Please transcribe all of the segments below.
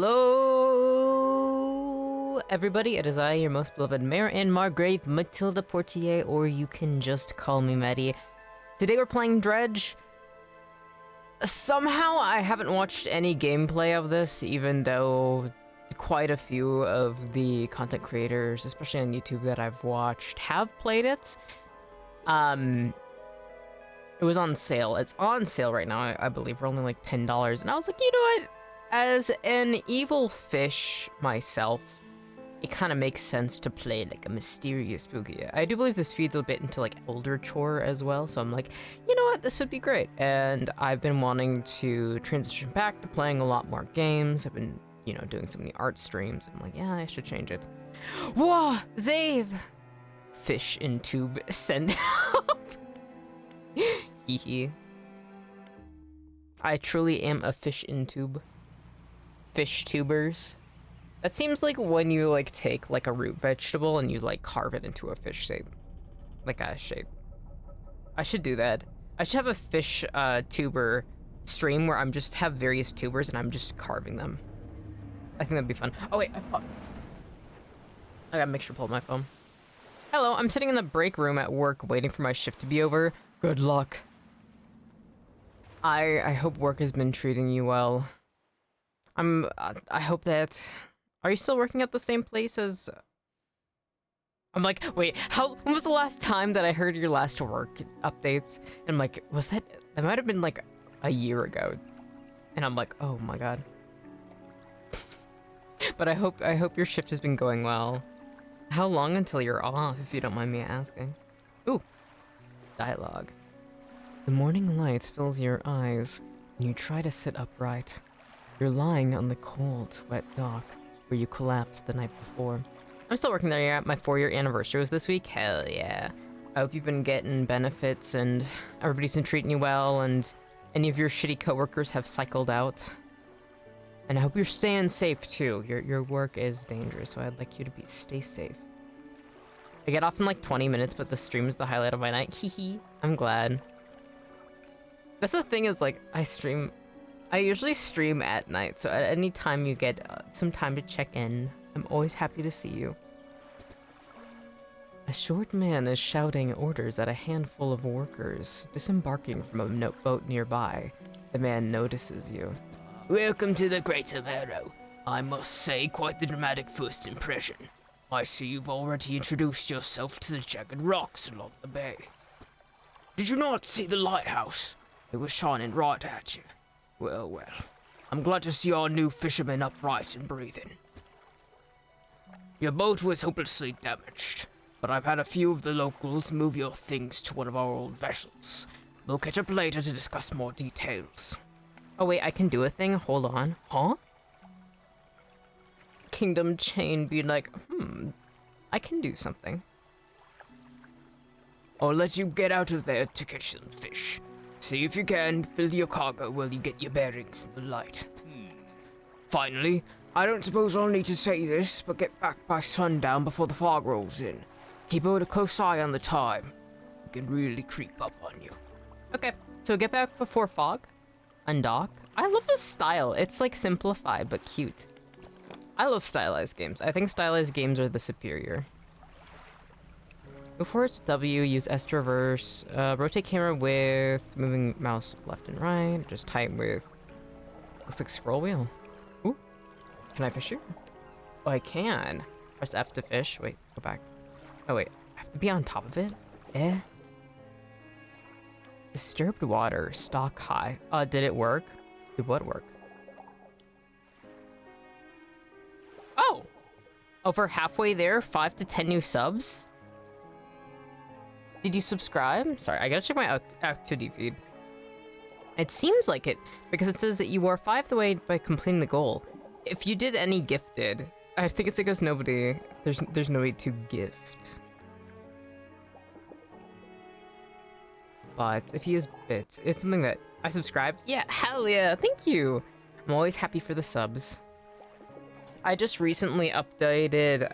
Hello, everybody. It is I, your most beloved Mayor and Margrave, Matilda Portier, or you can just call me Mettie. Today we're playing Dredge. Somehow I haven't watched any gameplay of this, even though quite a few of the content creators, especially on YouTube that I've watched, have played it. It was on sale. It's on sale right now, I believe, for only like $10. And I was like, you know what? As an evil fish myself, it kind of makes sense to play like a mysterious spooky. I do believe this feeds a bit into like Elder Chore as well, so I'm like, you know what, this would be great. And I've been wanting to transition back to playing a lot more games. I've been, you know, doing so many art streams. I'm like, yeah, I should change it. Whoa, Zave! Fish in tube, send off. Hee hee. I truly am a fish in tube. Fish tubers. That seems like when you like take like a root vegetable and you like carve it into a fish shape. Like a shape. I should do that. I should have a fish tuber stream where I'm just have various tubers and I'm just carving them. I think that'd be fun. Oh wait, I gotta make sure to pull up my phone. Hello, I'm sitting in the break room at work waiting for my shift to be over. Good luck. I hope work has been treating you well. I hope that... Are you still working at the same place as... I'm like, wait, when was the last time that I heard your last work updates? And I'm like, was that might have been like a year ago. And I'm like, oh my god. But I hope your shift has been going well. How long until you're off, if you don't mind me asking? Ooh, dialogue. The morning light fills your eyes, and you try to sit upright. You're lying on the cold, wet dock, where you collapsed the night before. I'm still working there, yeah. My 4-year anniversary was this week. Hell yeah. I hope you've been getting benefits, and everybody's been treating you well, and any of your shitty coworkers have cycled out. And I hope you're staying safe, too. Your work is dangerous, so I'd like you to stay safe. I get off in like 20 minutes, but the stream is the highlight of my night. Hee hee. I'm glad. That's the thing is, like, I usually stream at night, so at any time you get some time to check in, I'm always happy to see you. A short man is shouting orders at a handful of workers disembarking from a boat nearby. The man notices you. Welcome to the Greater Barrow. I must say, quite the dramatic first impression. I see you've already introduced yourself to the jagged rocks along the bay. Did you not see the lighthouse? It was shining right at you. Well, well. I'm glad to see our new fisherman upright and breathing. Your boat was hopelessly damaged, but I've had a few of the locals move your things to one of our old vessels. We'll catch up later to discuss more details. Oh wait, I can do a thing? Hold on. Huh? Kingdom Chain be like, I can do something. I'll let you get out of there to catch some fish. See if you can fill your cargo while you get your bearings in the light. Finally, I don't suppose I'll need to say this, but get back by sundown before the fog rolls in. Keep a close eye on the time. It can really creep up on you. Okay, so get back before fog. Undock. I love this style. It's like simplified but cute. I love stylized games. I think stylized games are the superior. Before it's W, use S to reverse. Rotate camera with moving mouse left and right. Just type with... Looks like scroll wheel. Ooh. Can I fish you? Oh, I can. Press F to fish. Wait, go back. Oh, wait. I have to be on top of it? Eh? Disturbed water. Stock high. Did it work? Did what work? Oh! Over halfway there, 5 to 10 new subs? Did you subscribe? Sorry, I gotta check my activity feed. It seems like it, because it says that you are 5 the way by completing the goal. If you did any gifted, I think it's because there's nobody to gift. But if you use bits, it's something that I subscribed. Yeah, hell yeah, thank you. I'm always happy for the subs. I just recently updated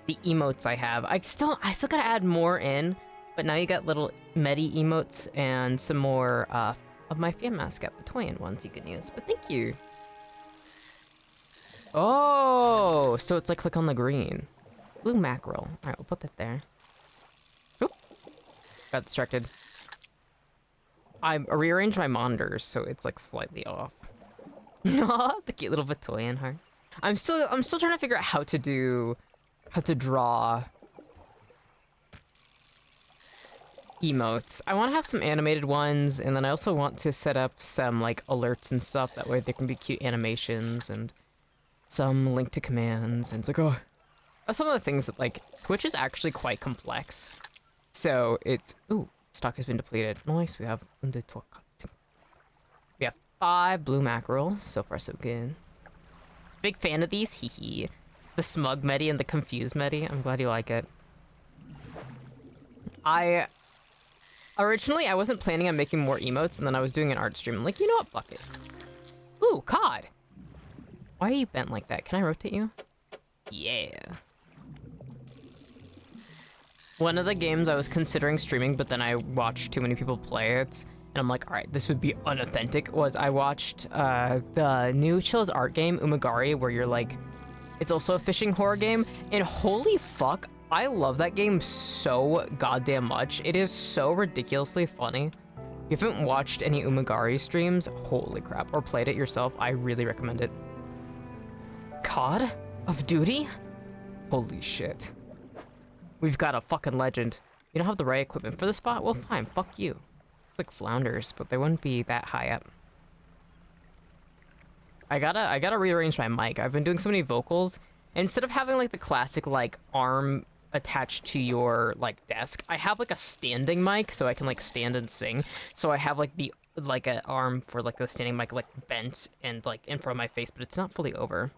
the emotes I have. I still gotta add more in, but now you got little Mettie emotes and some more of my fan mascot, Batoyan ones you can use. But thank you. Oh, so it's like click on the green. Blue mackerel. All right, we'll put that there. Oop. Got distracted. I rearranged my monitors so it's like slightly off. The cute little Victorian heart. I'm still trying to figure out how to draw emotes. I want to have some animated ones, and then I also want to set up some like alerts and stuff. That way there can be cute animations and some link to commands. And it's like, oh, that's one of the things that like Twitch is actually quite complex. So it's, ooh, stock has been depleted. Nice, we have 5 blue mackerel. So far so good. Big fan of these, hee hee. The smug Mettie and the confused Mettie. I'm glad you like it. Originally, I wasn't planning on making more emotes, and then I was doing an art stream. I'm like, you know what? Fuck it. Ooh, cod. Why are you bent like that? Can I rotate you? Yeah. One of the games I was considering streaming, but then I watched too many people play it, and I'm like, all right, this would be unauthentic, was I watched the new Chill's art game, Umagari, where you're like, it's also a fishing horror game, and holy fuck, I love that game so goddamn much. It is so ridiculously funny. If you haven't watched any Umagari streams, holy crap, or played it yourself, I really recommend it. COD of Duty? Holy shit. We've got a fucking legend. You don't have the right equipment for the spot? Well, fine, fuck you. Like flounders, but they wouldn't be that high up. I gotta rearrange my mic. I've been doing so many vocals. Instead of having like the classic like arm attached to your like desk, I have like a standing mic so I can like stand and sing. So I have like an arm for like the standing mic like bent and like in front of my face, but it's not fully over.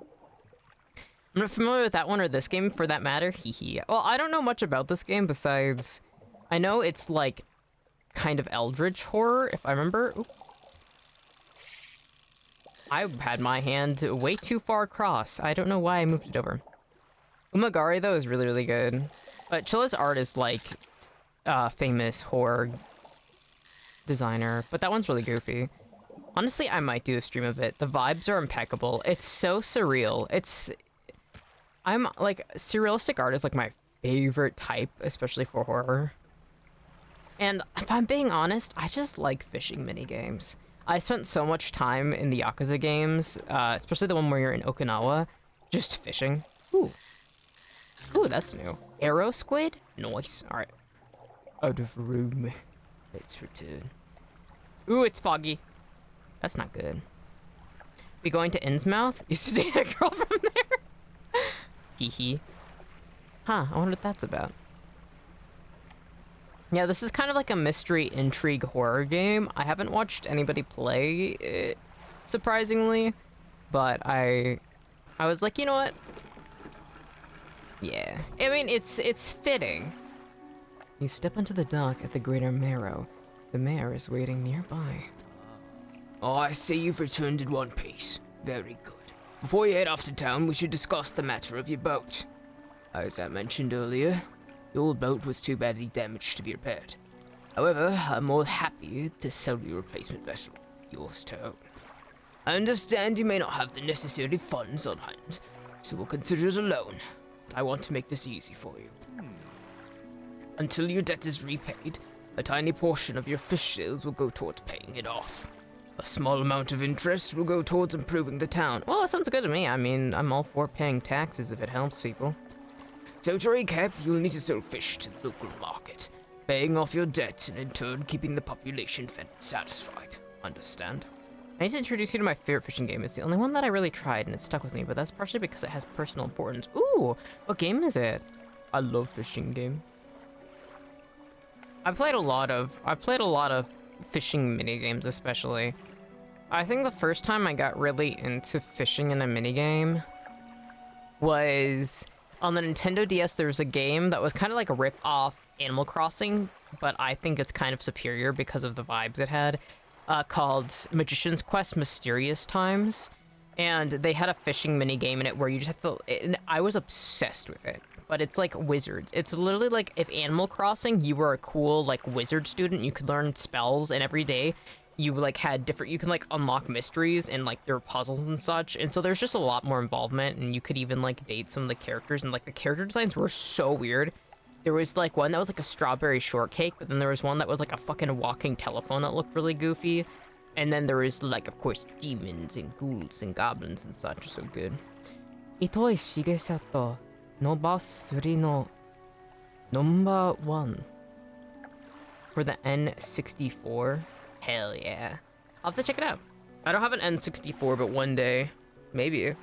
I'm not familiar with that one or this game for that matter. Hee hee. Well, I don't know much about this game besides I know it's like kind of eldritch horror if I remember. Oop. I had my hand way too far across. I don't know why I moved it over. Umagari, though, is really, really good. But Chilla's art is, like, famous horror designer. But that one's really goofy. Honestly, I might do a stream of it. The vibes are impeccable. It's so surreal. I'm, like, surrealistic art is, like, my favorite type, especially for horror. And if I'm being honest, I just like fishing minigames. I spent so much time in the Yakuza games, especially the one where you're in Okinawa, just fishing. Ooh. Ooh, that's new. Arrow squid? Nice. Alright. Out of room. Let's return. Ooh, it's foggy. That's not good. We going to Innsmouth? You used to date a girl from there? Hee hee. Huh, I wonder what that's about. Yeah, this is kind of like a mystery intrigue horror game. I haven't watched anybody play it, surprisingly, but I was like, you know what? Yeah. I mean, it's fitting. You step into the dock at the Greater Marrow. The mayor is waiting nearby. Oh, I see you've returned in one piece. Very good. Before you head off to town, we should discuss the matter of your boat. As I mentioned earlier, the old boat was too badly damaged to be repaired. However, I'm more happy to sell you a replacement vessel, yours to own. I understand you may not have the necessary funds on hand, so we'll consider it a loan. I want to make this easy for you. Until your debt is repaid, a tiny portion of your fish sales will go towards paying it off. A small amount of interest will go towards improving the town. Well, that sounds good to me. I mean, I'm all for paying taxes if it helps people. So to recap, you'll need to sell fish to the local market, paying off your debt and in turn keeping the population fed and satisfied. Understand? I need to introduce you to my favorite fishing game. It's the only one that I really tried and it stuck with me, but that's partially because it has personal importance. Ooh, what game is it? I love fishing game. I've played a lot of fishing mini games, especially. I think the first time I got really into fishing in a mini game was on the Nintendo DS. There was a game that was kind of like a rip-off Animal Crossing, but I think it's kind of superior because of the vibes it had, called Magician's Quest Mysterious Times. And they had a fishing mini game in it where you just have to, and I was obsessed with it. But it's like wizards. It's literally like if Animal Crossing, you were a cool like wizard student, you could learn spells, and every day you like had different, you can like unlock mysteries and like there were puzzles and such, and so there's just a lot more involvement, and you could even like date some of the characters, and like the character designs were so weird. There was like one that was like a strawberry shortcake, but then there was one that was like a fucking walking telephone that looked really goofy, and then there was like, of course, demons and ghouls and goblins and such. So good. Itoi Shigesato no boss 3 no number 1 for the N64. Hell yeah. I'll have to check it out. I don't have an N64, but one day, maybe. It'd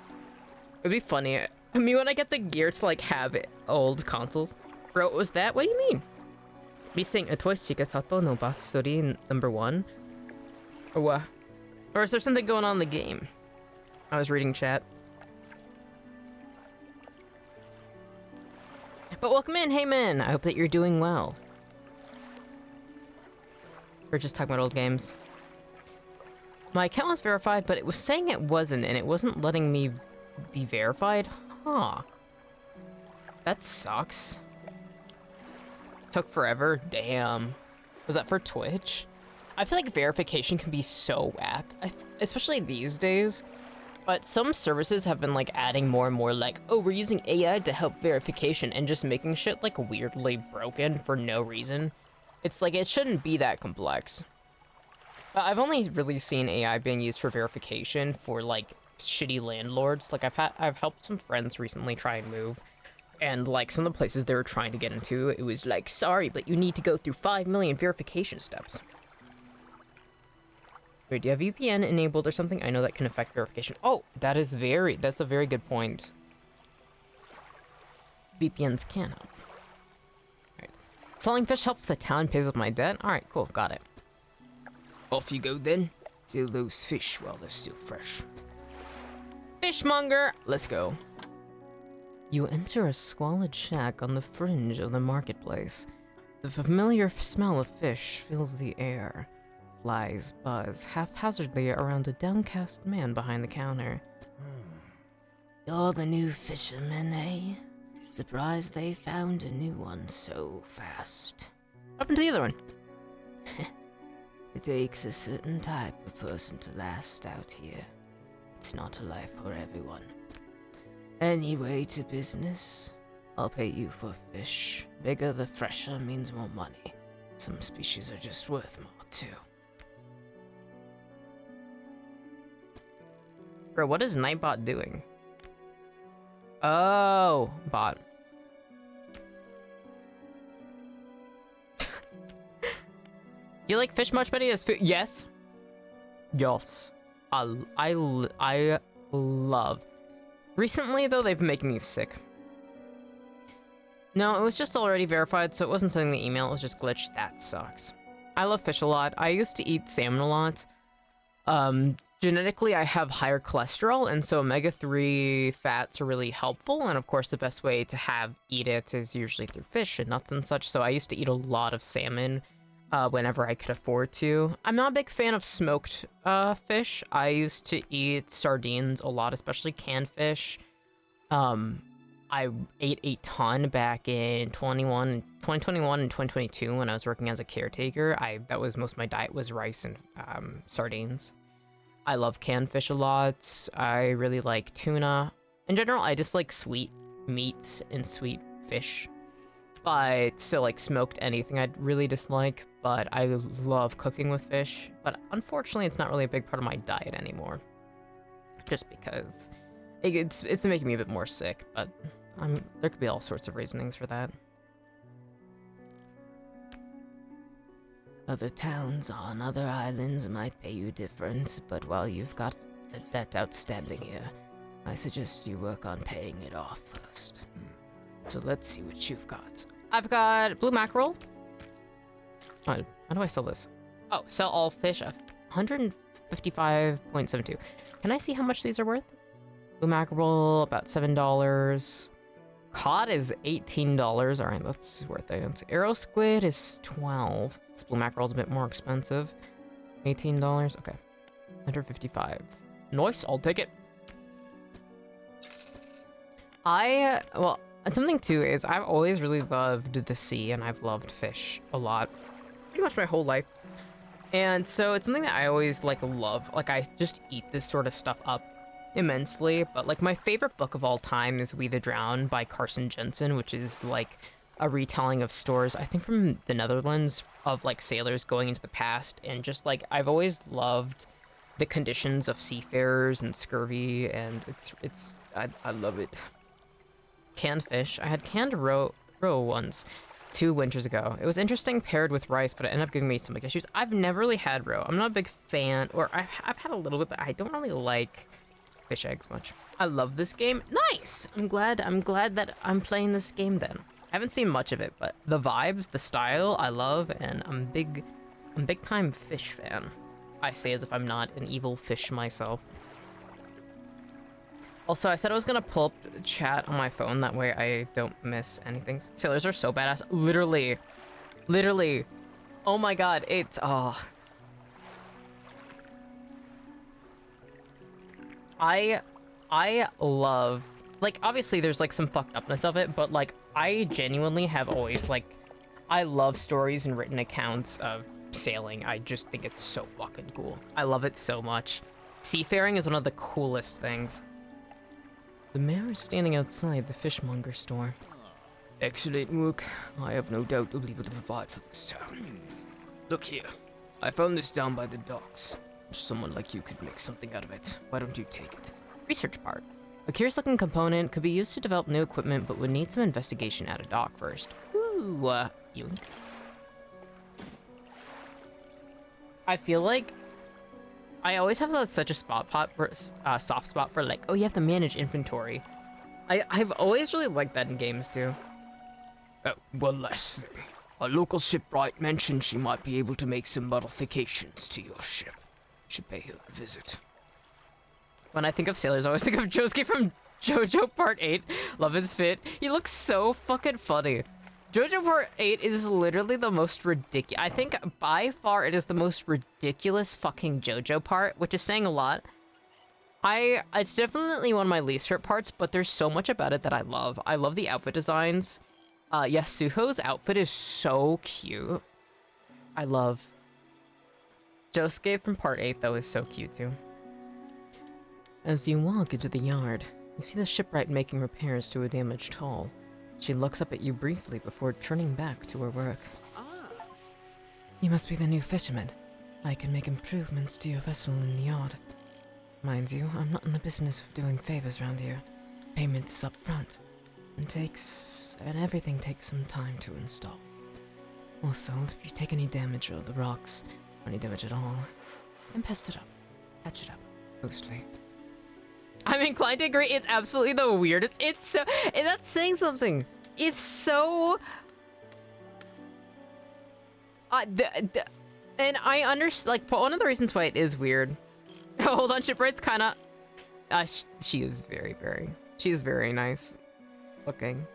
be funny. I mean, when I get the gear to like have old consoles. Bro, what was that? What do you mean? Me saying Itoi Shigesato no boss 3 number 1? Or what? Or is there something going on in the game? I was reading chat. But welcome in, hey man. I hope that you're doing well. We're just talking about old games. My account was verified, but it was saying it wasn't, and it wasn't letting me be verified. Huh. That sucks. Took forever. Damn. Was that for Twitch? I feel like verification can be so whack, especially these days. But some services have been like adding more and more like, oh, we're using AI to help verification, and just making shit like weirdly broken for no reason. It's like, it shouldn't be that complex. I've only really seen AI being used for verification for like shitty landlords. Like I've helped some friends recently try and move, and like some of the places they were trying to get into, it was like, sorry, but you need to go through 5 million verification steps. Wait, do you have VPN enabled or something? I know that can affect verification. Oh, that's a very good point. VPNs can help. Alright. Selling fish helps the town, pays off my debt. Alright, cool, got it. Off you go then. Sell those fish while they're still fresh. Fishmonger! Let's go. You enter a squalid shack on the fringe of the marketplace. The familiar smell of fish fills the air. Flies buzz haphazardly around a downcast man behind the counter. You're the new fisherman, eh? Surprised they found a new one so fast. What happened to the other one? It takes a certain type of person to last out here. It's not a life for everyone. Anyway, to business. I'll pay you for fish. Bigger the fresher means more money. Some species are just worth more too. Bro, what is Nightbot doing? Oh, bot. Do you like fish much, Betty? As food? Yes. Yes. I love. Recently, though, they've been making me sick. No, it was just already verified, so it wasn't sending the email. It was just glitched. That sucks. I love fish a lot. I used to eat salmon a lot. Genetically, I have higher cholesterol, and so omega-3 fats are really helpful. And of course, the best way to eat it is usually through fish and nuts and such. So I used to eat a lot of salmon whenever I could afford to. I'm not a big fan of smoked fish. I used to eat sardines a lot, especially canned fish. I ate a ton back in 2021 and 2022 when I was working as a caretaker. That was most of my diet was rice and sardines. I love canned fish a lot. I really like tuna. In general, I just like sweet meats and sweet fish. But so like smoked anything I'd really dislike, but I love cooking with fish. But unfortunately, it's not really a big part of my diet anymore. Just because it's making me a bit more sick, but there could be all sorts of reasonings for that. Other towns on other islands might pay you different, but while you've got a debt outstanding here, I suggest you work on paying it off first. So let's see what you've got. I've got blue mackerel. How do I sell this? Oh, sell all fish at 155.72. Can I see how much these are worth? Blue mackerel, about $7. Cod is $18. All right, that's worth it. Arrow squid is $12. This blue mackerel is a bit more expensive. $18. Okay. 155. Nice, I'll take it. Well, and something too is I've always really loved the sea, and I've loved fish a lot. Pretty much my whole life. And so it's something that I always like love. Like I just eat this sort of stuff up immensely. But like my favorite book of all time is We the Drown by Carson Jensen, which is like a retelling of stories, I think from the Netherlands, of like sailors going into the past. And just like I've always loved the conditions of seafarers and scurvy, and I love it. Canned fish. I had canned roe once 2 winters ago. It was interesting paired with rice, but it ended up giving me stomach issues. I've never really had roe. I'm not a big fan, or I've had a little bit, but I don't really like fish eggs much. I love this game. Nice. I'm glad that I'm playing this game then. I haven't seen much of it, but the vibes, the style, I love, and I'm big time fish fan. I say as if I'm not an evil fish myself. Also, I said I was gonna pull up chat on my phone, that way I don't miss anything. Sailors are so badass. Literally. Oh my god, it's, oh. I love, like, obviously there's like some fucked upness of it, but like, I genuinely have always, like, I love stories and written accounts of sailing. I just think it's so fucking cool. I love it so much. Seafaring is one of the coolest things. The mayor is standing outside the fishmonger store. Excellent work. I have no doubt you'll be able to provide for this town. Look here. I found this down by the docks. Someone like you could make something out of it. Why don't you take it? Research part. A curious-looking component could be used to develop new equipment, but would need some investigation at a dock first. Ooh, yoink. I feel like I always have such a soft spot for like, oh, you have to manage inventory. I've always really liked that in games too. Oh, one last thing. A local shipwright mentioned she might be able to make some modifications to your ship. You should pay her a visit. When I think of sailors, I always think of Josuke from JoJo Part 8. Love his fit. He looks so fucking funny. JoJo Part 8 is literally the most ridiculous. I think by far it is the most ridiculous fucking JoJo part, which is saying a lot. It's definitely one of my least favorite parts, but there's so much about it that I love. I love the outfit designs. Yes, Suho's outfit is so cute. I love. Josuke from Part 8, though, is so cute, too. As you walk into the yard, you see the shipwright making repairs to a damaged hull. She looks up at you briefly before turning back to her work. You must be the new fisherman. I can make improvements to your vessel in the yard. Mind you, I'm not in the business of doing favors around here. Payment is up front, and everything takes some time to install. Also, if you take any damage or the rocks, or any damage at all, then patch it up, mostly. I'm inclined to agree. It's absolutely the weirdest. It's so, and that's saying something. It's so. And I understand. Like, one of the reasons why it is weird. Hold on, Shipwright's kind of. She is she's very nice looking.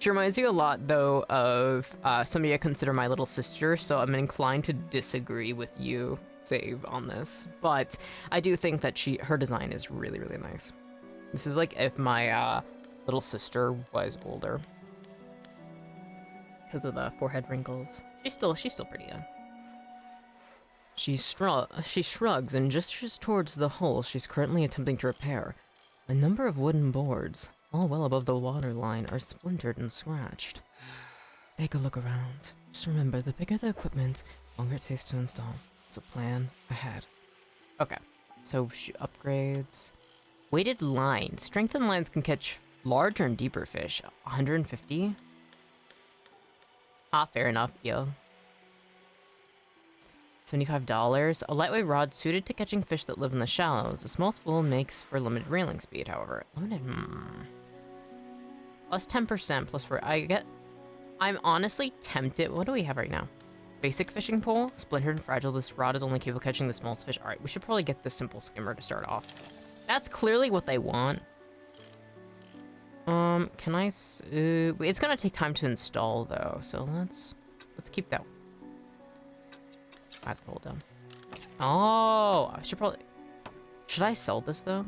She reminds you a lot, though, of somebody I consider my little sister. So I'm inclined to disagree with you, Save, on this, but I do think that her design is really, really nice. This is like if my little sister was older, because of the forehead wrinkles. She's still pretty young. She shrugs and gestures towards the hull she's currently attempting to repair. A number of wooden boards, all well above the waterline, are splintered and scratched. Take a look around. Just remember, the bigger the equipment, the longer it takes to install. So plan ahead. Okay, so upgrades. Weighted lines. Strengthened lines can catch larger and deeper fish. 150? Ah, fair enough, yo. $75. A lightweight rod suited to catching fish that live in the shallows. A small spool makes for limited reeling speed, however. Limited, Plus 10%, plus for, I'm honestly tempted. What do we have right now? Basic fishing pole, splintered and fragile. This rod is only capable of catching the smallest fish. All right, we should probably get the simple skimmer to start off. That's clearly what they want. Can I? It's gonna take time to install though, so let's keep that. I have to hold down. Oh, should I sell this though?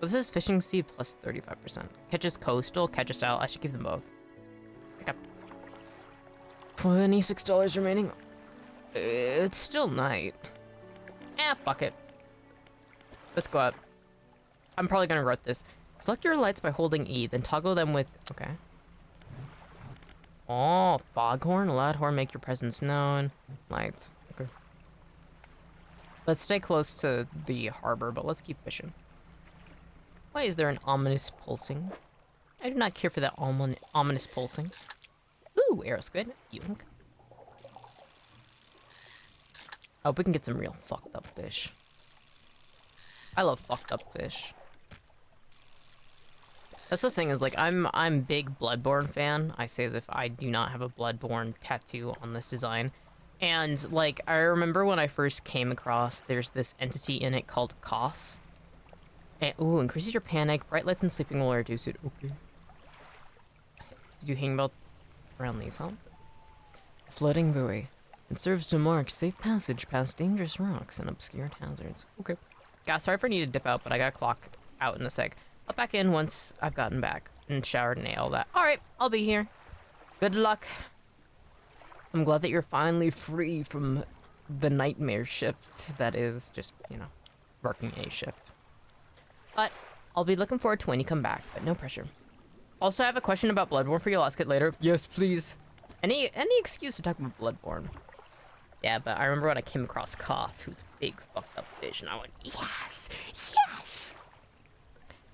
This is fishing seed plus 35%. Catches coastal, catches style. I should keep them both. Okay. $26 remaining. It's still night. Fuck it. Let's go up. I'm probably gonna regret this. Select your lights by holding E, then toggle them with... Okay. Oh, foghorn, a loud horn, make your presence known. Lights. Okay. Let's stay close to the harbor, but let's keep fishing. Why is there an ominous pulsing? I do not care for that ominous pulsing. Ooh, arrow squid. Yoink. I hope we can get some real fucked up fish. I love fucked up fish. That's the thing is, like, I'm big Bloodborne fan. I say as if I do not have a Bloodborne tattoo on this design. And, like, I remember when I first came across, there's this entity in it called Kos. And, ooh, increases your panic. Bright lights and sleeping will reduce it. Okay. Did you hang about around these, huh? Floating buoy. It serves to mark safe passage past dangerous rocks and obscured hazards. Okay. Guys, sorry if I need to dip out, but I gotta clock out in a sec. I'll back in once I've gotten back and showered and ate all that. Alright, I'll be here. Good luck. I'm glad that you're finally free from the nightmare shift that is just, you know, working a shift. But I'll be looking forward to when you come back, but no pressure. Also, I have a question about Bloodborne for you. I'll ask it later. Yes, please. Any excuse to talk about Bloodborne. Yeah, but I remember when I came across Kos, who's a big fucked up fish, and I went, yes! Yes!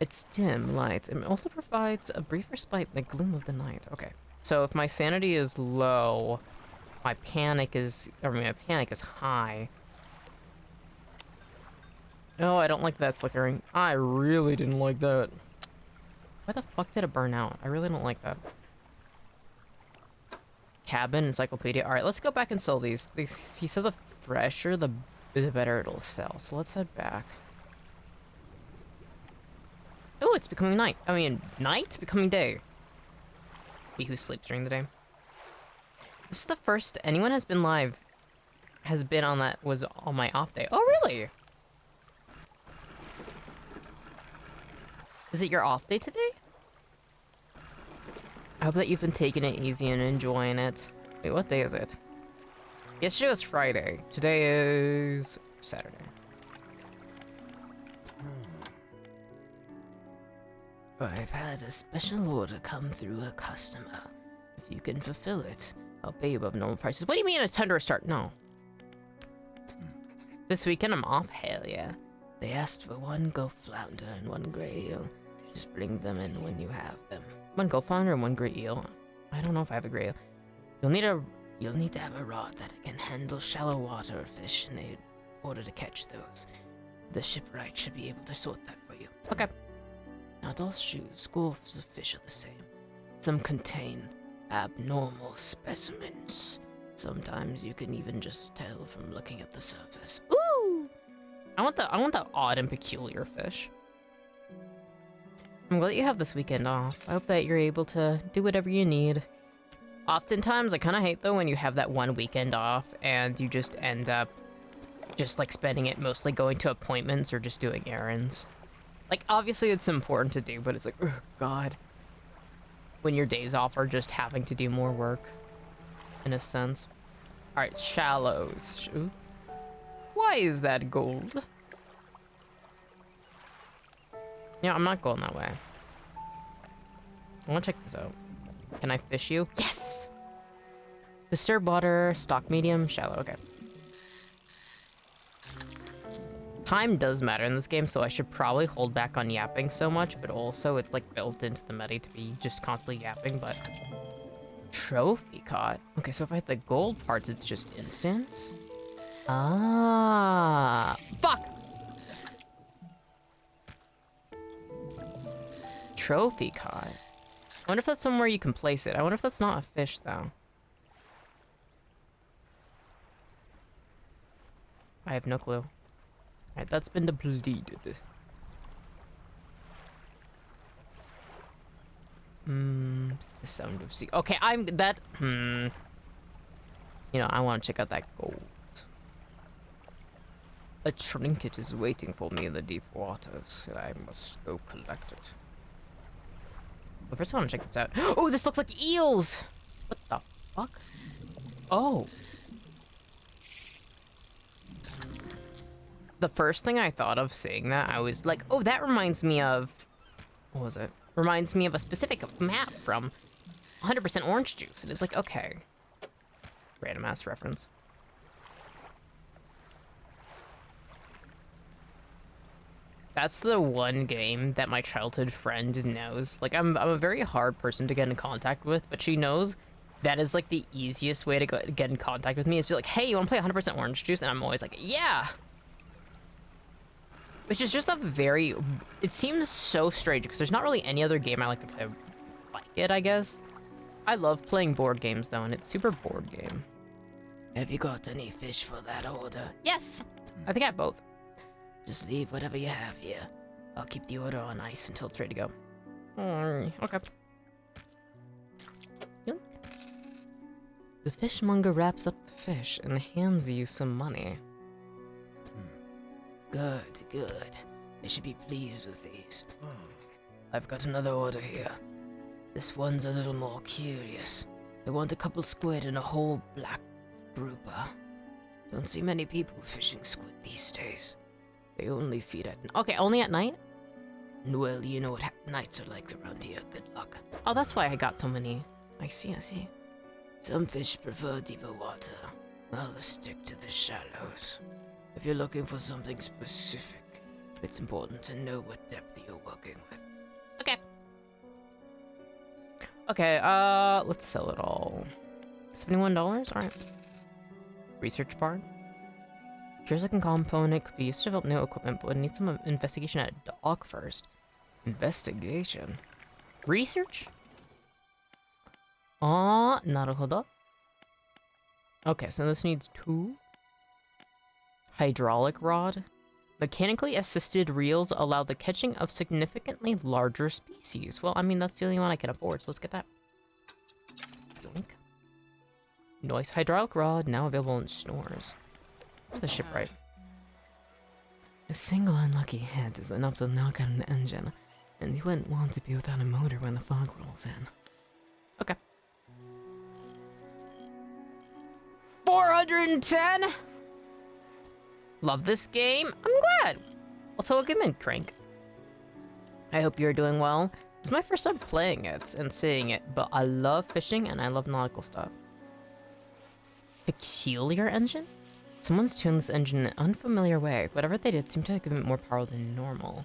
It's dim light. It also provides a brief respite in the gloom of the night. Okay, so if my sanity is low, my panic is high. Oh, I don't like that flickering. I really didn't like that. Why the fuck did it burn out? I really don't like that. Cabin, encyclopedia. All right, let's go back and sell these. He said the fresher, the better it'll sell. So let's head back. Oh, it's becoming night. I mean, night? Becoming day. He who sleeps during the day. This is the first anyone has been live, was on my off day. Oh, really? Is it your off day today? I hope that you've been taking it easy and enjoying it. Wait, what day is it? Yesterday was Friday. Today is Saturday. I've had a special order come through a customer. If you can fulfill it, I'll pay you above normal prices. What do you mean it's time to restart? No. This weekend I'm off? Hell yeah. They asked for 1 gulf flounder and 1 gray eel. Just bring them in when you have them. 1 gulf flounder and 1 gray eel. I don't know if I have a gray eel. You'll need to have a rod that can handle shallow water fish in order to catch those. The shipwright should be able to sort that for you. Okay. Not all schools of fish are the same. Some contain abnormal specimens. Sometimes you can even just tell from looking at the surface. Ooh! I want the odd and peculiar fish. I'm glad you have this weekend off. I hope that you're able to do whatever you need. Oftentimes, I kind of hate though when you have that one weekend off and you just end up just like spending it mostly going to appointments or just doing errands. Like, obviously it's important to do, but it's like, oh god. When your days off are just having to do more work, in a sense. Alright, shallows. Ooh. Why is that gold? Yeah, I'm not going that way. I want to check this out. Can I fish you? Yes! Disturbed water, stock medium, shallow, okay. Time does matter in this game, so I should probably hold back on yapping so much, but also it's like built into the meta to be just constantly yapping, but... Trophy caught. Okay, so if I hit the gold parts, it's just instant? Ah, fuck! Trophy caught. I wonder if that's somewhere you can place it. I wonder if that's not a fish, though. I have no clue. Alright, that's been depleted. The sound of sea. Okay, you know, I want to check out that gold. A trinket is waiting for me in the deep waters, and I must go collect it. But first I want to check this out. Oh, this looks like eels! What the fuck? Oh. the first thing I thought of saying that, I was like, oh, that reminds me of, what was it? Reminds me of a specific map from 100% Orange Juice. And it's like, okay. Random ass reference. That's the one game that my childhood friend knows. Like, I'm a very hard person to get in contact with, but she knows that is, like, the easiest way to get in contact with me is be like, hey, you want to play 100% Orange Juice? And I'm always like, yeah! Which is just a very... It seems so strange, because there's not really any other game I like to play like it, I guess. I love playing board games, though, and it's super board game. Have you got any fish for that order? Yes! I think I have both. Just leave whatever you have here. I'll keep the order on ice until it's ready to go. Okay. Yoink. The fishmonger wraps up the fish and hands you some money. Good, good. They should be pleased with these. I've got another order here. This one's a little more curious. They want a couple squid and a whole black grouper. Don't see many people fishing squid these days. They only feed at... Okay, only at night? Well, you know what nights are like around here. Good luck. Oh, that's why I got so many. I see. Some fish prefer deeper water. Others stick to the shallows. If you're looking for something specific, it's important to know what depth you're working with. Okay. Okay, let's sell it all. $71? Alright. Research bar. Here's a component could be used to develop new equipment, but would need some investigation at a dock first. Investigation? Research? Naruhodo. Okay, so this needs 2. Hydraulic rod. Mechanically assisted reels allow the catching of significantly larger species. Well, I mean, that's the only one I can afford, so let's get that. Yoink. Noise hydraulic rod, now available in stores. Where's the shipwright? A single unlucky hit is enough to knock out an engine, and you wouldn't want to be without a motor when the fog rolls in. Okay. 410? Love this game. I'm glad. Also, welcome in, Crank. I hope you're doing well. It's my first time playing it and seeing it, but I love fishing and I love nautical stuff. Peculiar engine? Someone's tuned this engine in an unfamiliar way. Whatever they did seemed to give it more power than normal.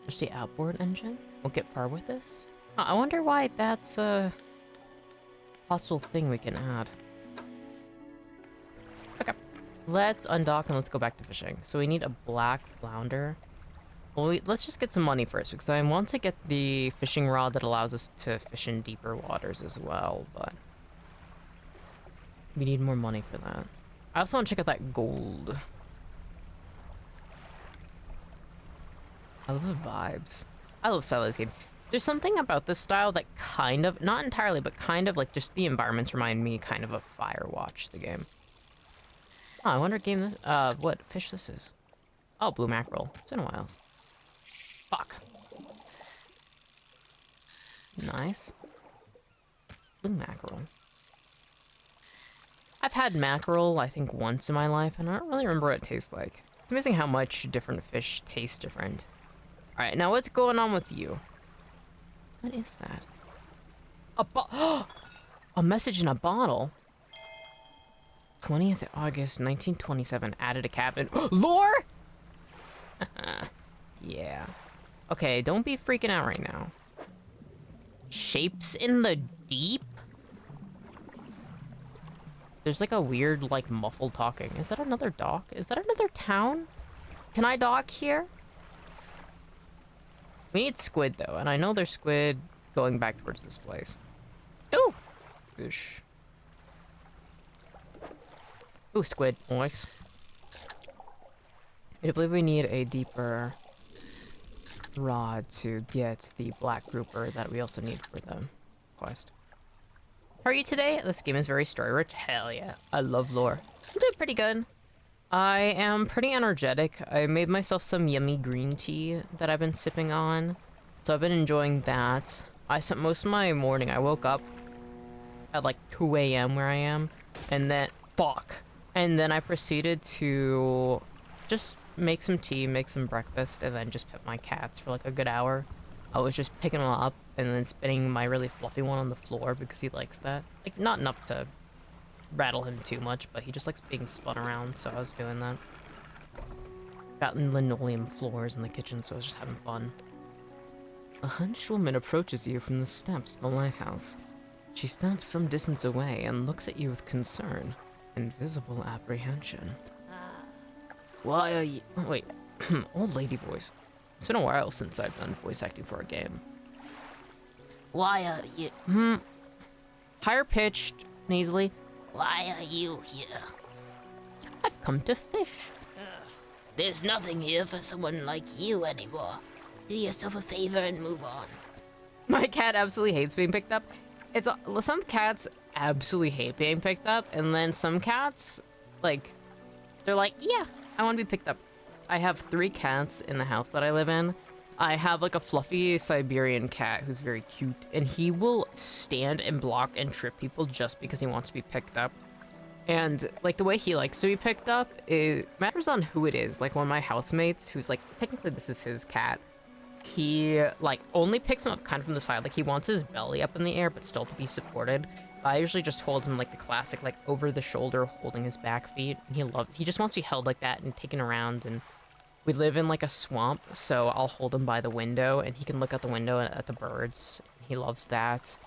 There's the outboard engine. We'll get far with this. I wonder why that's a possible thing we can add. Okay. Let's undock and let's go back to fishing. So we need a black flounder. Well, let's just get some money first, because I want to get the fishing rod that allows us to fish in deeper waters as well, but we need more money for that. I also want to check out that gold. I love the vibes. I love style of this game. There's something about this style that kind of, not entirely, but kind of like just the environments remind me kind of Firewatch, the game. Oh, I wonder what fish this is. Oh, blue mackerel. It's been a while. Fuck. Nice. Blue mackerel. I've had mackerel, I think, once in my life, and I don't really remember what it tastes like. It's amazing how much different fish taste different. Alright, now what's going on with you? What is that? A message in a bottle? 20th August, 1927, added a cabin. Lore? Yeah. Okay, don't be freaking out right now. Shapes in the deep? There's like a weird, like, muffled talking. Is that another dock? Is that another town? Can I dock here? We need squid, though, and I know there's squid going back towards this place. Ooh! Fish. Ooh, squid. Nice. I believe we need a deeper rod to get the black grouper that we also need for the quest. How are you today? This game is very story-rich. Hell yeah. I love lore. I'm doing pretty good. I am pretty energetic. I made myself some yummy green tea that I've been sipping on. So I've been enjoying that. I spent most of my morning, I woke up at like 2 a.m. where I am. And then, fuck. And then I proceeded to just make some tea, make some breakfast, and then just pet my cats for like a good hour. I was just picking them up and then spinning my really fluffy one on the floor because he likes that. Like, not enough to rattle him too much, but he just likes being spun around, so I was doing that. Got linoleum floors in the kitchen, so I was just having fun. A hunched woman approaches you from the steps of the lighthouse. She stops some distance away and looks at you with concern and visible apprehension. Why are you... Oh, wait, old lady voice. It's been a while since I've done voice acting for a game. Why are you... Higher pitched, nasally. Why are you here? I've come to fish. There's nothing here for someone like you anymore. Do yourself a favor and move on. My cat absolutely hates being picked up. It's some cats absolutely hate being picked up, and then some cats, like, they're like, yeah, I want to be picked up. I have 3 cats in the house that I live in. I have like a fluffy Siberian cat who's very cute, and he will stand and block and trip people just because he wants to be picked up. And like the way he likes to be picked up, it matters on who it is. Like one of my housemates, who's like, technically this is his cat, he like only picks him up kind of from the side. Like he wants his belly up in the air, but still to be supported. I usually just hold him like the classic, like over the shoulder, holding his back feet. And he just wants to be held like that and taken around. And we live in like a swamp, so I'll hold him by the window and he can look out the window at the birds. He loves that.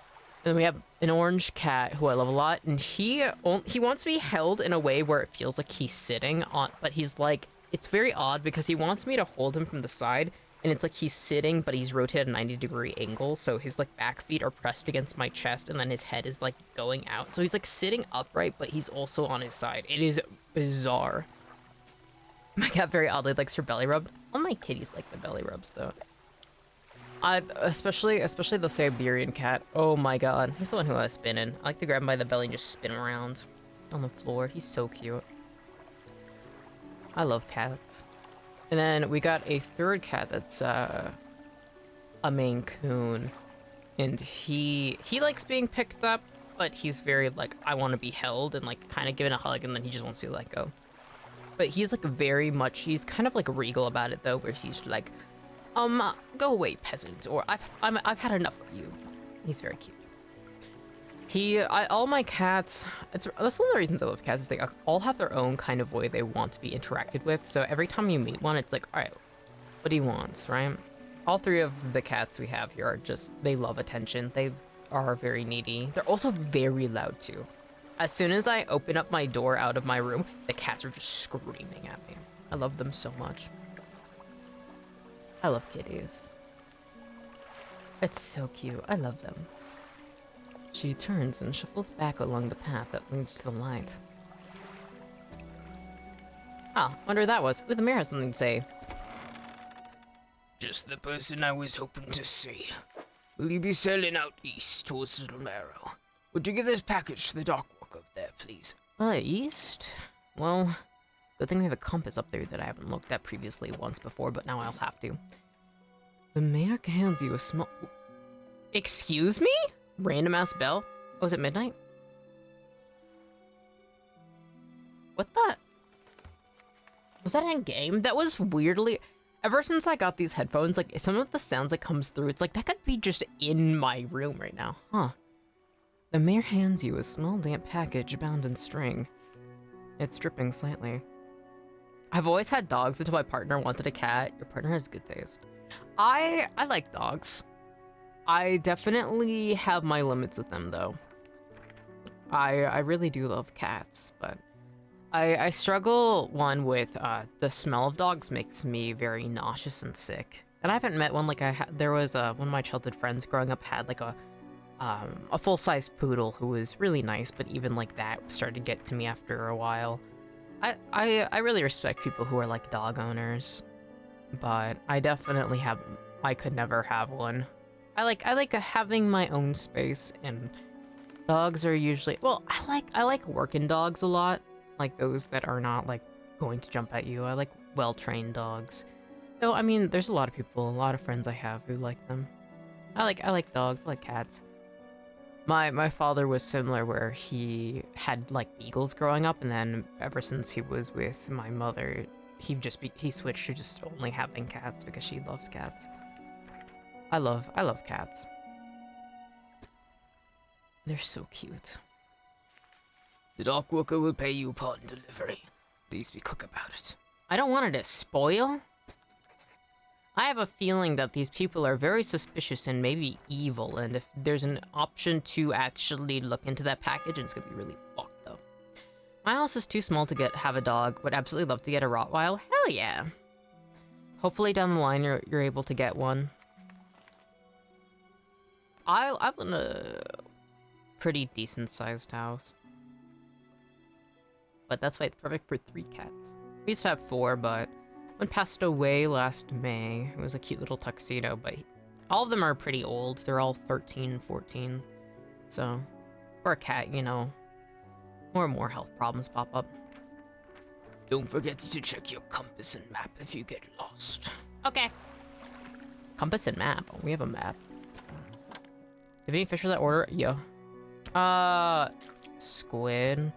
And then we have an orange cat who I love a lot, and he wants to be held in a way where it feels like he's sitting on, but he's like, it's very odd because he wants me to hold him from the side, and it's like he's sitting, but he's rotated a 90-degree angle, so his like back feet are pressed against my chest, and then his head is like going out. So he's like sitting upright, but he's also on his side. It is bizarre. My cat very oddly likes her belly rubbed. All my kitties like the belly rubs though. Especially the Siberian cat. Oh my god, he's the one who I was spinning. I like to grab him by the belly and just spin him around on the floor. He's so cute. I love cats. And then we got a third cat that's a Maine Coon, and he likes being picked up, but he's very like, I want to be held and like kind of given a hug, and then he just wants to let go. But he's like very much, he's kind of like regal about it though, where he's like, go away, peasant, or I've had enough of you. He's very cute. All my cats, that's one of the reasons I love cats, is they all have their own kind of way they want to be interacted with. So every time you meet one, it's like, all right, what do you want, right? All 3 of the cats we have here are just, they love attention. They are very needy. They're also very loud too. As soon as I open up my door out of my room, the cats are just screaming at me. I love them so much. I love kitties. It's so cute. I love them. She turns and shuffles back along the path that leads to the light. Ah, wonder who that was. Ooh, the mayor has something to say. Just the person I was hoping to see. Will you be sailing out east towards Little Marrow? Would you give this package to the dock walk up there, please? East? Well, good thing we have a compass up there that I haven't looked at previously once before, but now I'll have to. The mayor hands you a small... Excuse me? Random ass bell? Oh, is it midnight? What the... Was that in game? That was weirdly... Ever since I got these headphones, like, some of the sounds that comes through, it's like, that could be just in my room right now. Huh. The mayor hands you a small damp package bound in string. It's dripping slightly. I've always had dogs until my partner wanted a cat. Your partner has good taste. I like dogs. I definitely have my limits with them though. I really do love cats, but I struggle with the smell of dogs makes me very nauseous and sick. And I haven't met one like there was one of my childhood friends growing up had like a full-size poodle who was really nice, but even like that started to get to me after a while. I really respect people who are like dog owners, but I definitely I could never have one. I like having my own space, and dogs are usually, well, I like working dogs a lot, like those that are not like going to jump at you. I like well-trained dogs. Though I mean, there's a lot of friends I have who like them. I like dogs, I like cats. My father was similar, where he had like beagles growing up, and then ever since he was with my mother, he switched to just only having cats because she loves cats. I love cats. They're so cute. The dock worker will pay you upon delivery. Please be quick about it. I don't want it to spoil. I have a feeling that these people are very suspicious and maybe evil, and if there's an option to actually look into that package, it's gonna be really fucked up. My house is too small to have a dog. Would absolutely love to get a Rottweiler. Hell yeah. Hopefully down the line you're able to get one. I live in a pretty decent sized house. But that's why it's perfect for 3 cats. We used to have 4, but one passed away last May. It was a cute little tuxedo, but all of them are pretty old. They're all 13, 14. So, for a cat, you know, more and more health problems pop up. Don't forget to check your compass and map if you get lost. Okay. Compass and map. Oh, we have a map. Do we have any fish for that order? Yeah. Squid.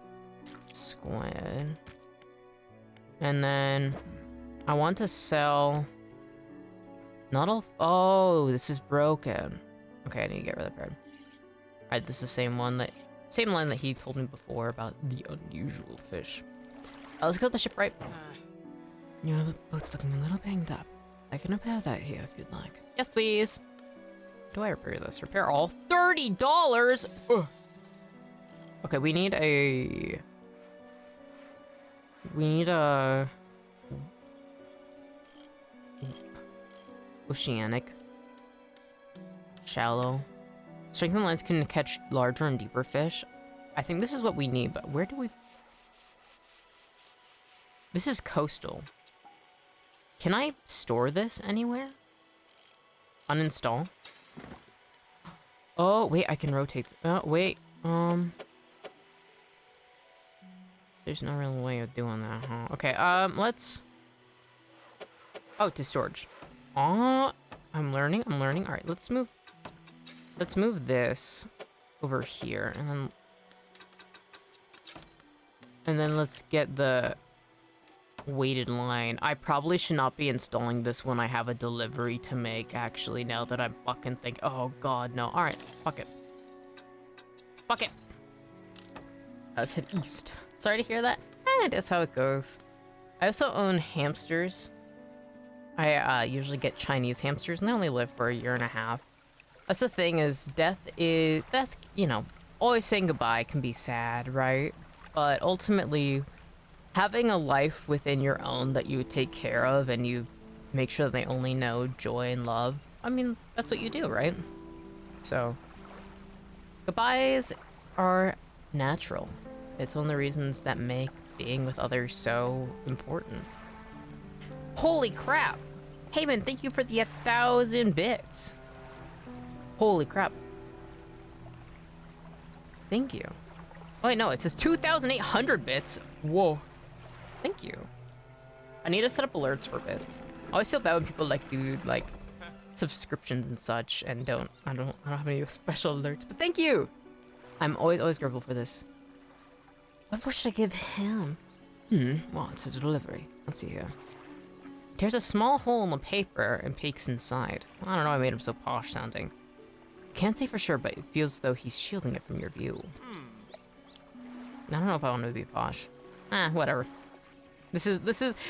Squid. And then I want to sell not all. Oh, this is broken. Okay, I need to get rid of the bird. Alright, this is the same line that he told me before about the unusual fish. Let's go to the shipwright. Your boat's looking a little banged up. I can repair that here if you'd like. Yes, please. Do I repair this? Repair all? $30? Ugh. Okay, we need a oceanic, shallow. Strengthened lines can catch larger and deeper fish. I think this is what we need, but where do we... This is coastal. Can I store this anywhere? Uninstall? Oh, wait, I can rotate. Wait, there's no real way of doing that, huh? Okay, let's... Oh, to storage. Oh, I'm learning. All right, let's move this over here, and then let's get the weighted line. I probably should not be installing this when I have a delivery to make, actually, now that I'm fucking thinking. Oh, God, no. All right, fuck it. Fuck it. Let's head east. Sorry to hear that. It is how it goes. I also own hamsters. I usually get Chinese hamsters, and they only live for 1.5 years. That's the thing, is death, you know, always saying goodbye can be sad, right? But ultimately, having a life within your own that you take care of and you make sure that they only know joy and love, I mean, that's what you do, right? So, goodbyes are natural. It's one of the reasons that make being with others so important. Holy crap! Hey man, thank you for the 1,000 bits. Holy crap. Thank you. Oh wait, no, it says 2,800 bits. Whoa. Thank you. I need to set up alerts for bits. I always feel bad when people do subscriptions and such and I don't have any special alerts, but thank you. I'm always grateful for this. What should I give him? Well, it's a delivery. Let's see here. There's a small hole in the paper and peeks inside. I don't know, I made him so posh sounding. Can't say for sure, but it feels as though he's shielding it from your view. I don't know if I want to be posh. Whatever. This is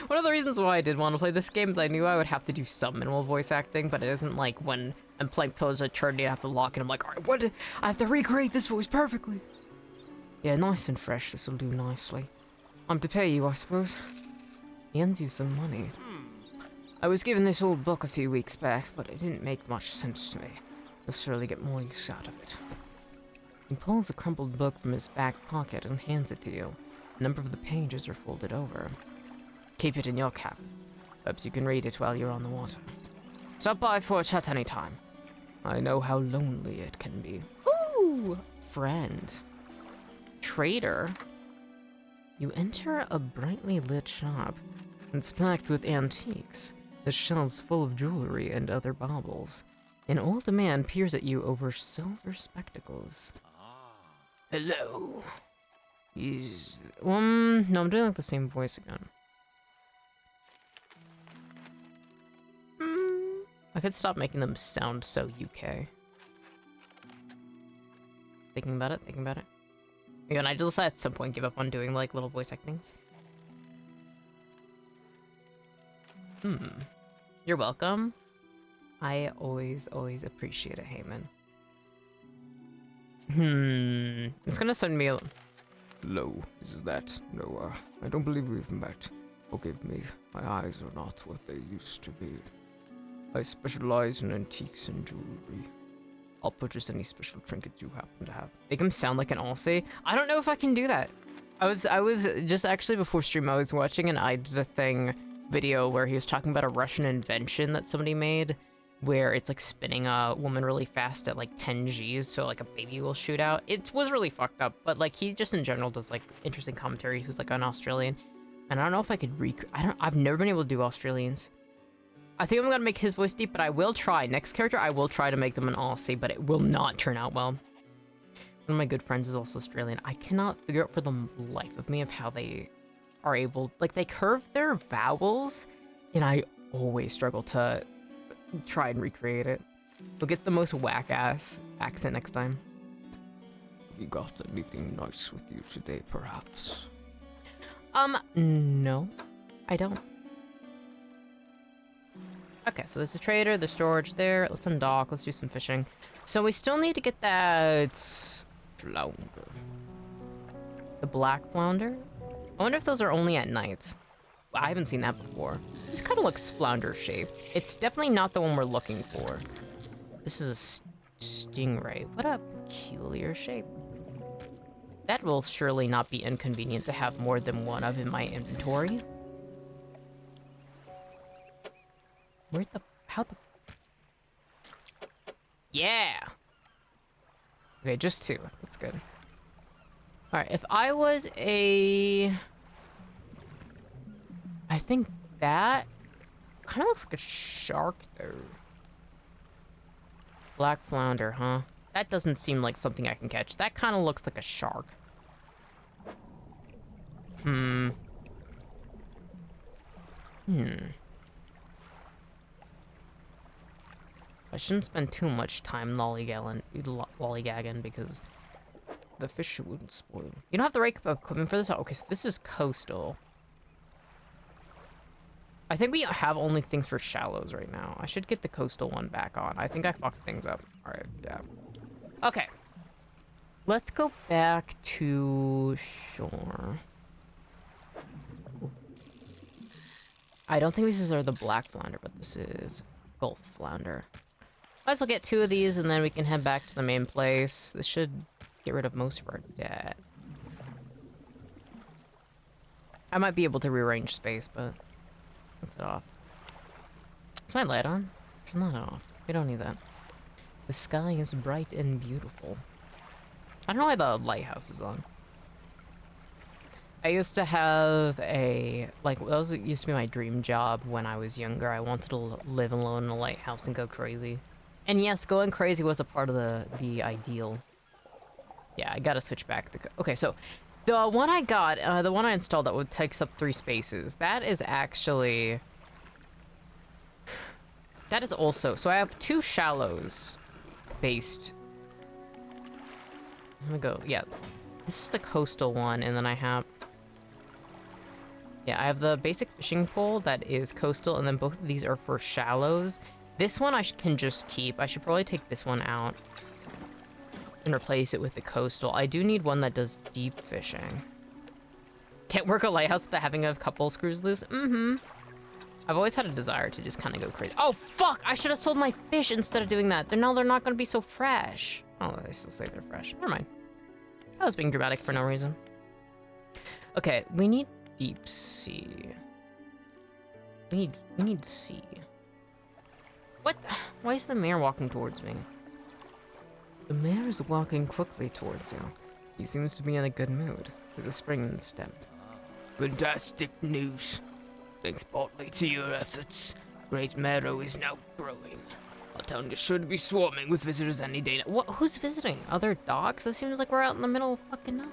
one of the reasons why I did want to play this game, is I knew I would have to do some minimal voice acting, but it isn't like when I'm playing Pillars of Eternity, I have to lock it. I'm like, alright, I have to recreate this voice perfectly. Yeah, nice and fresh, this'll do nicely. I'm to pay you, I suppose. He hands you some money. I was given this old book a few weeks back, but it didn't make much sense to me. You'll surely get more use out of it. He pulls a crumpled book from his back pocket and hands it to you. A number of the pages are folded over. Keep it in your cap. Perhaps you can read it while you're on the water. Stop by for a chat any time. I know how lonely it can be. Ooh! Friend. Trader. You enter a brightly lit shop. It's packed with antiques. The shelves full of jewelry and other baubles. An old man peers at you over silver spectacles. Hello. No, I'm doing the same voice again. I could stop making them sound so UK. Thinking about it, thinking about it. Again, I just at some point give up on doing like little voice actings. You're welcome. I always appreciate it, Heyman. It's gonna send me a... Hello, is that? No, I don't believe we've met. Forgive me, my eyes are not what they used to be. I specialize in antiques and jewelry. I'll purchase any special trinkets you happen to have. Make him sound like an Aussie. I don't know if I can do that. I was just actually before stream, I was watching an I Did a Thing video where he was talking about a Russian invention that somebody made where it's like spinning a woman really fast at like 10 Gs so like a baby will shoot out. It was really fucked up, but like he just in general does like interesting commentary who's like an Australian. And I don't know if I could I've never been able to do Australians. I think I'm gonna make his voice deep, but I will try. Next character, I will try to make them an Aussie, but it will not turn out well. One of my good friends is also Australian. I cannot figure out for the life of me of how they are able, like they curve their vowels, and I always struggle to try and recreate it. We'll get the most whack-ass accent next time. Have you got anything nice with you today, perhaps? No, I don't. Okay, so there's a trader, there's storage there. Let's undock, let's do some fishing. So we still need to get that flounder. The black flounder? I wonder if those are only at night. I haven't seen that before. This kind of looks flounder shaped. It's definitely not the one we're looking for. This is a stingray. What a peculiar shape. That will surely not be inconvenient to have more than one of in my inventory. How the... Yeah! Okay, just two. That's good. Alright, if I was a... I think that kind of looks like a shark, though. Black flounder, huh? That doesn't seem like something I can catch. That kind of looks like a shark. I shouldn't spend too much time lollygagging because the fish wouldn't spoil. You don't have the right equipment for this? Oh, okay, so this is coastal. I think we have only things for shallows right now. I should get the coastal one back on. I think I fucked things up. All right, yeah. Okay. Let's go back to shore. Ooh. I don't think these are the black flounder, but this is Gulf flounder. Might as well get two of these and then we can head back to the main place. This should get rid of most of our debt. I might be able to rearrange space, but let's it off. Is my light on? Turn that off. We don't need that. The sky is bright and beautiful. I don't know why the lighthouse is on. I used to have a, like, that was, used to be my dream job when I was younger. I wanted to live alone in a lighthouse and go crazy. And yes, going crazy was a part of the ideal. Yeah, I gotta switch back. Okay, so the one I got, the one I installed that takes up 3 spaces, that is actually... That is also... So I have 2 shallows based... I'm gonna go... Yeah. This is the coastal one, and then I have... Yeah, I have the basic fishing pole that is coastal, and then both of these are for shallows. This one I can just keep. I should probably take this one out and replace it with the coastal. I do need one that does deep fishing. Can't work a lighthouse without having a couple screws loose? I've always had a desire to just kind of go crazy. Oh, fuck! I should have sold my fish instead of doing that. Now they're not going to be so fresh. Oh, they still say they're fresh. Never mind. I was being dramatic for no reason. Okay, we need deep sea. We need sea. What? Why is the mayor walking towards me? The mayor is walking quickly towards you. He seems to be in a good mood, with a spring in his step. Fantastic news. Thanks partly to your efforts, Great Meadow is now growing. Our town is sure to be swarming with visitors any day now. What? Who's visiting? Other dogs? It seems like we're out in the middle of fucking nowhere.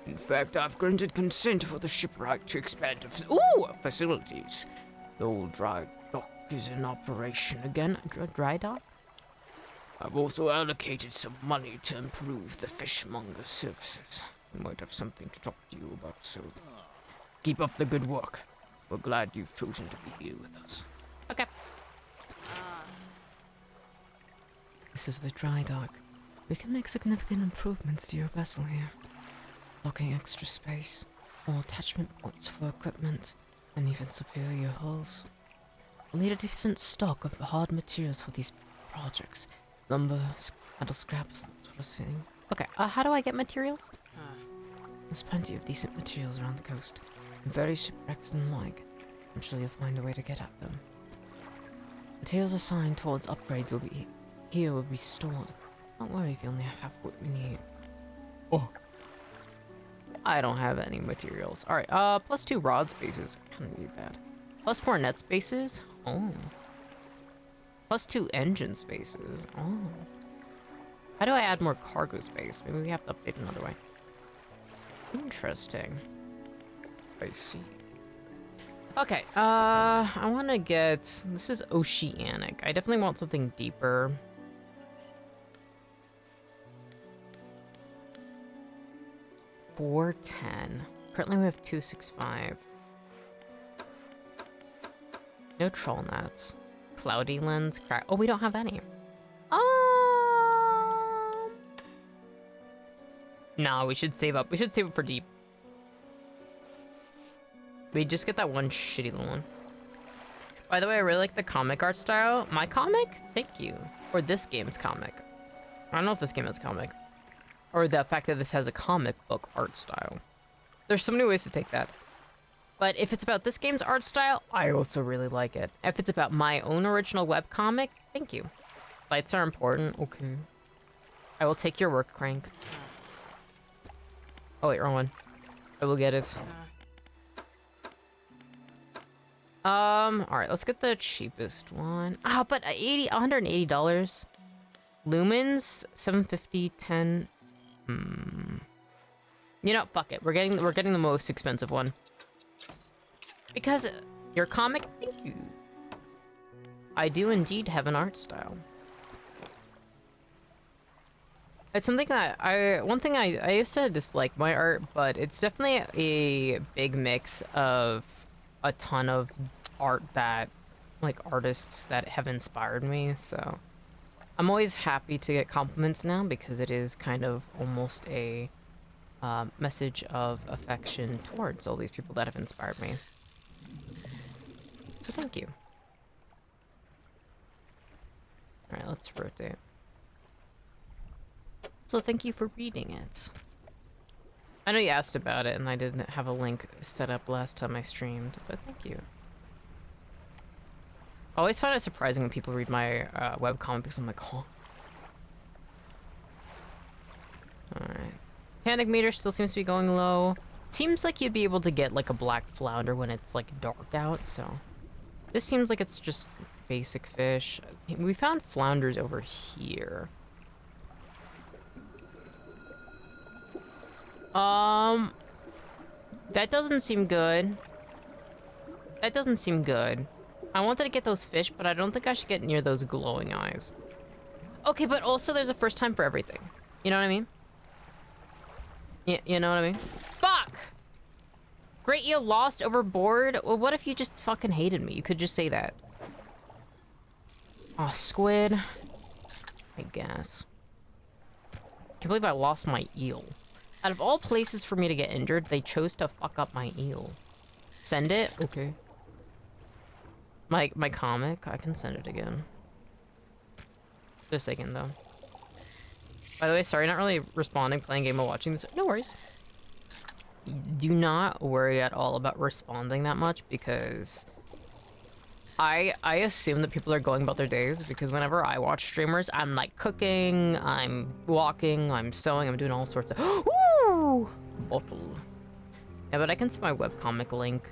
In fact, I've granted consent for the shipwright to expand facilities. The old dry dock is in operation again. Dry dock? I've also allocated some money to improve the fishmonger's services. I might have something to talk to you about soon. Keep up the good work. We're glad you've chosen to be here with us. Okay. This is the dry dock. We can make significant improvements to your vessel here. Locking extra space, more attachment points for equipment, and even superior hulls. We'll need a decent stock of hard materials for these projects. Lumber, metal scraps, that sort of thing. Okay, how do I get materials? There's plenty of decent materials around the coast, and various shipwrecks and the like. I'm sure you'll find a way to get at them. Materials assigned towards upgrades will be stored. Don't worry if you only have half what we need. Oh. I don't have any materials. Alright, +2 rod spaces. I kind of need that. +4 net spaces. Oh. +2 engine spaces. Oh. How do I add more cargo space? Maybe we have to update another way. Interesting. I see. Okay, I want to get... This is oceanic. I definitely want something deeper. $410. Currently we have 265. No troll nets. Cloudy lens. Crack. Oh, we don't have any. No, we should save up. We should save up for deep. We just get that one shitty little one. By the way, I really like the comic art style. My comic? Thank you. Or this game's comic. I don't know if this game has comic. Or the fact that this has a comic book art style. There's so many ways to take that. But if it's about this game's art style, I also really like it. If it's about my own original webcomic, thank you. Lights are important. Okay. I will take your work, Crank. Oh wait, wrong one. I will get it. Alright, let's get the cheapest one. Ah, but $180. Lumens, 750, 10. You know, fuck it. We're getting the most expensive one. Because your comic, thank you. I do indeed have an art style. It's something that one thing I used to dislike my art, but it's definitely a big mix of a ton of art that, like, artists that have inspired me, so I'm always happy to get compliments now because it is kind of almost a message of affection towards all these people that have inspired me. So thank you. Alright, let's rotate. So thank you for reading it. I know you asked about it and I didn't have a link set up last time I streamed, but thank you. I always find it surprising when people read my webcomic because I'm like, oh. Alright. Panic meter still seems to be going low. Seems like you'd be able to get like a black flounder when it's like dark out, so. This seems like it's just basic fish. We found flounders over here. That doesn't seem good. That doesn't seem good. I wanted to get those fish, but I don't think I should get near those glowing eyes. Okay, but also there's a first time for everything. You know what I mean? You know what I mean? Fuck! Great Eel lost overboard? Well, what if you just fucking hated me? You could just say that. Oh, squid. I guess. Can't believe I lost my eel. Out of all places for me to get injured, they chose to fuck up my eel. Send it? Okay. My comic? I can send it again. Just a second, though. By the way, sorry, not really responding, playing game while watching this. No worries. Do not worry at all about responding that much, because I assume that people are going about their days, because whenever I watch streamers, I'm like cooking, I'm walking, I'm sewing, I'm doing all sorts of... Woo! Bottle. Yeah, but I can see my webcomic link.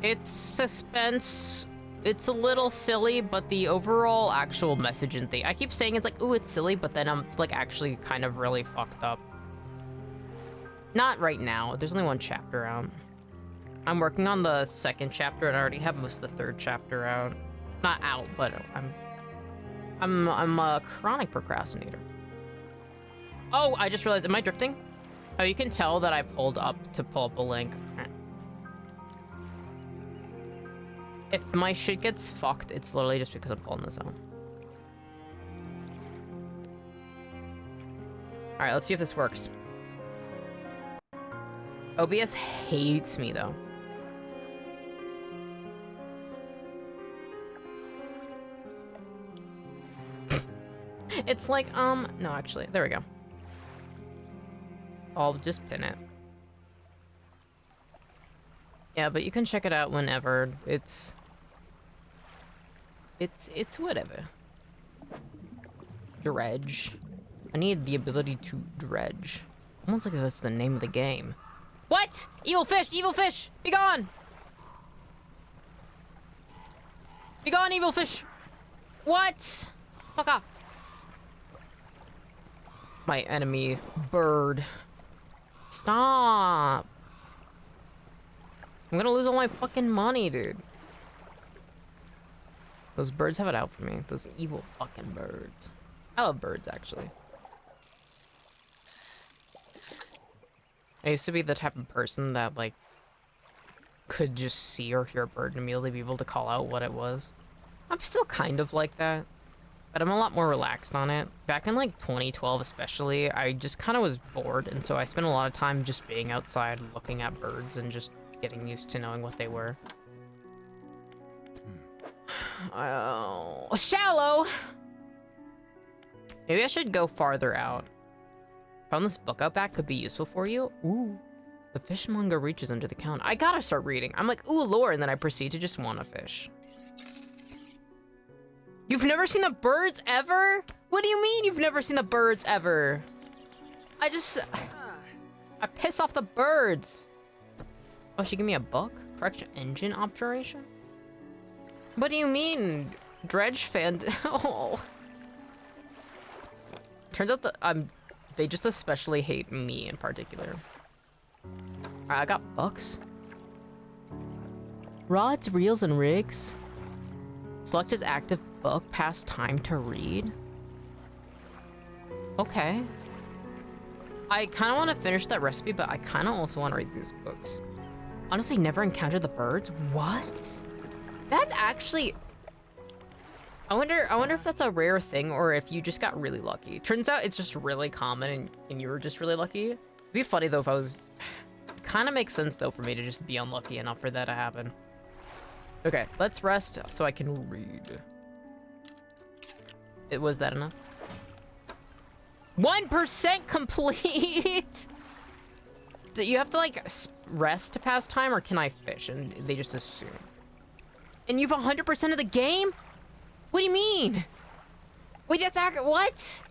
It's suspense. It's a little silly, but the overall actual message and thing... I keep saying it's like, ooh, it's silly, but then I'm like actually kind of really fucked up. Not right now. There's only one chapter out. I'm working on the second chapter and I already have most of the third chapter out. Not out, but I'm a chronic procrastinator. Oh, I just realized, am I drifting? Oh, you can tell that I pulled up to pull up a link. If my shit gets fucked, it's literally just because I'm pulling this out. Alright, let's see if this works. OBS hates me, though. It's like, no, actually, there we go. I'll just pin it. Yeah, but you can check it out whenever. It's whatever. Dredge. I need the ability to dredge. Almost like that's the name of the game. What? Evil fish! Evil fish! Be gone! Be gone, evil fish! What? Fuck off. My enemy bird. Stop. I'm gonna lose all my fucking money, dude. Those birds have it out for me. Those evil fucking birds. I love birds, actually. I used to be the type of person that, like, could just see or hear a bird and immediately be able to call out what it was. I'm still kind of like that, but I'm a lot more relaxed on it. Back in, like, 2012 especially, I just kind of was bored, and so I spent a lot of time just being outside looking at birds and just getting used to knowing what they were. Oh, shallow! Maybe I should go farther out. Found this book out back, could be useful for you. Ooh. The fishmonger reaches under the counter. I gotta start reading. I'm like, ooh, lore, and then I proceed to just want to fish. You've never seen the birds ever? What do you mean you've never seen the birds ever? I piss off the birds. Oh, she gave me a book? Correction engine operation? What do you mean? Dredge fan. Oh. Turns out that they just especially hate me in particular. Alright, I got books. Rods, reels, and rigs. Select as active book, pass time to read. Okay. I kind of want to finish that recipe, but I kind of also want to read these books. Honestly, never encountered the birds? What? That's actually... I wonder if that's a rare thing or if you just got really lucky. Turns out it's just really common and you were just really lucky. It'd be funny though if I was... Kind of makes sense though for me to just be unlucky enough for that to happen. Okay, let's rest so I can read. Was that enough? 1% complete! Do you have to like rest to pass time or can I fish? And they just assume. And you've 100% of the game? What do you mean? Wait, that's accurate. What?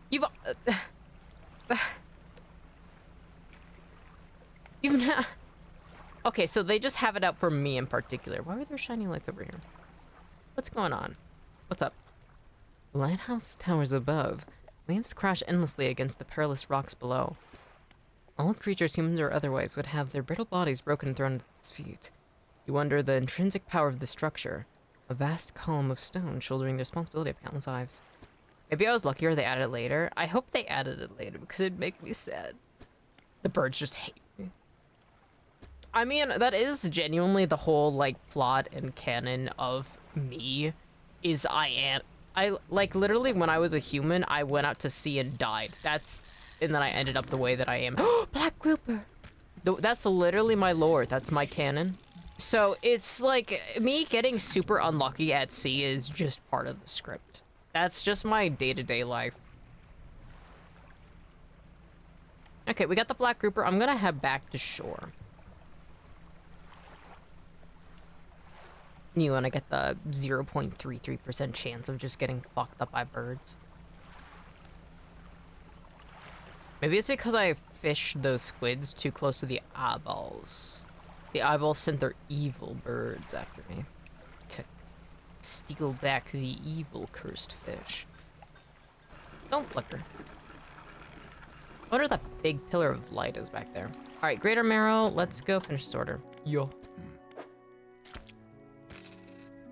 You've not. Okay, so they just have it out for me in particular. Why are there shiny lights over here? What's going on? What's up? The lighthouse towers above. Waves crash endlessly against the perilous rocks below. All creatures, humans or otherwise, would have their brittle bodies broken and thrown at its feet. You wonder the intrinsic power of the structure. A vast column of stone shouldering the responsibility of countless lives. Maybe I was lucky or they added it later. I hope they added it later because it'd make me sad. The birds just hate me. I mean, that is genuinely the whole, like, plot and canon of me. Is I like, literally, when I was a human, I went out to sea and died. And then I ended up the way that I am. Black grouper! That's literally my lore. That's my canon. So it's like, me getting super unlucky at sea is just part of the script. That's just my day-to-day life. Okay, we got the black grouper. I'm gonna head back to shore. You wanna get the 0.33% chance of just getting fucked up by birds. Maybe it's because I fished those squids too close to the eyeballs. The eyeballs sent their evil birds after me to steal back the evil cursed fish. Don't flicker. I wonder that big pillar of light is back there. All right, Greater Marrow, let's go finish this order. Yo.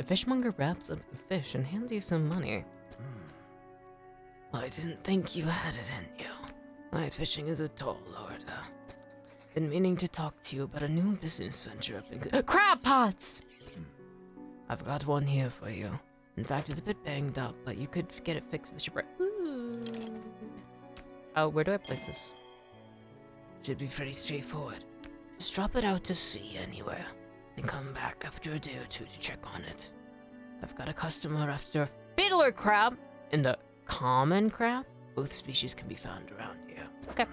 fishmonger wraps up the fish and hands you some money. I didn't think you had it in you. Night fishing is a tall order. Been meaning to talk to you about a new business venture up in... Crab pots! I've got one here for you. In fact, it's a bit banged up, but you could get it fixed in the shipwreck. Ooh. Oh, where do I place this? Should be pretty straightforward. Just drop it out to sea anywhere, then come back after a day or two to check on it. I've got a customer after a Fiddler crab and a common crab? both species can be found around here. Okay.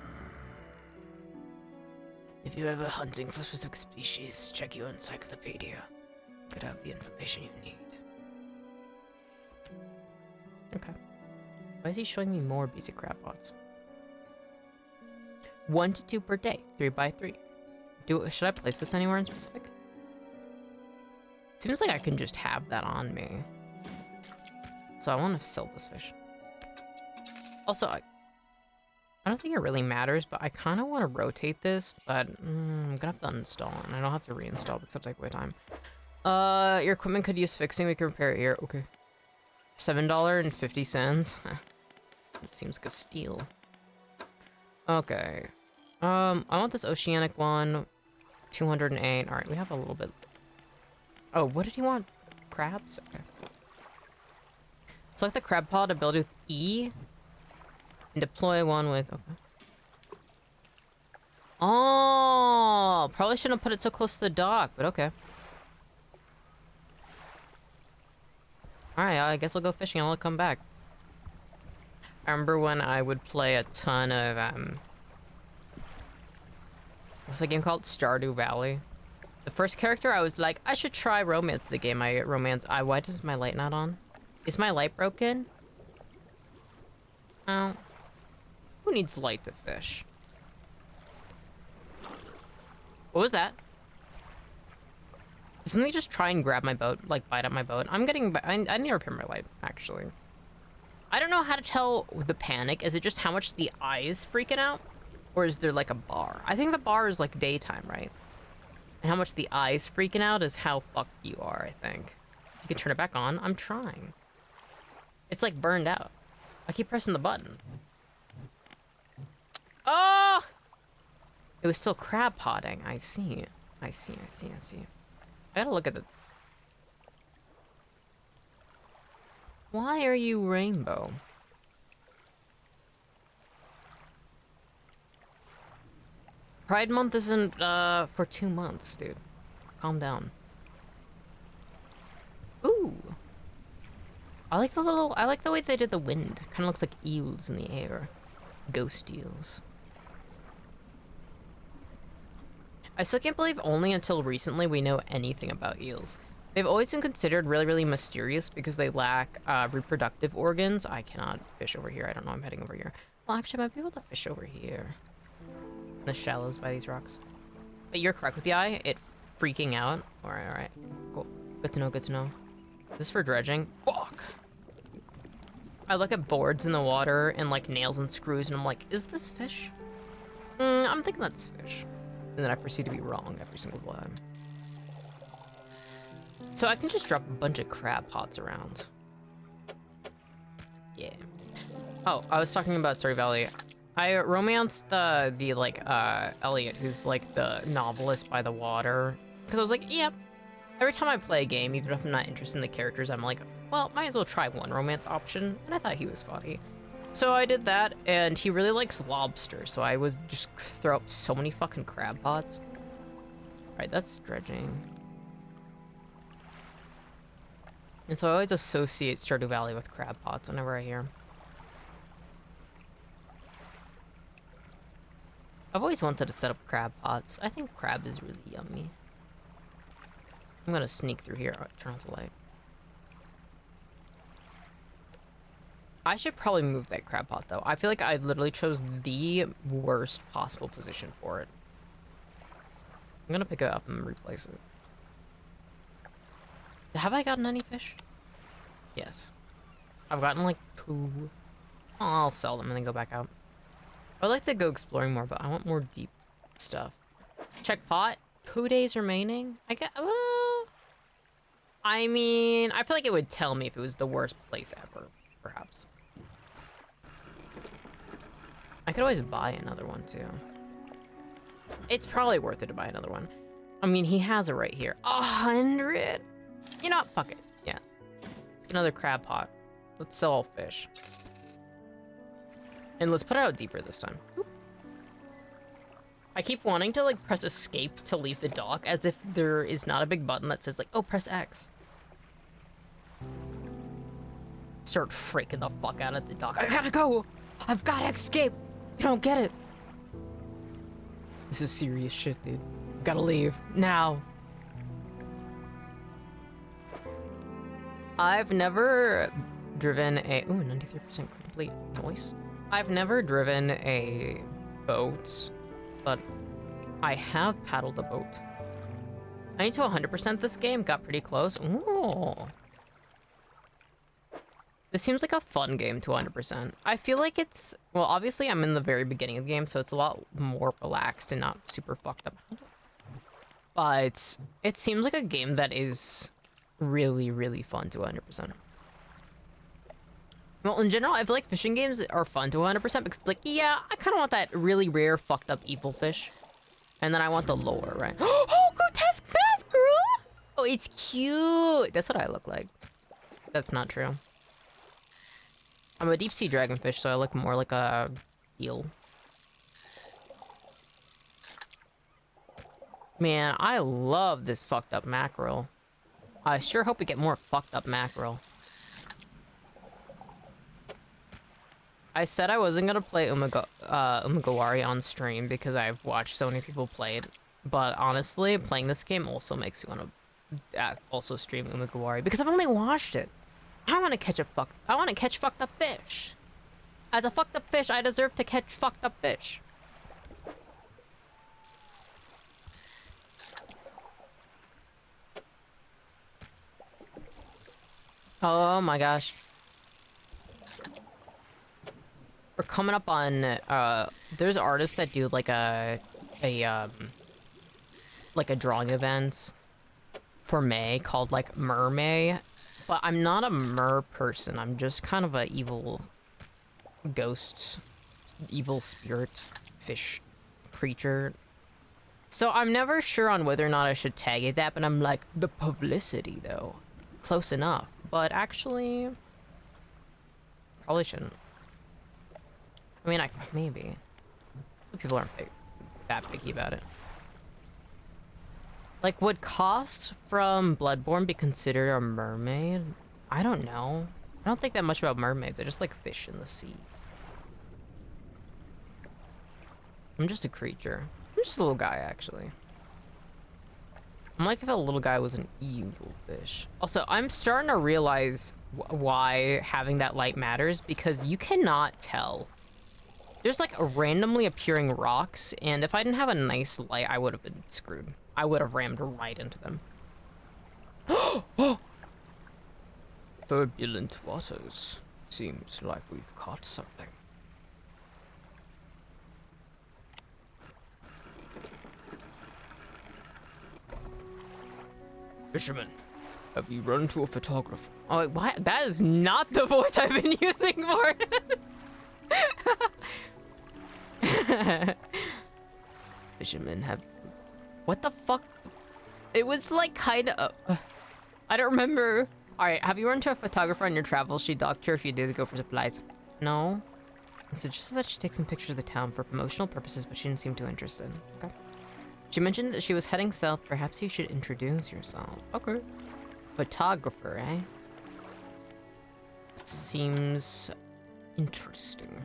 If you're ever hunting for specific species, check your encyclopedia. Could have the information you need. Okay. Why is he showing me more basic crab pots? 1 to 2 per day, 3 by 3. Should I place this anywhere in specific? Seems like I can just have that on me. So I want to sell this fish. Also, I don't think it really matters, but I kind of want to rotate this, but I'm gonna have to uninstall it, and I don't have to reinstall because it'll take away time. Your equipment could use fixing. We can repair it here. Okay. $7.50. That seems like a steal. Okay. I want this oceanic one. 208. All right, we have a little bit. Oh, what did he want? Crabs? Okay. Select the crab pod ability with E. And deploy one with... Okay. Oh! Probably shouldn't have put it so close to the dock, but okay. Alright, I guess I'll go fishing and I'll come back. I remember when I would play a ton of, what's that game called? Stardew Valley. The first character, I was like, I should try romance the game. Why does my light not on? Is my light broken? Oh. Who needs light to fish? What was that? Did somebody just try and grab my boat, like bite up my boat? I need to repair my light, actually. I don't know how to tell the panic. Is it just how much the eye is freaking out? Or is there like a bar? I think the bar is like daytime, right? And how much the eye is freaking out is how fucked you are, I think. You can turn it back on. I'm trying. It's like burned out. I keep pressing the button. Oh! It was still crab potting. I see. I see. I gotta look at the... Why are you rainbow? Pride Month isn't, for 2 months, dude. Calm down. Ooh. I like the way they did the wind. Kinda looks like eels in the air. Ghost eels. I still can't believe only until recently we know anything about eels. They've always been considered really, really mysterious because they lack reproductive organs. I cannot fish over here. I don't know. I'm heading over here. Well, actually, I might be able to fish over here. In the shallows by these rocks. But you're correct with the eye. It freaking out. Alright. Cool. Good to know, good to know. Is this for dredging? Fuck! I look at boards in the water and like nails and screws and I'm like, is this fish? I'm thinking that's fish. And then I proceed to be wrong every single time. So I can just drop a bunch of crab pots around. Yeah. Oh, I was talking about Stardew Valley. I romanced the Elliot, who's like the novelist by the water. Because I was like, yep. Every time I play a game, even if I'm not interested in the characters, I'm like, well, might as well try one romance option. And I thought he was funny. So I did that, and he really likes lobster, so I was just throw up so many fucking crab pots. Alright, that's dredging. And so I always associate Stardew Valley with crab pots whenever I hear 'em. I've always wanted to set up crab pots. I think crab is really yummy. I'm gonna sneak through here. Oh, turn off the light. I should probably move that crab pot, though. I feel like I literally chose the worst possible position for it. I'm gonna pick it up and replace it. Have I gotten any fish? Yes. I've gotten, like, 2. Oh, I'll sell them and then go back out. I'd like to go exploring more, but I want more deep stuff. Check pot. 2 days remaining. I get... I mean, I feel like it would tell me if it was the worst place ever, perhaps. I could always buy another one, too. It's probably worth it to buy another one. I mean, he has it right here. 100! You know what? Fuck it. Yeah. Another crab pot. Let's sell all fish. And let's put it out deeper this time. Oop. I keep wanting to, like, press escape to leave the dock, as if there is not a big button that says, like, oh, press X. Start freaking the fuck out at the dock. I gotta go! I've gotta escape! You don't get it! This is serious shit, dude. Gotta leave. Now. I've never driven a... Ooh, 93% complete. Nice. I've never driven a boat, but I have paddled a boat. I need to 100% this game. Got pretty close. Ooh. This seems like a fun game to 100%. I feel like it's... Well, obviously I'm in the very beginning of the game, so it's a lot more relaxed and not super fucked up. But it seems like a game that is really, really fun to 100%. Well, in general, I feel like fishing games are fun to 100% because it's like, yeah, I kind of want that really rare, fucked up evil fish. And then I want the lore, right? Oh, grotesque bass, girl! Oh, it's cute! That's what I look like. That's not true. I'm a deep sea dragonfish, so I look more like a eel. Man, I love this fucked up mackerel. I sure hope we get more fucked up mackerel. I said I wasn't gonna play Umagawari on stream because I've watched so many people play it, but honestly, playing this game also makes you want to also stream Umagawari because I've only watched it. I want to catch fucked up fish. As a fucked up fish, I deserve to catch fucked up fish. Oh my gosh. We're coming up on, there's artists that do like a drawing event for May called like Mermay, but I'm not a mer person. I'm just kind of a evil ghost, evil spirit fish creature. So I'm never sure on whether or not I should tag it that, but I'm like, the publicity though. Close enough, but actually, probably shouldn't. I mean, maybe. People aren't that picky about it. Like, would Cost from Bloodborne be considered a mermaid? I don't know. I don't think that much about mermaids. I just like fish in the sea. I'm just a creature. I'm just a little guy, actually. I'm like if a little guy was an evil fish. Also, I'm starting to realize why having that light matters, because you cannot tell. There's like randomly appearing rocks, and if I didn't have a nice light, I would have been screwed. I would have rammed right into them. Turbulent waters. Seems like we've caught something. Fisherman, have you run to a photographer? Oh, wait, what? That is not the voice I've been using for it. Fishermen have... What the fuck? It was like kind of... I don't remember. Alright, have you run to a photographer on your travels? She docked here a few days ago for supplies. No. It suggested that she take some pictures of the town for promotional purposes, but she didn't seem too interested. Okay. She mentioned that she was heading south. Perhaps you should introduce yourself. Okay. Photographer, eh? Seems interesting.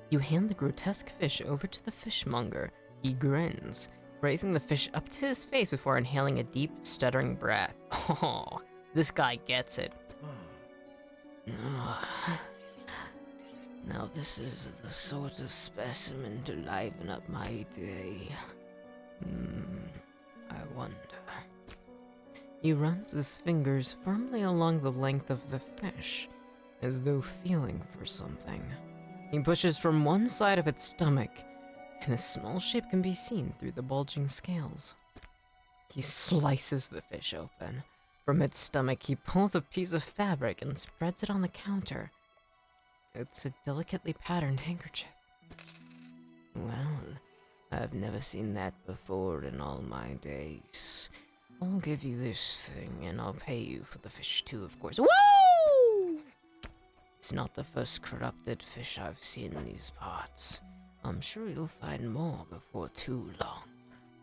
You hand the grotesque fish over to the fishmonger. He grins, raising the fish up to his face before inhaling a deep, stuttering breath. Oh, this guy gets it. Now this is the sort of specimen to liven up my day. I wonder. He runs his fingers firmly along the length of the fish, as though feeling for something. He pushes from one side of its stomach, and a small shape can be seen through the bulging scales. He slices the fish open, From its stomach, he pulls a piece of fabric and spreads it on the counter. It's a delicately patterned handkerchief. Well, I've never seen that before in all my days. I'll give you this thing, and I'll pay you for the fish too, of course. Woo! It's not the first corrupted fish I've seen in these parts. I'm sure you'll find more before too long.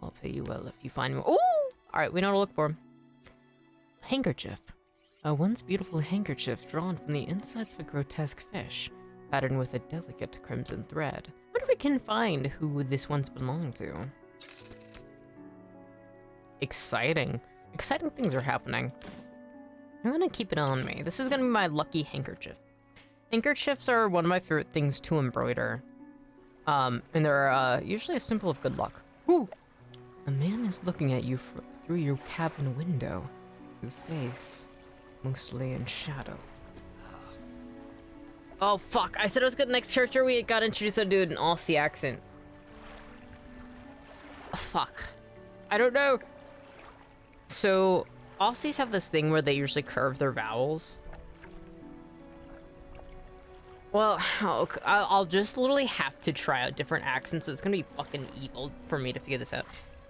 I'll pay you well if you find more. Ooh! Alright, we know what to look for. Handkerchief. A once beautiful handkerchief drawn from the insides of a grotesque fish, patterned with a delicate crimson thread. I wonder if we can find who this once belonged to. Exciting. Exciting things are happening. I'm gonna keep it on me. This is gonna be my lucky handkerchief. Handkerchiefs are one of my favorite things to embroider. And they're usually a symbol of good luck. Ooh! A man is looking at you through your cabin window. His face, mostly in shadow. Oh fuck, I said I was good. Next character we got introduced to a dude in Aussie accent. Oh, fuck. I don't know. So, Aussies have this thing where they usually curve their vowels. Well, I'll just literally have to try out different accents, so it's gonna be fucking evil for me to figure this out.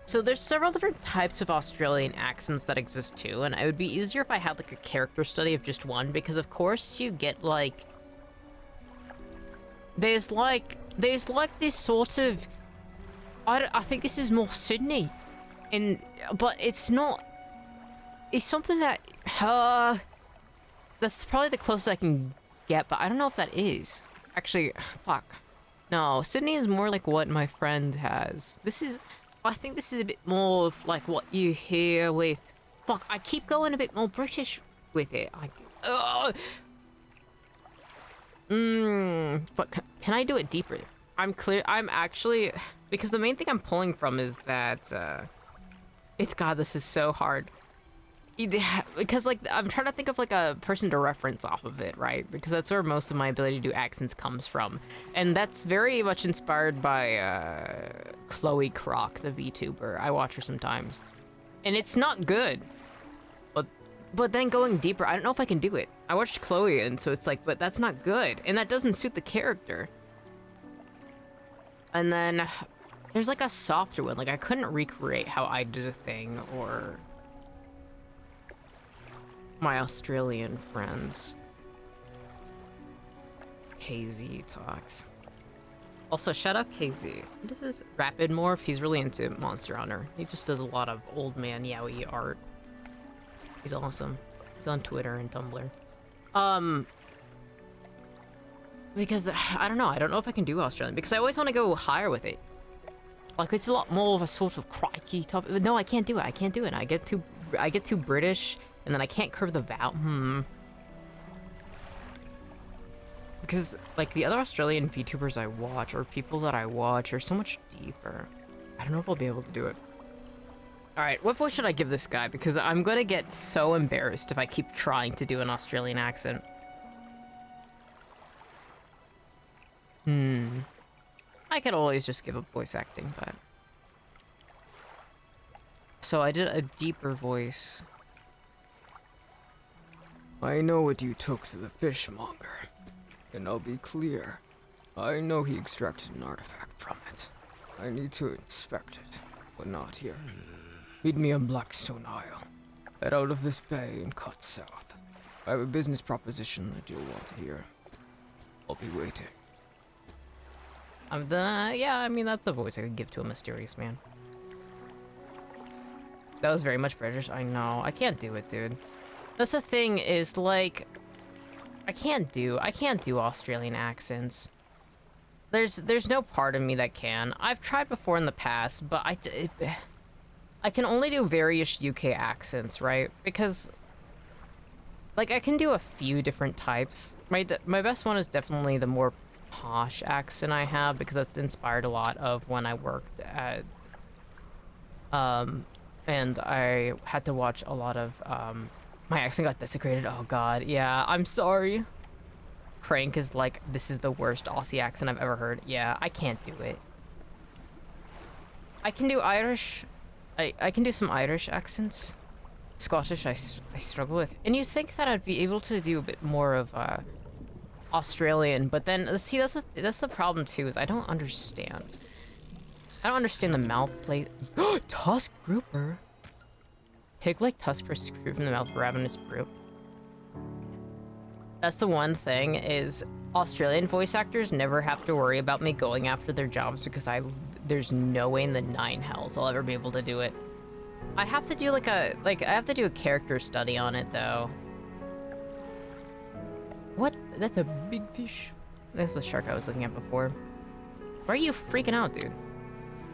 So there's several different types of Australian accents that exist too, and it would be easier if I had like a character study of just one, because of course you get like... There's like this sort of... I think this is more Sydney, but it's not... It's something that... that's probably the closest I can get, but I don't know if that is. Actually, fuck. No, Sydney is more like what my friend has. I think this is a bit more of like what you hear with... Fuck, I keep going a bit more British with it. But can I do it deeper? I'm actually... Because the main thing I'm pulling from is that, God, this is so hard. Because, like, I'm trying to think of, like, a person to reference off of it, right? Because that's where most of my ability to do accents comes from. And that's very much inspired by, Chloe Croc, the VTuber. I watch her sometimes. And it's not good. But then going deeper, I don't know if I can do it. I watched Chloe, and so it's like, but that's not good. And that doesn't suit the character. And then, there's, like, a softer one. Like, I couldn't recreate how I did a thing, or... my Australian friends. KZ talks. Also, shout out KZ. This is Rapid Morph. He's really into Monster Hunter. He just does a lot of old man yaoi art. He's awesome. He's on Twitter and Tumblr. Because I don't know if I can do Australian, because I always want to go higher with it. Like, it's a lot more of a sort of crikey type. No, I can't do it. I can't do it. I get too British. And then I can't curve the vowel. Because, like, the other Australian VTubers I watch, or people that I watch, are so much deeper. I don't know if I'll be able to do it. Alright, what voice should I give this guy? Because I'm gonna get so embarrassed if I keep trying to do an Australian accent. I could always just give up voice acting, but... So I did a deeper voice. I know what you took to the fishmonger, and I'll be clear. I know he extracted an artifact from it. I need to inspect it, but not here. Meet me on Blackstone Isle. Head out of this bay and cut south. I have a business proposition that you'll want to hear. I'll be waiting. Yeah, I mean, that's a voice I could give to a mysterious man. That was very much British. I know. I can't do it, dude. That's the thing, is, like... I can't do Australian accents. There's no part of me that can. I've tried before in the past, but I can only do various UK accents, right? Because... Like, I can do a few different types. My best one is definitely the more posh accent I have, because that's inspired a lot of when I worked at... and I had to watch a lot of, my accent got desecrated. Oh god, yeah, I'm sorry. Crank is like, this is the worst Aussie accent I've ever heard. Yeah, I can't do it. I can do Irish. I can do some Irish accents. Scottish I struggle with. And you think that I'd be able to do a bit more of Australian, but then see that's the problem too, is I don't understand. I don't understand the mouth plate. Tusk grouper. Pig like tusk protruded from the mouth of a ravenous brute. That's the one thing, is Australian voice actors never have to worry about me going after their jobs, because there's no way in the 9 hells I'll ever be able to do it. I have to do I have to do a character study on it though. What? That's a big fish. That's the shark I was looking at before. Why are you freaking out, dude?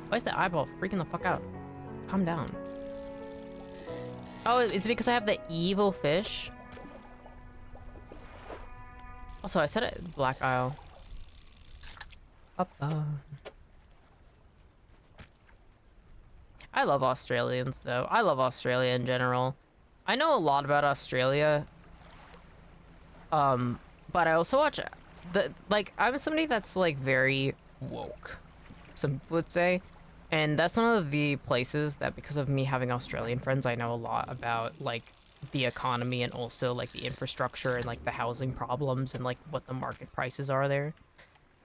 Why is the eyeball freaking the fuck out? Calm down. Oh, it's because I have the evil fish. Also, I said it Black Isle. I love Australians though. I love Australia in general. I know a lot about Australia. But I also watch I'm somebody that's like very woke, some would say. And that's one of the places that, because of me having Australian friends, I know a lot about like the economy and also like the infrastructure and like the housing problems and like what the market prices are there.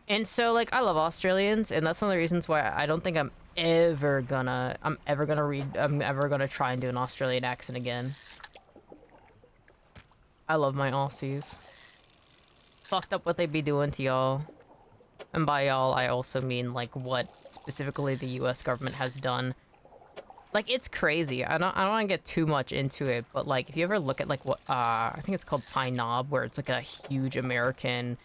And so like I love Australians, and that's one of the reasons why I don't think I'm ever gonna try and do an Australian accent again. I love my Aussies. Fucked up what they be doing to y'all. And by y'all, I also mean like what specifically the US government has done. Like, it's crazy. I don't want to get too much into it, but like if you ever look at like what I think it's called Pine Knob, where it's like a huge American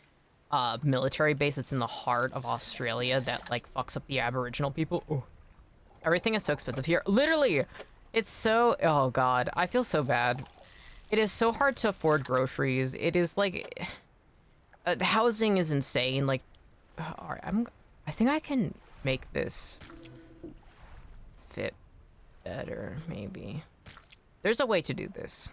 military base that's in the heart of Australia that like fucks up the Aboriginal people. Ooh. Everything is so expensive here. Literally, it's so, oh god, I feel so bad. It is so hard to afford groceries. It is like the housing is insane. Like, all right, I think I can make this fit better, maybe. There's a way to do this.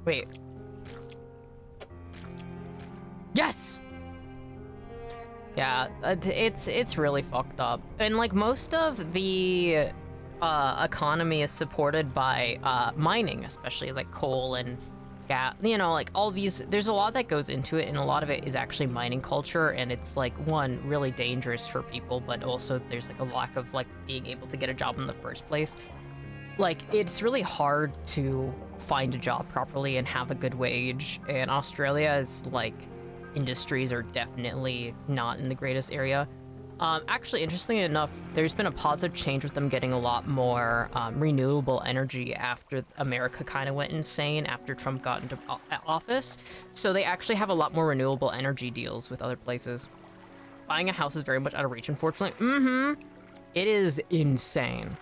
Wait. Yes! Yeah, it's really fucked up. And like most of the economy is supported by mining, especially like coal and gas, you know, like all these, there's a lot that goes into it, and a lot of it is actually mining culture, and it's like, one, really dangerous for people, but also there's like a lack of like being able to get a job in the first place. Like, it's really hard to find a job properly and have a good wage, and Australia is like, industries are definitely not in the greatest area. Actually, interestingly enough, there's been a positive change with them getting a lot more renewable energy after America kind of went insane after Trump got into office. So they actually have a lot more renewable energy deals with other places. Buying a house is very much out of reach, unfortunately. It is insane.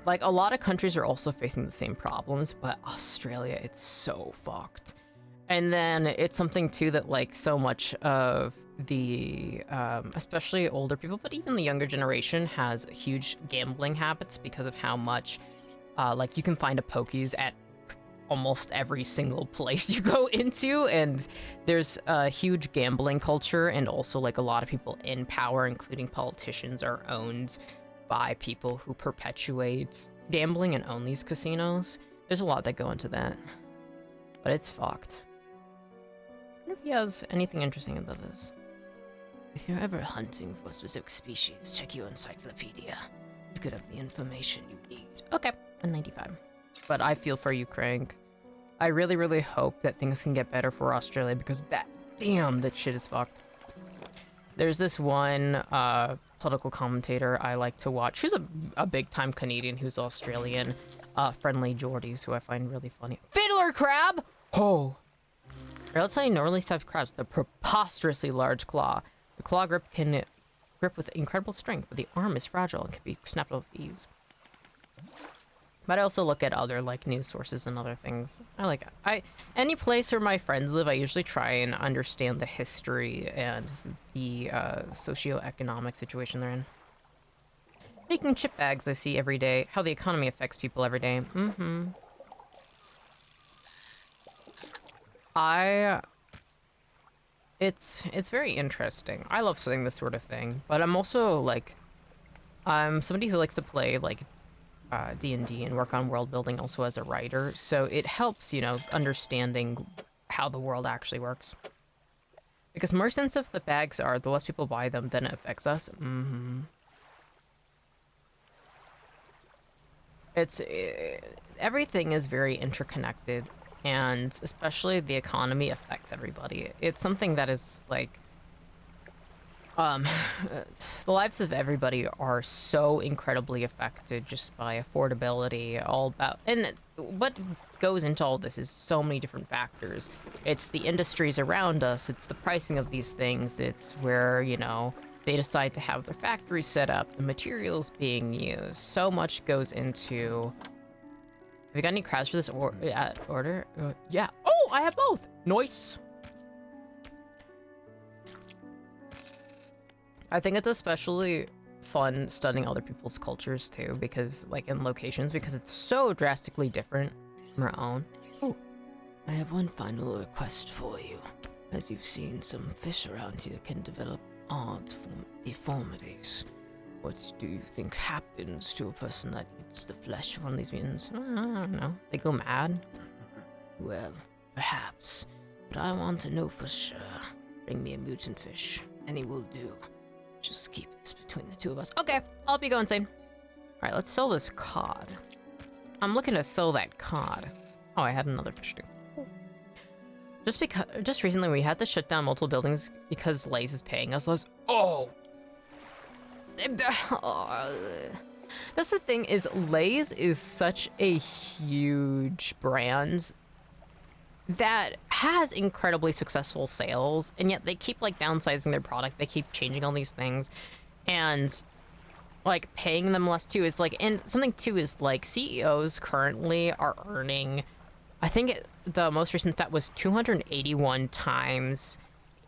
Like, a lot of countries are also facing the same problems, but Australia, it's so fucked. And then it's something too that like so much of the, especially older people, but even the younger generation has huge gambling habits because of how much, like you can find a pokies at almost every single place you go into, and there's a huge gambling culture, and also like a lot of people in power, including politicians, are owned by people who perpetuate gambling and own these casinos. There's a lot that go into that, but it's fucked. I wonder if he has anything interesting about this. If you're ever hunting for a specific species, check your encyclopedia. You could have the information you need. Okay, 195. But I feel for you, Crank. I really, really hope that things can get better for Australia, because that shit is fucked. There's this one political commentator I like to watch. She's a big-time Canadian who's Australian. Friendly Geordies, who I find really funny. Fiddler crab! Oh! Relatively normally sized crabs with a preposterously large claw. The claw grip can grip with incredible strength, but the arm is fragile and can be snapped off with ease. But I also look at other like news sources and other things. Any place where my friends live, I usually try and understand the history and the socioeconomic situation they're in. Making chip bags I see every day, how the economy affects people every day. It's very interesting. I love seeing this sort of thing, but I'm also like, I'm somebody who likes to play like D&D and work on world building also as a writer, so it helps, you know, understanding how the world actually works. Because more sensitive the bags are, the less people buy them, then it affects us. It's everything is very interconnected, and especially the economy affects everybody. It's something that is like the lives of everybody are so incredibly affected just by affordability, all about, and what goes into all this is so many different factors. It's the industries around us, it's the pricing of these things, it's where, you know, they decide to have their factory set up, the materials being used. So much goes into. Have you got any crowds for this order? Yeah. Oh, I have both. Nice. I think it's especially fun studying other people's cultures too, because like in locations, because it's so drastically different from our own. Oh, I have one final request for you. As you've seen, some fish around here can develop odd deformities. What do you think happens to a person that eats the flesh of one of these mutants? I don't know. They go mad. Well, perhaps. But I want to know for sure. Bring me a mutant fish. Any will do. Just keep this between the two of us. Okay, I'll be going insane. All right, let's sell this cod. I'm looking to sell that cod. Oh, I had another fish too. Just recently we had to shut down multiple buildings because Lay's is paying us less. Oh. That's the thing is Lay's is such a huge brand that has incredibly successful sales, and yet they keep like downsizing their product. They keep changing all these things, and like paying them less too is like, and something too is like CEOs currently are earning, I think the most recent stat was 281 times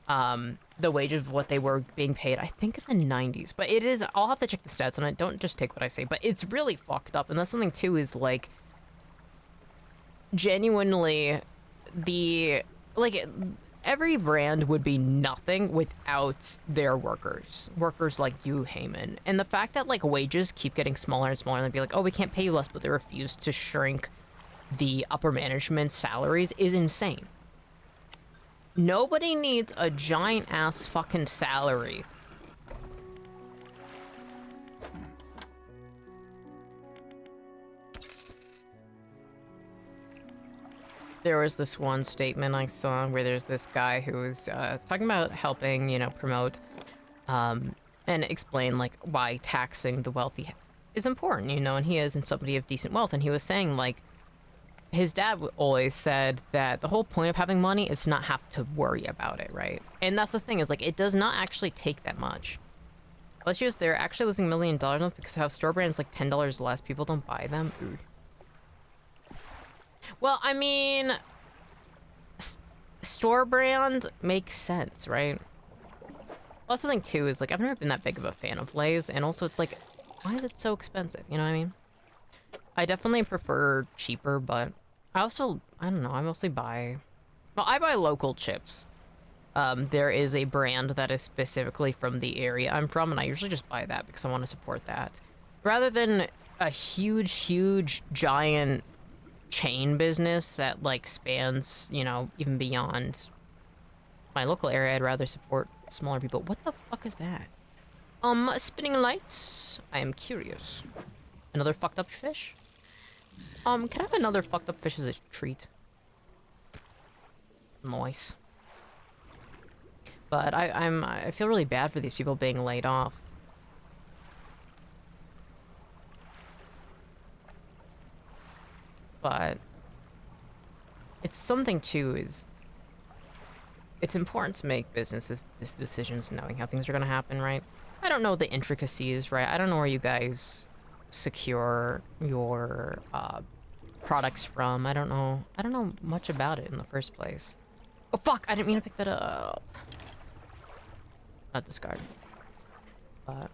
the wages of what they were being paid, I think in the 90s. But it is, I'll have to check the stats on it. Don't just take what I say, but it's really fucked up. And that's something too is like genuinely every brand would be nothing without their workers like you, Heyman. And the fact that like wages keep getting smaller and smaller, and they'd be like, oh, we can't pay you less, but they refuse to shrink the upper management salaries is insane. Nobody needs a giant ass fucking salary. There was this one statement I saw where there's this guy who was talking about helping, you know, promote and explain like why taxing the wealthy is important, you know, and he is in somebody of decent wealth, and he was saying like his dad always said that the whole point of having money is to not have to worry about it, right? And that's the thing is like it does not actually take that much. Let's use they're actually losing $1 million because how store brands like $10 less, people don't buy them. Ooh. Well, I mean, store brand makes sense, right? Well, something too is like I've never been that big of a fan of Lay's, and also it's like, why is it so expensive? You know what I mean? I definitely prefer cheaper, but I don't know, I mostly buy, well, I buy local chips. There is a brand that is specifically from the area I'm from, and I usually just buy that because I want to support that. Rather than a huge, giant chain business that like spans, you know, even beyond my local area, I'd rather support smaller people. What the fuck is that? Spinning lights? I am curious. Another fucked up fish? Can I have another fucked up fish as a treat? Nice. But I feel really bad for these people being laid off. But it's something too is it's important to make businesses decisions knowing how things are going to happen, right? I don't know the intricacies, right? I don't know where you guys secure your products from. I don't know much about it in the first place. Oh fuck, I didn't mean to pick that up. Not discard. But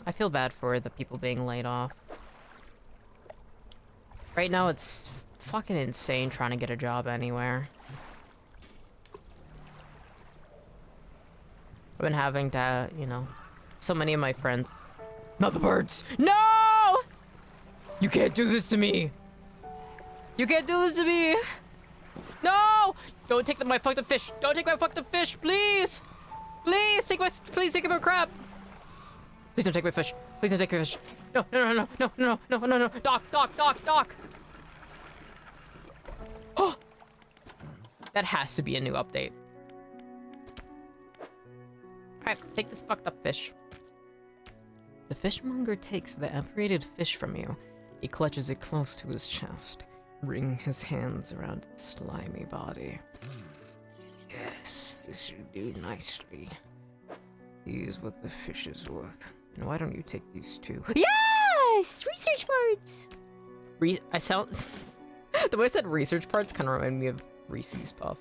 I feel bad for the people being laid off. Right now it's fucking insane trying to get a job anywhere. I've been having to, you know, so many of my friends. Not the birds! No! You can't do this to me! You can't do this to me! No! Don't take my fucked up fish! Don't take my fucked up fish, please! Please take my crab! Please don't take my fish. Please don't take my fish. No, no, no, no, no, no, no, no, no. Doc. Oh! That has to be a new update. Alright, take this fucked up fish. The fishmonger takes the apparated fish from you. He clutches it close to his chest, wringing his hands around its slimy body. Yes, this should do nicely. Here's what the fish is worth. And why don't you take these two? Yes! Research parts! I sound... the way I said research parts kind of remind me of Reese's Puff.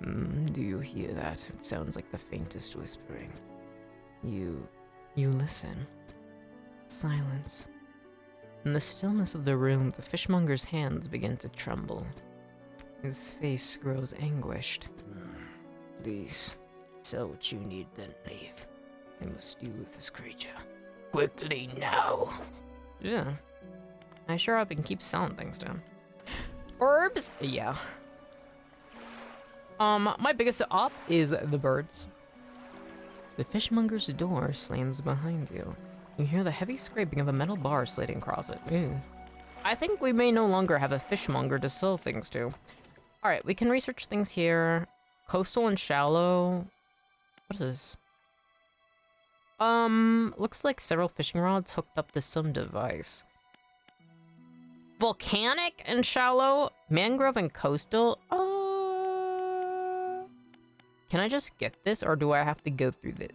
Do you hear that? It sounds like the faintest whispering. You listen. Silence. In the stillness of the room, the fishmonger's hands begin to tremble. His face grows anguished. Please, sell what you need, then leave. I must deal with this creature. Quickly now. Yeah. I sure hope I can keep selling things to him. Herbs? Yeah. My biggest up is the birds. The fishmonger's door slams behind you. You hear the heavy scraping of a metal bar sliding across it. Ew. I think we may no longer have a fishmonger to sell things to. Alright, we can research things here. Coastal and shallow. What is this? Looks like several fishing rods hooked up to some device. Volcanic and shallow, mangrove and coastal. Can I just get this, or do I have to go through this?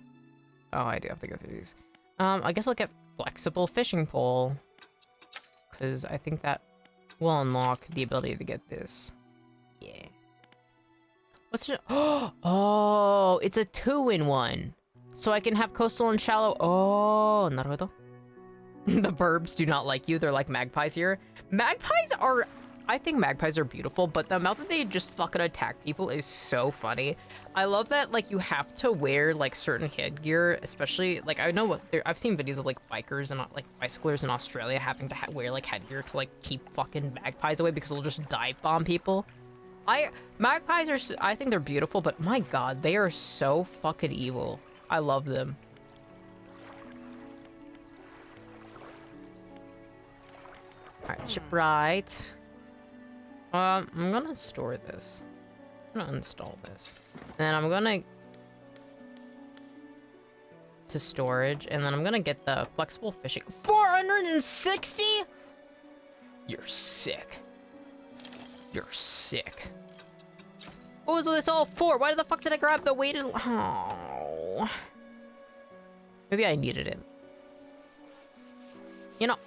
Oh, I do have to go through these. I guess I'll get flexible fishing pole, because I think that will unlock the ability to get this. Yeah. What's it? Oh, it's a 2-in-1. So I can have coastal and shallow. Oh, naruto. The burbs do not like you. They're like magpies here. Magpies are... I think magpies are beautiful, but the amount that they just fucking attack people is so funny. I love that, like, you have to wear, like, certain headgear, especially, like, I know what... I've seen videos of, like, bikers and, like, bicyclers in Australia having to wear, like, headgear to, like, keep fucking magpies away because they'll just dive bomb people. Magpies are... I think they're beautiful, but my god, they are so fucking evil. I love them. Alright, shipwright. I'm gonna store this. I'm gonna install this. And then I'm gonna... to storage, and then I'm gonna get the flexible fishing... 460?! You're sick. You're sick. What was this all for? Why the fuck did I grab the weighted... Oh. Maybe I needed it. You know...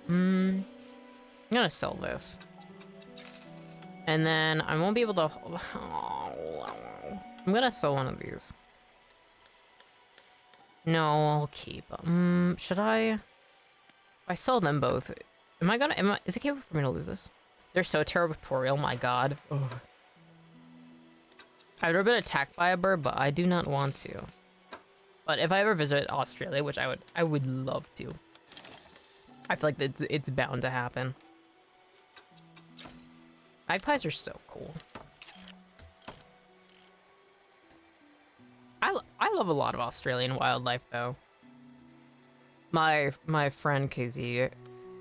I'm gonna sell this. And then I won't be able to... I'm gonna sell one of these. No, I'll keep. Should I? If I sell them both, is it capable for me to lose this? They're so territorial, my god. Ugh. I've never been attacked by a bird, but I do not want to. But if I ever visit Australia, which I would love to. I feel like it's bound to happen. Magpies are so cool. I love a lot of Australian wildlife, though. My friend KZ,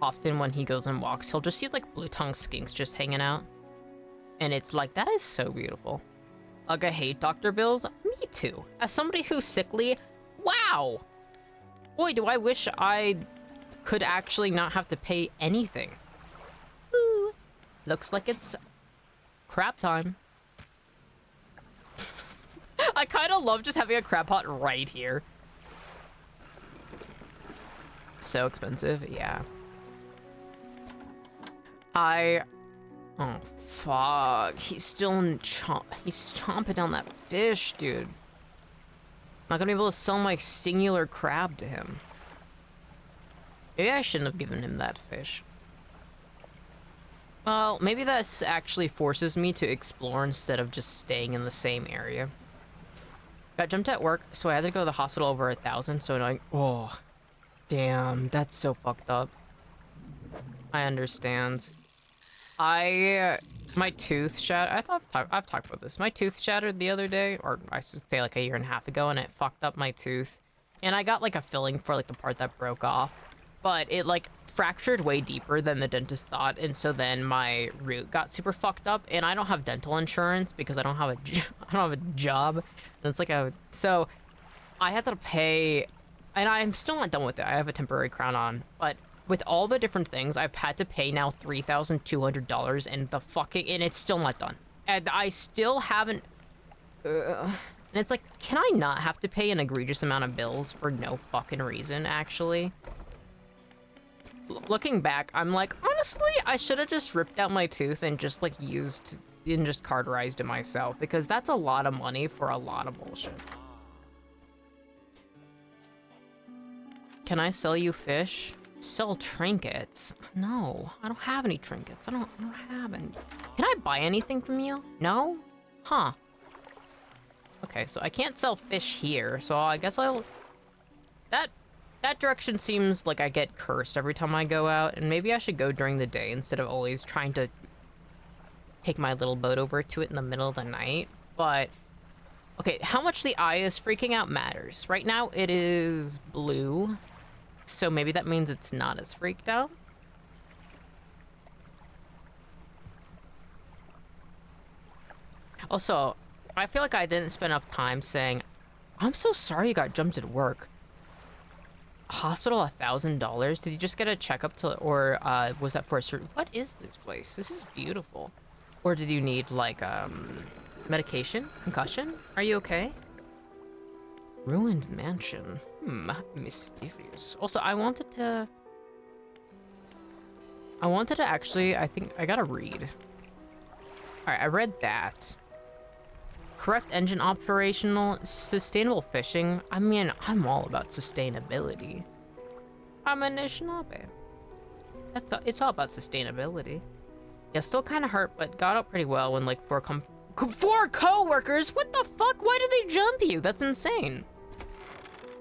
often when he goes on walks, he'll just see like blue-tongued skinks just hanging out. And it's like, that is so beautiful. Like, I hate Dr. Bills. Me too. As somebody who's sickly, wow! Boy, do I wish I could actually not have to pay anything. Ooh. Looks like it's crab time. I kind of love just having a crab pot right here. So expensive, yeah. Oh, fuck. He's still he's chomping on that fish, dude. Not gonna be able to sell my singular crab to him. Maybe I shouldn't have given him that fish. Well, maybe that actually forces me to explore instead of just staying in the same area. Got jumped at work, so I had to go to the hospital over 1,000, so annoying. Oh, damn, that's so fucked up. I understand. My tooth shattered. I thought I've talked about this. My tooth shattered the other day, or I should say like a year and a half ago, and it fucked up my tooth. And I got like a filling for like the part that broke off, but it like fractured way deeper than the dentist thought, and so then my root got super fucked up. And I don't have dental insurance because I don't have a job. And it's like so I had to pay, and I'm still not done with it. I have a temporary crown on, but with all the different things, I've had to pay now $3,200 and it's still not done. And I still haven't, and it's like, can I not have to pay an egregious amount of bills for no fucking reason, actually? Looking back, I'm like, honestly, I should have just ripped out my tooth and just like just cauterized it myself, because that's a lot of money for a lot of bullshit. Can I sell you fish? Sell trinkets? No, I don't have any trinkets. I don't have any. Can I buy anything from you? No? Huh. Okay, so I can't sell fish here, so I guess that direction seems like I get cursed every time I go out, and maybe I should go during the day instead of always trying to take my little boat over to it in the middle of the night. But okay, how much the eye is freaking out matters. Right now it is blue, so maybe that means it's not as freaked out. Also, I feel like I didn't spend enough time saying, I'm so sorry you got jumped at work. Hospital, $1,000? Did you just get a checkup or was that for a certain... What is this place? This is beautiful. Or did you need, like, medication? Concussion? Are you okay? Ruined mansion. Mysterious. Also, I wanted to actually, I think I gotta read. Alright, I read that. Correct engine operational, sustainable fishing. I mean, I'm all about sustainability. I'm a Anishinaabe. It's all about sustainability. Yeah, still kind of hurt, but got up pretty well when like four co-workers? What the fuck? Why did they jump you? That's insane.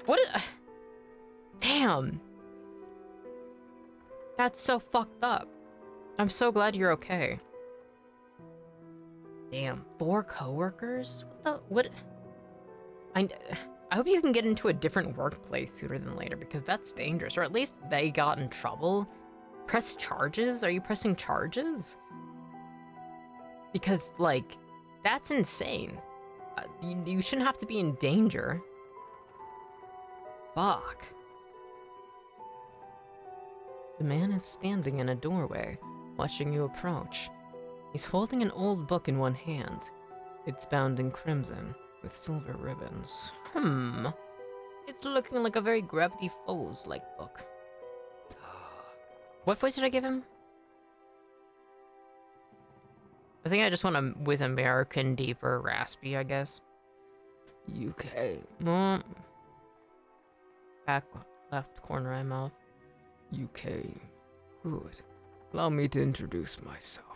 What is... Damn. That's so fucked up. I'm so glad you're okay. Damn, 4 coworkers? What? I hope you can get into a different workplace sooner than later, because that's dangerous. Or at least they got in trouble. Press charges? Are you pressing charges? Because, like, that's insane. You shouldn't have to be in danger. Fuck. The man is standing in a doorway, watching you approach. He's holding an old book in one hand. It's bound in crimson, with silver ribbons. It's looking like a very Gravity Falls-like book. What voice did I give him? I think I just want to with American, deeper, raspy, I guess. UK. Back left corner of my mouth. UK. Good. Allow me to introduce myself.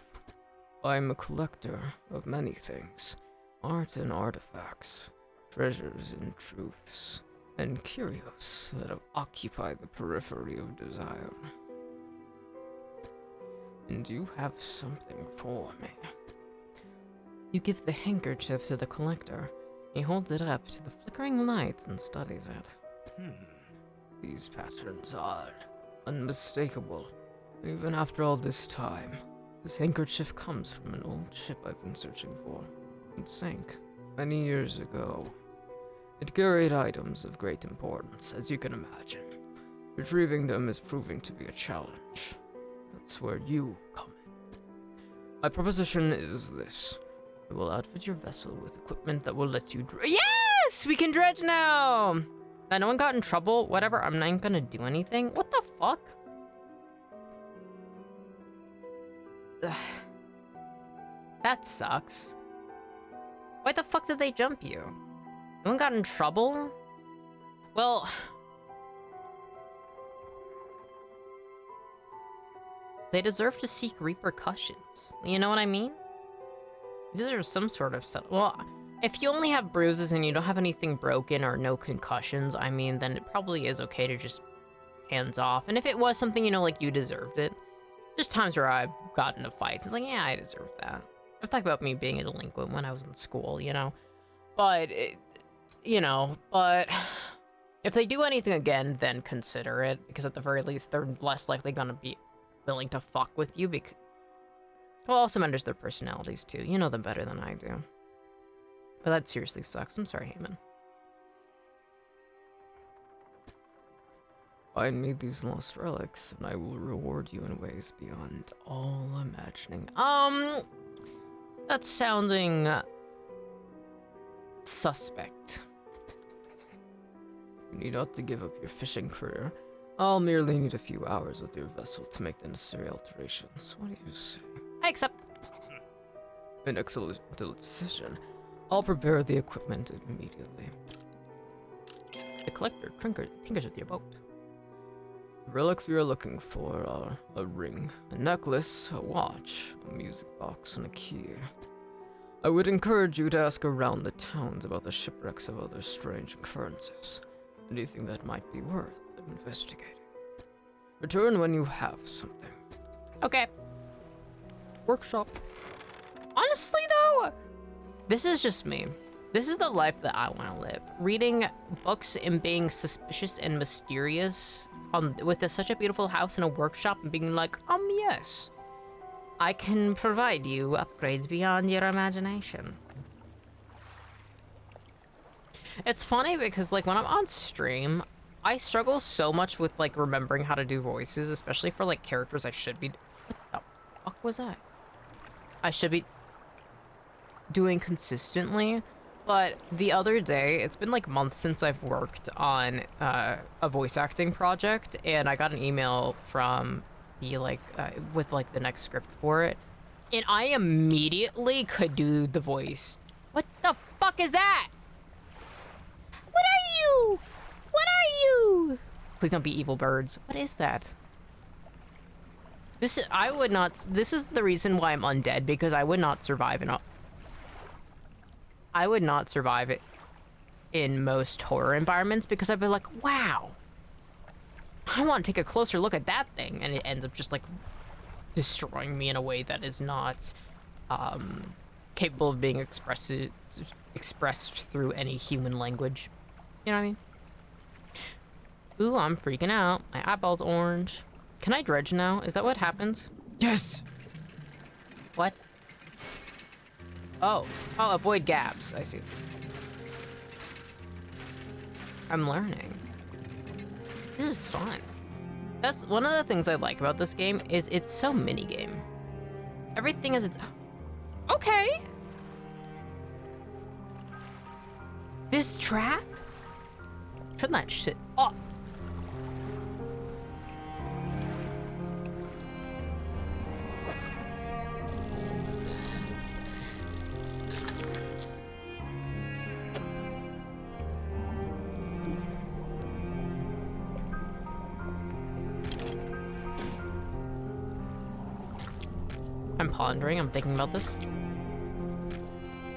I'm a collector of many things. Art and artifacts, treasures and truths, and curios that have occupied the periphery of desire. And you have something for me. You give the handkerchief to the collector. He holds it up to the flickering light and studies it. These patterns are unmistakable, even after all this time. This handkerchief comes from an old ship I've been searching for. It sank many years ago. It carried items of great importance, as you can imagine. Retrieving them is proving to be a challenge. That's where you come in. My proposition is this. I will outfit your vessel with equipment that will let you Yes! We can dredge now! No one got in trouble? Whatever, I'm not gonna do anything. What the fuck? That sucks. Why the fuck did they jump you? No one got in trouble? Well... They deserve to seek repercussions. You know what I mean? They deserve some sort of well, If you only have bruises and you don't have anything broken or no concussions, I mean, then it probably is okay to just hands off. And if it was something, you know, like you deserved it, there's times where I've gotten into fights. It's like, yeah, I deserve that. I've talked about me being a delinquent when I was in school, you know? But, but if they do anything again, then consider it. Because at the very least, they're less likely gonna be willing to fuck with you. Well, also matters their personalities, too. You know them better than I do. But that seriously sucks. I'm sorry, Heyman. Find me these lost relics, and I will reward you in ways beyond all imagining. That's sounding suspect. You need not to give up your fishing career. I'll merely need a few hours with your vessel to make the necessary alterations. What do you say? I accept. An excellent decision. I'll prepare the equipment immediately. The collector tinkers with your boat. The relics we are looking for are a ring, a necklace, a watch, a music box, and a key. I would encourage you to ask around the towns about the shipwrecks of other strange occurrences. Anything that might be worth investigating. Return when you have something. Okay. Workshop. Honestly, though, this is just me. This is the life that I want to live. Reading books and being suspicious and mysterious with such a beautiful house and a workshop and being like, yes, I can provide you upgrades beyond your imagination. It's funny because, like, when I'm on stream, I struggle so much with, like, remembering how to do voices, especially for, like, characters I should be... What the fuck was that? I should be doing consistently. But the other day, it's been like months since I've worked on a voice acting project, and I got an email from the with like the next script for it, and I immediately could do the voice. What the fuck is that? What are you? What are you? Please don't be evil birds. What is that? This is the reason why I'm undead, because I would not survive it in most horror environments, because I'd be like, wow, I want to take a closer look at that thing, and it ends up just like destroying me in a way that is not capable of being expressed through any human language. You know what I mean? Ooh, I'm freaking out. My eyeball's orange. Can I dredge now? Is that what happens? Yes! What? Oh, avoid gaps. I see. I'm learning. This is fun. That's one of the things I like about this game, is it's so minigame. Everything is its... Okay! This track? Turn that shit up. I'm pondering, I'm thinking about this.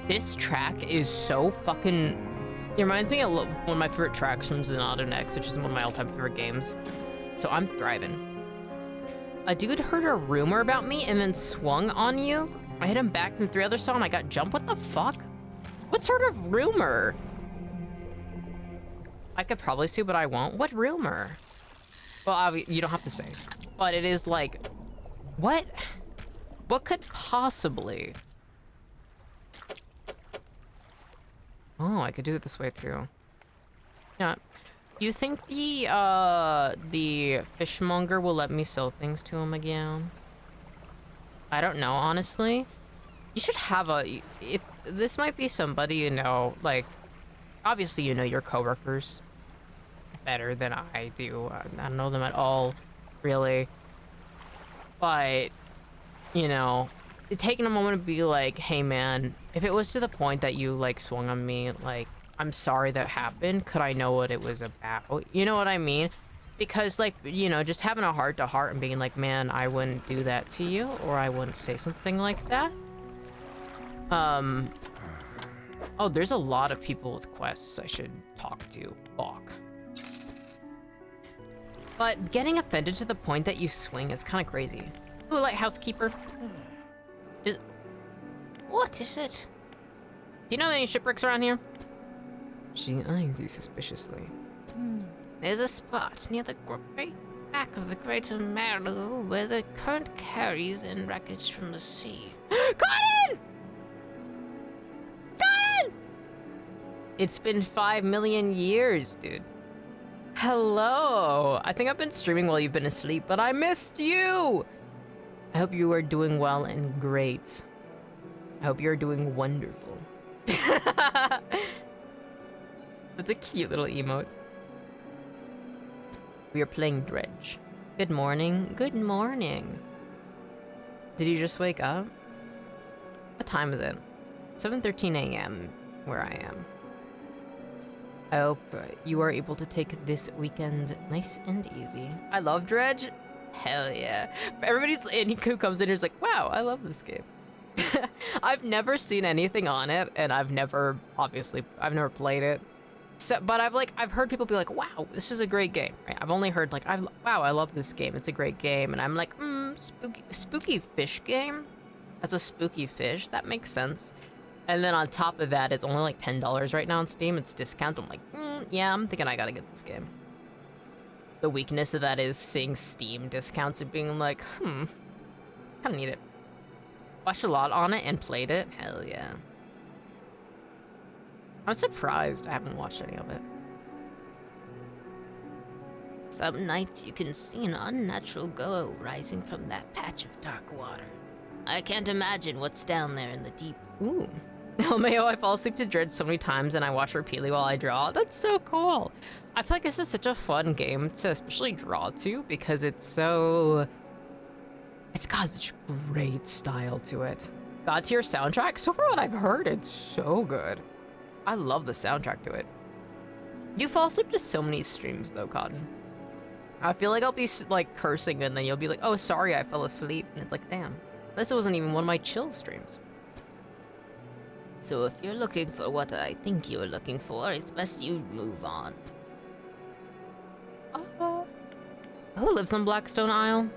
This track is so fucking... It reminds me of one of my favorite tracks from Xenoto Next, which is one of my all-time favorite games. So I'm thriving. A dude heard a rumor about me and then swung on you. I hit him back, and 3 others saw him. I got jumped. What the fuck? What sort of rumor? I could probably sue, but I won't. What rumor? Well, you don't have to say. But it is like... What? What could possibly... Oh, I could do it this way too. Yeah. You think the fishmonger will let me sell things to him again? I don't know, honestly. You should have if this might be somebody you know, like, obviously you know your coworkers better than I do. I don't know them at all, really. But, you know, taking a moment to be like, hey man, if it was to the point that you like swung on me, like, I'm sorry that happened, could I know what it was about? You know what I mean? Because, like, you know, just having a heart to heart and being like, man, I wouldn't do that to you, or I wouldn't say something like that. Oh, there's a lot of people with quests I should talk to. Fuck. But getting offended to the point that you swing is kind of crazy. Ooh, lighthouse keeper. What is it? Do you know any shipwrecks around here? She eyes you suspiciously. There's a spot near the great back of the Greater Marlow where the current carries in wreckage from the sea. Cotton! Cotton! It's been 5 million years, dude. Hello. I think I've been streaming while you've been asleep, but I missed you. I hope you are doing well and great. I hope you're doing wonderful. That's a cute little emote. We are playing Dredge. Good morning. Good morning. Did you just wake up? What time is it? 7:13 a.m. where I am. I hope you are able to take this weekend nice and easy. I love Dredge. Hell yeah. Everybody's who comes in here is like, wow, I love this game. I've never seen anything on it, and I've never played it. So, but I've heard people be like, wow, this is a great game. Right? I've only heard like, wow, I love this game. It's a great game. And I'm like, spooky fish game? As a spooky fish, that makes sense. And then on top of that, it's only like $10 right now on Steam. It's discount. I'm like, yeah, I'm thinking I gotta get this game. The weakness of that is seeing Steam discounts and being like, kinda need it. Watched a lot on it and played it. Hell yeah. I'm surprised I haven't watched any of it. Some nights you can see an unnatural glow rising from that patch of dark water. I can't imagine what's down there in the deep. Ooh. LMAO, I fall asleep to Dredge so many times and I watch repeatedly while I draw. That's so cool. I feel like this is such a fun game to especially draw to because it's got such great style to it. God tier soundtrack, so far what I've heard, it's so good. I love the soundtrack to it. You fall asleep to so many streams though, Cotton. I feel like I'll be like cursing and then you'll be like, oh, sorry, I fell asleep. And it's like, damn, this wasn't even one of my chill streams. So if you're looking for what I think you're looking for, it's best you move on. Who lives on Blackstone Isle?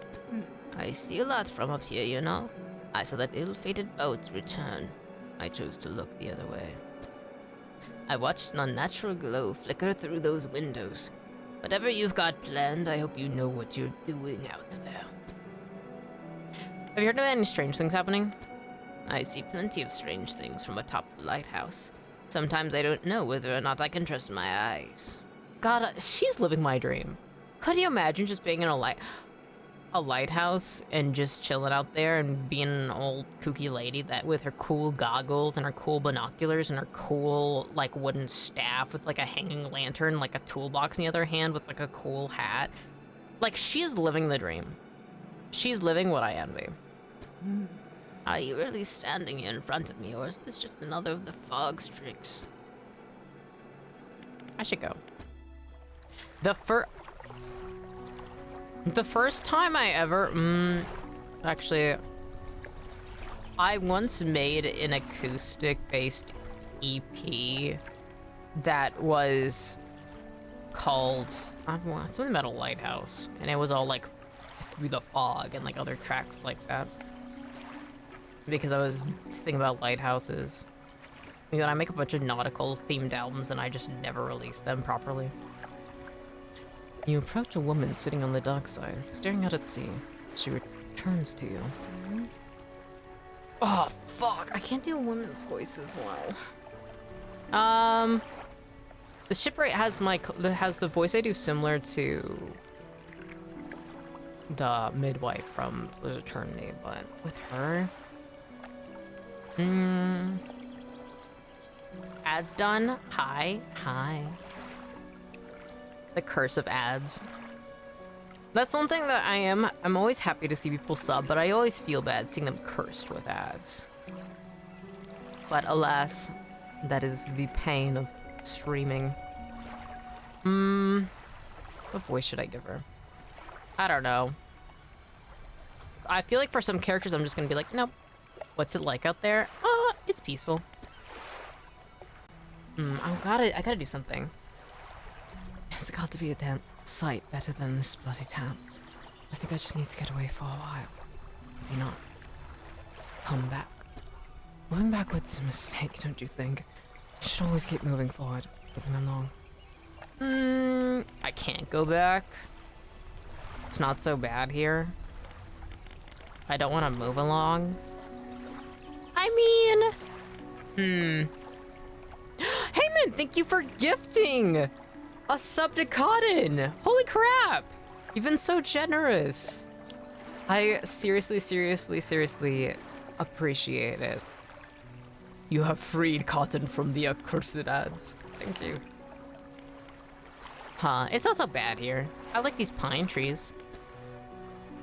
I see a lot from up here, you know. I saw that ill-fated boat return. I chose to look the other way. I watched an unnatural glow flicker through those windows. Whatever you've got planned, I hope you know what you're doing out there. Have you heard of any strange things happening? I see plenty of strange things from atop the lighthouse. Sometimes I don't know whether or not I can trust my eyes. God, she's living my dream. Could you imagine just being in a lighthouse and just chilling out there and being an old kooky lady that with her cool goggles and her cool binoculars and her cool like wooden staff with like a hanging lantern, like a toolbox in the other hand with like a cool hat? Like, she's living the dream. She's living what I envy. Are you really standing here in front of me, or is this just another of the fog's tricks? I should go. The first time I ever, actually, I once made an acoustic-based EP that was called, something about a lighthouse, and it was all like through the fog and like other tracks like that. Because I was thinking about lighthouses. You know, I make a bunch of nautical themed albums and I just never release them properly. You approach a woman sitting on the dockside, staring out at sea. She returns to you. Oh, fuck. I can't do women's voices well. The shipwright has the voice I do similar to the midwife from There's Eternity, but with her... Ads done? Hi. The curse of ads. That's one thing that I'm always happy to see people sub, but I always feel bad seeing them cursed with ads. But alas, that is the pain of streaming. What voice should I give her? I don't know. I feel like for some characters I'm just gonna be like, nope. What's it like out there? It's peaceful. I gotta do something. It's got to be a damn sight better than this bloody town. I think I just need to get away for a while. Maybe not. Come back. Moving backwards is a mistake, don't you think? You should always keep moving forward, moving along. I can't go back. It's not so bad here. I don't want to move along. I mean... Hey man, thank you for gifting a sub to Cotton. Holy crap. You've been so generous. I seriously appreciate it. You have freed Cotton from the accursed ads. Thank you. Huh, it's not so bad here. I like these pine trees.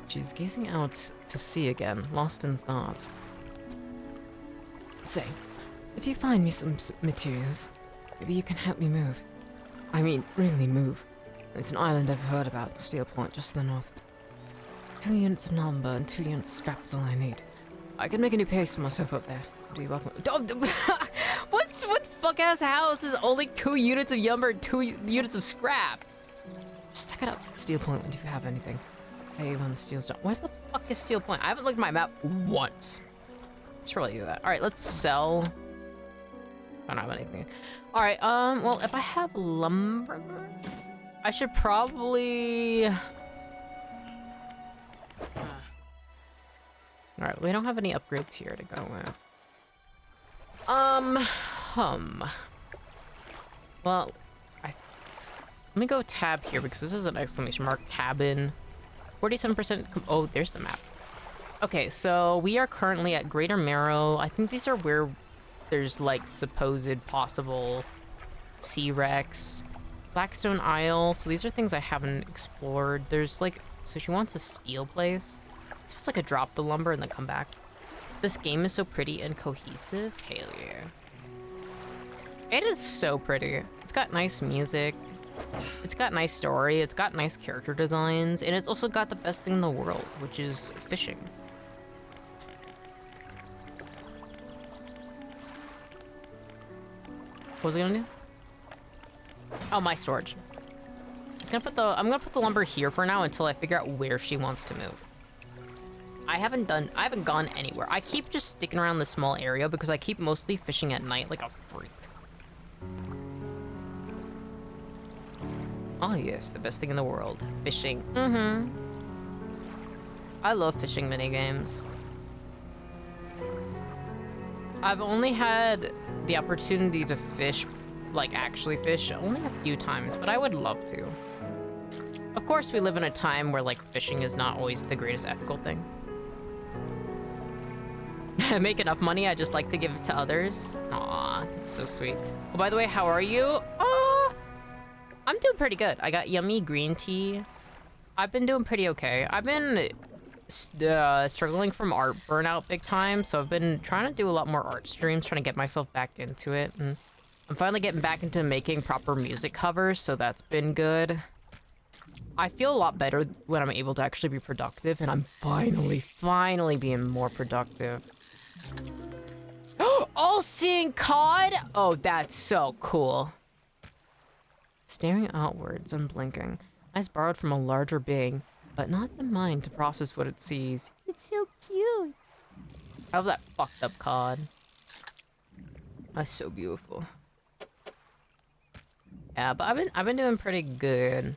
She's gazing out to sea again, lost in thoughts. Say, if you find me some materials, maybe you can help me move. I mean, really move. It's an island I've heard about, Steel Point, just to the north. 2 units of lumber and 2 units of scrap is all I need. I can make a new place for myself up there. Do you welcome? What fuck ass house is only 2 units of lumber and 2 units of scrap? Just check it out, Steel Point, if you have anything. Hey, when steel's done. Where the fuck is Steel Point? I haven't looked at my map once. Should probably do that. All right, let's sell. I don't have anything. All right, well, if I have lumber, I should probably... All right, we don't have any upgrades here to go with. Well, let me go tab here because this is an exclamation mark cabin. 47%, oh, there's the map. Okay, so we are currently at Greater Marrow. I think these are where there's like supposed possible sea wrecks. Blackstone Isle, so these are things I haven't explored. There's like, so she wants a steel place. It's supposed like a drop the lumber and then come back. This game is so pretty and cohesive. Hell yeah. It is so pretty. It's got nice music. It's got nice story. It's got nice character designs. And it's also got the best thing in the world, which is fishing. What was I gonna do? Oh, my storage. I'm gonna put the lumber here for now until I figure out where she wants to move. I haven't gone anywhere. I keep just sticking around this small area because I keep mostly fishing at night like a freak. Oh yes, the best thing in the world. Fishing. I love fishing minigames. I've only had the opportunity to fish, like actually fish, only a few times, but I would love to. Of course, we live in a time where like fishing is not always the greatest ethical thing. I make enough money, I just like to give it to others. Aw, that's so sweet. Oh, by the way, how are you? I'm doing pretty good. I got yummy green tea. I've been doing pretty okay. I've been struggling from art burnout big time, so I've been trying to do a lot more art streams, trying to get myself back into it, and I'm finally getting back into making proper music covers, so that's been good. I feel a lot better when I'm able to actually be productive, and I'm finally being more productive. All-seeing cod? Oh, that's so cool. Staring outwards and blinking, eyes borrowed from a larger being, but not the mind to process what it sees. It's so cute. I love that fucked up cod. That's so beautiful. Yeah, but I've been doing pretty good.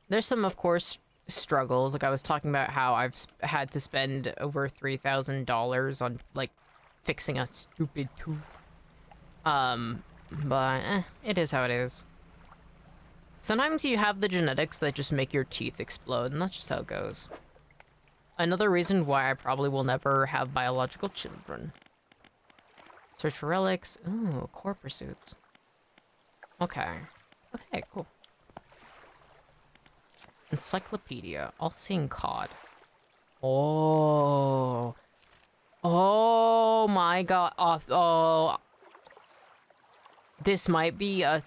There's some, of course, struggles. Like I was talking about how I've had to spend over $3,000 on like fixing a stupid tooth. But it is how it is. Sometimes you have the genetics that just make your teeth explode, and that's just how it goes. Another reason why I probably will never have biological children. Search for relics. Ooh, core pursuits. Okay. Okay, cool. Encyclopedia. All-seeing cod. Oh. Oh my god. Oh. This might be a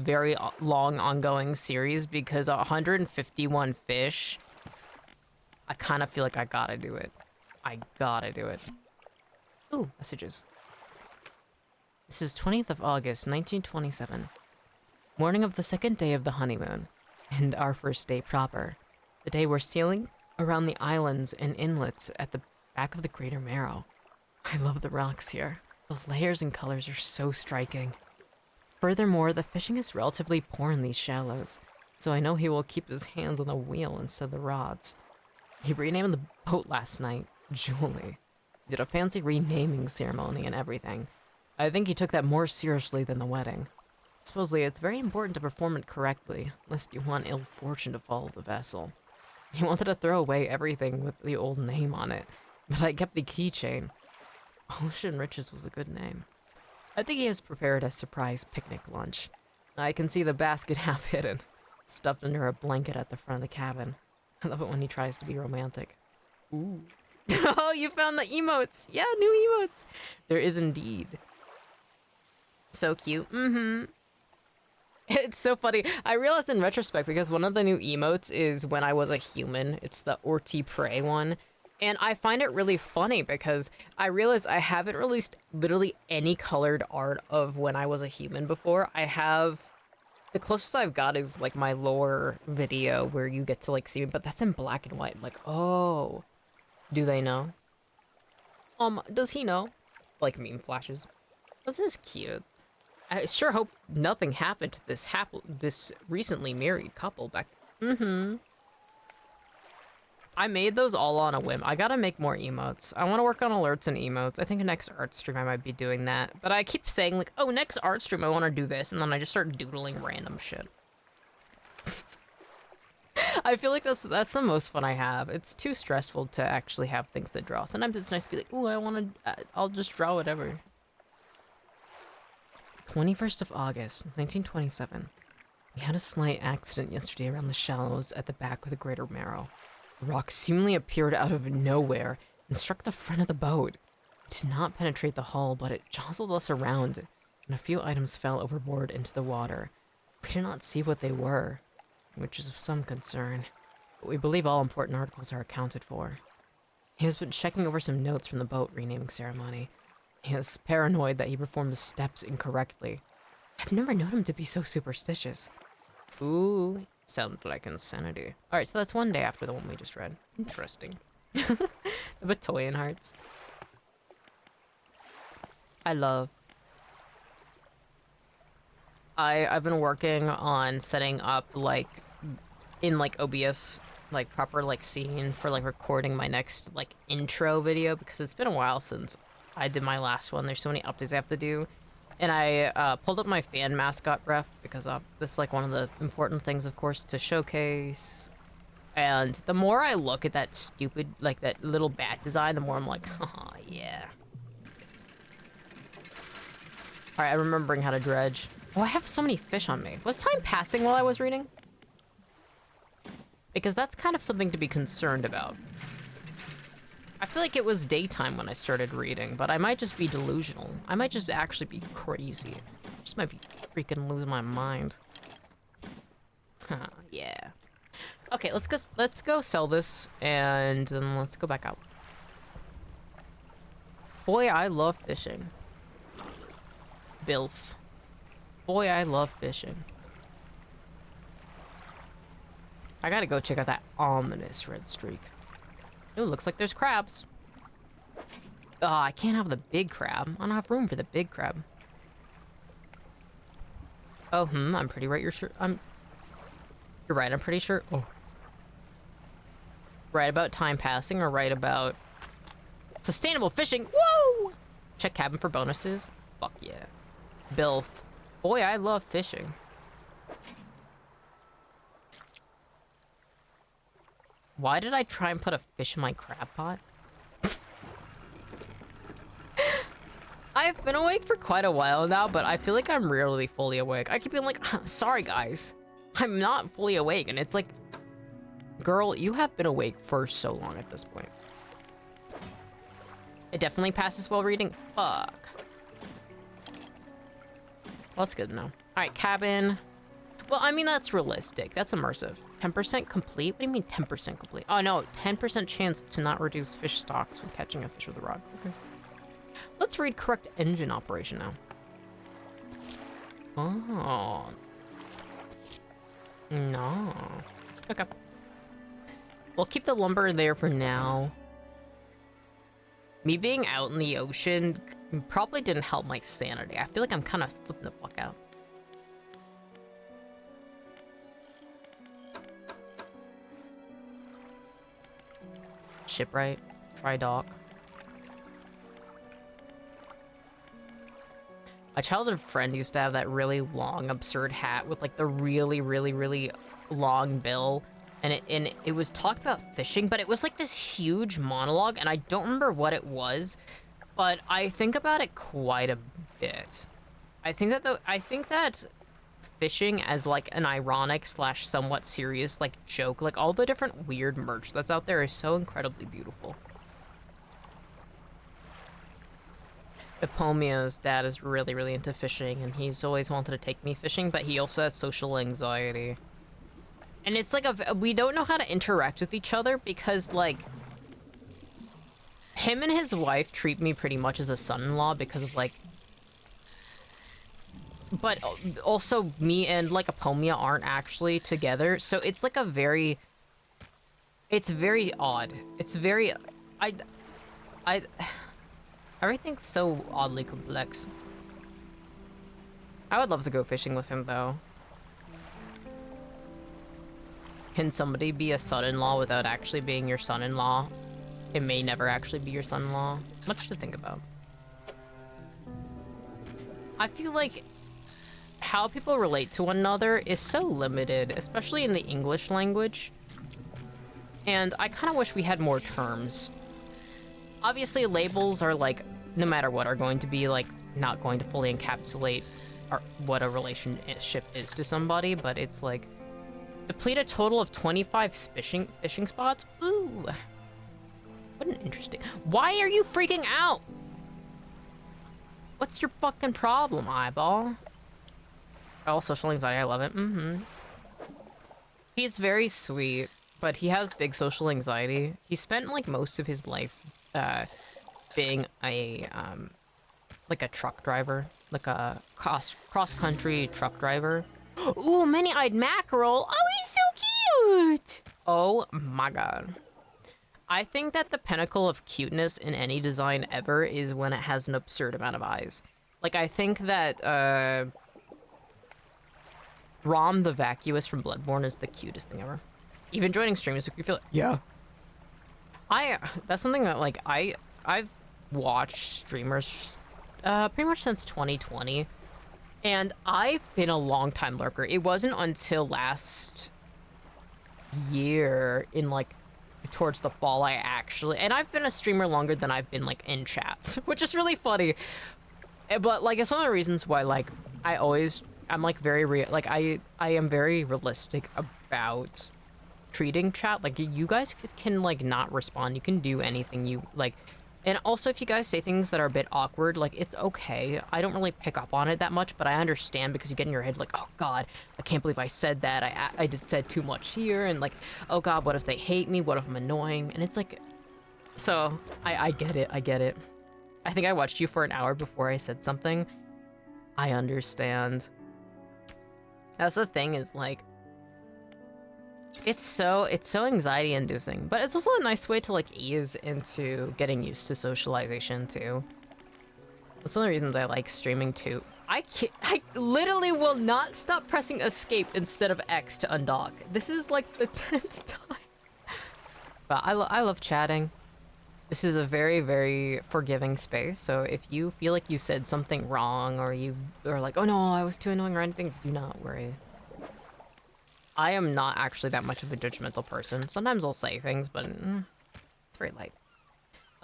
very long ongoing series because 151 fish. I kind of feel like I gotta do it. I gotta do it. Ooh, messages. This is 20th of August, 1927. Morning of the second day of the honeymoon, and our first day proper. The day we're sailing around the islands and inlets at the back of the Greater Marrow. I love the rocks here. The layers and colors are so striking. Furthermore, the fishing is relatively poor in these shallows, so I know he will keep his hands on the wheel instead of the rods. He renamed the boat last night, Julie. Did a fancy renaming ceremony and everything. I think he took that more seriously than the wedding. Supposedly, it's very important to perform it correctly, lest you want ill fortune to follow the vessel. He wanted to throw away everything with the old name on it, but I kept the keychain. Ocean Riches was a good name. I think he has prepared a surprise picnic lunch. I can see the basket half hidden, stuffed under a blanket at the front of the cabin. I love it when he tries to be romantic. Ooh. Oh, you found the emotes! Yeah, new emotes! There is indeed. So cute. Mm-hmm. It's so funny. I realized in retrospect, because one of the new emotes is when I was a human. It's the Orty Prey one. And I find it really funny because I realize I haven't released literally any colored art of when I was a human before. I have... The closest I've got is like my lore video where you get to like see me, but that's in black and white. I'm like, oh, do they know? Does he know? Like meme flashes. This is cute. I sure hope nothing happened to this recently married couple back. Mm-hmm. I made those all on a whim. I gotta make more emotes. I want to work on alerts and emotes. I think next art stream I might be doing that. But I keep saying like, oh, next art stream I want to do this, and then I just start doodling random shit. I feel like that's the most fun I have. It's too stressful to actually have things to draw. Sometimes it's nice to be like, oh, I want to, I'll just draw whatever. 21st of August, 1927. We had a slight accident yesterday around the shallows at the back of the Greater Marrow. A rock seemingly appeared out of nowhere and struck the front of the boat. It did not penetrate the hull, but it jostled us around, and a few items fell overboard into the water. We did not see what they were, which is of some concern, but we believe all important articles are accounted for. He has been checking over some notes from the boat renaming ceremony. He is paranoid that he performed the steps incorrectly. I've never known him to be so superstitious. Ooh, sounds like insanity. Alright, so that's one day after the one we just read. Interesting. The Batoyan hearts. I've been working on setting up like in like OBS like proper like scene for like recording my next like intro video, because it's been a while since I did my last one. There's so many updates I have to do. And I pulled up my fan mascot ref because this is like one of the important things, of course, to showcase. And the more I look at that stupid, like that little bat design, the more I'm like, oh yeah. All right, I'm remembering how to dredge. Oh, I have so many fish on me. Was time passing while I was reading? Because that's kind of something to be concerned about. I feel like it was daytime when I started reading, but I might just be delusional. I might just actually be crazy. I just might be freaking losing my mind. Yeah. Okay, let's go sell this, and then let's go back out. Boy, I love fishing. Bilf. Boy, I love fishing. I gotta go check out that ominous red streak. Ooh, looks like there's crabs. Oh, I can't have the big crab. I don't have room for the big crab. Oh, I'm pretty right. You're right, I'm pretty sure. Oh. Right about time passing or right about sustainable fishing. Whoa! Check cabin for bonuses. Fuck yeah. Bilf. Boy, I love fishing. Why did I try and put a fish in my crab pot? I've been awake for quite a while now, but I feel like I'm rarely fully awake. I keep being like, sorry guys, I'm not fully awake. And it's like, girl, you have been awake for so long at this point. It definitely passes while reading. Fuck. Well, that's good to know. All right, cabin. Well, I mean, that's realistic. That's immersive. 10% complete? What do you mean 10% complete? Oh, no. 10% chance to not reduce fish stocks when catching a fish with a rod. Okay. Let's read correct engine operation now. Oh. No. Okay. We'll keep the lumber there for now. Me being out in the ocean probably didn't help my sanity. I feel like I'm kind of flipping the fuck out. Shipwright. Try dock. My childhood friend used to have that really long, absurd hat with like the really, really, really long bill. And it was talking about fishing, but it was like this huge monologue, and I don't remember what it was, but I think about it quite a bit. I think that fishing as like an ironic slash somewhat serious like joke, like all the different weird merch that's out there is so incredibly beautiful. Epomia's dad is really, really into fishing, and he's always wanted to take me fishing, but he also has social anxiety. And it's like we don't know how to interact with each other because, like, him and his wife treat me pretty much as a son-in-law because of, like... But also, me and, like, Epomia aren't actually together, so it's, like, a very... It's very odd. It's very... Everything's so oddly complex. I would love to go fishing with him, though. Can somebody be a son-in-law without actually being your son-in-law? It may never actually be your son-in-law. Much to think about. I feel like how people relate to one another is so limited, especially in the English language. And I kind of wish we had more terms. Obviously, labels are like, no matter what, are going to be like, not going to fully encapsulate what a relationship is to somebody, but it's like, deplete a total of 25 fishing spots? Ooh. What an interesting... Why are you freaking out? What's your fucking problem, eyeball? Oh, social anxiety, I love it. Mm-hmm. He's very sweet, but he has big social anxiety. He spent, like, most of his life, being a, like a truck driver. Like a cross-country truck driver. Ooh, many-eyed mackerel. Oh, he's so cute. Oh my god. I think that the pinnacle of cuteness in any design ever is when it has an absurd amount of eyes. Like, I think that, Rom the Vacuous from Bloodborne is the cutest thing ever. Even joining streams, if you feel it. Yeah. That's something that, like, I've watched streamers, pretty much since 2020. And I've been a long-time lurker. It wasn't until last year, in, like, towards the fall, and I've been a streamer longer than I've been, like, in chats, which is really funny. But, like, it's one of the reasons why, like, I'm, like, I am very realistic about treating chat. Like, you guys can, like, not respond. You can do anything you, like... And also, if you guys say things that are a bit awkward, like, it's okay. I don't really pick up on it that much, but I understand because you get in your head, like, oh, God, I can't believe I said that. I just said too much here, and, like, oh, God, what if they hate me? What if I'm annoying? And it's like... So, I get it. I get it. I think I watched you for an hour before I said something. I understand. That's the thing is, like... It's so anxiety-inducing, but it's also a nice way to, like, ease into getting used to socialization, too. That's one of the reasons I like streaming, too. I literally will not stop pressing escape instead of X to undock. This is, like, the 10th time. But I love chatting. This is a very, very forgiving space, so if you feel like you said something wrong, or you are like, oh no, I was too annoying or anything, do not worry. I am not actually that much of a judgmental person. Sometimes I'll say things, but it's very light.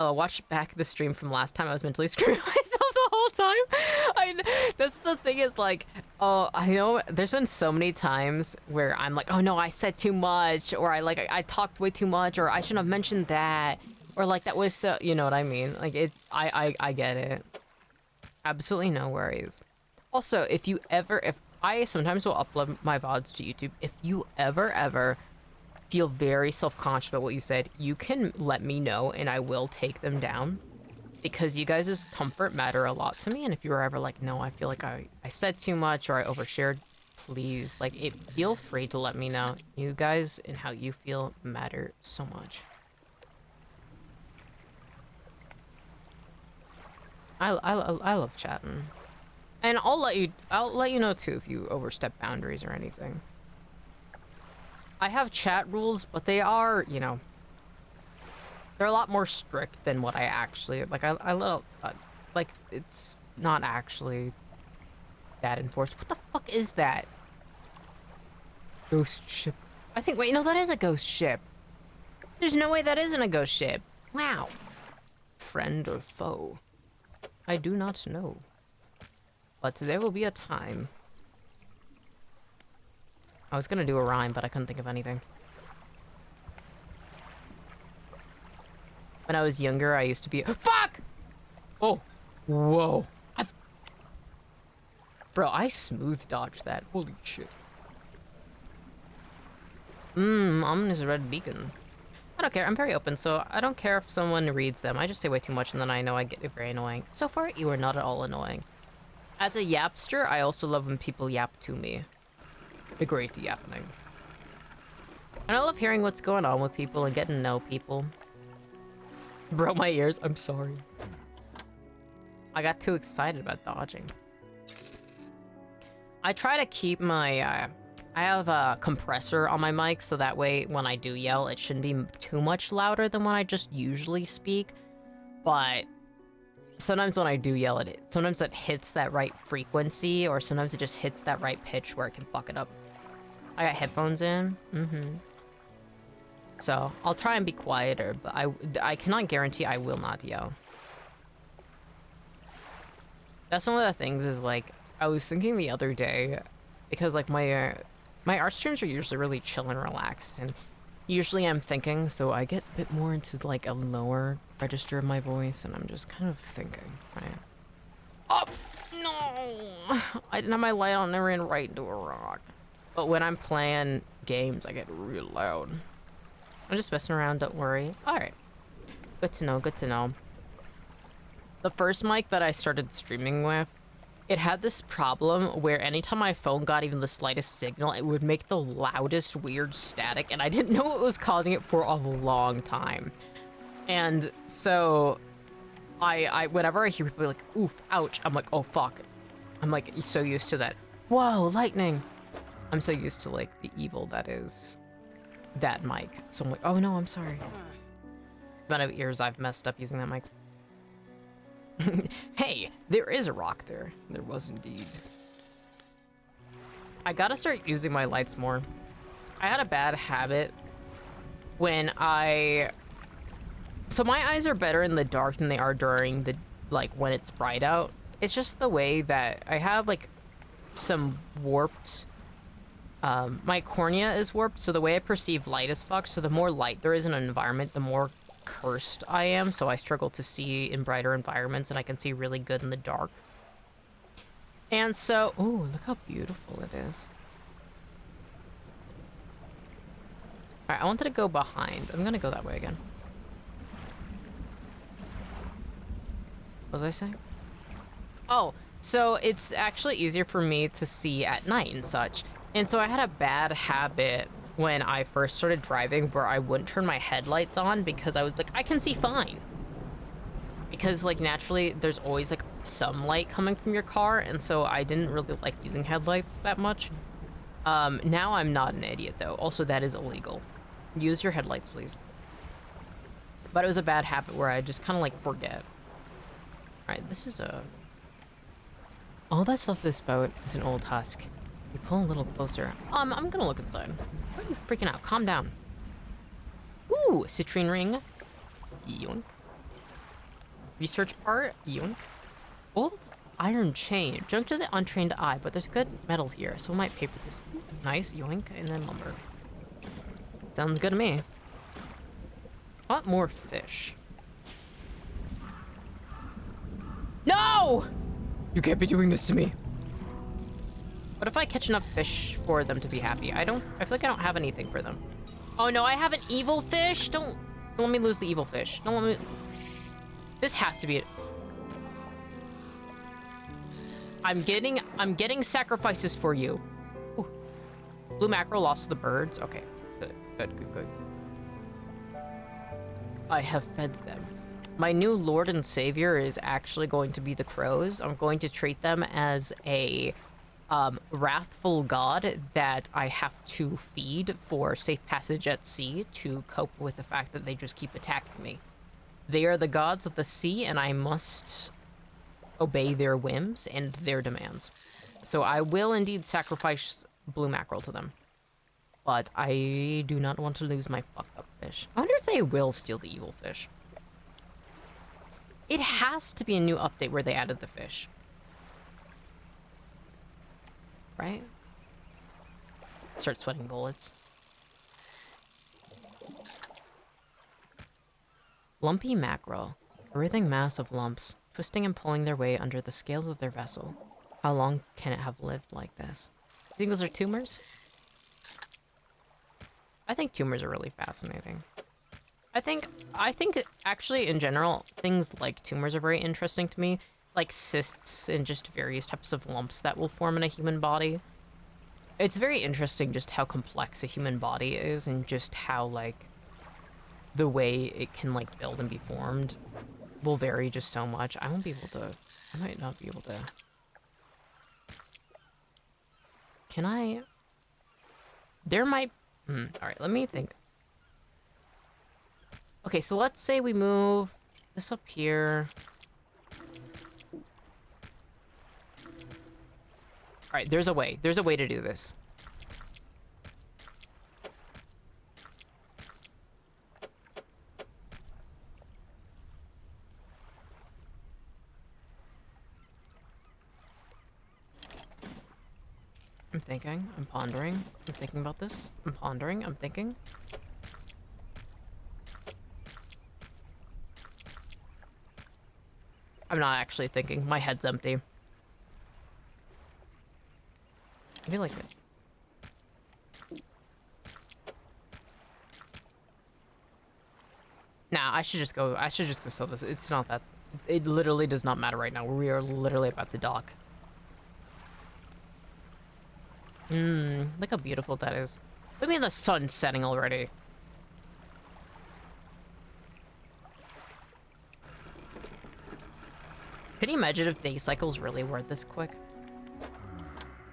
Oh, watch back the stream from last time. I was mentally screwing myself the whole time. That's the thing is, like, oh, I know there's been so many times where I'm like, oh no, I said too much, or I talked way too much, or I shouldn't have mentioned that, or like that was so, you know what I mean? Like I get it. Absolutely no worries. Also, if I sometimes will upload my VODs to YouTube. If you ever feel very self-conscious about what you said, you can let me know and I will take them down. because you guys' comfort matter a lot to me, and if you were ever like, no, I feel like I said too much or I overshared, please, like, feel free to let me know. You guys and how you feel matter so much. I love chatting. And I'll let you know too if you overstep boundaries or anything. I have chat rules, but they are, you know, they're a lot more strict than what I actually like. Like, it's not actually that enforced. What the fuck is that? Ghost ship. I think. Wait, no, that is a ghost ship. There's no way that isn't a ghost ship. Wow. Friend or foe? I do not know. But there will be a time. I was gonna do a rhyme, but I couldn't think of anything. When I was younger, I used to be— fuck! Oh, whoa. Bro, I smooth dodged that. Holy shit. Ominous red beacon. I don't care, I'm very open, so I don't care if someone reads them. I just say way too much and then I know I get it very annoying. So far, you are not at all annoying. As a yapster, I also love when people yap to me. The great yapping. And I love hearing what's going on with people and getting to know people. Bro, my ears, I'm sorry. I got too excited about dodging. I try to keep my, I have a compressor on my mic, so that way when I do yell, it shouldn't be too much louder than when I just usually speak. But sometimes when I do yell at it, sometimes it hits that right frequency, or sometimes it just hits that right pitch where it can fuck it up. I got headphones in, so I'll try and be quieter, but I cannot guarantee I will not yell. That's one of the things is, like, I was thinking the other day, because, like, my art streams are usually really chill and relaxed, and usually I'm thinking, so I get a bit more into, like, a lower register of my voice, and I'm just kind of thinking, right? Oh, no! I didn't have my light on and I ran right into a rock. But when I'm playing games, I get real loud. I'm just messing around, don't worry. Alright. Good to know, good to know. The first mic that I started streaming with, it had this problem where anytime my phone got even the slightest signal, it would make the loudest weird static, and I didn't know what was causing it for a long time. And so, whenever I hear people like, oof, ouch, I'm like, oh fuck. I'm like, so used to that. Whoa, lightning. I'm so used to, like, the evil that is that mic. So I'm like, oh no, I'm sorry. The amount of ears I've messed up using that mic. Hey, there is a rock there. There was indeed. I gotta start using my lights more. I had a bad habit when so my eyes are better in the dark than they are during the, like, when it's bright out. It's just the way that I have, like, some warped, my cornea is warped, so the way I perceive light is fucked, so the more light there is in an environment, the more cursed I am, so I struggle to see in brighter environments, and I can see really good in the dark. And so, ooh, look how beautiful it is. Alright, I wanted to go behind. I'm gonna go that way again. What was I saying? Oh, so it's actually easier for me to see at night and such. And so I had a bad habit when I first started driving where I wouldn't turn my headlights on because I was like, I can see fine. Because, like, naturally there's always, like, some light coming from your car, and so I didn't really like using headlights that much. Now I'm not an idiot though. Also, that is illegal. Use your headlights, please. But it was a bad habit where I just kind of, like, forget. Alright, this is a... all that stuff this boat is an old husk. You pull a little closer. I'm gonna look inside. Why are you freaking out? Calm down. Ooh, citrine ring. Yoink. Research part. Yoink. Old iron chain. Junk to the untrained eye, but there's good metal here, so we might pay for this. Ooh, nice. Yoink. And then lumber. Sounds good to me. I want more fish. No! You can't be doing this to me. What if I catch enough fish for them to be happy? I feel like I don't have anything for them. Oh no, I have an evil fish? Don't let me lose the evil fish. Don't let me... This has to be it. I'm getting sacrifices for you. Ooh. Blue mackerel lost to the birds. Okay, good. I have fed them. My new lord and savior is actually going to be the crows. I'm going to treat them as a wrathful god that I have to feed for safe passage at sea to cope with the fact that they just keep attacking me. They are the gods of the sea, and I must obey their whims and their demands. So I will indeed sacrifice blue mackerel to them. But I do not want to lose my fucked up fish. I wonder if they will steal the evil fish. It has to be a new update where they added the fish. Right? Start sweating bullets. Lumpy mackerel. A writhing mass of lumps, twisting and pulling their way under the scales of their vessel. How long can it have lived like this? You think those are tumors? I think tumors are really fascinating. I think actually in general, things like tumors are very interesting to me. Like cysts and just various types of lumps that will form in a human body. It's very interesting just how complex a human body is and just how like the way it can like build and be formed will vary just so much. I might not be able to. Can I? There might, all right, let me think. Okay, so let's say we move this up here. All right, there's a way to do this. I'm thinking, I'm pondering, I'm thinking about this. I'm pondering, I'm thinking. I'm not actually thinking, my head's empty. Maybe like this. Nah, I should just go sell this. It's not that, it literally does not matter right now. We are literally about to dock. Look how beautiful that is. Look at the sun setting already. Can you imagine if day cycles really were this quick?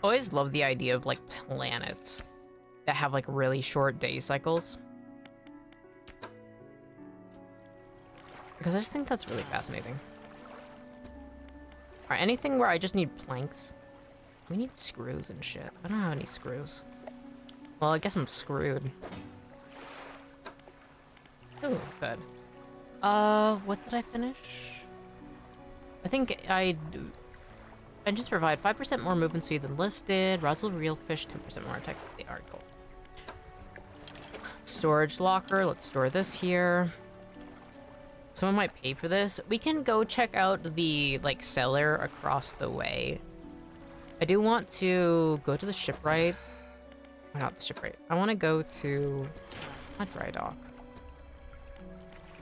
Always love the idea of like planets that have like really short day cycles. Because I just think that's really fascinating. Alright, anything where I just need planks? We need screws and shit. I don't have any screws. Well, I guess I'm screwed. Ooh, good. What did I finish? I think I just provide 5% more movement speed than listed. Rods will real fish, 10% more attack. Alright, cool. Storage locker. Let's store this here. Someone might pay for this. We can go check out the, like, cellar across the way. I do want to go to the shipwright. Or not the shipwright. I want to go to a dry dock.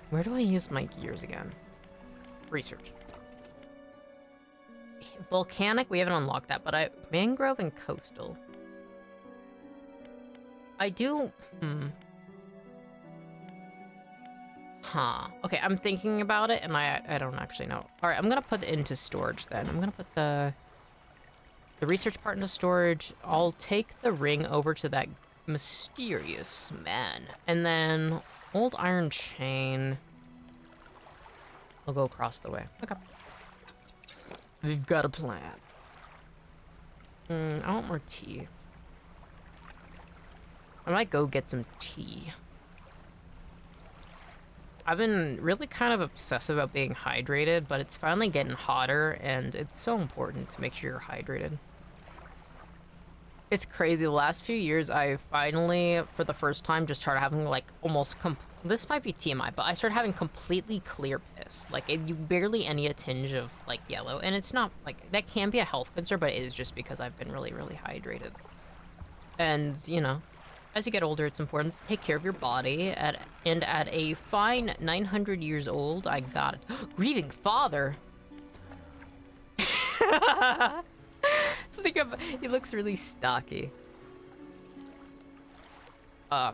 Where do I use my gears again? Research. Volcanic, we haven't unlocked that, but mangrove and coastal. I do, Okay, I'm thinking about it, and I don't actually know. All right, I'm gonna put it into storage then. I'm gonna put the research part into storage. I'll take the ring over to that mysterious man, and then old iron chain. I'll go across the way. Okay. We've got a plan. I want more tea. I might go get some tea. I've been really kind of obsessive about being hydrated, but it's finally getting hotter, and it's so important to make sure you're hydrated. It's crazy. The last few years, I finally, for the first time, just started having, like, almost this might be TMI, but I started having completely clear piss. Like, you barely any a tinge of, like, yellow, and it's not, like, that can be a health concern, but it is just because I've been really, really hydrated. And, you know, as you get older, it's important to take care of your body. And at a fine 900 years old, I got it. Grieving father. So think of, he looks really stocky. A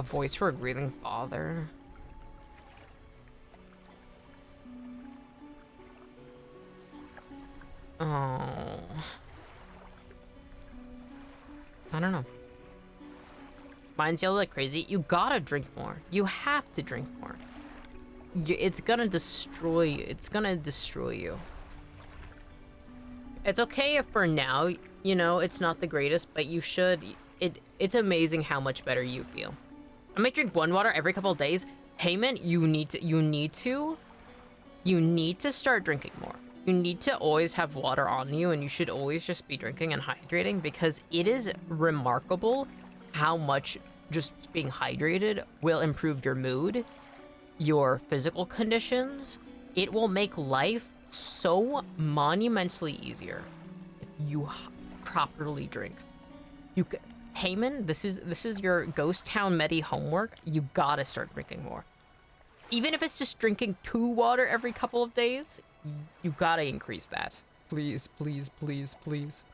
voice for a grieving father. Oh. I don't know. Mine's yellow like crazy. You gotta drink more. You have to drink more. It's gonna destroy you. It's gonna destroy you. It's okay if for now, you know, it's not the greatest, but you should. It's amazing how much better you feel. I might drink 1 water every couple of days. Payment, you need to start drinking more. You need to always have water on you, and you should always just be drinking and hydrating, because it is remarkable how much just being hydrated will improve your mood, your physical conditions. It will make life so monumentally easier if you properly drink. Heyman, this is your Ghosttownmettie homework. You gotta start drinking more. Even if it's just drinking 2 water every couple of days, you gotta increase that. Please, please, please, please.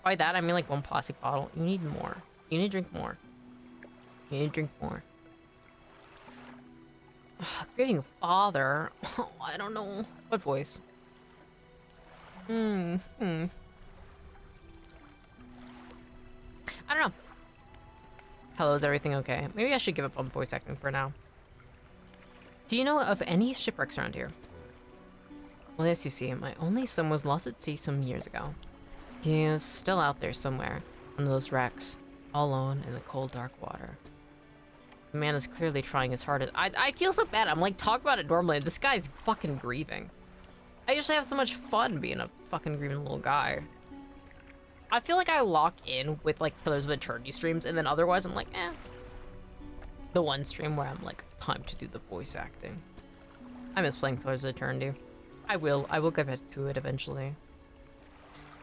By that, I mean like 1 plastic bottle. You need more. You need to drink more. You need to drink more. Grieving father. Oh, I don't know. What voice? I don't know. Hello, is everything okay? Maybe I should give up on voice acting for now. Do you know of any shipwrecks around here? Well, yes, you see, my only son was lost at sea some years ago. He is still out there somewhere, one of those wrecks, all alone in the cold, dark water. The man is clearly trying his hardest. I feel so bad. I'm like, talk about it normally. This guy's fucking grieving. I usually have so much fun being a fucking grieving little guy. I feel like I lock in with like Pillars of Eternity streams, and then otherwise I'm like, eh. The one stream where I'm like, time to do the voice acting. I miss playing Pillars of Eternity. I will get back to it eventually.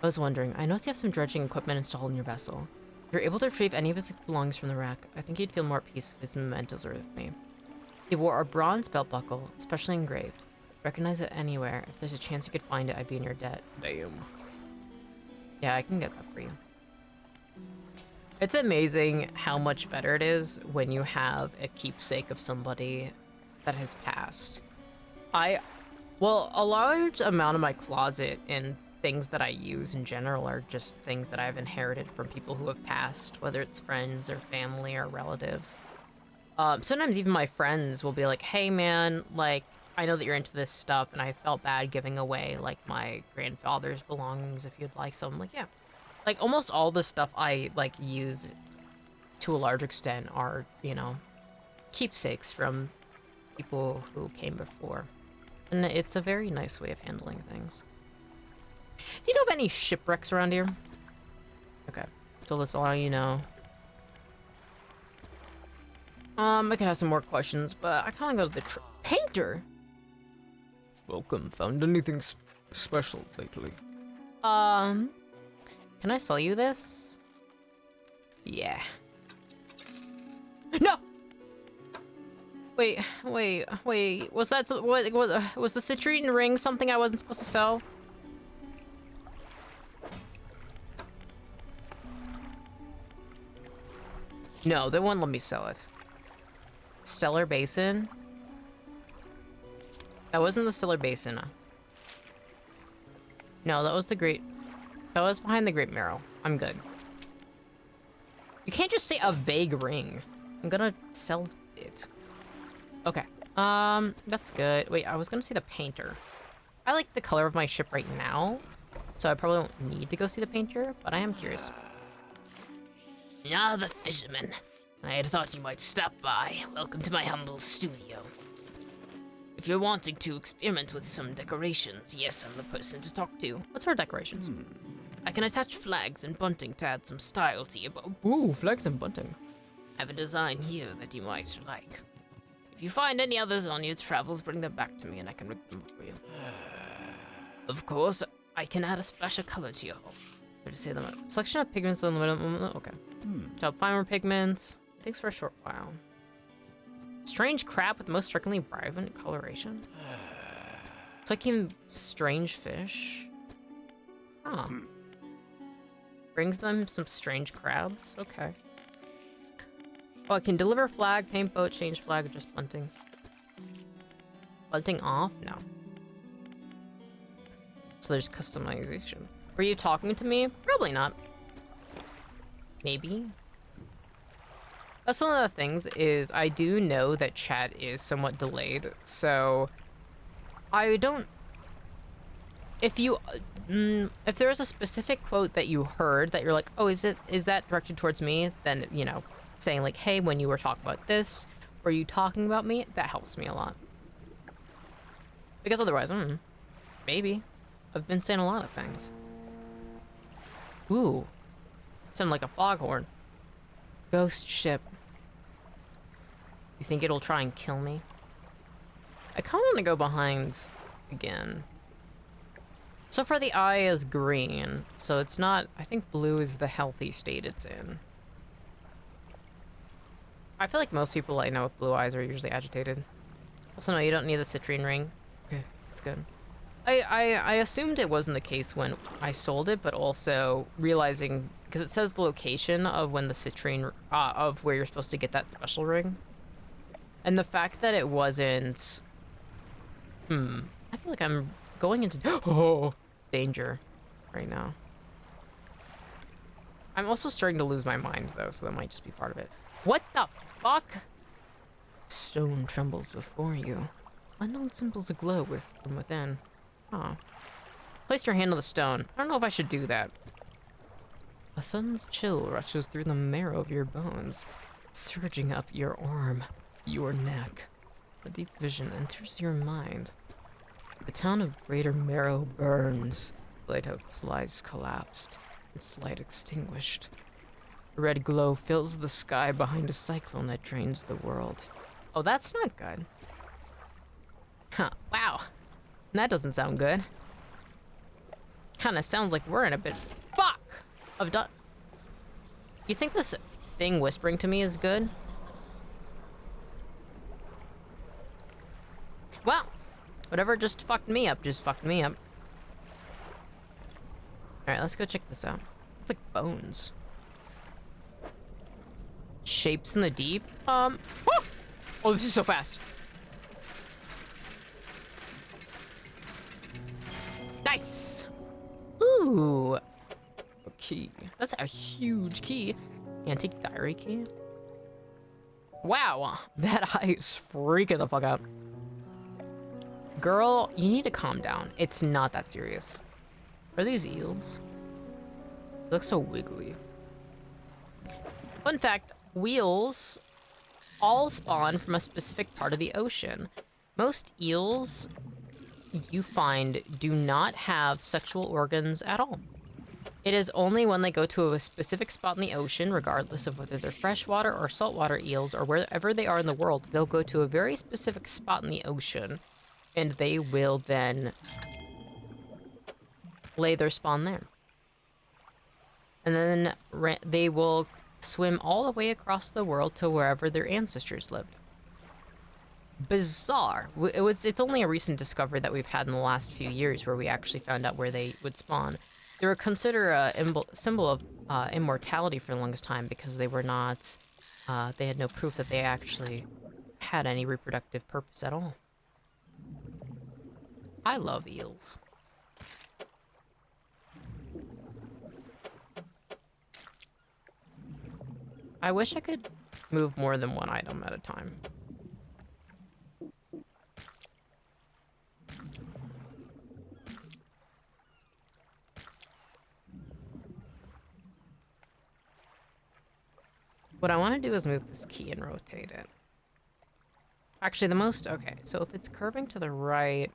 I was wondering, I noticed you have some dredging equipment installed in your vessel. If you're able to retrieve any of his belongings from the wreck, I think he'd feel more at peace if his mementos were with me. He wore a bronze belt buckle, especially engraved. Recognize it anywhere. If there's a chance you could find it, I'd be in your debt. Damn. Yeah, I can get that for you. It's amazing how much better it is when you have a keepsake of somebody that has passed. Well, a large amount of my closet and things that I use in general are just things that I've inherited from people who have passed, whether it's friends or family or relatives. Sometimes even my friends will be like, hey man, like, I know that you're into this stuff and I felt bad giving away like my grandfather's belongings if you'd like some. I'm like, yeah. Like almost all the stuff I like use to a large extent are, you know, keepsakes from people who came before. And it's a very nice way of handling things. Do you know of any shipwrecks around here? Okay, so let's allow you know. I could have some more questions, but I kind of go to the painter. Welcome. Found anything special lately? Can I sell you this? Yeah. No! Wait. Was that, what was the citrine ring something I wasn't supposed to sell? No, they wouldn't let me sell it. Stellar Basin? That wasn't the Stellar Basin. No, that was the Great... That was behind the Great Marrow. I'm good. You can't just say a vague ring. I'm gonna sell it. Okay. That's good. Wait, I was gonna see the painter. I like the color of my ship right now, so I probably don't need to go see the painter, but I am curious. Ah, the fisherman. I had thought you might stop by. Welcome to my humble studio. If you're wanting to experiment with some decorations, yes, I'm the person to talk to. What sort of decorations? I can attach flags and bunting to add some style to your boat. Ooh, flags and bunting. I have a design here that you might like. If you find any others on your travels, bring them back to me and I can rig them up for you. Of course, I can add a splash of color to your hull. Or to say them. Selection of pigments on the middle. Okay. To help find more pigments. Thanks for a short while. Strange crab with most strikingly vibrant coloration. It's like strange fish. Huh. Brings them some strange crabs. Okay. Oh, I can deliver flag, paint boat, change flag, or just bunting. Bunting off? No. So there's customization. Were you talking to me? Probably not. Maybe. That's one of the things is I do know that chat is somewhat delayed, so I don't. If there is a specific quote that you heard that you're like, oh, is that directed towards me? Then saying like, hey, when you were talking about this, were you talking about me? That helps me a lot. Because otherwise, maybe. I've been saying a lot of things. Ooh. Sound like a foghorn. Ghost ship. You think it'll try and kill me? I kind of want to go behind again. So far the eye is green, so it's not... I think blue is the healthy state it's in. I feel like most people I know with blue eyes are usually agitated. Also, no, you don't need the citrine ring. Okay, that's good. I assumed it wasn't the case when I sold it, but also realizing, because it says the location of when the citrine, of where you're supposed to get that special ring. And the fact that it wasn't, I feel like I'm going into danger right now. I'm also starting to lose my mind though, so that might just be part of it. What the fuck? Stone trembles before you. Unknown symbols aglow from within. Huh. Place your hand on the stone. I don't know if I should do that. A sudden chill rushes through the marrow of your bones, surging up your arm, your neck. A deep vision enters your mind. The town of Greater Marrow burns. The lighthouse lies collapsed, its light extinguished. A red glow fills the sky behind a cyclone that drains the world. Oh, that's not good. Huh, wow. That doesn't sound good. Kinda sounds like we're in a bit of done. You think this thing whispering to me is good? Well, whatever just fucked me up, just fucked me up. Alright, let's go check this out. It's like bones. Shapes in the deep? Oh, this is so fast. Nice! Ooh! A key. That's a huge key. Antique diary key. Wow, that eye is freaking the fuck out. Girl, you need to calm down. It's not that serious. Are these eels? They look so wiggly. Fun fact, wheels all spawn from a specific part of the ocean. Most eels you find do not have sexual organs at all. It is only when they go to a specific spot in the ocean, regardless of whether they're freshwater or saltwater eels or wherever they are in the world, they'll go to a very specific spot in the ocean and they will then lay their spawn there. And then they will swim all the way across the world to wherever their ancestors lived. Bizarre. It's only a recent discovery that we've had in the last few years where we actually found out where they would spawn. They were considered a symbol of immortality for the longest time because they were not, they had no proof that they actually had any reproductive purpose at all. I love eels. I wish I could move more than one item at a time. What I want to do is move this key and rotate it. Actually, okay, so if it's curving to the right...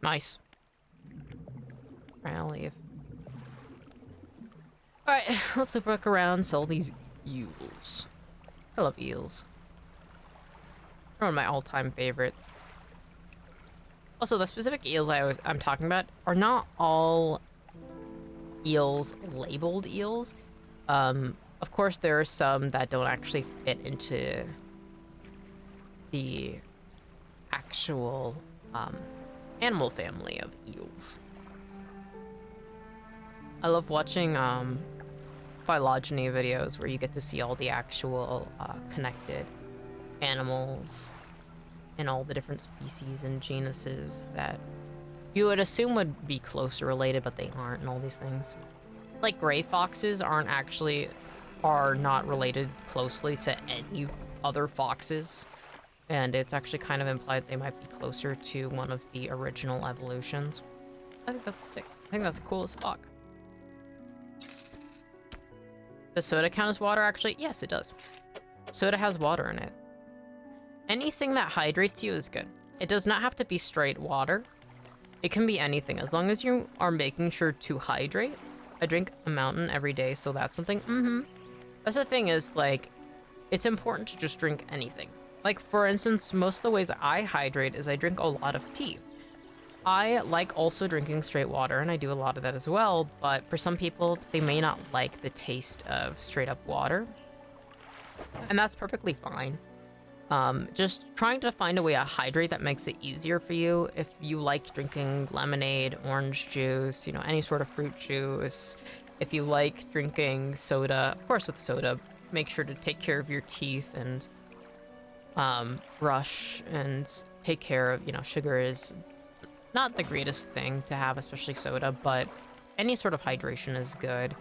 Nice. Alright, I'll leave. Alright, let's look around. So all these eels. I love eels. They're one of my all-time favorites. Also, the specific eels I'm talking about are not all eels labeled eels. Of course, there are some that don't actually fit into the actual animal family of eels. I love watching phylogeny videos where you get to see all the actual connected animals and all the different species and genuses that you would assume would be closer related, but they aren't, and all these things. Like gray foxes are not related closely to any other foxes, and it's actually kind of implied they might be closer to one of the original evolutions. I think that's sick. I think that's cool as fuck. Does soda count as water, actually? Yes, it does. Soda has water in it. Anything that hydrates you is good. It does not have to be straight water. It can be anything, as long as you are making sure to hydrate. I drink a mountain every day, so that's something. That's the thing is, like, it's important to just drink anything. Like, for instance, most of the ways I hydrate is I drink a lot of tea. I like also drinking straight water, and I do a lot of that as well, but for some people, they may not like the taste of straight up water. And that's perfectly fine. Just trying to find a way to hydrate that makes it easier for you. If you like drinking lemonade, orange juice, you know, any sort of fruit juice. If you like drinking soda, of course with soda, make sure to take care of your teeth and brush and take care of, you know, sugar is not the greatest thing to have, especially soda, but any sort of hydration is good.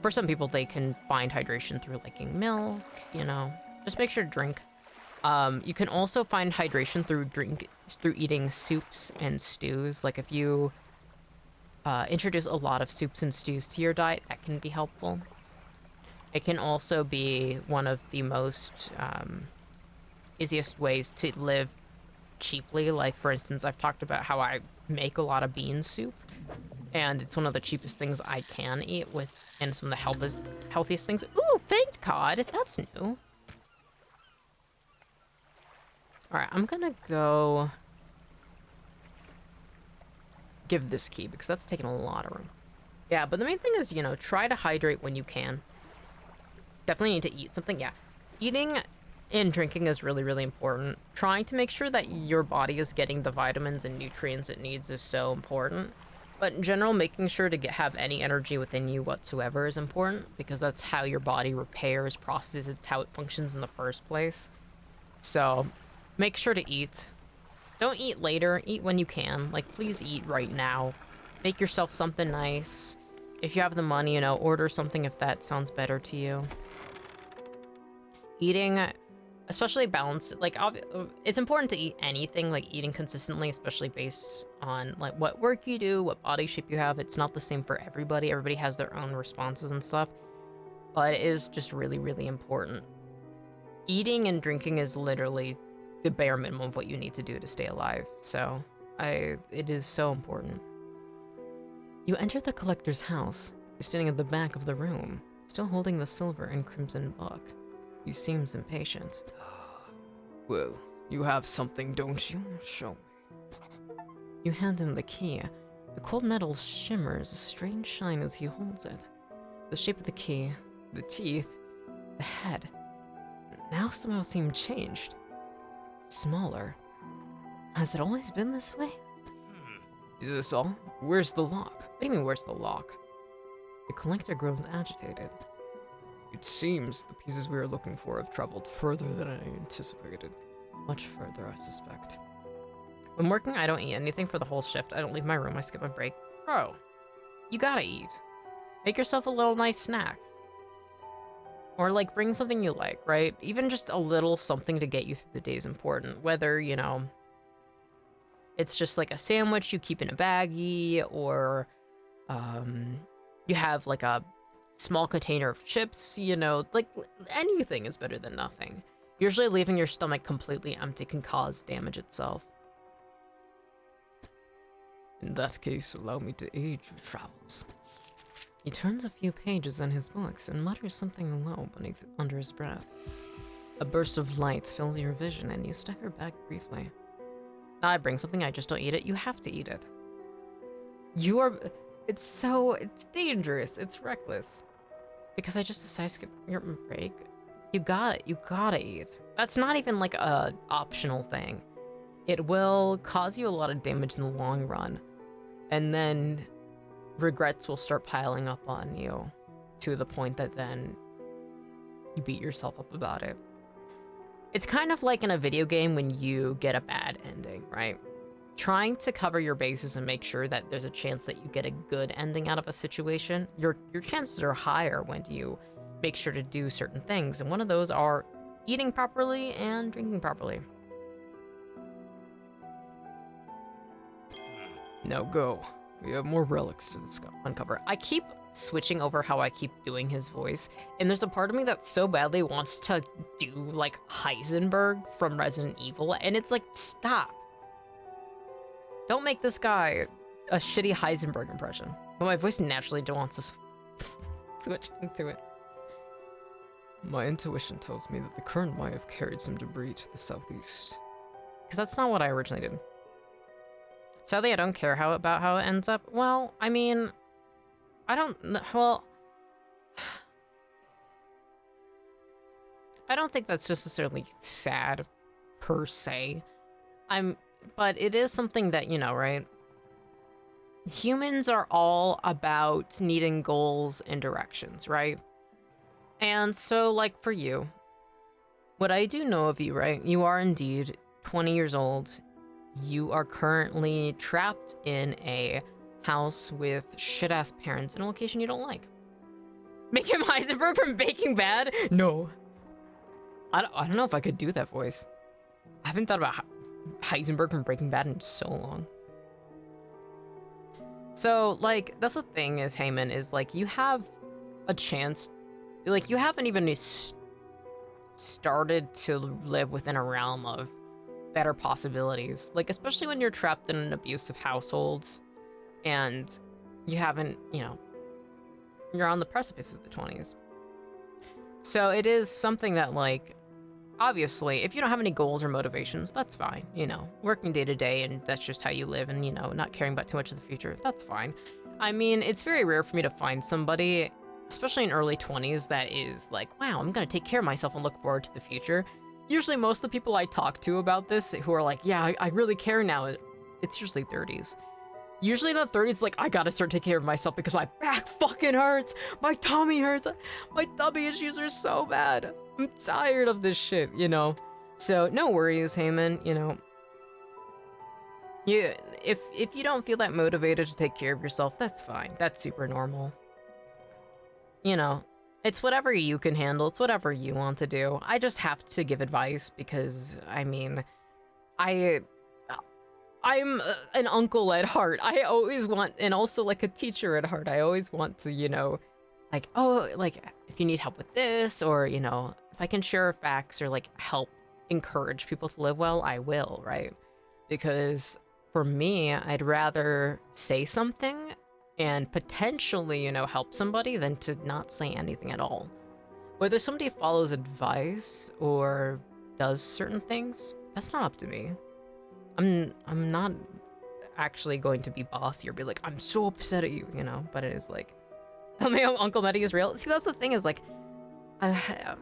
For some people, they can find hydration through liking milk, you know, just make sure to drink. You can also find hydration through eating soups and stews. Like if you introduce a lot of soups and stews to your diet, that can be helpful. It can also be one of the most easiest ways to live cheaply. Like for instance, I've talked about how I make a lot of bean soup, and it's one of the cheapest things I can eat with, and some of the healthiest things. Ooh, fanged cod, that's new. All right, I'm gonna go give this key because that's taking a lot of room. Yeah, but the main thing is, you know, try to hydrate when you can. Definitely need to eat something. Yeah, eating and drinking is really, really important. Trying to make sure that your body is getting the vitamins and nutrients it needs is so important. But in general, making sure to have any energy within you whatsoever is important, because that's how your body repairs, processes, it's how it functions in the first place. So make sure to eat. Don't eat later, eat when you can. Like, please eat right now. Make yourself something nice. If you have the money, you know, order something if that sounds better to you. Eating, especially balanced, like, it's important to eat anything, like eating consistently, especially based on like what work you do, what body shape you have. It's not the same for everybody. Everybody has their own responses and stuff, but it is just really, really important. Eating and drinking is literally the bare minimum of what you need to do to stay alive. So it is so important. You enter the collector's house. He's standing at the back of the room, still holding the silver and crimson book. He seems impatient. Well, you have something, don't you? Show me. You hand him the key. The cold metal shimmers a strange shine as he holds it. The shape of the key, the teeth, the head, now somehow seem changed. Smaller. Has it always been this way? Is this all? Where's the lock? What do you mean, where's the lock? The collector grows agitated. It seems the pieces we are looking for have traveled further than I anticipated. Much further, I suspect. When working, I don't eat anything for the whole shift. I don't leave my room, I skip a break. Bro, you gotta eat. Make yourself a little nice snack. Or like bring something you like, right? Even just a little something to get you through the day is important. Whether, you know, it's just like a sandwich you keep in a baggie, or you have like a small container of chips, you know, like anything is better than nothing. Usually leaving your stomach completely empty can cause damage itself. In that case, allow me to aid your travels. He turns a few pages in his books and mutters something low under his breath. A burst of light fills your vision and you stagger back briefly. I bring something, I just don't eat it. You have to eat it. It's dangerous, it's reckless. Because I just decided to skip your break. You gotta eat. That's not even like a optional thing. It will cause you a lot of damage in the long run. And then regrets will start piling up on you to the point that then you beat yourself up about it. It's kind of like in a video game when you get a bad ending, right? Trying to cover your bases and make sure that there's a chance that you get a good ending out of a situation, your chances are higher when you make sure to do certain things. And one of those are eating properly and drinking properly. Now go. We have more relics to uncover. I keep switching over how I keep doing his voice, and there's a part of me that so badly wants to do like Heisenberg from Resident Evil, and it's like, stop. Don't make this guy a shitty Heisenberg impression. But my voice naturally wants to switch into it. My intuition tells me that the current might have carried some debris to the southeast. Because that's not what I originally did. Sadly, I don't care about how it ends up. Well, I mean, I don't think that's necessarily sad, per se. But it is something that, you know, right? Humans are all about needing goals and directions, right? And so, like, for you, what I do know of you, right? You are indeed 20 years old. You are currently trapped in a house with shit-ass parents in a location you don't like. Make him Heisenberg from Breaking Bad? No. I don't know if I could do that voice. I haven't thought about Heisenberg from Breaking Bad in so long. So, like, that's the thing is, Heyman, is, like, you have a chance. Like, you haven't even started to live within a realm of better possibilities. Like, especially when you're trapped in an abusive household and you haven't, you know, you're on the precipice of the 20s. So it is something that, like, obviously, if you don't have any goals or motivations, that's fine, you know, working day to day and that's just how you live and, you know, not caring about too much of the future, that's fine. I mean, it's very rare for me to find somebody, especially in early 20s, that is like, wow, I'm gonna take care of myself and look forward to the future. Usually most of the people I talk to about this who are like, yeah, I really care now, it's usually 30s. Usually in the 30s, like, I gotta start taking care of myself because my back fucking hurts, my tummy hurts, my tummy issues are so bad. I'm tired of this shit, you know? So, no worries, Heyman, you know. If you don't feel that motivated to take care of yourself, that's fine. That's super normal. You know, it's whatever you can handle. It's whatever you want to do. I just have to give advice because, I mean, I'm an uncle at heart. I always want, and also like a teacher at heart, I always want to, you know, like, oh, like, if you need help with this, or, you know, if I can share facts or like help encourage people to live well, I will, right? Because for me, I'd rather say something and potentially, you know, help somebody than to not say anything at all. Whether somebody follows advice or does certain things, that's not up to me. I'm not actually going to be bossy or be like, I'm so upset at you, you know, but it is like, tell me Uncle Mettie is real. See, that's the thing is like, I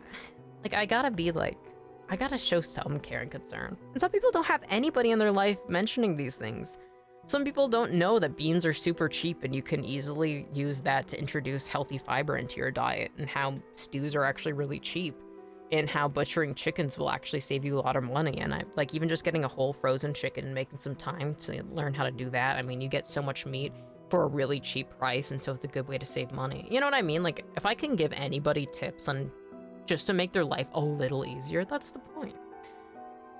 gotta show some care and concern. And some people don't have anybody in their life mentioning these things. Some people don't know that beans are super cheap and you can easily use that to introduce healthy fiber into your diet, and how stews are actually really cheap, and how butchering chickens will actually save you a lot of money. And I like even just getting a whole frozen chicken and making some time to learn how to do that. I mean, you get so much meat for a really cheap price, and so it's a good way to save money. You know what I mean? Like, if I can give anybody tips on just to make their life a little easier, that's the point.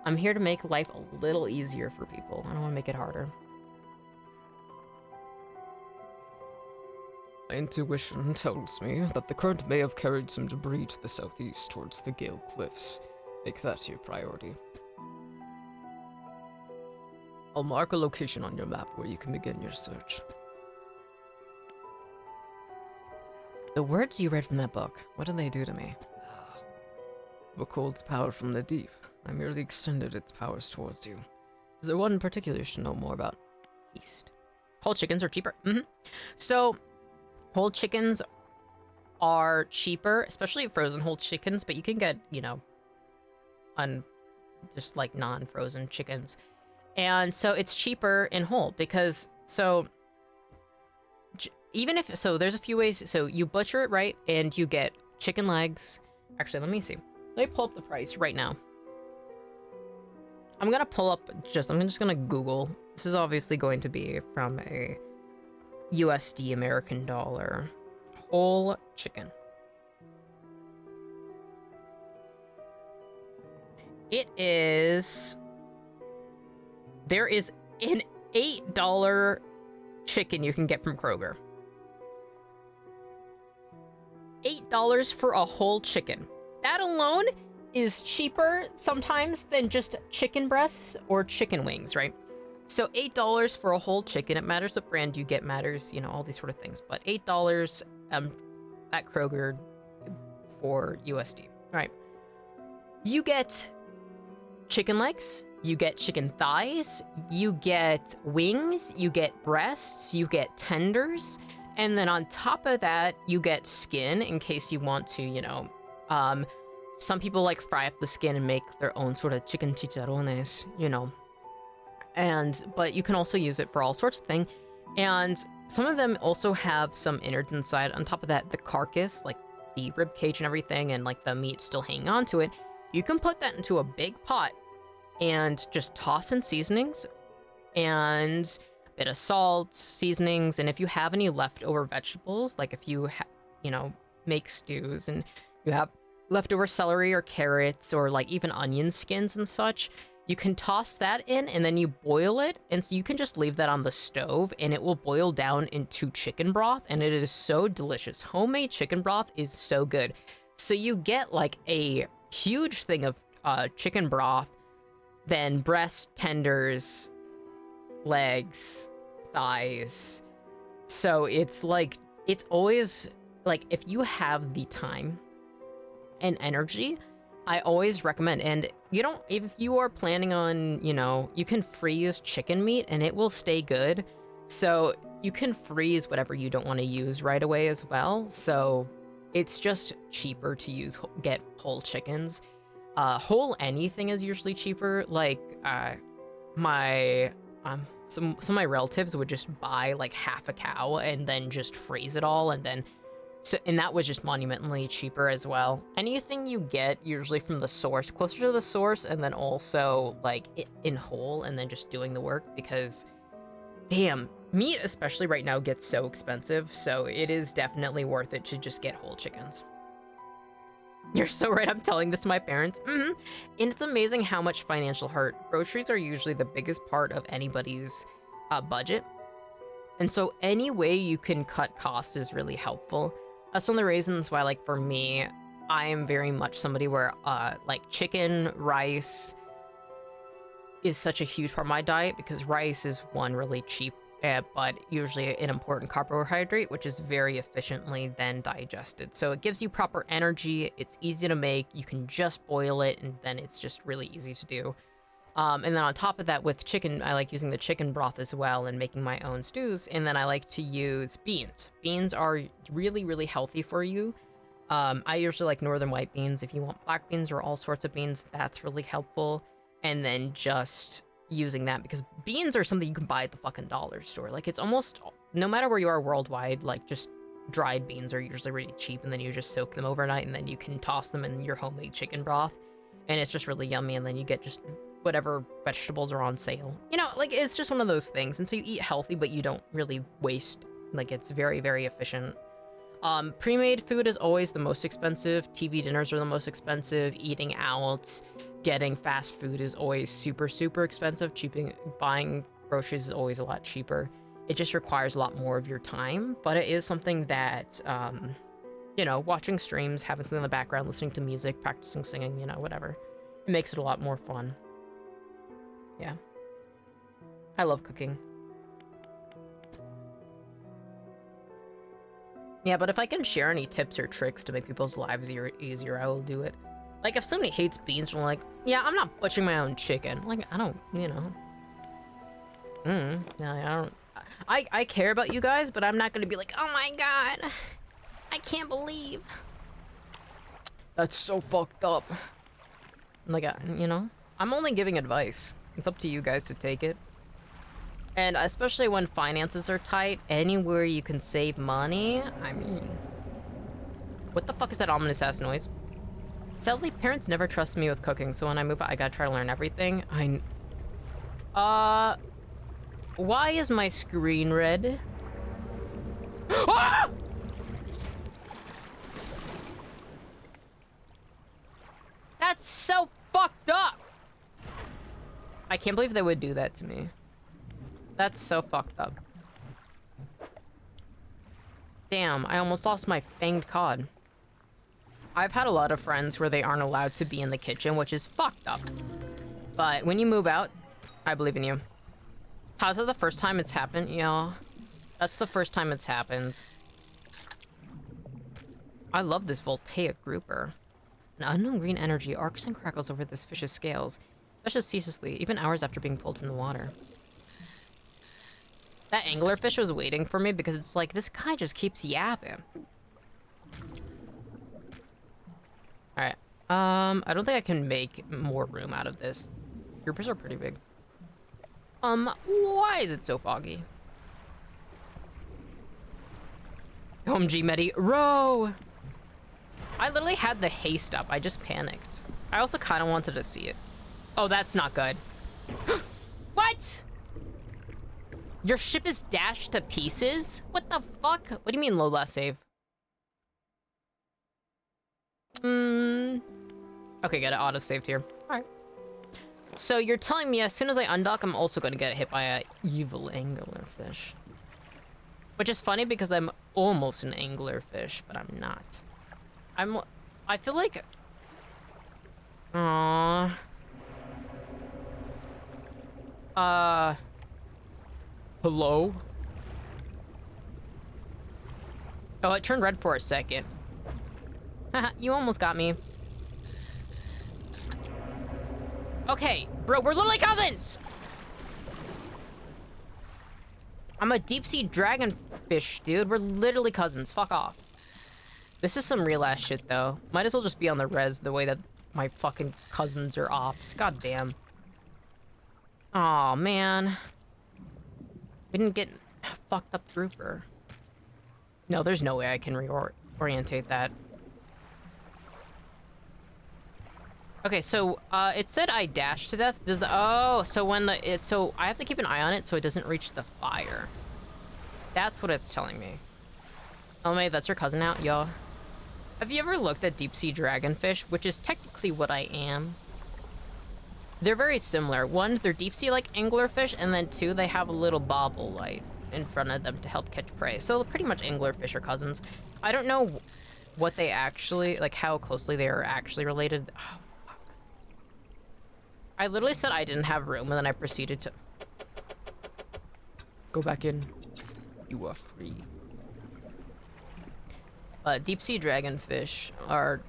I'm here to make life a little easier for people. I don't want to make it harder. My intuition tells me that the current may have carried some debris to the southeast towards the Gale Cliffs. Make that your priority. I'll mark a location on your map where you can begin your search. The words you read from that book, what did they do to me? The book holds power from the deep. I merely extended its powers towards you. Is there one in particular you should know more about? Haste. Whole chickens are cheaper. So, whole chickens are cheaper, especially frozen whole chickens, but you can get, you know, just like non-frozen chickens. And so it's cheaper in whole because, so even if, so there's a few ways. So you butcher it, right? And you get chicken legs. Actually, let me see. Let me pull up the price right now. I'm gonna pull up I'm just gonna Google. This is obviously going to be from a USD American dollar. Whole chicken. It is, there is an $8 chicken you can get from Kroger. $8 for a whole chicken. That alone is cheaper sometimes than just chicken breasts or chicken wings, right? So $8 for a whole chicken. It matters what brand you get, matters, you know, all these sort of things. But $8 at Kroger for USD. All right. You get chicken legs, you get chicken thighs, you get wings, you get breasts, you get tenders, and then on top of that, you get skin in case you want to, you know, some people like fry up the skin and make their own sort of chicken chicharrones, you know. But you can also use it for all sorts of things. And some of them also have some innards inside. On top of that, the carcass, like the rib cage and everything, and like the meat still hanging onto it. You can put that into a big pot and just toss in seasonings and a bit of salt, seasonings, and if you have any leftover vegetables, like if you, you know, make stews and you have leftover celery or carrots or like even onion skins and such, you can toss that in and then you boil it. And so you can just leave that on the stove and it will boil down into chicken broth. And it is so delicious. Homemade chicken broth is so good. So you get like a huge thing of chicken broth, then breast, tenders, legs, thighs. So it's like, it's always like, if you have the time and energy, I always recommend, and you don't, if you are planning on, you know, you can freeze chicken meat and it will stay good. So you can freeze whatever you don't want to use right away as well. So it's just cheaper to get whole chickens. Whole anything is usually cheaper. Like some of my relatives would just buy like half a cow and then just freeze it all, and then and that was just monumentally cheaper as well. Anything you get usually from the source, closer to the source, and then also like in whole, and then just doing the work, because damn, meat especially right now gets so expensive, so it is definitely worth it to just get whole chickens. You're so right, I'm telling this to my parents. And it's amazing how much financial hurt. Groceries are usually the biggest part of anybody's budget. And so any way you can cut costs is really helpful. That's one of the reasons why, like, for me, I am very much somebody where, like, chicken, rice is such a huge part of my diet, because rice is, one, really cheap, but usually an important carbohydrate, which is very efficiently then digested. So it gives you proper energy, it's easy to make, you can just boil it, and then it's just really easy to do. And then on top of that, with chicken, I like using the chicken broth as well and making my own stews. And then I like to use beans. Beans are really, really healthy for you. I usually like northern white beans. If you want black beans or all sorts of beans, that's really helpful. And then just using that, because beans are something you can buy at the fucking dollar store. Like, it's almost, no matter where you are worldwide, like, just dried beans are usually really cheap, and then you just soak them overnight, and then you can toss them in your homemade chicken broth. And it's just really yummy, and then you get just whatever vegetables are on sale. You know, like, it's just one of those things. And so you eat healthy, but you don't really waste. Like, it's very, very efficient. Pre-made food is always the most expensive. TV dinners are the most expensive. Eating out, getting fast food is always super, super expensive. Buying groceries is always a lot cheaper. It just requires a lot more of your time, but it is something that, you know, watching streams, having something in the background, listening to music, practicing singing, you know, whatever. It makes it a lot more fun. Yeah. I love cooking. Yeah, but if I can share any tips or tricks to make people's lives easier, I will do it. Like, if somebody hates beans, I'm like, yeah, I'm not butchering my own chicken. Like, I don't, you know. Yeah, I don't. I care about you guys, but I'm not gonna be like, oh my god, I can't believe. That's so fucked up. Like, you know, I'm only giving advice. It's up to you guys to take it. And especially when finances are tight, anywhere you can save money, I mean... What the fuck is that ominous ass noise? Sadly, parents never trust me with cooking, so when I move out, I gotta try to learn everything. Why is my screen red? Ah! That's so fucked up! I can't believe they would do that to me. That's so fucked up. Damn, I almost lost my fanged cod. I've had a lot of friends where they aren't allowed to be in the kitchen, which is fucked up. But when you move out, I believe in you. How's it the first time it's happened? Yeah, that's the first time it's happened. I love this voltaic grouper. An unknown green energy arcs and crackles over this fish's scales, fishes ceaselessly, even hours after being pulled from the water. That anglerfish was waiting for me because it's like, this guy just keeps yapping. Alright. I don't think I can make more room out of this. Groupers are pretty big. Why is it so foggy? Ghosttownmettie, row! I literally had the haste up. I just panicked. I also kind of wanted to see it. Oh, that's not good. What? Your ship is dashed to pieces? What the fuck? What do you mean low last save? Okay, get it auto-saved here. Alright. So you're telling me as soon as I undock, I'm also gonna get hit by a evil anglerfish. Which is funny because I'm almost an anglerfish, but I'm not. I feel like... Hello? Oh, it turned red for a second. Haha, you almost got me. Okay, bro, we're literally cousins! I'm a deep-sea dragonfish, dude. We're literally cousins. Fuck off. This is some real-ass shit, though. Might as well just be on the res the way that my fucking cousins are ops. God damn. Aw, man. We didn't get fucked up grouper. No, there's no way I can reorientate that. Okay, so it said I dashed to death. Does the so I have to keep an eye on it so it doesn't reach the fire. That's what it's telling me. Oh, mate, that's your cousin out, yo. Have you ever looked at deep sea dragonfish, which is technically what I am? They're very similar. One, they're deep sea like anglerfish, and then two, they have a little bobble light in front of them to help catch prey. So pretty much anglerfish are cousins. I don't know what they actually, like how closely they are actually related. Oh, fuck. I literally said I didn't have room, and then I proceeded to go back in. You are free. Deep sea dragonfish are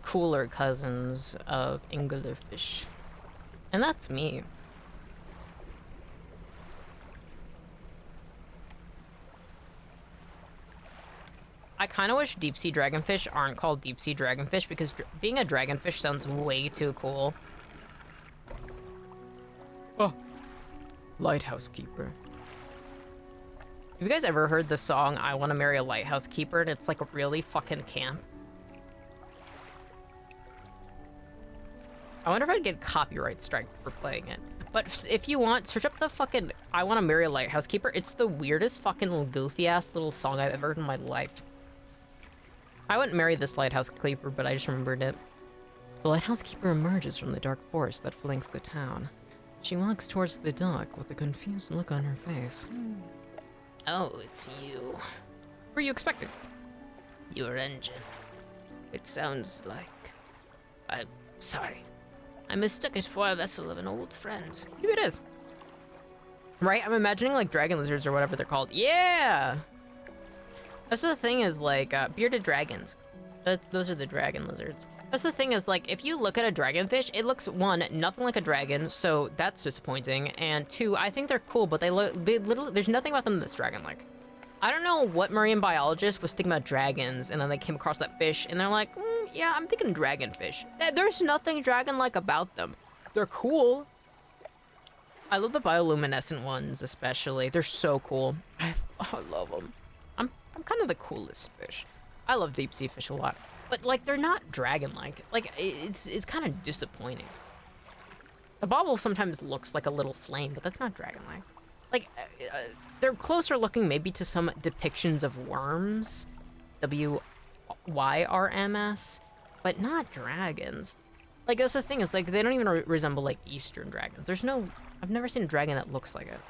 cooler cousins of anglerfish. And that's me. I kind of wish deep sea dragonfish aren't called deep sea dragonfish because being a dragonfish sounds way too cool. Oh. Lighthouse keeper. Have you guys ever heard the song I Want to Marry a Lighthouse Keeper? And it's like really fucking camp. I wonder if I'd get copyright strike for playing it. But if you want, search up the fucking I Want to Marry a Lighthouse Keeper. It's the weirdest fucking little goofy ass little song I've ever heard in my life. I wouldn't marry this lighthouse keeper, but I just remembered it. The lighthouse keeper emerges from the dark forest that flanks the town. She walks towards the dock with a confused look on her face. Oh, it's you. What were you expecting? Your engine. It sounds like... I'm sorry. I mistook it for a vessel of an old friend. Maybe it is. Right? I'm imagining like dragon lizards or whatever they're called. Yeah! That's the thing is like bearded dragons. Those are the dragon lizards. That's the thing is like if you look at a dragonfish, it looks one, nothing like a dragon, so that's disappointing. And two, I think they're cool, but they literally, there's nothing about them that's dragon-like. I don't know what marine biologist was thinking about dragons and then they came across that fish and they're like, yeah, I'm thinking dragonfish. There's nothing dragon-like about them. They're cool. I love the bioluminescent ones, especially. They're so cool. I love them. I'm kind of the coolest fish. I love deep sea fish a lot, but like they're not dragon-like. Like it's kind of disappointing. The bobble sometimes looks like a little flame, but that's not dragon-like. Like they're closer looking maybe to some depictions of worms, WYRMS, but not dragons. Like that's the thing is like they don't even resemble like Eastern dragons. I've never seen a dragon that looks like it.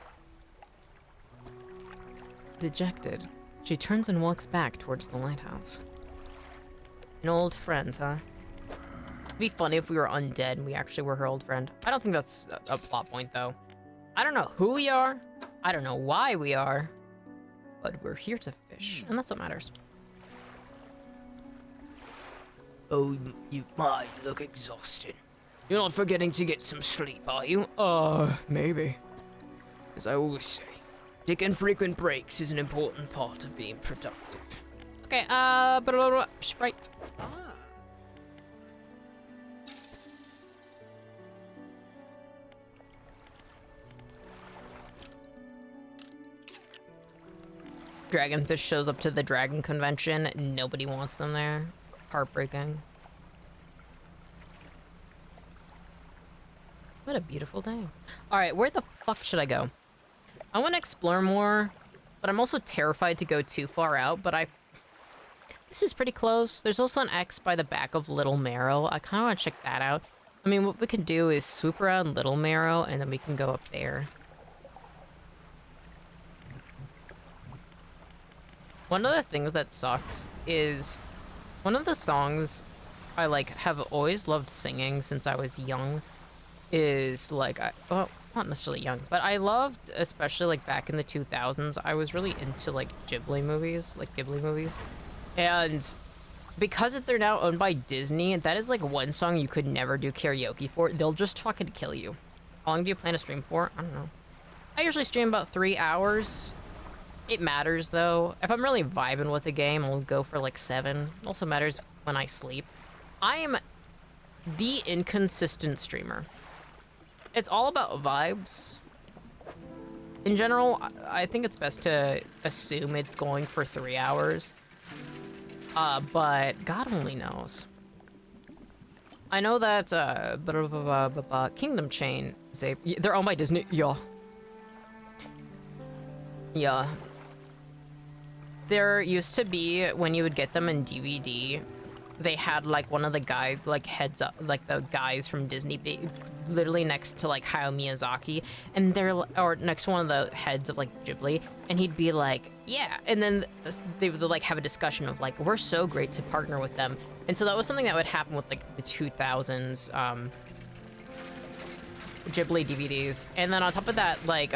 Dejected, she turns and walks back towards the lighthouse. An old friend, huh? It'd be funny if we were undead and we actually were her old friend. I don't think that's a plot point, though. I don't know who we are. I don't know why we are. But we're here to fish, and that's what matters. Oh, you look exhausted. You're not forgetting to get some sleep, are you? Maybe. As I always say, taking frequent breaks is an important part of being productive. Okay, Sprite. Dragonfish shows up to the dragon convention. Nobody wants them there. Heartbreaking. What a beautiful day. All right, where the fuck should I go? I want to explore more, but I'm also terrified to go too far out, but this is pretty close. There's also an X by the back of Little Marrow. I kind of want to check that out. I mean, what we can do is swoop around Little Marrow, and then we can go up there. One of the things that sucks is one of the songs I like have always loved singing since I was young is like, well, not necessarily young, but I loved, especially like back in the 2000s, I was really into like Ghibli movies. And because they're now owned by Disney, that is like one song you could never do karaoke for. They'll just fucking kill you. How long do you plan to stream for? I don't know. I usually stream about 3 hours. It matters though. If I'm really vibing with a game, I'll go for like 7. It also matters when I sleep. I am the inconsistent streamer. It's all about vibes. In general, I think it's best to assume it's going for 3 hours. But God only knows. I know that Kingdom Chain, they're owned by Disney. Yeah. There used to be, when you would get them in DVD, they had like one of the guy like heads up, like the guys from Disney, literally next to like Hayao Miyazaki, and or next to one of the heads of like Ghibli, and he'd be like, yeah, and then they would like have a discussion of like, we're so great to partner with them, and so that was something that would happen with like the 2000s Ghibli DVDs, and then on top of that, like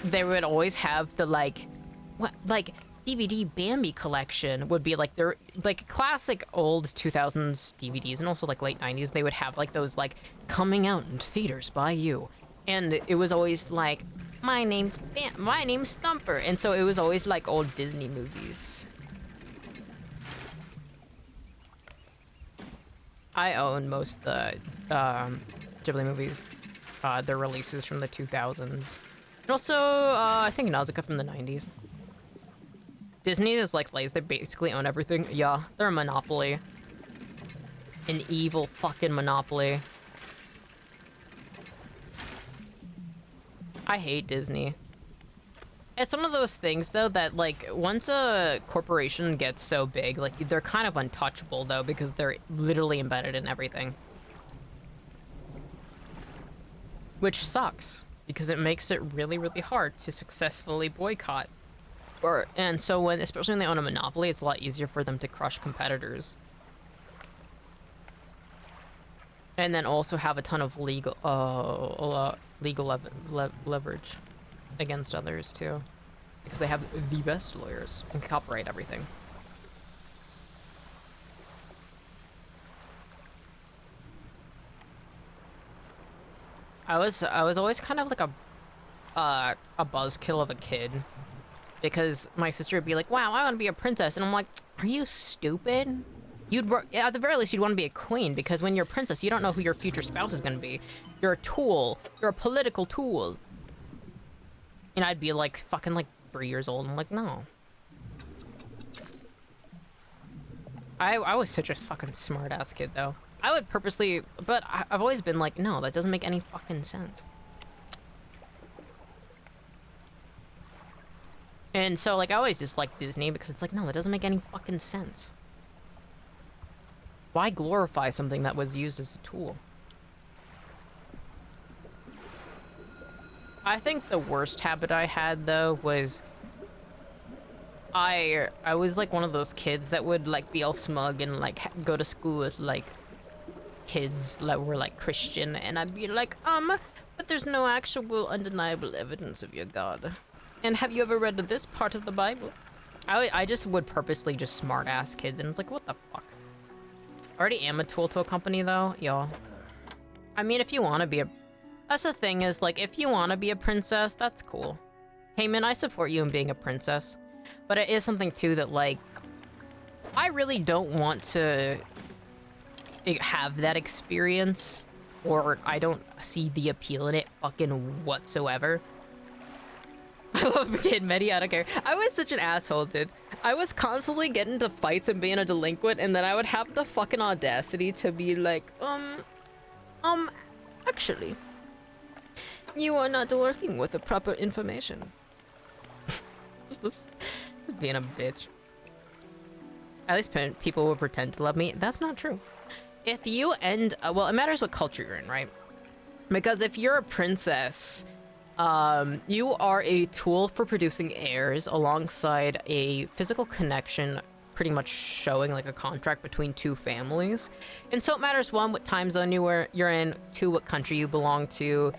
they would always have the like DVD Bambi collection would be like their like classic old 2000s DVDs, and also like late 90s they would have like those like coming out in theaters by you, and it was always like my name's Thumper, and so it was always like old Disney movies. I own most of the Ghibli movies, their releases from the 2000s. And also, I think Nausicaa from the 90s. Disney is like Lays, they basically own everything. Yeah, they're a monopoly. An evil fucking monopoly. I hate Disney. It's one of those things, though, that, like, once a corporation gets so big, like, they're kind of untouchable, though, because they're literally embedded in everything. Which sucks, because it makes it really, really hard to successfully boycott. And so especially when they own a monopoly, it's a lot easier for them to crush competitors. And then also have a ton of legal leverage against others too, because they have the best lawyers and can copyright everything. I was always kind of like a buzzkill of a kid, because my sister would be like, "Wow, I want to be a princess," and I'm like, "Are you stupid? At the very least, you'd want to be a queen, because when you're a princess, you don't know who your future spouse is going to be. You're a tool. You're a political tool." And I'd be like fucking like 3 years old. I'm like, no. I was such a fucking smart ass kid though. I would purposely, but I've always been like, no, that doesn't make any fucking sense. And so like I always disliked Disney because it's like, no, that doesn't make any fucking sense. Why glorify something that was used as a tool? I think the worst habit I had though was I was like one of those kids that would like be all smug and like go to school with like kids that were like Christian, and I'd be like, but there's no actual undeniable evidence of your God. And have you ever read this part of the Bible? I just would purposely just smart ass kids, and it's like, what the fuck? I already am a tool to a company though, y'all. I mean, if you want to be a... That's the thing is, like, if you want to be a princess, that's cool. Heyman, I support you in being a princess. But it is something too that, like, I really don't want to have that experience, or I don't see the appeal in it fucking whatsoever. I love Ghosttownmettie, I don't care. I was such an asshole, dude. I was constantly getting into fights and being a delinquent, and then I would have the fucking audacity to be like, actually, you are not working with the proper information. Just being a bitch. At least people will pretend to love me. That's not true. If you end... well, it matters what culture you're in, right? Because if you're a princess... you are a tool for producing heirs alongside a physical connection, pretty much showing like a contract between two families. And so it matters, one, what time zone you're in, two, what country you belong to,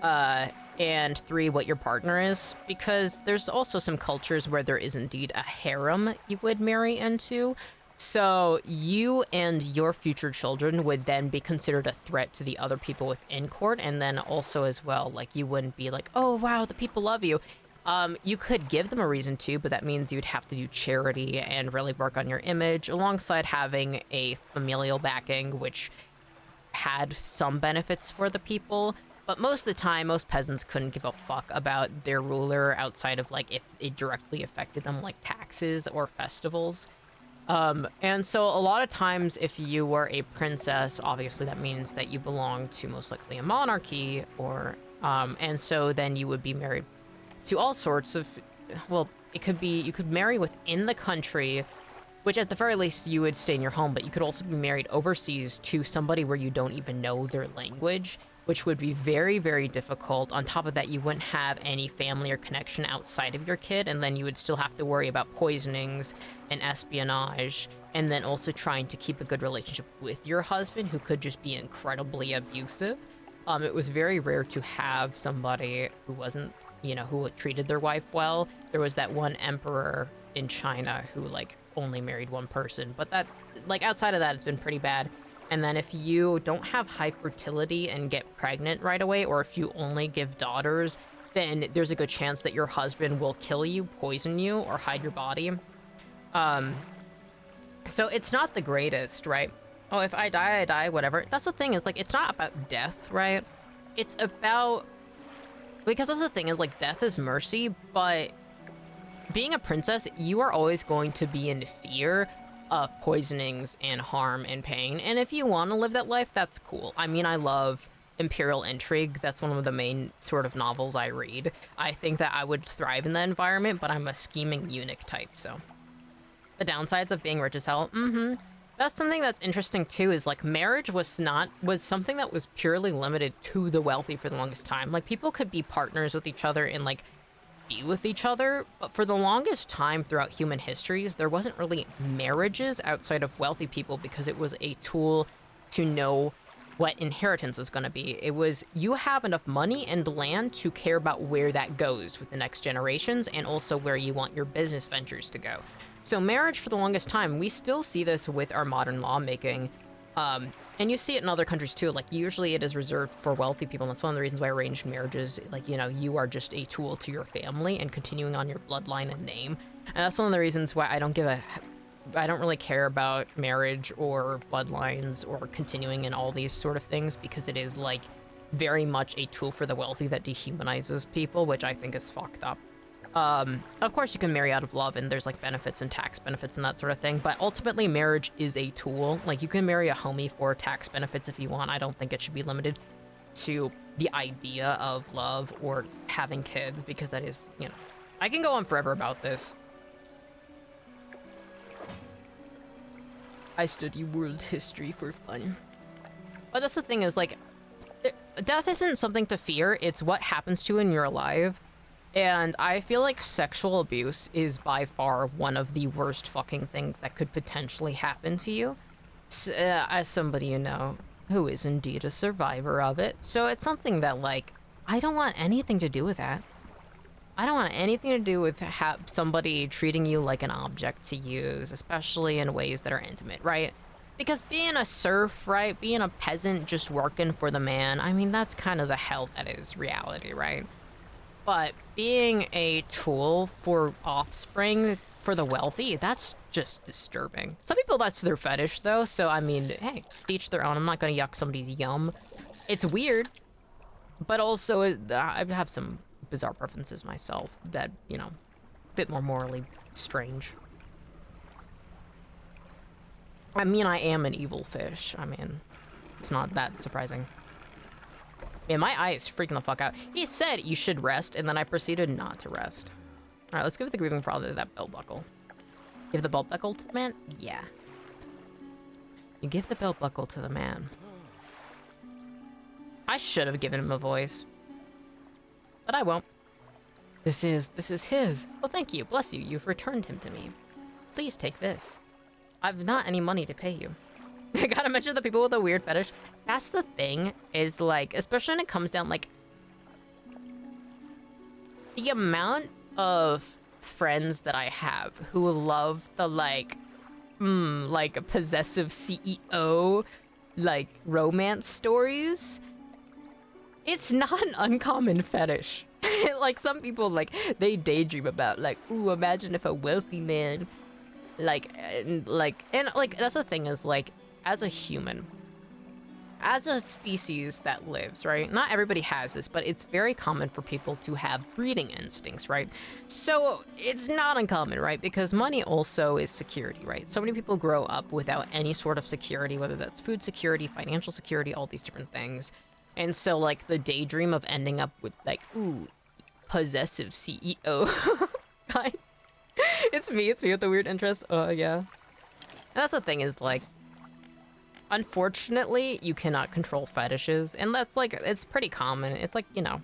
and three, what your partner is. Because there's also some cultures where there is indeed a harem you would marry into. So you and your future children would then be considered a threat to the other people within court, and then also as well, like, you wouldn't be like, oh wow, the people love you. You could give them a reason to, but that means you'd have to do charity and really work on your image alongside having a familial backing, which had some benefits for the people. But most of the time, most peasants couldn't give a fuck about their ruler outside of like if it directly affected them, like taxes or festivals. And so a lot of times if you were a princess, obviously that means that you belong to most likely a monarchy, or, and so then you would be married to all sorts of, well, it could be, you could marry within the country, which at the very least you would stay in your home, but you could also be married overseas to somebody where you don't even know their language, which would be very, very difficult. On top of that, you wouldn't have any family or connection outside of your kid, and then you would still have to worry about poisonings and espionage, and then also trying to keep a good relationship with your husband, who could just be incredibly abusive. It was very rare to have somebody who wasn't, you know, who treated their wife well. There was that one emperor in China who, like, only married one person, but that, like, outside of that, it's been pretty bad. And then if you don't have high fertility and get pregnant right away, or if you only give daughters, then there's a good chance that your husband will kill you, poison you, or hide your body. So it's not the greatest, right? Oh, if I die, whatever. That's the thing, is like, it's not about death, right? It's about, because that's the thing, is like, death is mercy, but being a princess, you are always going to be in fear of poisonings and harm and pain. And if you want to live that life, that's cool. I mean, I love imperial intrigue. That's one of the main sort of novels I read. I think that I would thrive in that environment, but I'm a scheming eunuch type, so. The downsides of being rich as hell, That's something that's interesting too, is like marriage was something that was purely limited to the wealthy for the longest time. Like, people could be partners with each other and like be with each other, but for the longest time throughout human histories, there wasn't really marriages outside of wealthy people, because it was a tool to know what inheritance was going to be. It was you have enough money and land to care about where that goes with the next generations and also where you want your business ventures to go. So marriage for the longest time, we still see this with our modern lawmaking. And you see it in other countries too. Like usually it is reserved for wealthy people. And that's one of the reasons why arranged marriages, like, you know, you are just a tool to your family and continuing on your bloodline and name. And that's one of the reasons why I don't really care about marriage or bloodlines or continuing in all these sort of things, because it is like very much a tool for the wealthy that dehumanizes people, which I think is fucked up. Of course you can marry out of love and there's like benefits and tax benefits and that sort of thing, but ultimately marriage is a tool. Like you can marry a homie for tax benefits if you want. I don't think it should be limited to the idea of love or having kids, because that is, you know, I can go on forever about this. I study world history for fun. But that's the thing is, like, death isn't something to fear, it's what happens to you when you're alive. And I feel like sexual abuse is by far one of the worst fucking things that could potentially happen to you. As somebody you know, who is indeed a survivor of it. So it's something that, like, I don't want anything to do with that. I don't want anything to do with somebody treating you like an object to use, especially in ways that are intimate, right? Because being a serf, right, being a peasant just working for the man, I mean, that's kind of the hell that is reality, right? But being a tool for offspring for the wealthy, that's just disturbing. Some people, that's their fetish, though, so, I mean, hey, each their own. I'm not gonna yuck somebody's yum. It's weird, but also, I have some bizarre preferences myself that, you know, a bit more morally strange. I mean, I am an evil fish. I mean, it's not that surprising. Man, my eye is freaking the fuck out. He said you should rest, and then I proceeded not to rest. All right, let's give the grieving father that belt buckle. Give the belt buckle to the man? Yeah. You give the belt buckle to the man. I should have given him a voice, but I won't. This is his. Oh, thank you. Bless you. You've returned him to me. Please take this. I've not any money to pay you. I gotta mention the people with a weird fetish. That's the thing, is like, especially when it comes down, like, the amount of friends that I have who love the, like a possessive CEO, like, romance stories. It's not an uncommon fetish. Like, some people, like, they daydream about, like, ooh, imagine if a wealthy man, and that's the thing is, like, as a human, as a species that lives, right? Not everybody has this, but it's very common for people to have breeding instincts, right? So it's not uncommon, right? Because money also is security, right? So many people grow up without any sort of security, whether that's food security, financial security, all these different things. And so, like, the daydream of ending up with, like, ooh, possessive CEO. It's me with the weird interest. Yeah. And that's the thing is, like, unfortunately, you cannot control fetishes. And that's, like, it's pretty common. It's like, you know,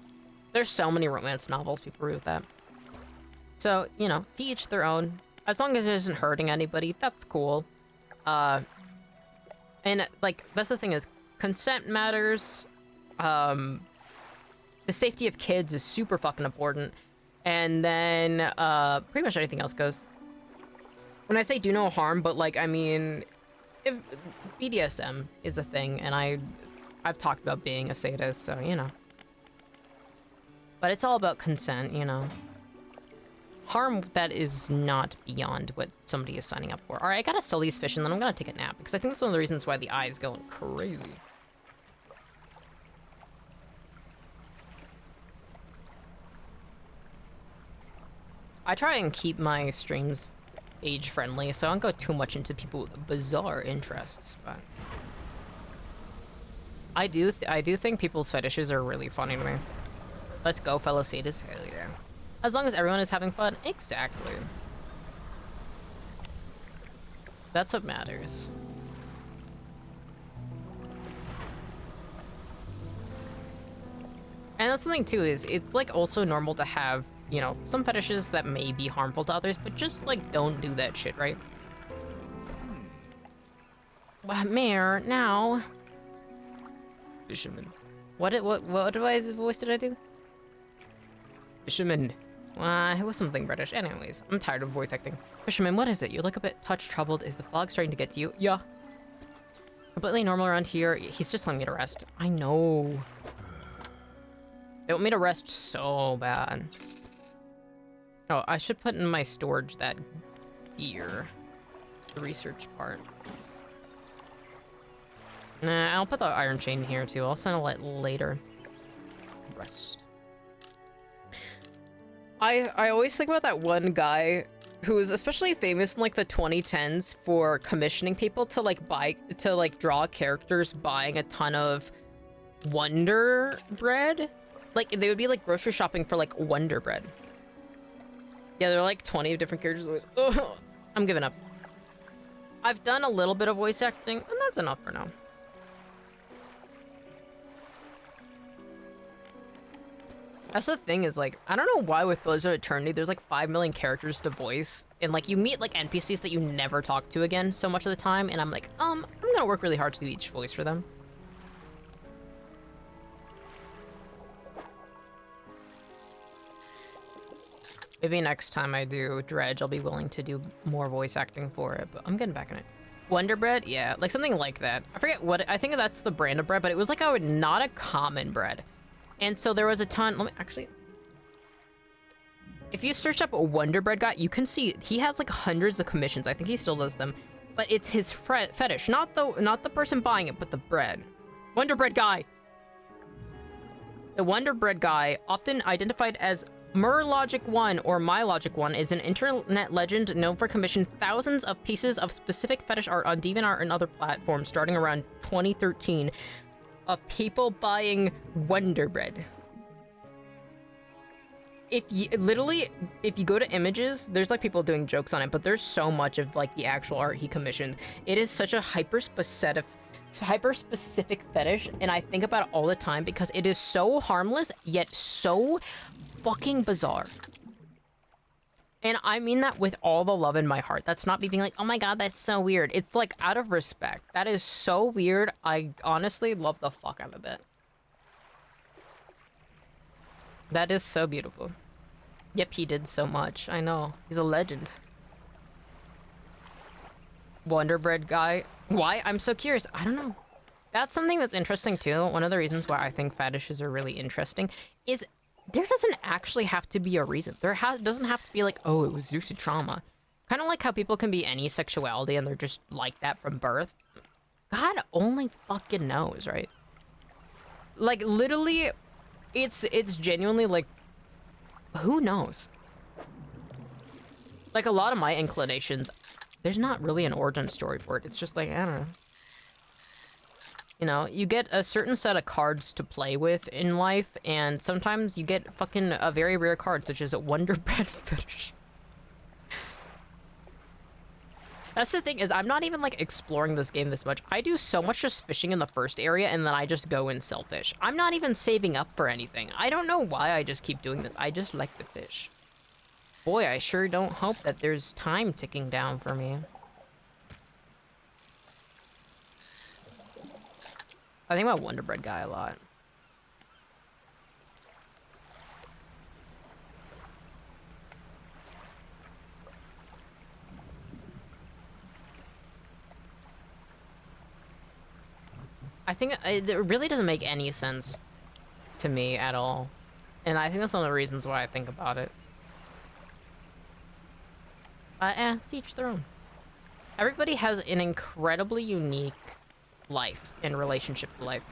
there's so many romance novels people read with that. So, you know, to each their own. As long as it isn't hurting anybody, that's cool. And, like, that's the thing is, consent matters. The safety of kids is super fucking important. And then, pretty much anything else goes. When I say do no harm, but, like, I mean, if BDSM is a thing, and I've talked about being a sadist, so, you know. But it's all about consent, you know. Harm that is not beyond what somebody is signing up for. All right, I gotta sell these fish, and then I'm gonna take a nap, because I think that's one of the reasons why the eye is going crazy. I try and keep my streams age-friendly, so I don't go too much into people with bizarre interests, but I do think people's fetishes are really funny to me. Let's go, fellow sadists. Hell yeah. As long as everyone is having fun. Exactly. That's what matters. And that's the thing too, is it's like also normal to have, you know, some fetishes that may be harmful to others, but just, like, don't do that shit, right? Mayor, now. Fisherman. What voice did I do? Fisherman. It was something British. Anyways, I'm tired of voice acting. Fisherman, what is it? You look a bit touch troubled. Is the fog starting to get to you? Yeah. Completely normal around here. He's just telling me to rest. I know. They want me to rest so bad. Oh, I should put in my storage that gear. The research part. Nah, I'll put the iron chain here too. I'll sell it later. Rest. I always think about that one guy who was especially famous in like the 2010s for commissioning people to like draw characters buying a ton of Wonder Bread. Like they would be like grocery shopping for like Wonder Bread. Yeah, there are like 20 different characters. Oh, I'm giving up. I've done a little bit of voice acting, and that's enough for now. That's the thing is, like, I don't know why with Blizzard of Eternity, there's like 5 million characters to voice, and like you meet like NPCs that you never talk to again so much of the time, and I'm like, I'm gonna work really hard to do each voice for them. Maybe next time I do Dredge, I'll be willing to do more voice acting for it, but I'm getting back in it. Wonder Bread? Yeah, like something like that. I forget what, I think that's the brand of bread, but it was like not a common bread. And so there was a ton, let me actually, if you search up a Wonder Bread guy, you can see he has like hundreds of commissions. I think he still does them, but it's his fetish, not the person buying it, but the bread. Wonder Bread guy. The Wonder Bread guy, often identified as Murlogic1 or MyLogic1, is an internet legend known for commissioning thousands of pieces of specific fetish art on DeviantArt and other platforms starting around 2013 of people buying Wonder Bread. If you go to images, there's like people doing jokes on it, but there's so much of like the actual art he commissioned. It is such a hyper-specific fetish, and I think about it all the time because it is so harmless yet so fucking bizarre. And I mean that with all the love in my heart. That's not me being like, oh my god, that's so weird. It's like out of respect. That is so weird. I honestly love the fuck out of it. That is so beautiful. Yep, he did so much. I know. He's a legend. Wonder Bread guy. Why? I'm so curious. I don't know. That's something that's interesting too. One of the reasons why I think fetishes are really interesting is there doesn't actually have to be a reason. Doesn't have to be like, oh, it was due to trauma. Kind of like how people can be any sexuality and they're just like that from birth. God only fucking knows, right? Like literally, it's genuinely like, who knows? Like a lot of my inclinations, there's not really an origin story for it. It's just like, I don't know. You know, you get a certain set of cards to play with in life, and sometimes you get fucking a very rare card, such as a Wonder Bread fetish. That's the thing, is I'm not even like exploring this game this much. I do so much just fishing in the first area, and then I just go and sell fish. I'm not even saving up for anything. I don't know why I just keep doing this. I just like to fish. Boy, I sure don't hope that there's time ticking down for me. I think about Wonder Bread guy a lot. I think it really doesn't make any sense to me at all. And I think that's one of the reasons why I think about it. To each their own. Everybody has an incredibly unique life in relationship to life.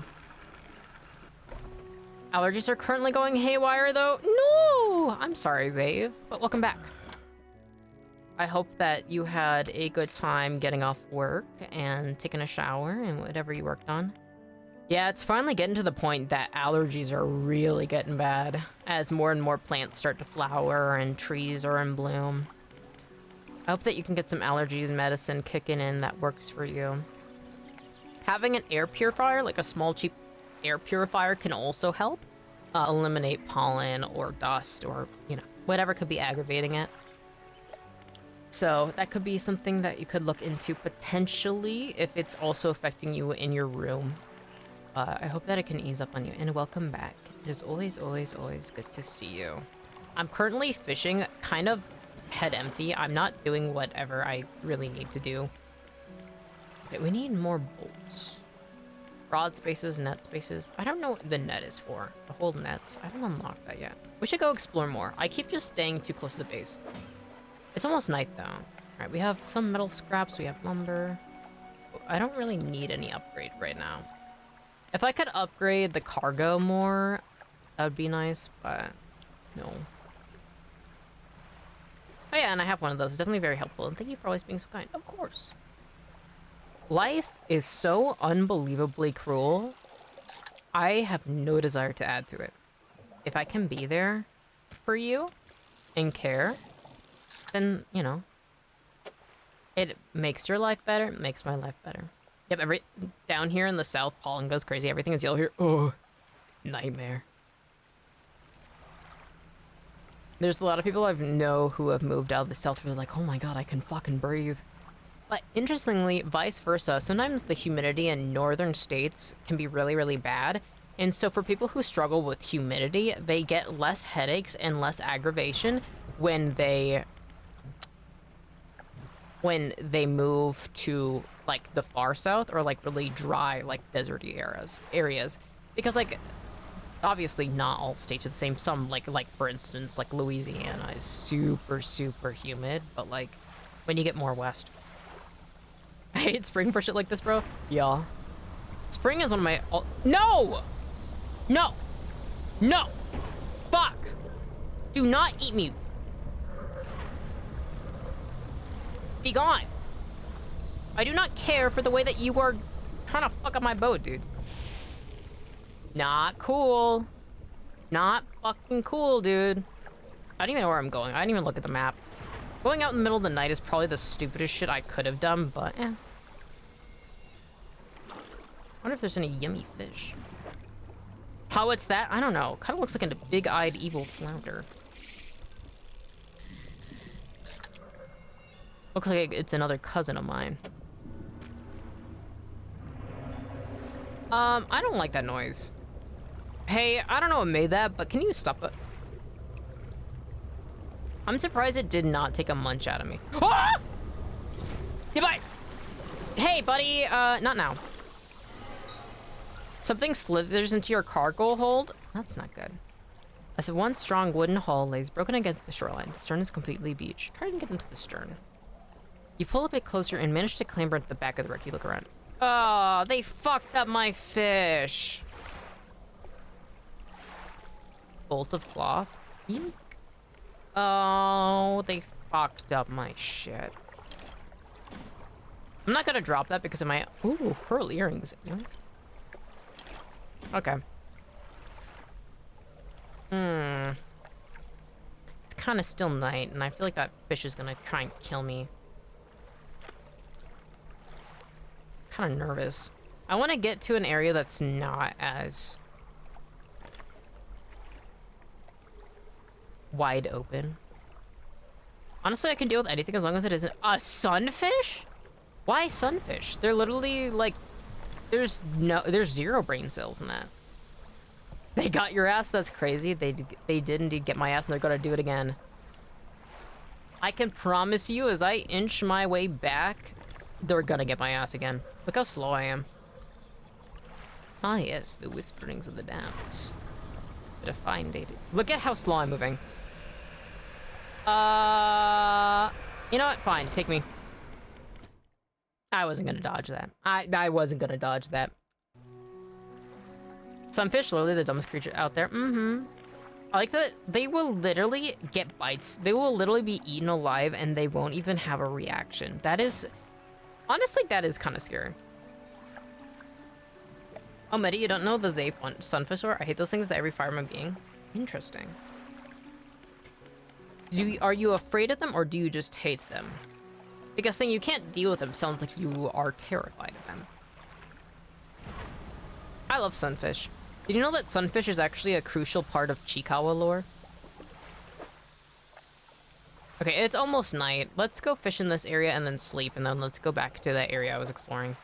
Allergies are currently going haywire though. No! I'm sorry, Zave, but welcome back. I hope that you had a good time getting off work and taking a shower and whatever you worked on. Yeah, it's finally getting to the point that allergies are really getting bad as more and more plants start to flower and trees are in bloom. I hope that you can get some allergy medicine kicking in that works for you. Having an air purifier, like a small cheap air purifier, can also help eliminate pollen or dust or, you know, whatever could be aggravating it. So that could be something that you could look into potentially if it's also affecting you in your room. I hope that it can ease up on you, and welcome back. It is always, always, always good to see you. I'm currently fishing kind of head empty. I'm not doing whatever I really need to do. Okay, we need more bolts. Rod spaces, net spaces. I don't know what the net is for. The whole nets. I haven't unlocked that yet. We should go explore more. I keep just staying too close to the base. It's almost night though. All right, we have some metal scraps. We have lumber. I don't really need any upgrade right now. If I could upgrade the cargo more, that would be nice, but no. Oh yeah, and I have one of those. It's definitely very helpful, and thank you for always being so kind. Of course. Life is so unbelievably cruel. I have no desire to add to it. If I can be there for you and care, then, you know, it makes your life better, it makes my life better. Yep, down here in the south, pollen goes crazy. Everything is yellow here. Oh, nightmare. There's a lot of people I know who have moved out of the south who are like, oh my god, I can fucking breathe. But interestingly, vice versa, sometimes the humidity in northern states can be really, really bad. And so for people who struggle with humidity, they get less headaches and less aggravation when they move to like the far south or like really dry, like deserty areas. Because like, obviously not all states are the same. Some like for instance, like Louisiana is super, super humid, but like when you get more west. I hate spring for shit like this, bro. Yeah. Spring is one of my... No! No! No! Fuck! Do not eat me. Be gone. I do not care for the way that you are trying to fuck up my boat, dude. Not cool. Not fucking cool, dude. I don't even know where I'm going. I didn't even look at the map. Going out in the middle of the night is probably the stupidest shit I could have done, but eh. I wonder if there's any yummy fish. How it's that? I don't know. Kind of looks like a big-eyed evil flounder. Looks like it's another cousin of mine. I don't like that noise. Hey, I don't know what made that, but can you stop it? I'm surprised it did not take a munch out of me. Ah! Goodbye! Hey, buddy, not now. Something slithers into your cargo hold? That's not good. As a once strong wooden hull lays broken against the shoreline, the stern is completely beached. Try and get into the stern. You pull a bit closer and manage to clamber at the back of the wreck. You look around. Oh, they fucked up my fish. Bolt of cloth? Eek. Oh, they fucked up my shit. I'm not gonna drop that because of my... Ooh, pearl earrings. Okay. It's kind of still night, and I feel like that fish is gonna try and kill me. Kind of nervous. I want to get to an area that's not as wide open. Honestly, I can deal with anything as long as it isn't a sunfish. Why sunfish? They're literally like, there's zero brain cells in that. They got your ass. That's crazy. They did indeed get my ass, and they're gonna do it again. I can promise you, as I inch my way back, they're gonna get my ass again. Look how slow I am. Ah yes, the whisperings of the damned. Bit of fine data. Look at how slow I'm moving. You know what? Fine, take me. I wasn't gonna dodge that. I wasn't gonna dodge that. Sunfish, literally the dumbest creature out there. I like that they will literally get bites. They will literally be eaten alive and they won't even have a reaction. That is... Honestly, that is kind of scary. Oh, Mettie, you don't know the Zay sunfish lore? I hate those things that every fireman being. Interesting. Are you afraid of them or do you just hate them? Because saying you can't deal with them sounds like you are terrified of them. I love sunfish. Did you know that sunfish is actually a crucial part of Chikawa lore? Okay, it's almost night. Let's go fish in this area and then sleep, and then let's go back to that area I was exploring.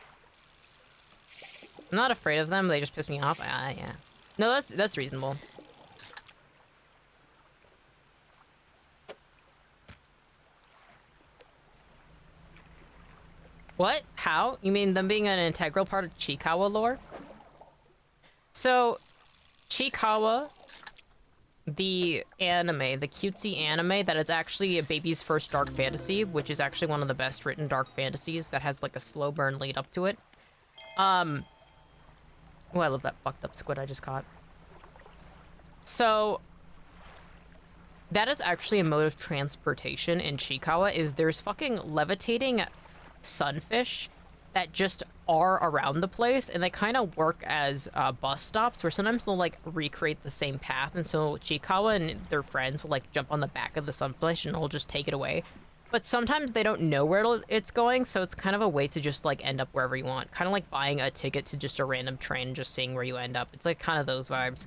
I'm not afraid of them. They just piss me off. Yeah. No, that's reasonable. What? How? You mean them being an integral part of Chikawa lore? So, Chikawa, the anime, the cutesy anime that is actually a baby's first dark fantasy, which is actually one of the best written dark fantasies that has like a slow burn lead up to it. Oh, I love that fucked up squid I just caught. So, that is actually a mode of transportation in Chikawa, is there's fucking levitating sunfish that just are around the place, and they kind of work as bus stops where sometimes they'll like recreate the same path, and so Chikawa and their friends will like jump on the back of the sunfish and it'll just take it away. But sometimes they don't know where it's going, so it's kind of a way to just like end up wherever you want, kind of like buying a ticket to just a random train and just seeing where you end up. It's like kind of those vibes.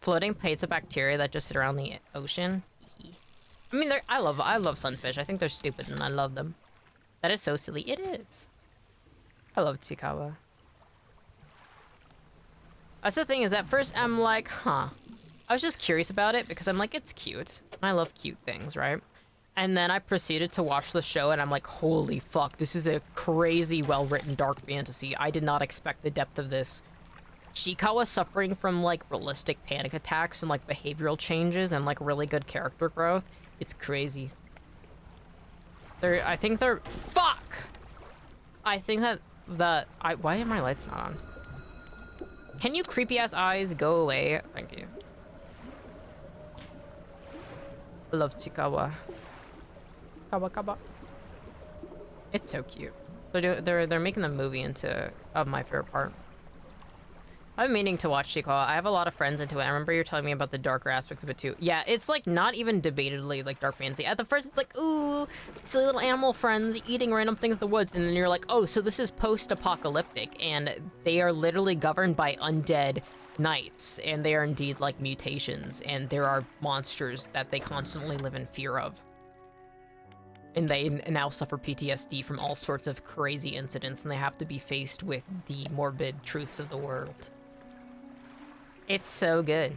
Floating plates of bacteria that just sit around the ocean. I mean, I love sunfish. I think they're stupid and I love them. That is so silly. It is. I love Chikawa. That's the thing, is at first I'm like, huh. I was just curious about it because I'm like, it's cute. And I love cute things, right? And then I proceeded to watch the show and I'm like, holy fuck, this is a crazy well-written dark fantasy. I did not expect the depth of this. Chikawa suffering from like realistic panic attacks and like behavioral changes and like really good character growth. It's crazy. I think they're fuck. I think that why are my lights not on? Can you creepy ass eyes go away? Thank you. I love Chikawa. Kawa. It's so cute. They're making the movie into my favorite part. I've been meaning to watch Chikawa. I have a lot of friends into it. I remember you telling me about the darker aspects of it too. Yeah, it's like not even debatedly like dark fantasy. At the first it's like, ooh, silly little animal friends eating random things in the woods. And then you're like, oh, so this is post-apocalyptic and they are literally governed by undead knights. And they are indeed like mutations. And there are monsters that they constantly live in fear of. And they now suffer PTSD from all sorts of crazy incidents. And they have to be faced with the morbid truths of the world. It's so good.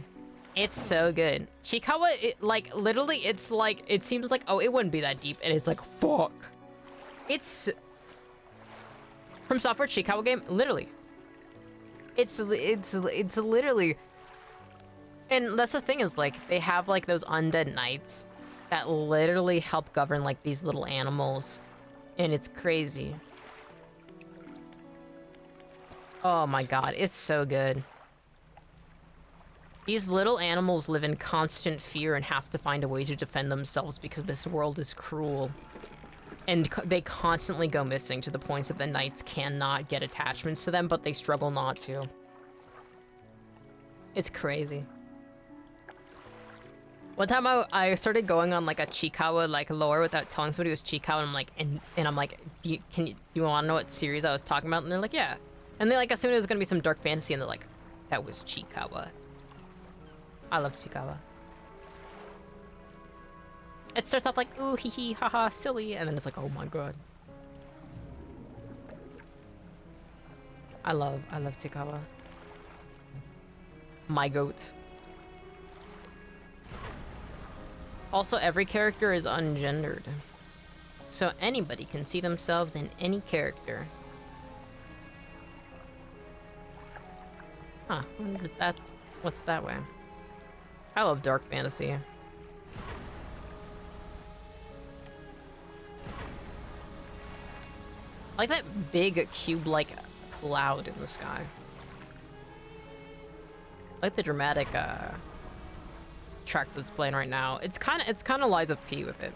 It's so good. Chikawa, like, literally, it's like, it seems like, oh, it wouldn't be that deep. And it's like, fuck. It's... From Software Chikawa game, literally. It's literally... And that's the thing is, like, they have, like, those undead knights that literally help govern, like, these little animals. And it's crazy. Oh my god, it's so good. These little animals live in constant fear and have to find a way to defend themselves because this world is cruel. And they constantly go missing to the point that the knights cannot get attachments to them, but they struggle not to. It's crazy. One time I started going on like a Chikawa like lore without telling somebody it was Chikawa, and I'm like, and I'm like, do you want to know what series I was talking about? And they're like, yeah. And they like assumed it was gonna be some dark fantasy, and they're like, that was Chikawa. I love Chikawa. It starts off like, ooh, hee hee, haha, silly, and then it's like, oh my god. I love Chikawa. My goat. Also, every character is ungendered. So anybody can see themselves in any character. Huh, I wonder if what's that way? I love dark fantasy. I like that big cube-like cloud in the sky. I like the dramatic track that's playing right now. It's kind of Lies of P with it.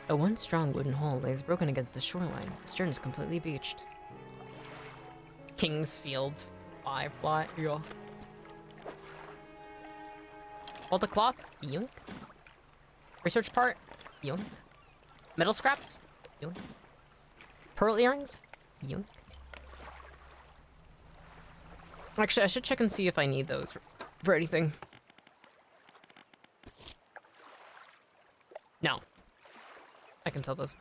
A once strong wooden hull lays broken against the shoreline. The stern is completely beached. Kingsfield 5 plot. Yeah. Volta cloth. Yoink. Research part. Yoink. Metal scraps. Yoink. Pearl earrings. Yoink. Actually, I should check and see if I need those for anything. No. can sell those.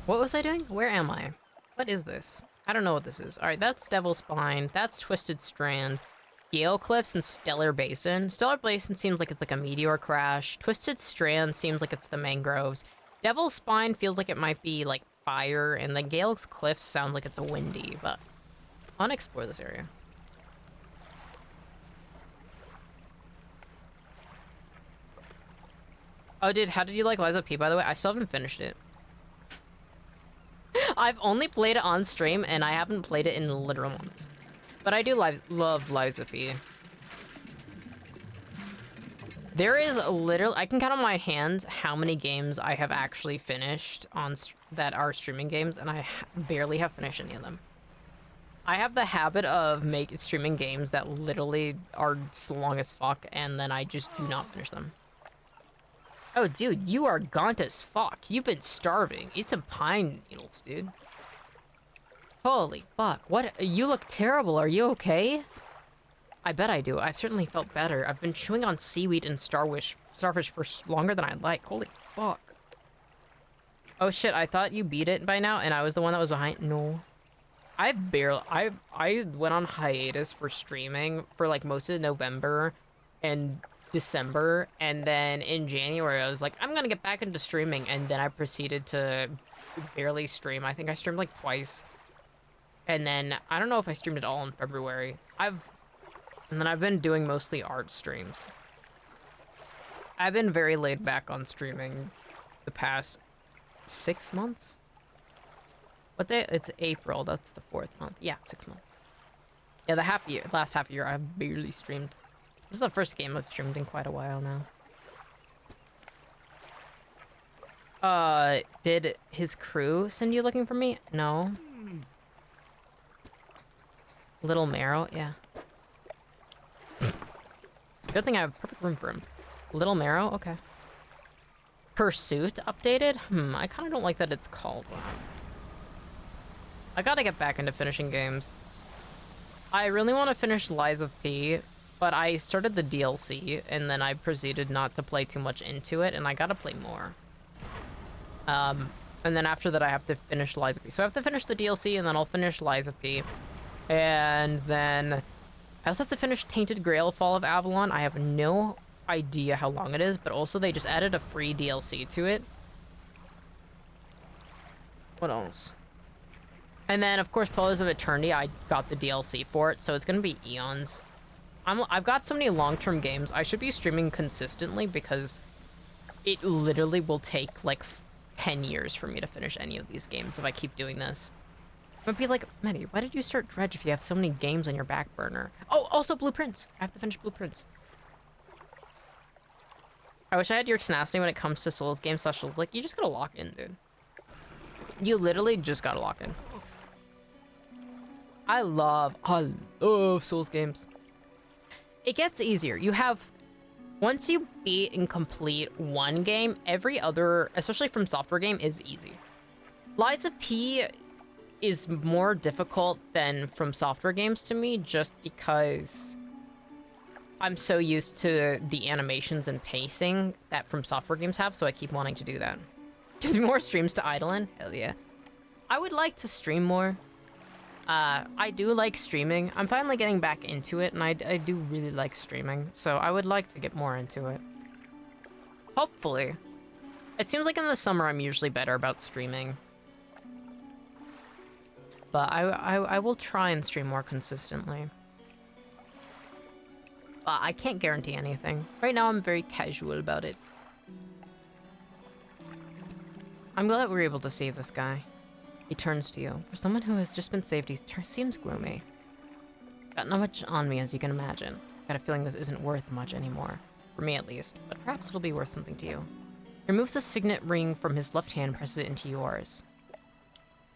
What was I doing? Where am I? What is this? I don't know what this is. All right, that's Devil's Spine. That's Twisted Strand. Gale Cliffs and Stellar Basin. Stellar Basin seems like it's like a meteor crash. Twisted Strand seems like it's the mangroves. Devil's Spine feels like it might be like fire, and the Gale Cliffs sounds like it's a windy, but I want to explore this area. Oh, dude, how did you like Lies of P, by the way? I still haven't finished it. I've only played it on stream, and I haven't played it in literal months. But I do love Lies of P. There is literally, I can count on my hands how many games I have actually finished on that are streaming games, and I barely have finished any of them. I have the habit of streaming games that literally are so long as fuck, and then I just do not finish them. Oh, dude, you are gaunt as fuck. You've been starving. Eat some pine needles, dude. Holy fuck. What? You look terrible. Are you okay? I bet I do. I've certainly felt better. I've been chewing on seaweed and starfish for longer than I like. Holy fuck. Oh shit, I thought you beat it by now and I was the one that was behind. No. I went on hiatus for streaming for like most of November and December, and then in January I was like, I'm gonna get back into streaming, and then I proceeded to barely stream. I think I streamed like twice, and then I don't know if I streamed at all in February. And then I've been doing mostly art streams. I've been very laid back on streaming the past 6 months. What day? It's April. That's the 4th month. Yeah, 6 months. Yeah, last half year I've barely streamed. This is the first game I've streamed in quite a while now. Did his crew send you looking for me? No. Little Marrow? Yeah. Good thing I have perfect room for him. Little Marrow? Okay. Pursuit updated? I kind of don't like that it's called that. I gotta get back into finishing games. I really want to finish Lies of P, but I started the DLC, and then I proceeded not to play too much into it, and I gotta play more. And then after that, I have to finish Lies of P. So I have to finish the DLC, and then I'll finish Lies of P. And then I also have to finish Tainted Grail Fall of Avalon. I have no idea how long it is, but also they just added a free DLC to it. What else? And then, of course, Pillars of Eternity, I got the DLC for it, so it's gonna be eons. I've got so many long-term games. I should be streaming consistently because it literally will take like 10 years for me to finish any of these games if I keep doing this. I'd be like, Matty, why did you start Dredge if you have so many games on your back burner? Oh, also Blueprints. I have to finish Blueprints. I wish I had your tenacity when it comes to Souls games / Souls. Like, you just gotta lock in, dude. You literally just gotta lock in. I love Souls games. It gets easier. You have, once you beat and complete one game, every other, especially from software game, is easy. Lies of P is more difficult than from software games to me, just because I'm so used to the animations and pacing that from software games have, so I keep wanting to do that. Just more streams to idle in? Hell yeah. I would like to stream more. I do like streaming. I'm finally getting back into it, and I do really like streaming, so I would like to get more into it. Hopefully. It seems like in the summer I'm usually better about streaming. But I will try and stream more consistently. But I can't guarantee anything. Right now I'm very casual about it. I'm glad that we were able to save this guy. He turns to you. For someone who has just been saved, he seems gloomy. Got not much on me, as you can imagine. Got a feeling this isn't worth much anymore. For me, at least. But perhaps it'll be worth something to you. He removes a signet ring from his left hand and presses it into yours.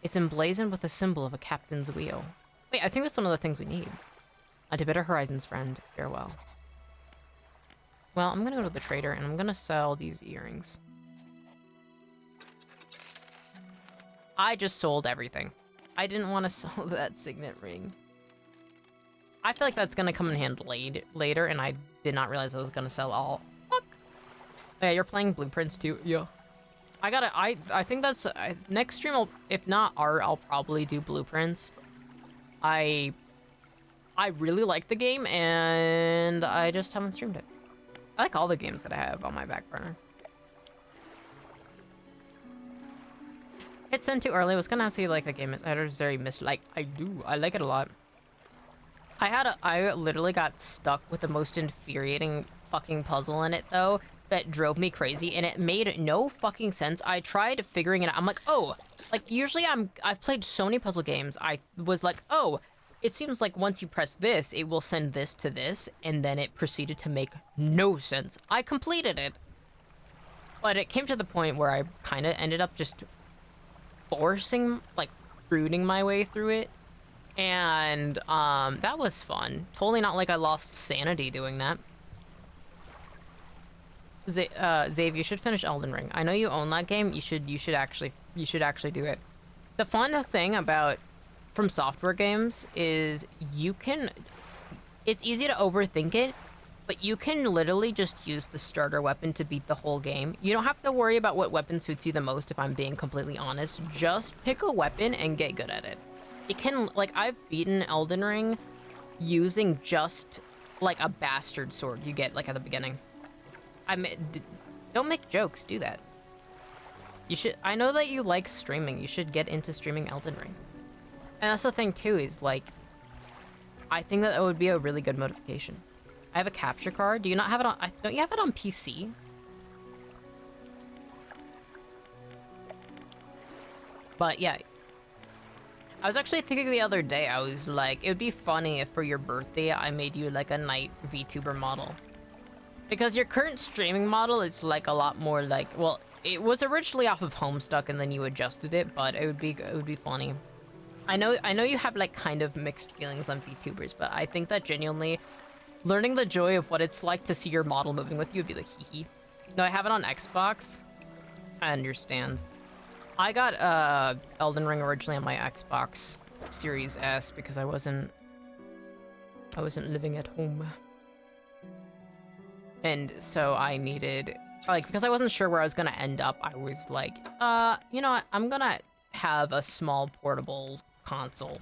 It's emblazoned with a symbol of a captain's wheel. Wait, I think that's one of the things we need. To better horizons, friend. Farewell. Well, I'm gonna go to the trader, and I'm gonna sell these earrings. I just sold everything. I didn't want to sell that signet ring. I feel like that's gonna come in handy later, and I did not realize I was gonna sell Yeah, you're playing Blueprints too. Yeah. I think that's next stream. If not art, I'll probably do Blueprints. I really like the game, and I just haven't streamed it. I like all the games that I have on my back burner. Hit send too early. I was gonna ask you like the game is very like I do. I like it a lot. I literally got stuck with the most infuriating fucking puzzle in it though that drove me crazy, and it made no fucking sense. I tried figuring it out. I'm like, oh, like usually I've played so many puzzle games. I was like, oh, it seems like once you press this, it will send this to this, and then it proceeded to make no sense. I completed it, but it came to the point where I kind of ended up just forcing, like, rooting my way through it, and that was fun. Totally not like I lost sanity doing that. Zave, you should finish Elden Ring. I know you own that game. You should actually do it. The fun thing about From Software games is it's easy to overthink it, but you can literally just use the starter weapon to beat the whole game. You don't have to worry about what weapon suits you the most, if I'm being completely honest. Just pick a weapon and get good at it. It can, like, I've beaten Elden Ring using just, like, a bastard sword you get, like, at the beginning. Don't make jokes, do that. You should, I know that you like streaming. You should get into streaming Elden Ring. And that's the thing, too, is, like, I think that would be a really good motivation. I have a capture card. Do you not have it on... don't you have it on PC? But, yeah. I was actually thinking the other day, I was like, it would be funny if for your birthday I made you, like, a night VTuber model. Because your current streaming model is, like, a lot more, like... Well, it was originally off of Homestuck, and then you adjusted it, but it would be funny. I know you have, like, kind of mixed feelings on VTubers, but I think that genuinely... learning the joy of what it's like to see your model moving with you would be like, hee hee. No, I have it on Xbox. I understand. I got Elden Ring originally on my Xbox Series S because I wasn't living at home. And so I needed, like, because I wasn't sure where I was gonna end up, I was like, you know what, I'm gonna have a small portable console.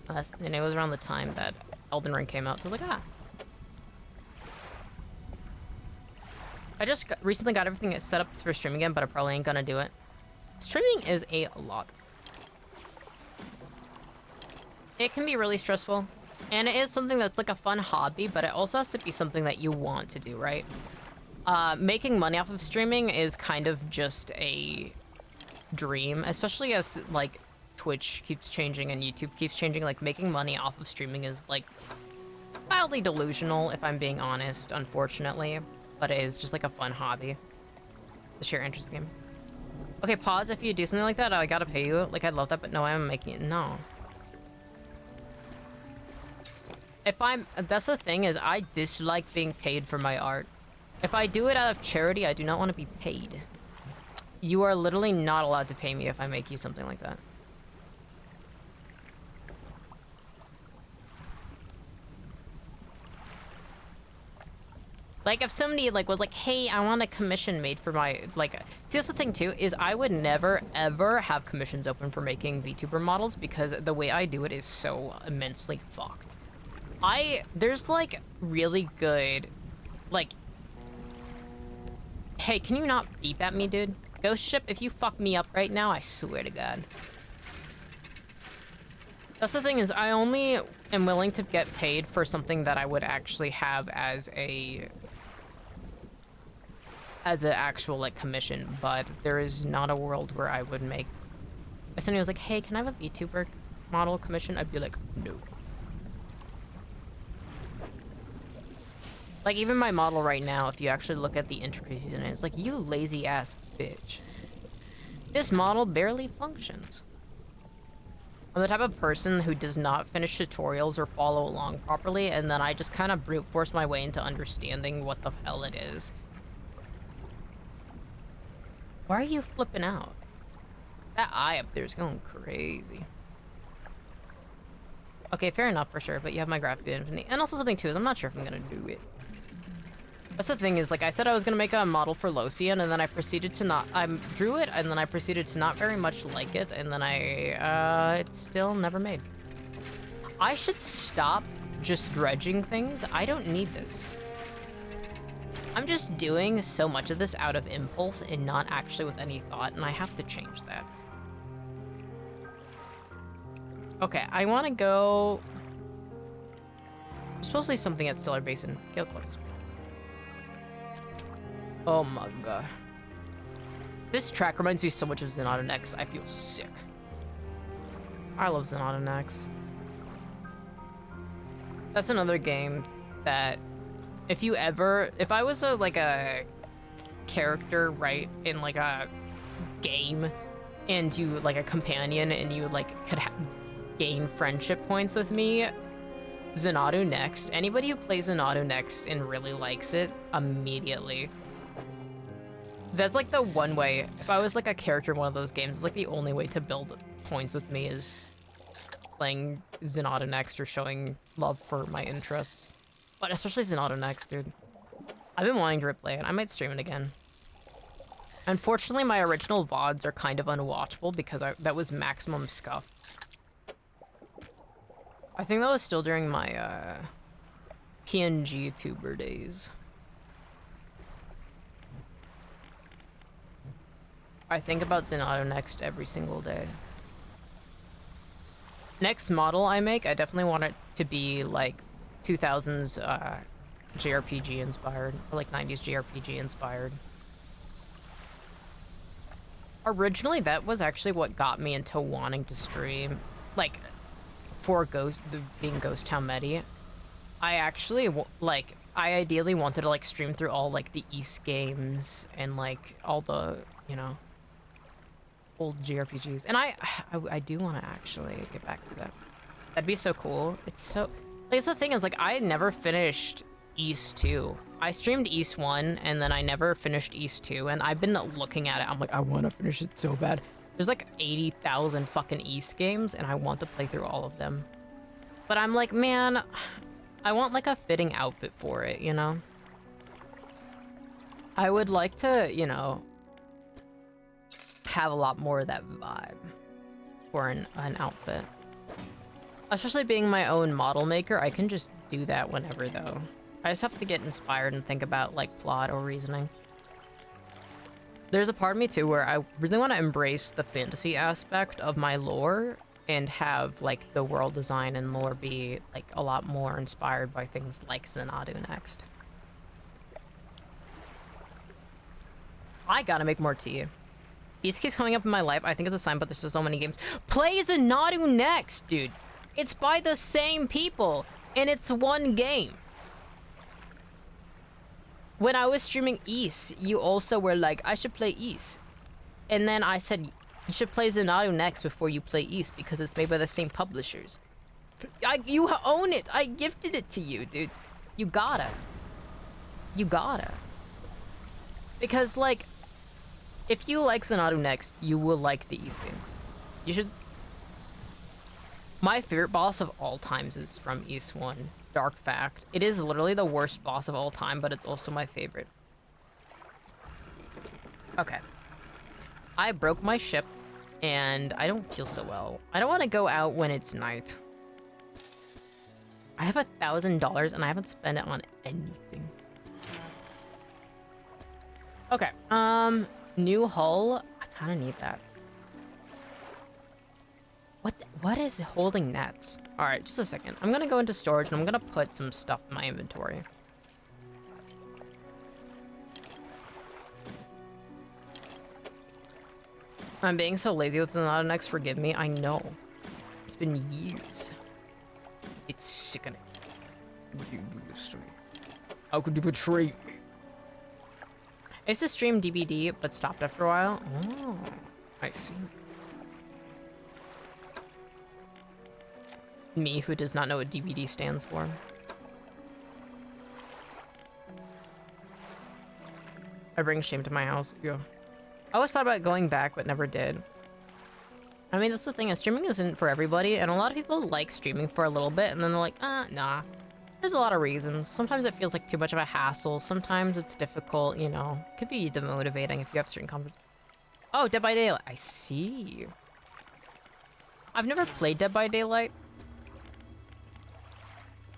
And it was around the time that Elden Ring came out, so I was like, ah. I just recently got everything set up for streaming again, but I probably ain't gonna do it. Streaming is a lot. It can be really stressful, and it is something that's like a fun hobby, but it also has to be something that you want to do, right? Making money off of streaming is kind of just a dream, especially as like Twitch keeps changing and YouTube keeps changing. Like, making money off of streaming is like mildly delusional, if I'm being honest, unfortunately. But it is just like a fun hobby. The sheer interest game. Okay, pause. If you do something like that, I gotta pay you. Like, I'd love that, but no, I'm making it. No. That's the thing, is I dislike being paid for my art. If I do it out of charity, I do not want to be paid. You are literally not allowed to pay me if I make you something like that. Like, if somebody, like, was like, hey, I want a commission made for my, like... See, that's the thing, too, is I would never, ever have commissions open for making VTuber models because the way I do it is so immensely fucked. There's, like, really good, like... Hey, can you not beep at me, dude? Ghost Ship, if you fuck me up right now, I swear to God. That's the thing, is I only am willing to get paid for something that I would actually have as an actual, like, commission, but there is not a world where I would make... If somebody was like, hey, can I have a VTuber model commission? I'd be like, no. Like, even my model right now, if you actually look at the intricacies in it, it's like, you lazy ass bitch. This model barely functions. I'm the type of person who does not finish tutorials or follow along properly, and then I just kind of brute force my way into understanding what the hell it is. Why are you flipping out? That eye up there is going crazy. Okay, fair enough for sure, but you have my graphic infinity. And also something too is I'm not sure if I'm gonna do it. That's the thing is, like, I said I was gonna make a model for Locian, and then I proceeded to not, I drew it, and then I proceeded to not very much like it, and then it's still never made. I should stop just dredging things. I don't need this. I'm just doing so much of this out of impulse and not actually with any thought, and I have to change that. Okay, I wanna go... There's supposedly something at Stellar Basin. Get close. Oh my god. This track reminds me so much of Zenado Next. I feel sick. I love Zenado Next. That's another game that if I was like a character, right, in like a game, and you like a companion and you like could gain friendship points with me, Zenado Next. Anybody who plays Zenado Next and really likes it, immediately. That's like the one way, if I was like a character in one of those games, it's like the only way to build points with me is playing Zenado Next or showing love for my interests. But especially Zenado Next, dude. I've been wanting to replay it. I might stream it again. Unfortunately, my original VODs are kind of unwatchable because that was maximum scuff. I think that was still during my PNG tuber days. I think about Zenado Next every single day. Next model I make, I definitely want it to be like 2000s JRPG inspired, or like 90s JRPG inspired. Originally, that was actually what got me into wanting to stream, like, for being Ghosttownmettie. I actually, I ideally wanted to like stream through all like the East games and like all the, you know, old JRPGs, and I do want to actually get back to that. That'd be so cool. It's so, like, it's the thing is, like, I never finished East 2. I streamed East 1, and then I never finished East 2, and I've been looking at it. I'm like, I want to finish it so bad. There's like 80,000 fucking East games, and I want to play through all of them. But I'm like, man, I want like a fitting outfit for it, you know? I would like to, you know, have a lot more of that vibe for an outfit. Especially being my own model maker, I can just do that whenever though. I just have to get inspired and think about like plot or reasoning. There's a part of me too where I really want to embrace the fantasy aspect of my lore and have like the world design and lore be like a lot more inspired by things like Zenado Next. I gotta make more tea. Peace keeps coming up in my life. I think it's a sign, but there's just so many games. Play Zenado Next, dude. It's by the same people, and it's one game. When I was streaming East, you also were like, I should play East. And then I said, you should play Zenado Next before you play East because it's made by the same publishers. You own it. I gifted it to you, dude. You gotta. You gotta. Because, like, if you like Zenado Next, you will like the East games. You should... My favorite boss of all times is from East 1. Dark fact. It is literally the worst boss of all time, but it's also my favorite. Okay. I broke my ship, and I don't feel so well. I don't want to go out when it's night. I have $1,000, and I haven't spent it on anything. Okay, new hull. I kind of need that. What is holding nets? All right, just a second. I'm gonna go into storage and I'm gonna put some stuff in my inventory. I'm being so lazy with Zenado Next, forgive me. I know. It's been years. It's sickening. Why would you do this to me? How could you betray me? I used to stream DBD, but stopped after a while. Oh, I see. Me, who does not know what DBD stands for. I bring shame to my house. Yeah. I always thought about going back, but never did. I mean, that's the thing, is streaming isn't for everybody, and a lot of people like streaming for a little bit, and then they're like, nah. There's a lot of reasons. Sometimes it feels like too much of a hassle. Sometimes it's difficult, you know. It could be demotivating if you have certain comfort. Oh, Dead by Daylight. I see. I've never played Dead by Daylight,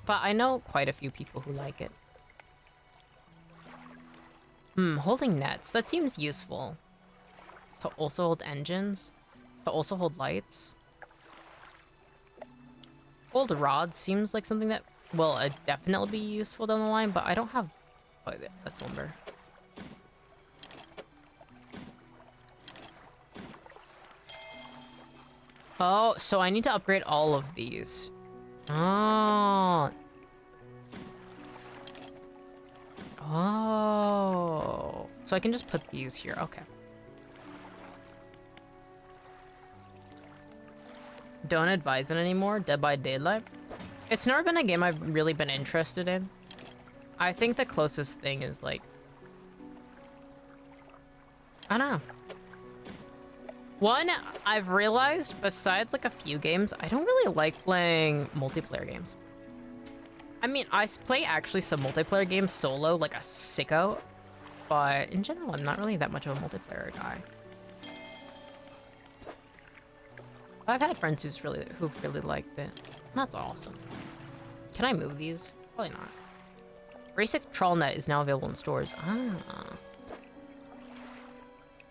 but I know quite a few people who like it. Holding nets. That seems useful. To also hold engines. To also hold lights. Hold rods seems like something that will definitely be useful down the line, but I don't have a slumber. Oh, so I need to upgrade all of these. Oh. Oh. So I can just put these here. Okay. Don't advise it anymore. Dead by Daylight. It's never been a game I've really been interested in. I think the closest thing is like, I don't know. One, I've realized, besides like a few games, I don't really like playing multiplayer games. I mean, I play actually some multiplayer games solo, like a sicko, but in general, I'm not really that much of a multiplayer guy. I've had friends who've really liked it. That's awesome. Can I move these? Probably not. Basic trawl net is now available in stores. Ah.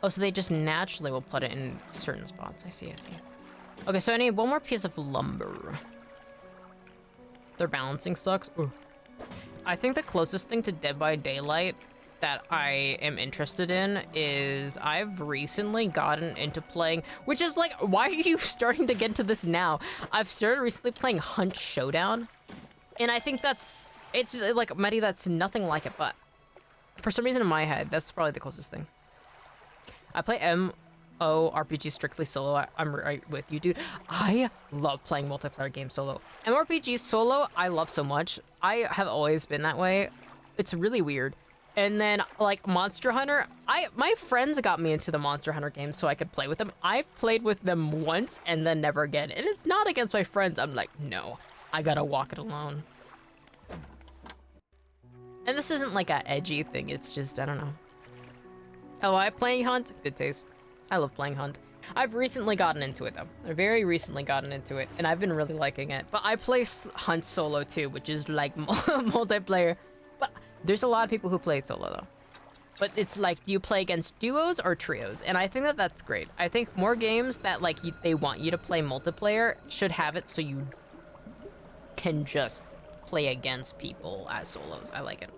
Oh, so they just naturally will put it in certain spots. I see, I see. Okay, so I need one more piece of lumber. Their balancing sucks. Ooh. I think the closest thing to Dead by Daylight that I am interested in is I've recently gotten into playing, which is like, why are you starting to get into this now? I've started recently playing Hunt Showdown, and I think it's like, Mettie, that's nothing like it, but for some reason in my head, that's probably the closest thing. I play MMORPG strictly solo. I'm right with you, dude. I love playing multiplayer games solo. MMORPG solo, I love so much. I have always been that way. It's really weird. And then, like, Monster Hunter, my friends got me into the Monster Hunter games so I could play with them. I've played with them once and then never again. And it's not against my friends. I'm like, no, I gotta walk it alone. And this isn't like a edgy thing. It's just, I don't know. Oh, I play Hunt? Good taste. I love playing Hunt. I've recently gotten into it, though. I very recently gotten into it, and I've been really liking it. But I play Hunt solo, too, which is, like, multiplayer. But there's a lot of people who play solo, though. But it's like, do you play against duos or trios? And I think that that's great. I think more games that, like, they want you to play multiplayer should have it so you can just play against people as solos. I like it.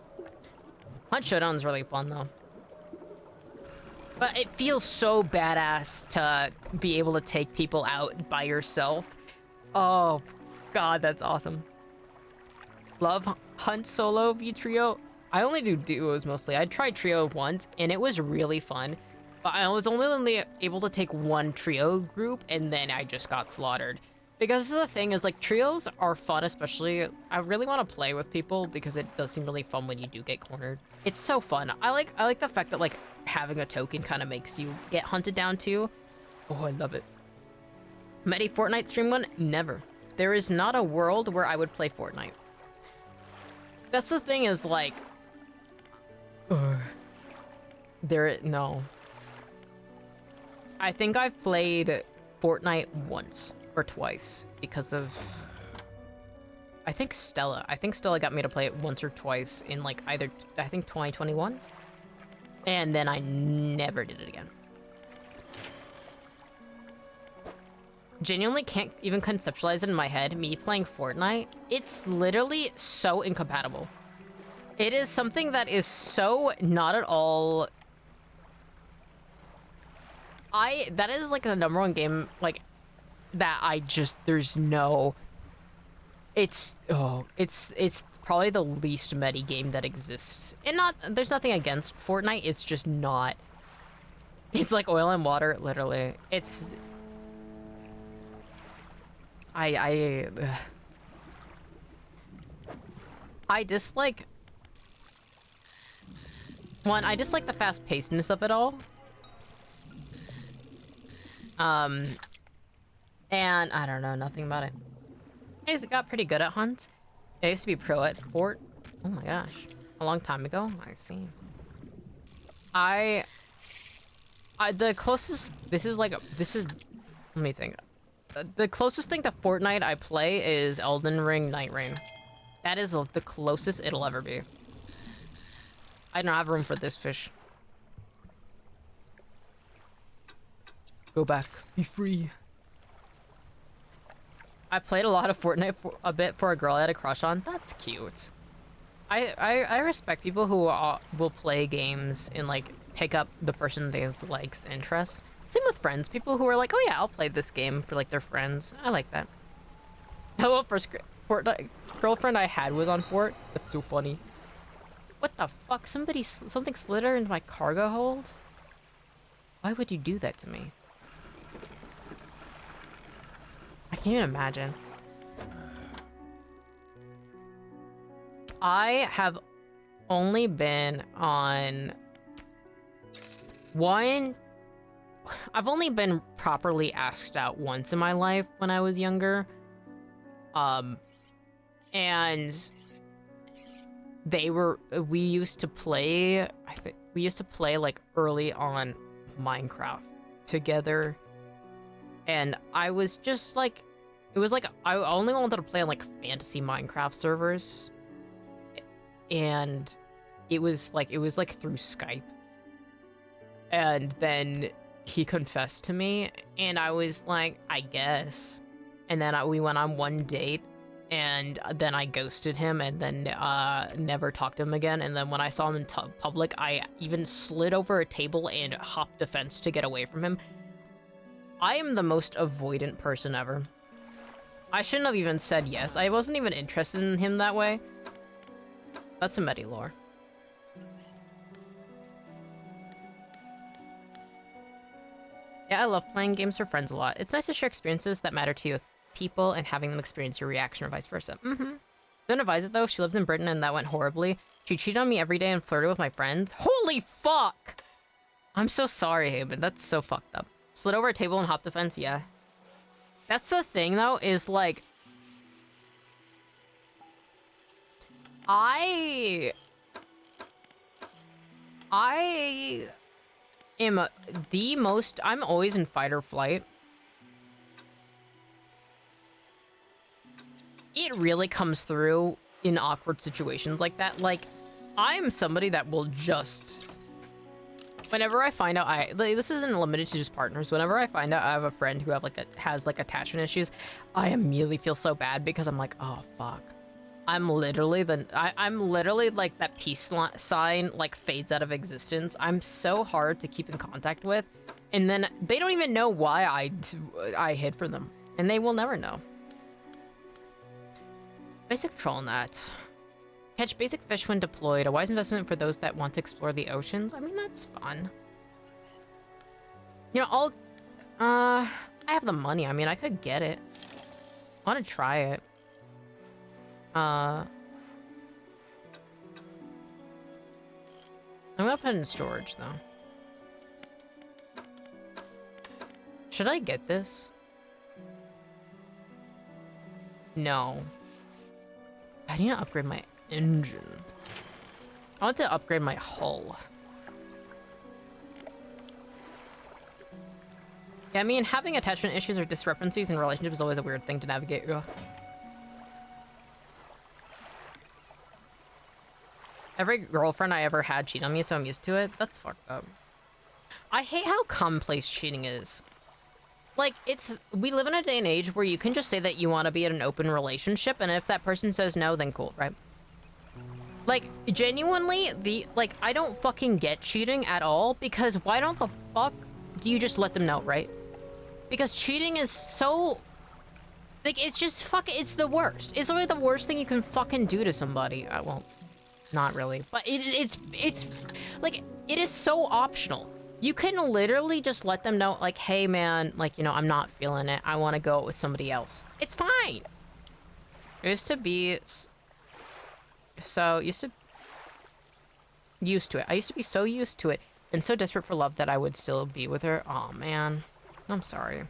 Hunt Showdown is really fun, though. But it feels so badass to be able to take people out by yourself. Oh, God, that's awesome. Love Hunt solo v trio. I only do duos mostly. I tried trio once, and it was really fun. But I was only able to take one trio group, and then I just got slaughtered. Because the thing is, like, trios are fun, especially. I really want to play with people because it does seem really fun when you do get cornered. It's so fun. I like the fact that, like, having a token kind of makes you get hunted down too. Oh, I love it. Mettie Fortnite stream one? Never. There is not a world where I would play Fortnite. That's the thing is, like, no. I think I've played Fortnite once or twice because of, I think Stella got me to play it once or twice in, like, either, I think 2021, and then I never did it again. Genuinely can't even conceptualize it in my head, me playing Fortnite. It's literally so incompatible. It is something that is so not at all. That is like the #1 game, like, that I just, there's no, it's probably the least Mettie game that exists. And there's nothing against Fortnite, it's just not, it's like oil and water, literally. It's, I dislike, I dislike the fast-pacedness of it all. And I don't know, nothing about it. I just got pretty good at hunts. I used to be pro at Fort. Oh my gosh. A long time ago? I see. The closest, this is, let me think. The closest thing to Fortnite I play is Elden Ring Night Rain. That is the closest it'll ever be. I don't have room for this fish. Go back. Be free. I played a lot of Fortnite for a bit for a girl I had a crush on. That's cute. I respect people who will play games and like pick up the person they likes interests. Same with friends. People who are like, oh yeah, I'll play this game for like their friends. I like that. Hello, first Fortnite girlfriend I had was on Fort. That's so funny. What the fuck? Something slid her into my cargo hold? Why would you do that to me? I can't even imagine. I have only been on one. I've only been properly asked out once in my life when I was younger. And we used to play, we used to play like early on Minecraft together. And I was just like, it was like, I only wanted to play on like fantasy Minecraft servers. And it was like through Skype. And then he confessed to me and I was like, I guess. And then we went on one date and then I ghosted him and then never talked to him again. And then when I saw him in public, I even slid over a table and hopped a fence to get away from him. I am the most avoidant person ever. I shouldn't have even said yes. I wasn't even interested in him that way. That's some Mettie lore. Yeah, I love playing games for friends a lot. It's nice to share experiences that matter to you with people and having them experience your reaction or vice versa. Don't advise it though. She lived in Britain and that went horribly. She cheated on me every day and flirted with my friends. Holy fuck! I'm so sorry, Haven. That's so fucked up. Slid over a table and hopped the fence, yeah. That's the thing though, is like... I am the most... I'm always in fight or flight. It really comes through in awkward situations like that. Like, I'm somebody that will just... Whenever I find out this isn't limited to just partners. Whenever I find out I have a friend who has attachment issues, I immediately feel so bad because I'm like, oh fuck. I'm literally like that peace sign like fades out of existence. I'm so hard to keep in contact with, and then they don't even know why I hid from them, and they will never know. Basic troll net. Catch basic fish when deployed. A wise investment for those that want to explore the oceans. I mean, that's fun. You know, I have the money. I mean, I could get it. I want to try it. I'm gonna put it in storage, though. Should I get this? No. I need to upgrade my engine. I want to upgrade my hull. Yeah, I mean, having attachment issues or discrepancies in relationships is always a weird thing to navigate through. Every girlfriend I ever had cheat on me, so I'm used to it. That's fucked up. I hate how commonplace cheating is. Like, we live in a day and age where you can just say that you want to be in an open relationship, and if that person says no, then cool, right? Like, genuinely, I don't fucking get cheating at all, because why don't the fuck do you just let them know, right? Because cheating is so... Like, it's just it's the worst. It's literally the worst thing you can fucking do to somebody. Well, not really, but it's like, it is so optional. You can literally just let them know, like, hey man, like, you know, I'm not feeling it. I want to go with somebody else. It's fine. I used to be used to it. I used to be so used to it and so desperate for love that I would still be with her. Oh man, I'm sorry.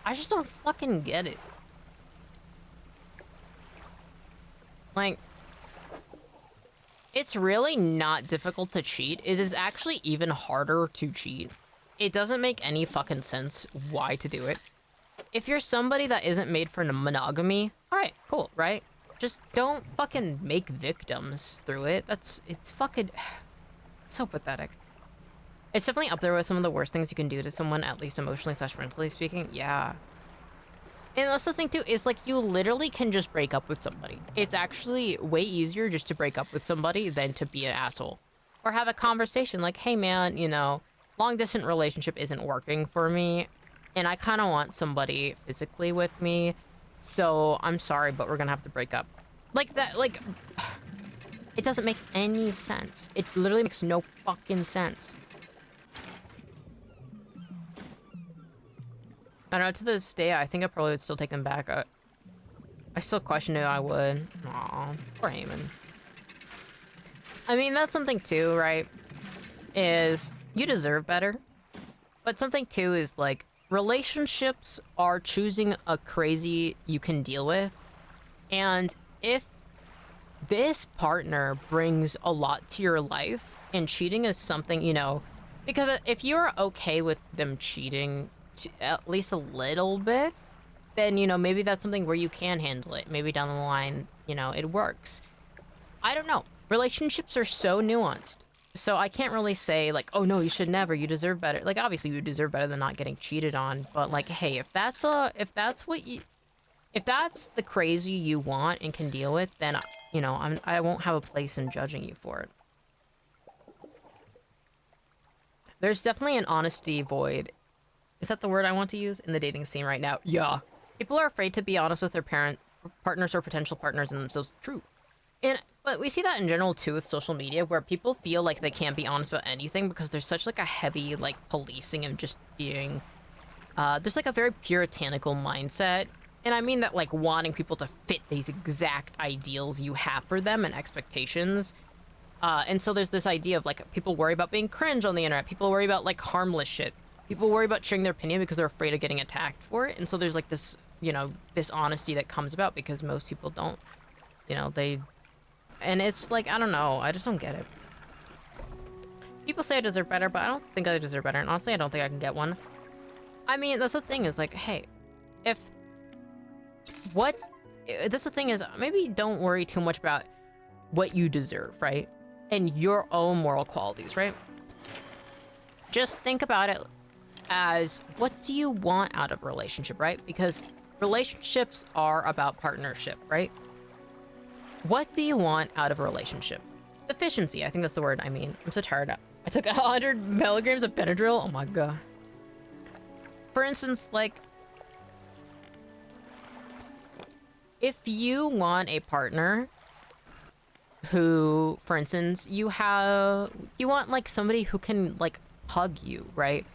I just don't fucking get it. Like, it's really not difficult to cheat. It is actually even harder to cheat. It doesn't make any fucking sense why to do it. If you're somebody that isn't made for monogamy, all right, cool, right? Just don't fucking make victims through it. It's fucking, it's so pathetic. It's definitely up there with some of the worst things you can do to someone, at least emotionally / mentally speaking. Yeah. And that's the thing too, is like you literally can just break up with somebody. It's actually way easier just to break up with somebody than to be an asshole. Or have a conversation like, hey man, you know, long distance relationship isn't working for me. And I kind of want somebody physically with me. So I'm sorry, but we're gonna have to break up. Like that, like, it doesn't make any sense. It literally makes no fucking sense. I don't know, to this day, I think I probably would still take them back. I still question if I would. Aw, poor Eamon. I mean, that's something too, right? Is you deserve better. But something too is like, relationships are choosing a crazy you can deal with. And if this partner brings a lot to your life, and cheating is something, you know, because if you're okay with them cheating at least a little bit, then, you know, maybe that's something where you can handle it. Maybe down the line, you know, it works. I don't know. Relationships are so nuanced. So I can't really say like, oh no, you should never, you deserve better. Like, obviously you deserve better than not getting cheated on, but like, hey, if that's the crazy you want and can deal with, then, you know, I won't have a place in judging you for it. There's definitely an honesty void. Is that the word I want to use in the dating scene right now? Yeah. People are afraid to be honest with their partners or potential partners and themselves. True. But we see that in general too with social media, where people feel like they can't be honest about anything because there's such like a heavy like policing of just being, there's like a very puritanical mindset. And I mean that like wanting people to fit these exact ideals you have for them and expectations. And so there's this idea of like people worry about being cringe on the internet. People worry about like harmless shit. People worry about sharing their opinion because they're afraid of getting attacked for it. And so there's like this, you know, this honesty that comes about because most people don't, you know, and it's like, I don't know, I just don't get it. People say I deserve better, but I don't think I deserve better. And honestly, I don't think I can get one. I mean, that's the thing is like, hey, that's the thing is, maybe don't worry too much about what you deserve, right? And your own moral qualities, right? Just think about it as, what do you want out of a relationship, right? Because relationships are about partnership, right? What do you want out of a relationship? Efficiency, I think that's the word I mean. I'm so tired. I took 100 milligrams of Benadryl. Oh my god. For instance, like, if you want a partner who, for instance, you want like somebody who can like hug you, right?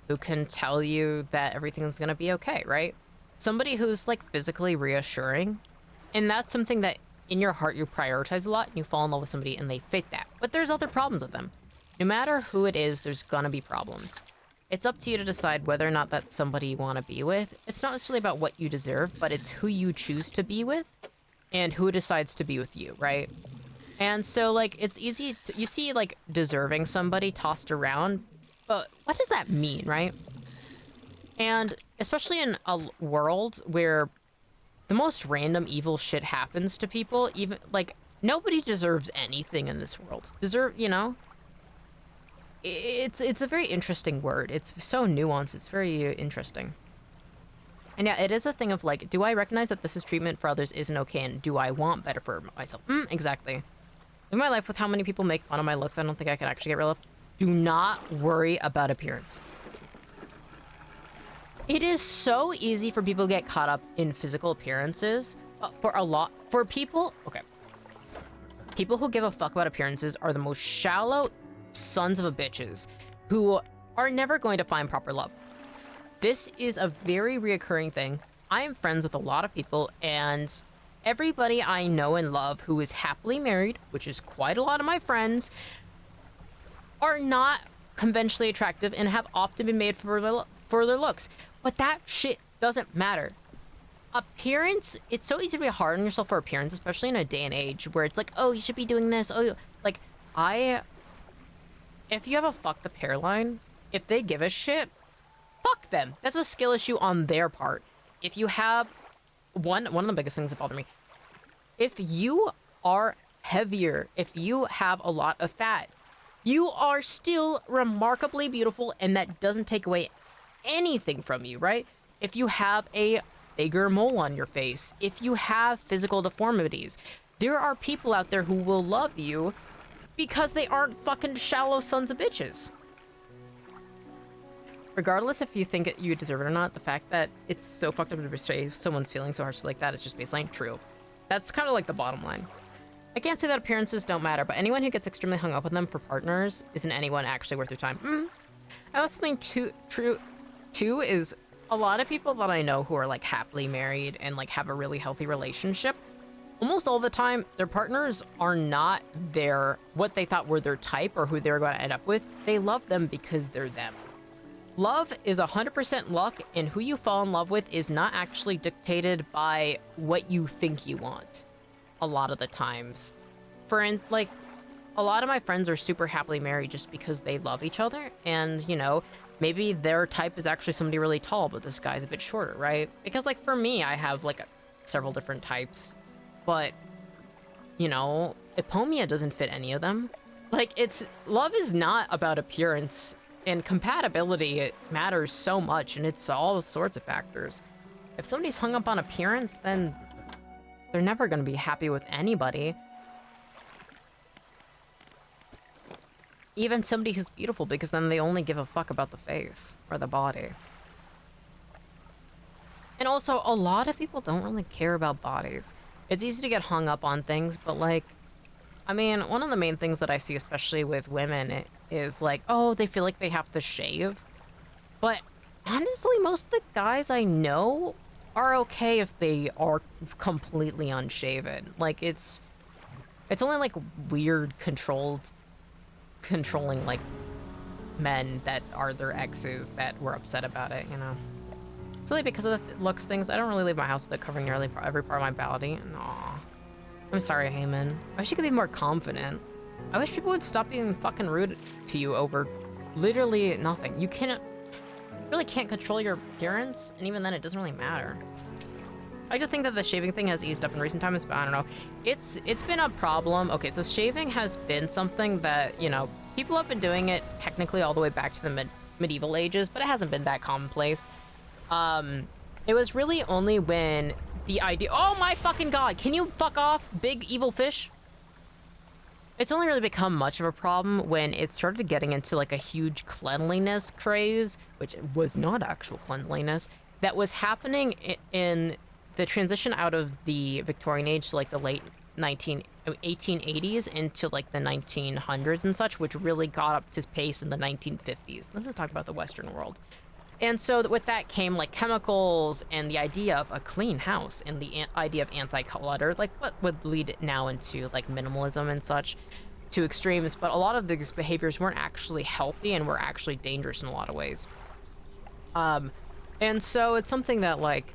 Who can tell you that everything's gonna be okay, right? Somebody who's like physically reassuring. And that's something that in your heart you prioritize a lot, and you fall in love with somebody and they fit that. But there's other problems with them. No matter who it is, there's gonna be problems. It's up to you to decide whether or not that's somebody you want to be with. It's not necessarily about what you deserve, but it's who you choose to be with and who decides to be with you, right? And so, like, it's easy to, you see, like, deserving somebody tossed around, but what does that mean, right? And especially in a world where the most random evil shit happens to people, even, like, nobody deserves anything in this world. You know? It's a very interesting word. It's so nuanced. It's very interesting. And yeah, it is a thing of, like, do I recognize that this is treatment for others isn't okay, and do I want better for myself? Exactly. Live my life with how many people make fun of my looks I don't think I can actually get rid of. Do not worry about appearance. It is so easy for people to get caught up in physical appearances. For people, okay. People who give a fuck about appearances are the most shallow sons of a bitches who are never going to find proper love. This is a very reoccurring thing. I am friends with a lot of people, and everybody I know and love who is happily married, which is quite a lot of my friends, are not conventionally attractive and have often been made for their looks. But that shit doesn't matter. appearance, it's so easy to be hard on yourself for appearance, especially in a day and age where it's like, oh, you should be doing this. Oh, like, if you have a fucked up hairline, if they give a shit, fuck them. That's a skill issue on their part. If you have, one of the biggest things that bother me, if you are heavier, if you have a lot of fat, you are still remarkably beautiful, and that doesn't take away anything from you, right? If you have a bigger mole on your face, if you have physical deformities, there are people out there who will love you because they aren't fucking shallow sons of bitches. Regardless if you think you deserve it or not, the fact that it's so fucked up to betray someone's feelings so harshly like that is just baseline true. That's kind of like the bottom line. I can't say that appearances don't matter, but anyone who gets extremely hung up on them for partners isn't anyone actually worth your time. And that's something true too, is a lot of people that I know who are like happily married and like have a really healthy relationship, almost all the time, their partners are not what they thought were their type or who they're going to end up with. They love them because they're them. Love is 100% luck, and who you fall in love with is not actually dictated by what you think you want. A lot of the times. Like, a lot of my friends are super happily married just because they love each other, and, you know, maybe their type is actually somebody really tall, but this guy's a bit shorter, right? Because, like, for me, I have, like, several different types, but, you know, Epomia doesn't fit any of them. Like, love is not about appearance, and compatibility, it matters so much, and it's all sorts of factors. If somebody's hung up on appearance, then they're never gonna be happy with anybody. Even somebody who's beautiful, because then they only give a fuck about the face or the body. And also, a lot of people don't really care about bodies. It's easy to get hung up on things, but like, I mean, one of the main things that I see, especially with women, is like, oh, they feel like they have to shave. But honestly, most of the guys I know are okay if they are completely unshaven. Like, it's only like weird controlling like men that are their exes that were upset about it, you know. Solely because of the looks things, I don't really leave my house without covering nearly every part of my body. Aw. I'm sorry, Heyman. I wish you could be more confident. I wish people would stop being fucking rude to you over literally nothing. You really can't control your appearance, and even then it doesn't really matter. I just think that the shaving thing has eased up in recent times, but I don't know. It's been a problem. Okay, so shaving has been something that, you know, people have been doing it technically all the way back to the medieval ages, but it hasn't been that commonplace. It was really only when the idea— oh my fucking god, can you fuck off, big evil fish? It's only really become much of a problem when it started getting into like a huge cleanliness craze, which was not actual cleanliness, that was happening in the transition out of the Victorian age to like the late 1880s into like the 1900s and such, which really got up to pace in the 1950s. This is talking about the Western world. And so with that came like chemicals and the idea of a clean house and the idea of anti-clutter, like what would lead now into like minimalism and such to extremes. But a lot of these behaviors weren't actually healthy and were actually dangerous in a lot of ways. And so it's something that like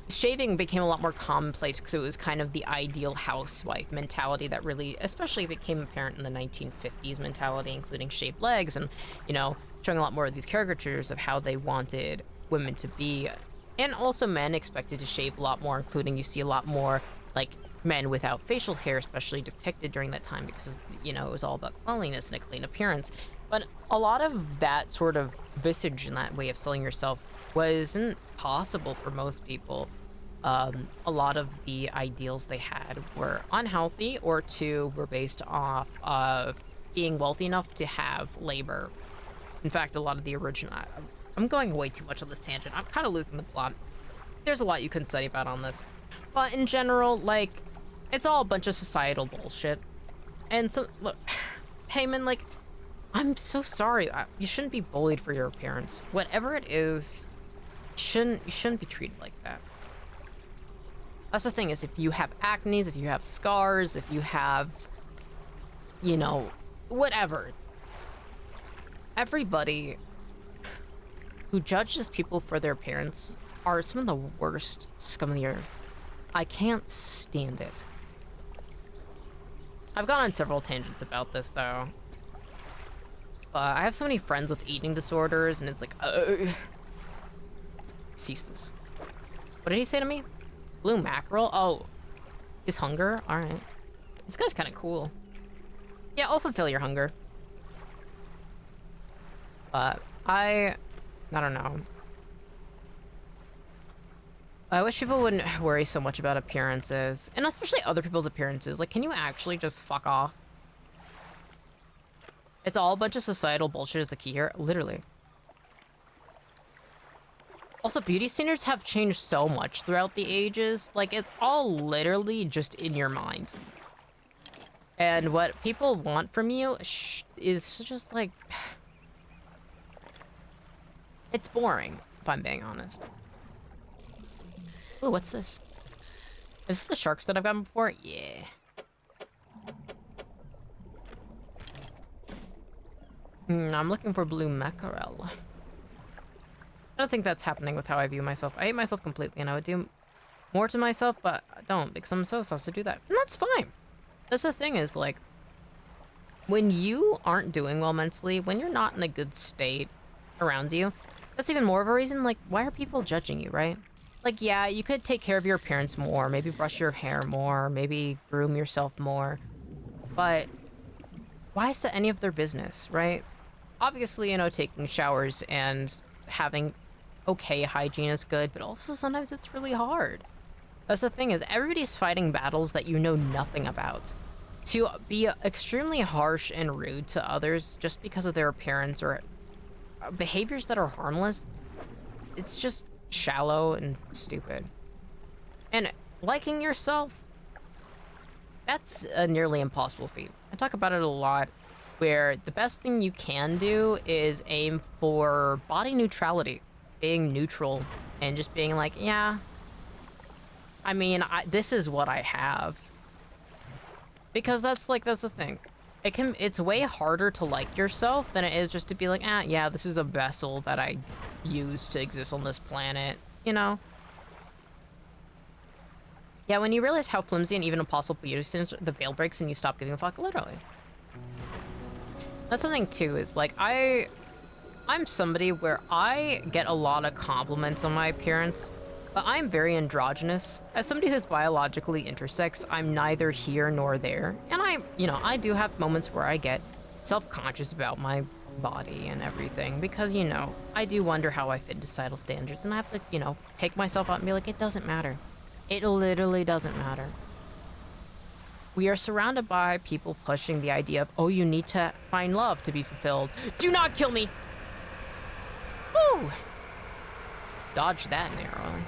shaving became a lot more commonplace because it was kind of the ideal housewife mentality that really especially became apparent in the 1950s mentality, including shaved legs and, you know, showing a lot more of these caricatures of how they wanted women to be. And also men expected to shave a lot more, including you see a lot more like men without facial hair, especially depicted during that time because, you know, it was all about cleanliness and a clean appearance. But a lot of that sort of visage and that way of selling yourself wasn't possible for most people. A lot of the ideals they had were unhealthy, or two were based off of being wealthy enough to have labor. In fact, a lot of the original— I'm going way too much on this tangent. I'm kind of losing the plot. There's a lot you can study about on this. But in general, like, it's all a bunch of societal bullshit. And so, look, Heyman, like, I'm so sorry. You shouldn't be bullied for your appearance. Whatever it is, you shouldn't be treated like that. That's the thing, is if you have acne, if you have scars, if you have, you know, whatever. Everybody who judges people for their appearance are some of the worst scum of the earth. I can't stand it. I've gone on several tangents about this, though. But I have so many friends with eating disorders, and it's like, cease this. What did he say to me? Blue mackerel? Oh, his hunger? All right. This guy's kind of cool. Yeah, I'll fulfill your hunger. But I don't know. I wish people wouldn't worry so much about appearances, and especially other people's appearances. Like, can you actually just fuck off? It's all a bunch of societal bullshit is the key here, literally. Also, beauty standards have changed so much throughout the ages. Like, it's all literally just in your mind. And what people want from you is just like... It's boring, if I'm being honest. Ooh, what's this? Is this the sharks that I've gotten before? Yeah. I'm looking for blue mackerel. I don't think that's happening with how I view myself. I hate myself completely, and I would do more to myself, but I don't, because I'm so supposed to do that. And that's fine. That's the thing is, like, when you aren't doing well mentally, when you're not in a good state around you, that's even more of a reason, like, why are people judging you, right? Like, yeah, you could take care of your appearance more, maybe brush your hair more, maybe groom yourself more, but why is that any of their business, right? Obviously, you know, taking showers and having okay hygiene is good, but also sometimes it's really hard. That's the thing is, everybody's fighting battles that you know nothing about. To be extremely harsh and rude to others just because of their appearance or behaviors that are harmless, it's just shallow and stupid. And liking yourself, that's a nearly impossible feat. I talk about it a lot, where the best thing you can do is aim for body neutrality, being neutral, and just being like, yeah, I mean, this is what I have. Because that's the thing. It's way harder to like yourself than it is just to be like, yeah, this is a vessel that I use to exist on this planet, you know? Yeah, when you realize how flimsy and even impossible beauty standards, the veil breaks and you stop giving a fuck, literally. That's the thing too, is like, I'm somebody where I get a lot of compliments on my appearance, but I'm very androgynous. As somebody who's biologically intersex, I'm neither here nor there. And I do have moments where I get self-conscious about my body and everything, because, you know, I do wonder how I fit into societal standards, and I have to, you know, take myself out and be like, it doesn't matter. It literally doesn't matter. We are surrounded by people pushing the idea of, oh, you need to find love to be fulfilled. Do not kill me! Woo! Dodge that narrowly.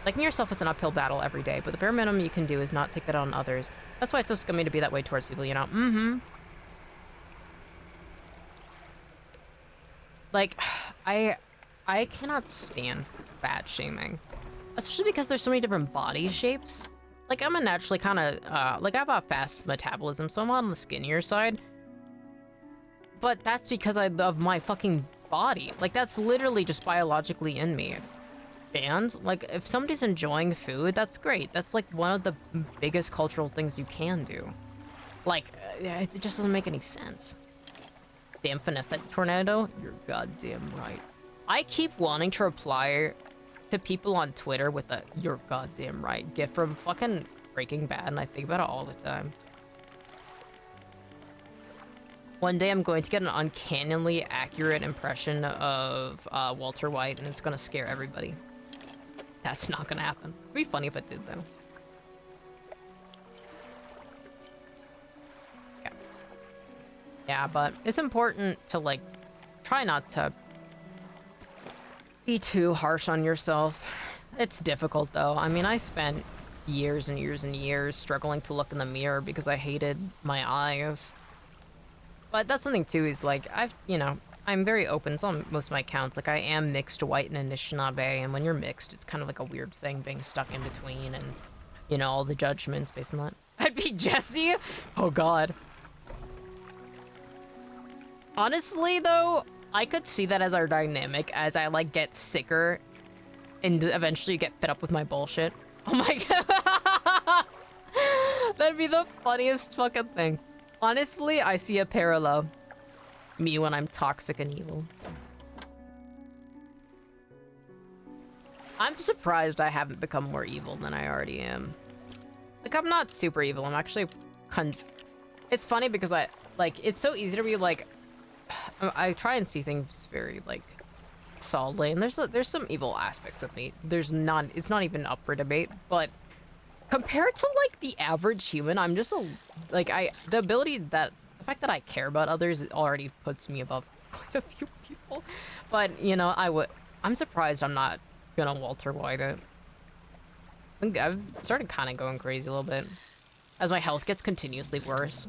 Liking yourself is an uphill battle every day, but the bare minimum you can do is not take that on others. That's why it's so scummy to be that way towards people, you know? Like, I cannot stand fat shaming. Especially because there's so many different body shapes. Like, I'm a naturally kind of, like, I have a fast metabolism, so I'm on the skinnier side. But that's because of my fucking body. Like, that's literally just biologically in me. And, like, if somebody's enjoying food, that's great. That's, like, one of the biggest cultural things you can do. Like, it just doesn't make any sense. Damn, finesse that tornado? You're goddamn right. I keep wanting to reply to people on Twitter with the "you're goddamn right" gif from fucking Breaking Bad, and I think about it all the time. One day I'm going to get an uncannily accurate impression of Walter White, and it's gonna scare everybody. That's not gonna happen. It'd be funny if it did, though. Yeah. Yeah, but it's important to, like, try not to be too harsh on yourself. It's difficult, though. I mean, I spent years and years and years struggling to look in the mirror because I hated my eyes. But that's something, too, is, like, I'm very open. It's on most of my accounts. Like, I am mixed white and Anishinaabe, and when you're mixed, it's kind of like a weird thing being stuck in between, and, you know, all the judgments based on that. I'd be Jesse? Oh, God. Honestly, though, I could see that as our dynamic as I, like, get sicker and eventually you get fed up with my bullshit. Oh my god. That'd be the funniest fucking thing. Honestly, I see a parallel. Me when I'm toxic and evil. I'm surprised I haven't become more evil than I already am. Like, I'm not super evil. I'm actually it's funny because it's so easy to be like, I try and see things very, like, solidly, and there's some evil aspects of me. It's not even up for debate, but compared to, like, the average human, I'm just the fact that I care about others already puts me above quite a few people. But, you know, I'm surprised I'm not gonna Walter White it. I've started kind of going crazy a little bit as my health gets continuously worse.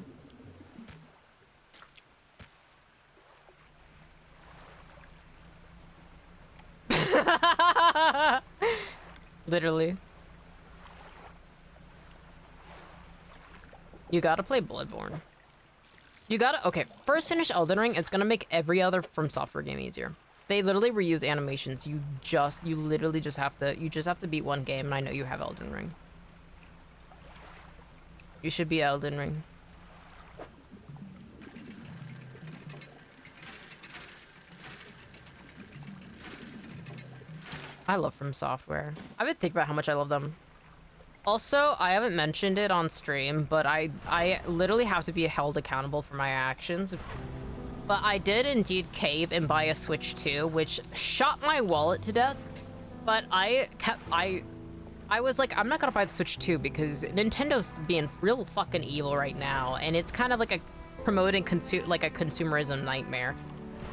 Literally. You gotta play Bloodborne. Okay, first finish Elden Ring. It's gonna make every other From Software game easier. They literally reuse animations. You literally just have to beat one game, and I know you have Elden Ring. You should be Elden Ring. I love From Software. I've been thinking about how much I love them. Also, I haven't mentioned it on stream, but I literally have to be held accountable for my actions. But I did indeed cave and buy a Switch 2, which shot my wallet to death. But I was like, I'm not gonna buy the Switch 2 because Nintendo's being real fucking evil right now, and it's kind of like promoting like a consumerism nightmare.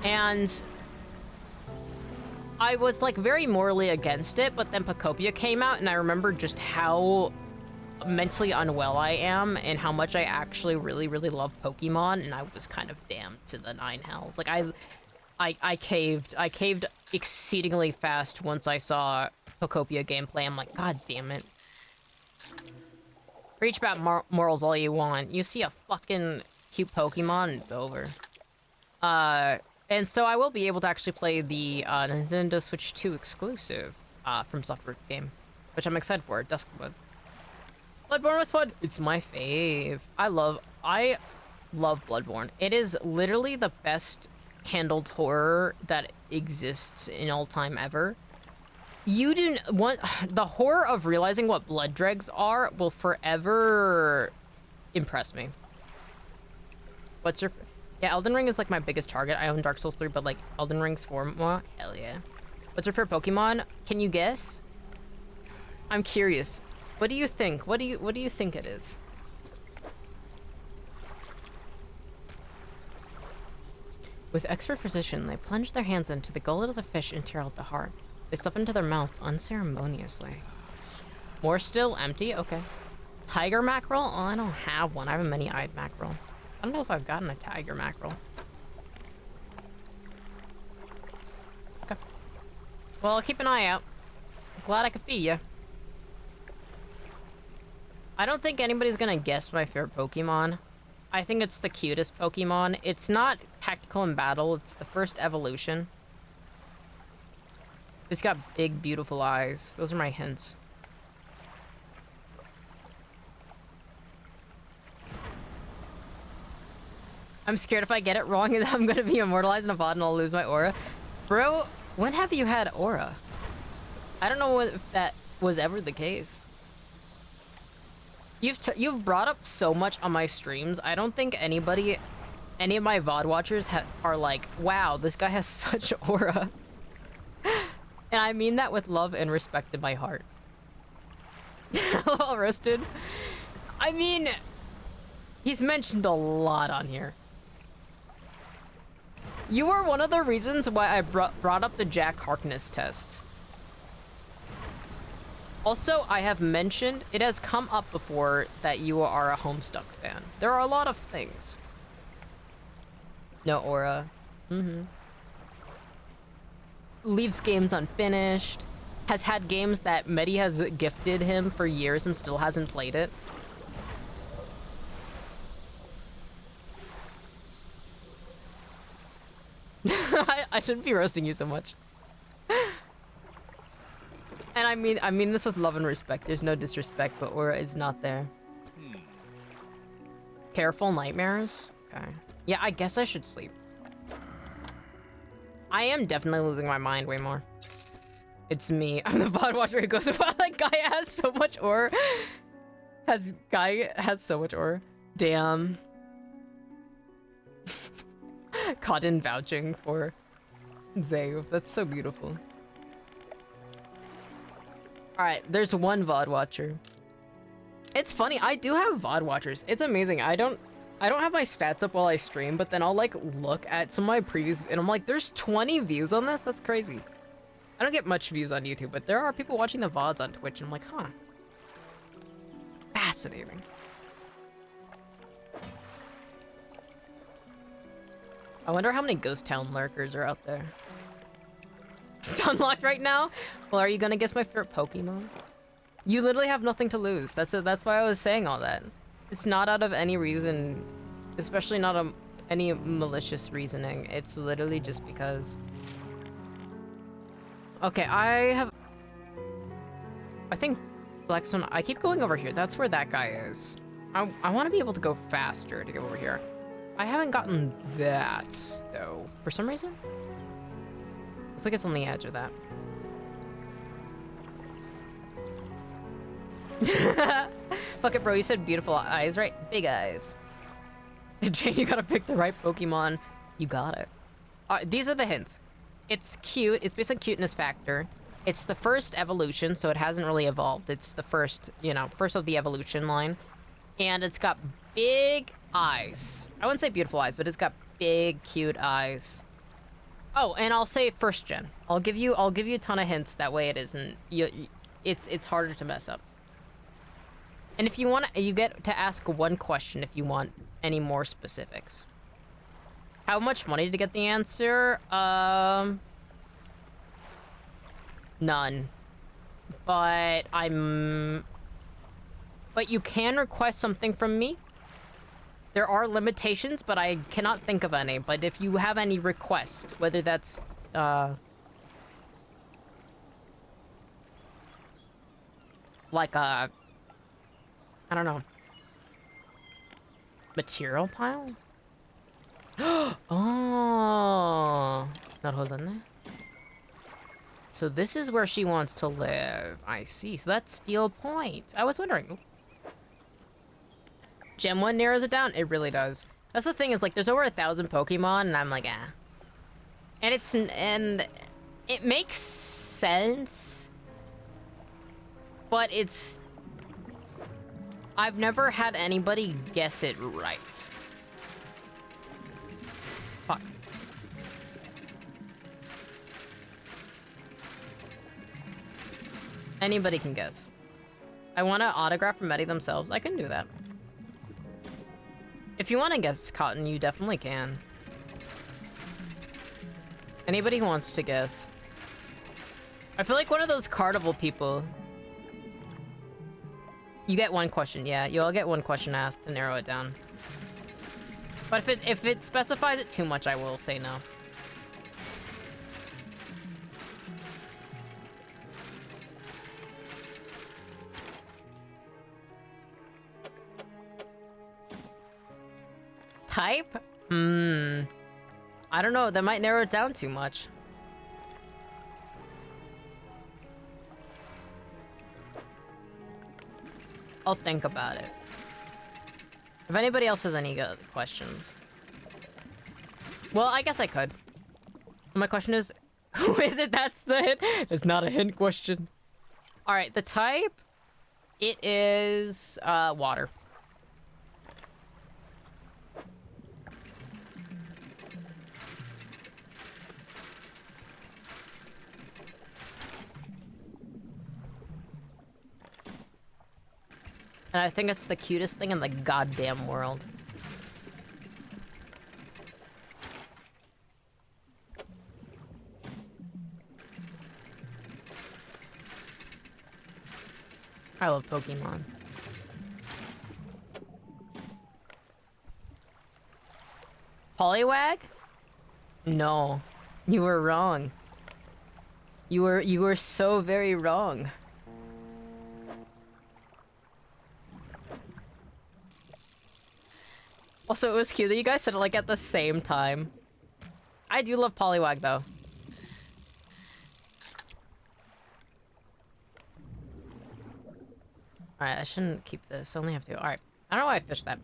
And I was like very morally against it, but then Pocopia came out, and I remember just how mentally unwell I am and how much I actually really, really love Pokemon, and I was kind of damned to the nine hells. Like I caved exceedingly fast once I saw Pocopia gameplay. I'm like, god damn it. Preach about morals all you want. You see a fucking cute Pokemon, and it's over. And so I will be able to actually play the Nintendo Switch 2 exclusive From Software game, which I'm excited for. Duskwood. Bloodborne was fun. It's my fave. I love Bloodborne. It is literally the best handled horror that exists in all time ever. You do want the horror of realizing what blood dregs are will forever impress me. What's your? Yeah, Elden Ring is like my biggest target. I own Dark Souls 3, but like Elden Ring's 4 more. Hell yeah. What's your favorite Pokemon? Can you guess? I'm curious. What do you think? What do you think it is? With expert precision, they plunge their hands into the gullet of the fish and tear out the heart. They stuff into their mouth unceremoniously. More still, empty? Okay. Tiger mackerel? Oh, I don't have one. I have a many-eyed mackerel. I don't know if I've gotten a tiger mackerel. Okay. Well, I'll keep an eye out. Glad I could feed you. I don't think anybody's gonna guess my favorite Pokemon. I think it's the cutest Pokemon. It's not tactical in battle, it's the first evolution. It's got big, beautiful eyes. Those are my hints. I'm scared if I get it wrong, I'm gonna be immortalized in a bot and I'll lose my aura. Bro, when have you had aura? I don't know if that was ever the case. You've brought up so much on my streams. I don't think any of my VOD watchers are like, wow, this guy has such aura. And I mean that with love and respect in my heart. Well roasted. I mean, he's mentioned a lot on here. You were one of the reasons why I brought up the Jack Harkness test. Also, I have mentioned, it has come up before that you are a Homestuck fan. There are a lot of things. No aura. Leaves games unfinished. Has had games that Mettie has gifted him for years and still hasn't played it. I shouldn't be roasting you so much. I mean this with love and respect. There's no disrespect, but aura is not there. Careful nightmares? Okay. Yeah, I guess I should sleep. I am definitely losing my mind way more. It's me. I'm the VOD watcher who goes, wow, that guy has so much aura. Guy has so much aura. Damn. Cotton vouching for Zave. That's so beautiful. Alright, there's one VOD watcher. It's funny, I do have VOD watchers. It's amazing. I don't have my stats up while I stream, but then I'll like look at some of my previous and I'm like, there's 20 views on this? That's crazy. I don't get much views on YouTube, but there are people watching the VODs on Twitch and I'm like, huh. Fascinating. I wonder how many Ghost Town lurkers are out there. It's unlocked right now? Well, are you gonna guess my favorite Pokemon? You literally have nothing to lose. That's why I was saying all that. It's not out of any reason, especially not any malicious reasoning. It's literally just because. Okay, I think Blackstone, I keep going over here. That's where that guy is. I want to be able to go faster to go over here. I haven't gotten that, though. For some reason? Looks like it's on the edge of that. Fuck it, bro. You said beautiful eyes, right? Big eyes. Jane, you gotta pick the right Pokemon. You got it. These are the hints. It's cute. It's based on cuteness factor. It's the first evolution, so it hasn't really evolved. It's the first, first of the evolution line. And it's got big eyes. I wouldn't say beautiful eyes, but it's got big, cute eyes. Oh, and I'll say first gen. I'll give you a ton of hints. That way it isn't. It's harder to mess up. And if you want, you get to ask one question if you want any more specifics. How much money to get the answer? None. But but you can request something from me. There are limitations, but I cannot think of any. But if you have any request, whether that's like a, I don't know, material pile? Oh, not hold on there. So this is where she wants to live. I see. So that's Steel Point. I was wondering. Gem 1 narrows it down. It really does. That's the thing, is like there's over 1,000 Pokemon and I'm like, eh. And it makes sense. But I've never had anybody guess it right. Fuck. Anybody can guess. I want to autograph from Mettie themselves. I can do that. If you want to guess Cotton, you definitely can. Anybody who wants to guess. I feel like one of those Carnival people. You get one question, yeah. You all get one question asked to narrow it down. But if it specifies it too much, I will say no. Type? I don't know. That might narrow it down too much. I'll think about it. If anybody else has any questions. Well, I guess I could. My question is, who is it that's the hint? It's not a hint question. All right, the type, it is water. And I think it's the cutest thing in the goddamn world. I love Pokemon. Poliwag? No. You were wrong. You were so very wrong. Also, it was cute that you guys said it like at the same time. I do love Poliwag though. Alright, I shouldn't keep this. I only have 2. Alright. I don't know why I fished that.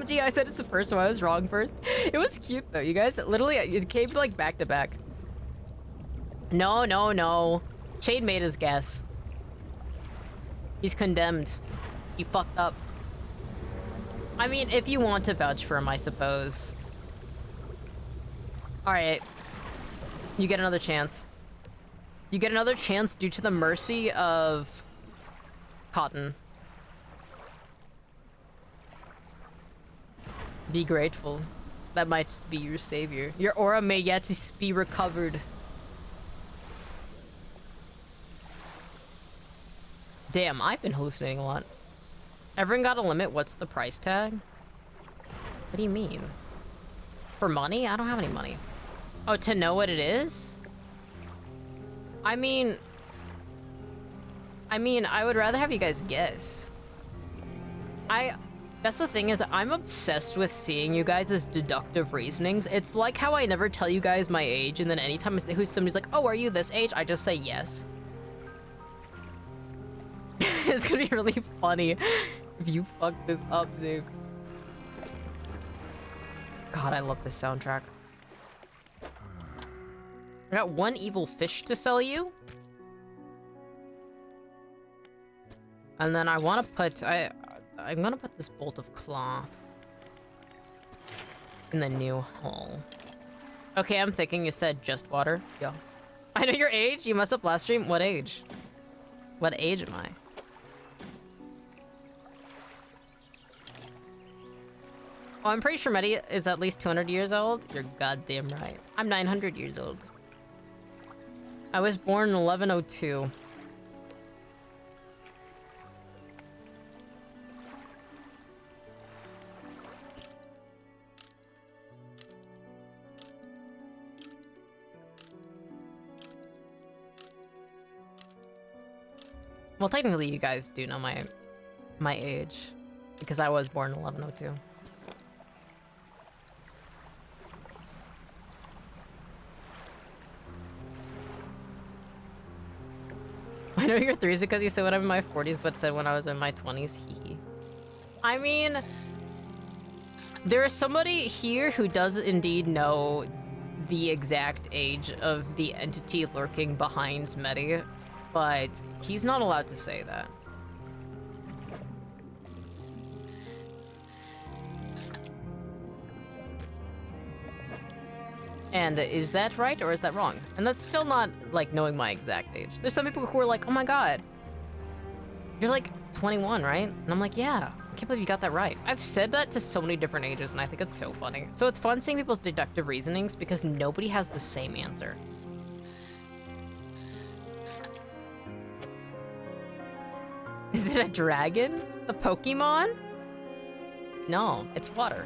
Gee, I said it's the first one. I was wrong first. It was cute though. You guys literally, it came like back to back. No, no, no. Shade made his guess. He's condemned. He fucked up. I mean, if you want to vouch for him, I suppose. Alright. You get another chance. You get another chance due to the mercy of Cotton. Be grateful. That might just be your savior. Your aura may yet be recovered. Damn, I've been hallucinating a lot. Everyone got a limit? What's the price tag? What do you mean? For money? I don't have any money. Oh, to know what it is? I mean, I would rather have you guys guess. That's the thing is, I'm obsessed with seeing you guys as deductive reasonings. It's like how I never tell you guys my age, and then anytime somebody's like, oh, are you this age? I just say yes. It's gonna be really funny if you fuck this up, Zave. God, I love this soundtrack. I got 1 evil fish to sell you. And then I want to put, I'm gonna put this bolt of cloth in the new hole. Okay, I'm thinking you said just water. Yeah. I know your age. You messed up last stream. What age? What age am I? Oh, I'm pretty sure Mettie is at least 200 years old. You're goddamn right. I'm 900 years old. I was born in 1102. Well, technically, you guys do know my age, because I was born in 1102. I know you're 3s because you said when I'm in my 40s, but said when I was in my 20s. Hee. I mean, there is somebody here who does indeed know the exact age of the entity lurking behind Mettie, but he's not allowed to say that. And is that right or is that wrong? And that's still not like knowing my exact age. There's some people who are like, oh my god, you're like 21, right? And I'm like, yeah, I can't believe you got that right. I've said that to so many different ages and I think it's so funny. So it's fun seeing people's deductive reasonings because nobody has the same answer. Is it a dragon? The Pokemon? No, it's water.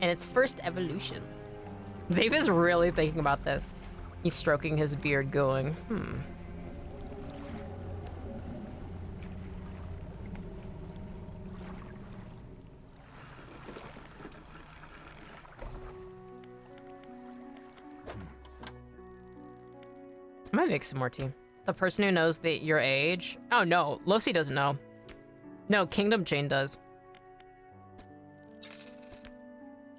And its first evolution. Zave is really thinking about this. He's stroking his beard going, I might make some more tea. The person who knows your age? Oh no, Losi doesn't know. No, Kingdom Chain does.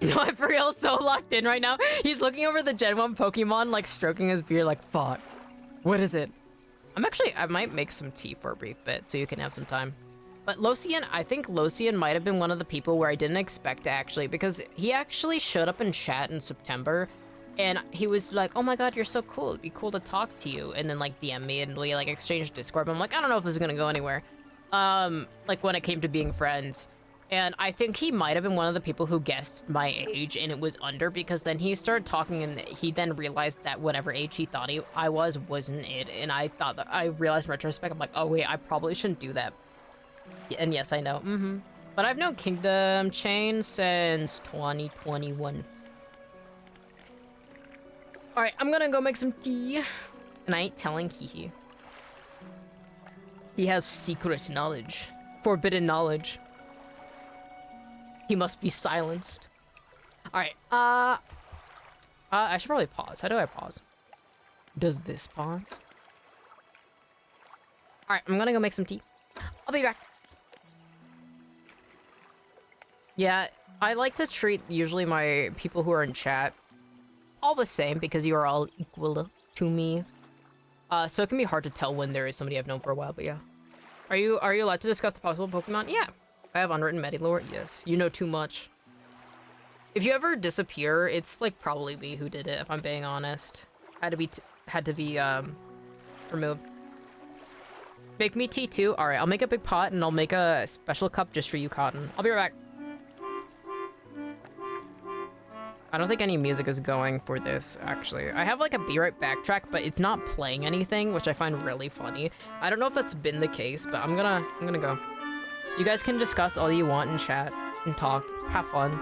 No, I'm for real so locked in right now. He's looking over the Gen 1 Pokemon, like stroking his beard like, fuck. What is it? I might make some tea for a brief bit so you can have some time. But Losian, I think Losian might have been one of the people where I didn't expect to actually, because he actually showed up in chat in September and he was like, oh my god, you're so cool. It'd be cool to talk to you. And then like DM me and we like exchanged Discord. But I'm like, I don't know if this is gonna go anywhere. Like when it came to being friends. And I think he might have been one of the people who guessed my age and it was under because then he started talking and he then realized that whatever age he thought I wasn't it. And I thought that I realized in retrospect, I'm like, oh wait, I probably shouldn't do that. And yes, I know, But I've known Kingdom Chain since 2021. All right, I'm gonna go make some tea. And I ain't telling Hehe. He has secret knowledge. forbidden knowledge. He must be silenced. Alright, I should probably pause. How do I pause? Does this pause? Alright, I'm gonna go make some tea. I'll be back. Yeah, I like to treat usually my people who are in chat all the same because you are all equal to me. So it can be hard to tell when there is somebody I've known for a while, but yeah. Are you allowed to discuss the possible Pokemon? Yeah. I have unwritten Medi lore. Yes. You know too much. If you ever disappear, it's like probably me who did it, if I'm being honest. Had to be removed. Make me tea too. All right, I'll make a big pot and I'll make a special cup just for you, Cotton. I'll be right back. I don't think any music is going for this, actually. I have like a be right back track, but it's not playing anything, which I find really funny. I don't know if that's been the case, but I'm gonna go. You guys can discuss all you want in chat and talk, have fun,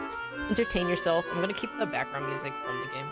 entertain yourself. I'm gonna keep the background music from the game.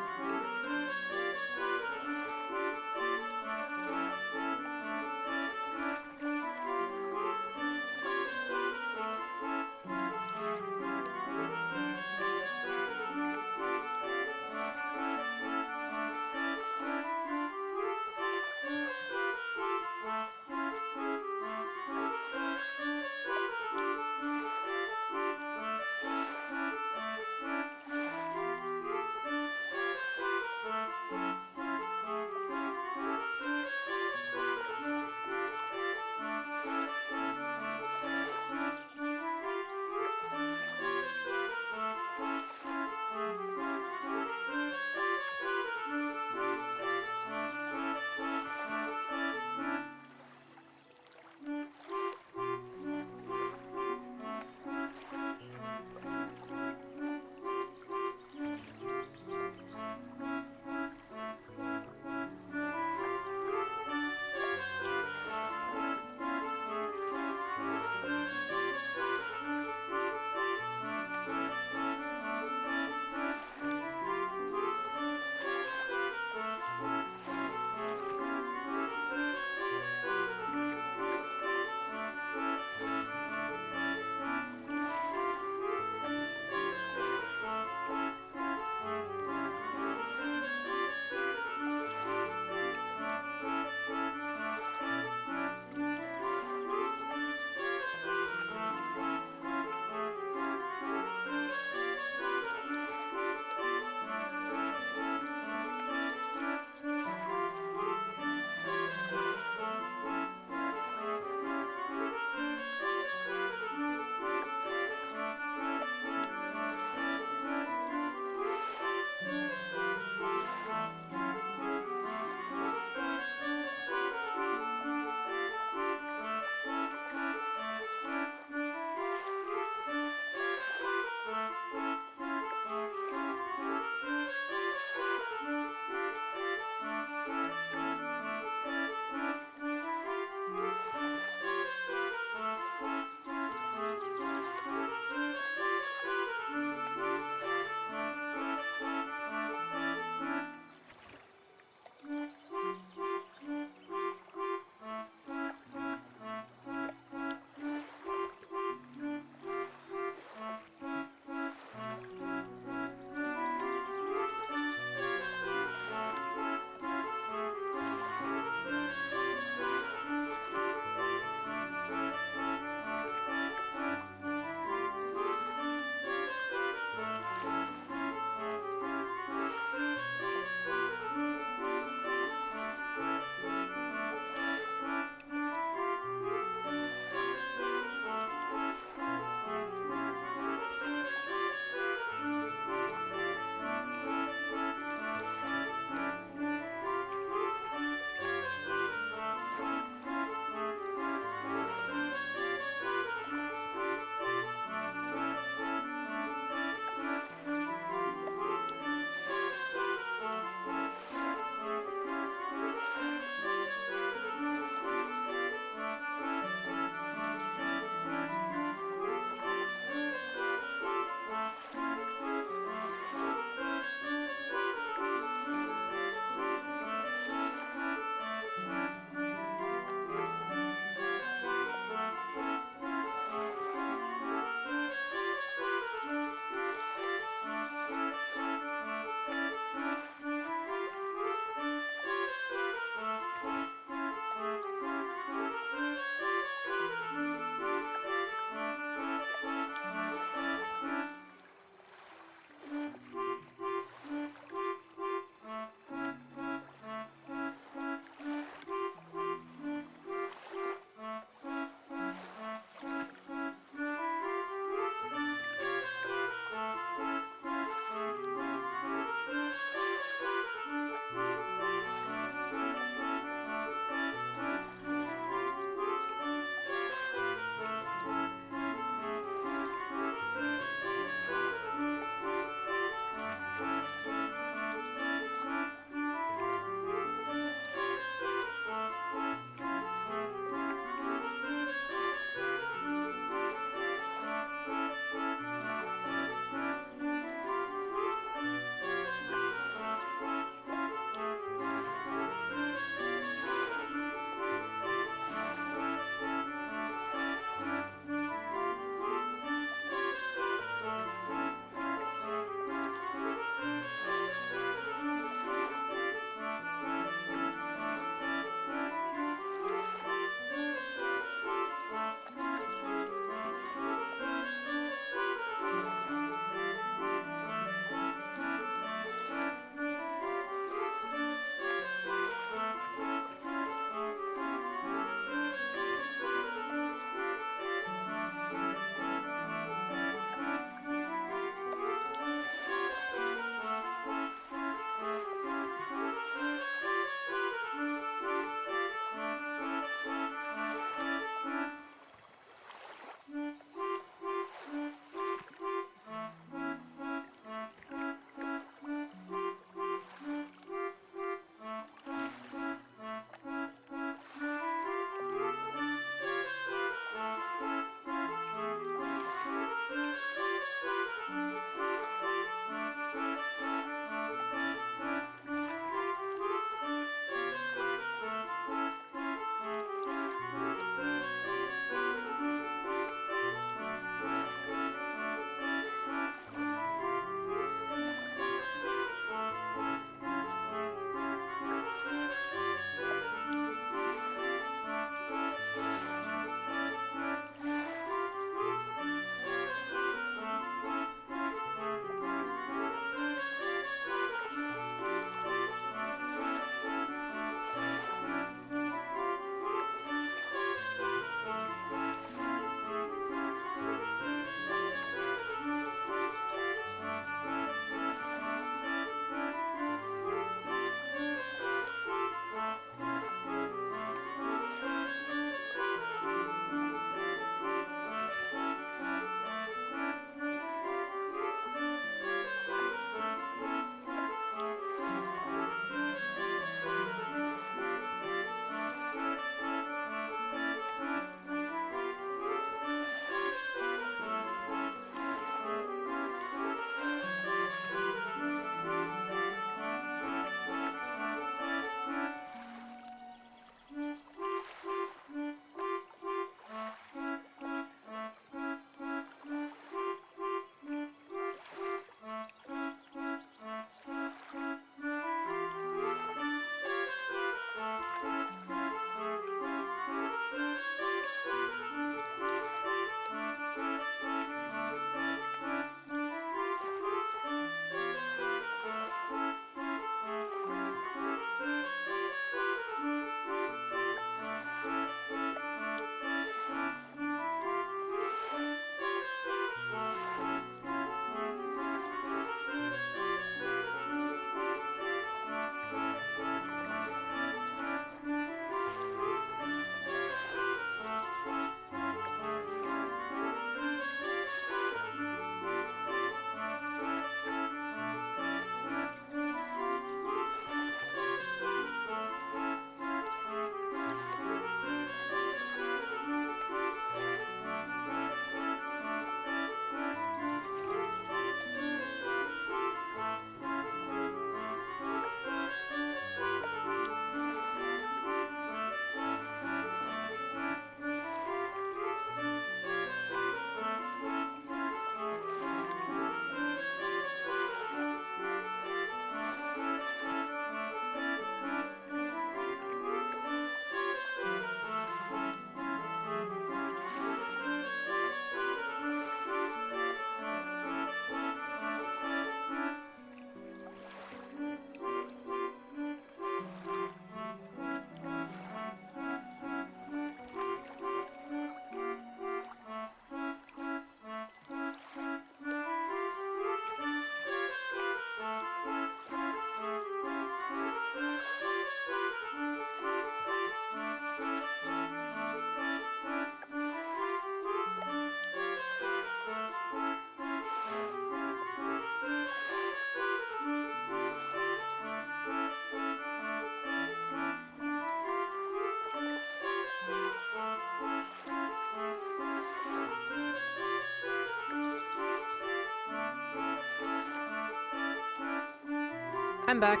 I'm back.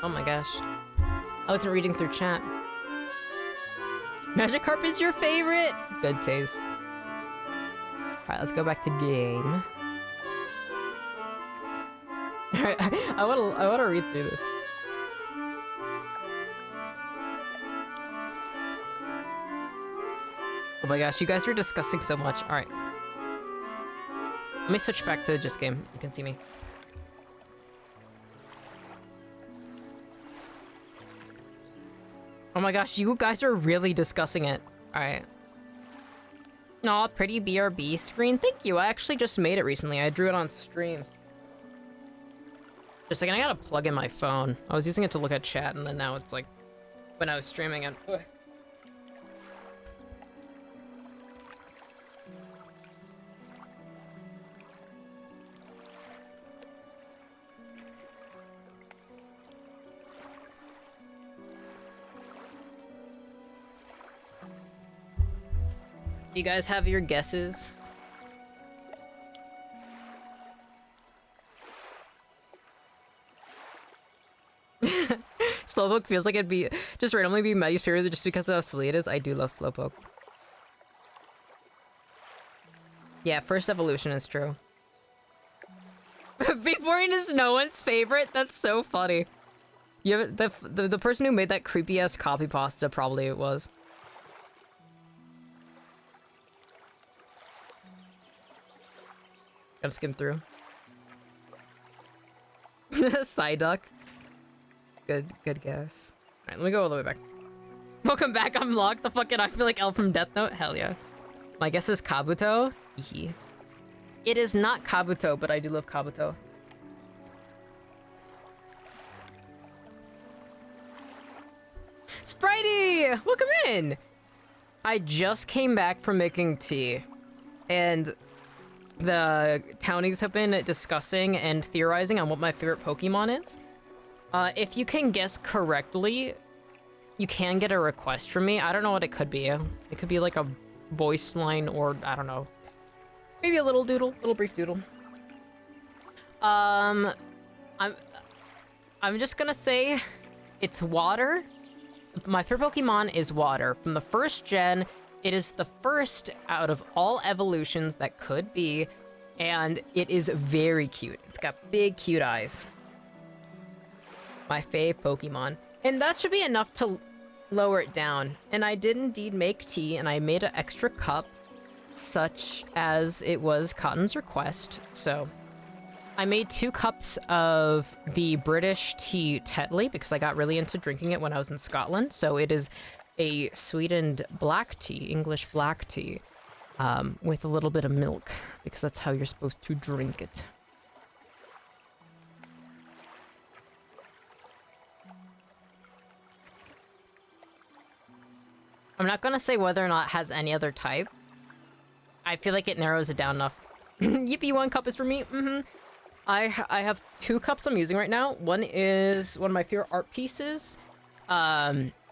Oh my gosh. I wasn't reading through chat. Magikarp is your favorite? Good taste. Alright, let's go back to game. Alright, I wanna read through this. Oh my gosh, you guys are discussing so much. Alright. Let me switch back to just game. You can see me. Oh my gosh, you guys are really discussing it. Alright. Aw, pretty BRB screen. Thank you. I actually just made it recently. I drew it on stream. Just a second, I gotta plug in my phone. I was using it to look at chat, and then now it's like when I was streaming and. Ugh. You guys have your guesses? Slowpoke feels like it'd be just randomly be Maddie's favorite just because of how silly it is. I do love Slowpoke. Yeah, first evolution is true. Vaporeon is no one's favorite? That's so funny. You have the person who made that creepy ass copy pasta probably it was. Gotta skim through. Psyduck. Good guess. Alright, let me go all the way back. Welcome back, I'm locked. The fucking I feel like L from Death Note. Hell yeah. My guess is Kabuto. Hehe. It is not Kabuto, but I do love Kabuto. Spritey! Welcome in! I just came back from making tea. And the townies have been discussing and theorizing on what my favorite Pokemon is. If you can guess correctly, you can get a request from me. I don't know what it could be. It could be like a voice line or, I don't know. Maybe a little doodle, little brief doodle. I'm just gonna say it's water. My favorite Pokemon is water. From the first gen, it is the first out of all evolutions that could be, and it is very cute. It's got big, cute eyes. My fave Pokemon. And that should be enough to lower it down. And I did indeed make tea, and I made an extra cup, such as it was Cotton's request. So I made 2 cups of the British tea Tetley because I got really into drinking it when I was in Scotland. So it is a sweetened black tea, English black tea, with a little bit of milk because that's how you're supposed to drink it. I'm not gonna say whether or not it has any other type. I feel like it narrows it down enough. Yippee, 1 cup is for me. I have 2 cups I'm using right now. One is one of my favorite art pieces,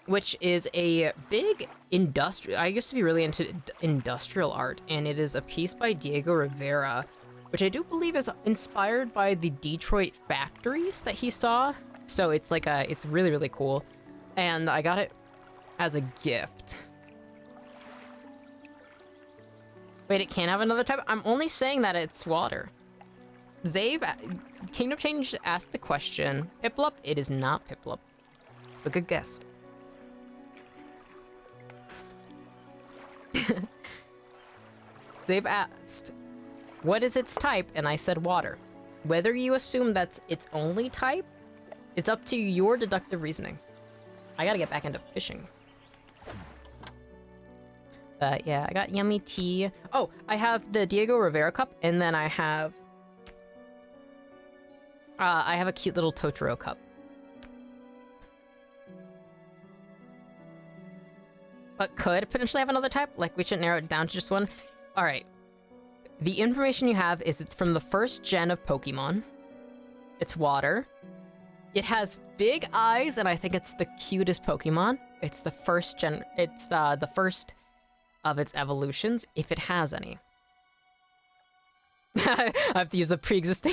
which is a big industrial. I used to be really into industrial art, and it is a piece by Diego Rivera, which I do believe is inspired by the Detroit factories that he saw. So it's like it's really, really cool. And I got it as a gift. Wait, it can't have another type? I'm only saying that it's water. Zave, Kingdom Change asked the question. Piplup? It is not Piplup. But good guess. Zave asked, what is its type? And I said water. Whether you assume that's its only type, it's up to your deductive reasoning. I gotta get back into fishing. But yeah, I got yummy tea. Oh, I have the Diego Rivera cup, and then I have a cute little Totoro cup. But could potentially have another type? Like, we should narrow it down to just one? Alright. The information you have is it's from the first gen of Pokemon. It's water. It has big eyes, and I think it's the cutest Pokemon. It's the first gen. It's the first of its evolutions, if it has any. I have to use the pre-existing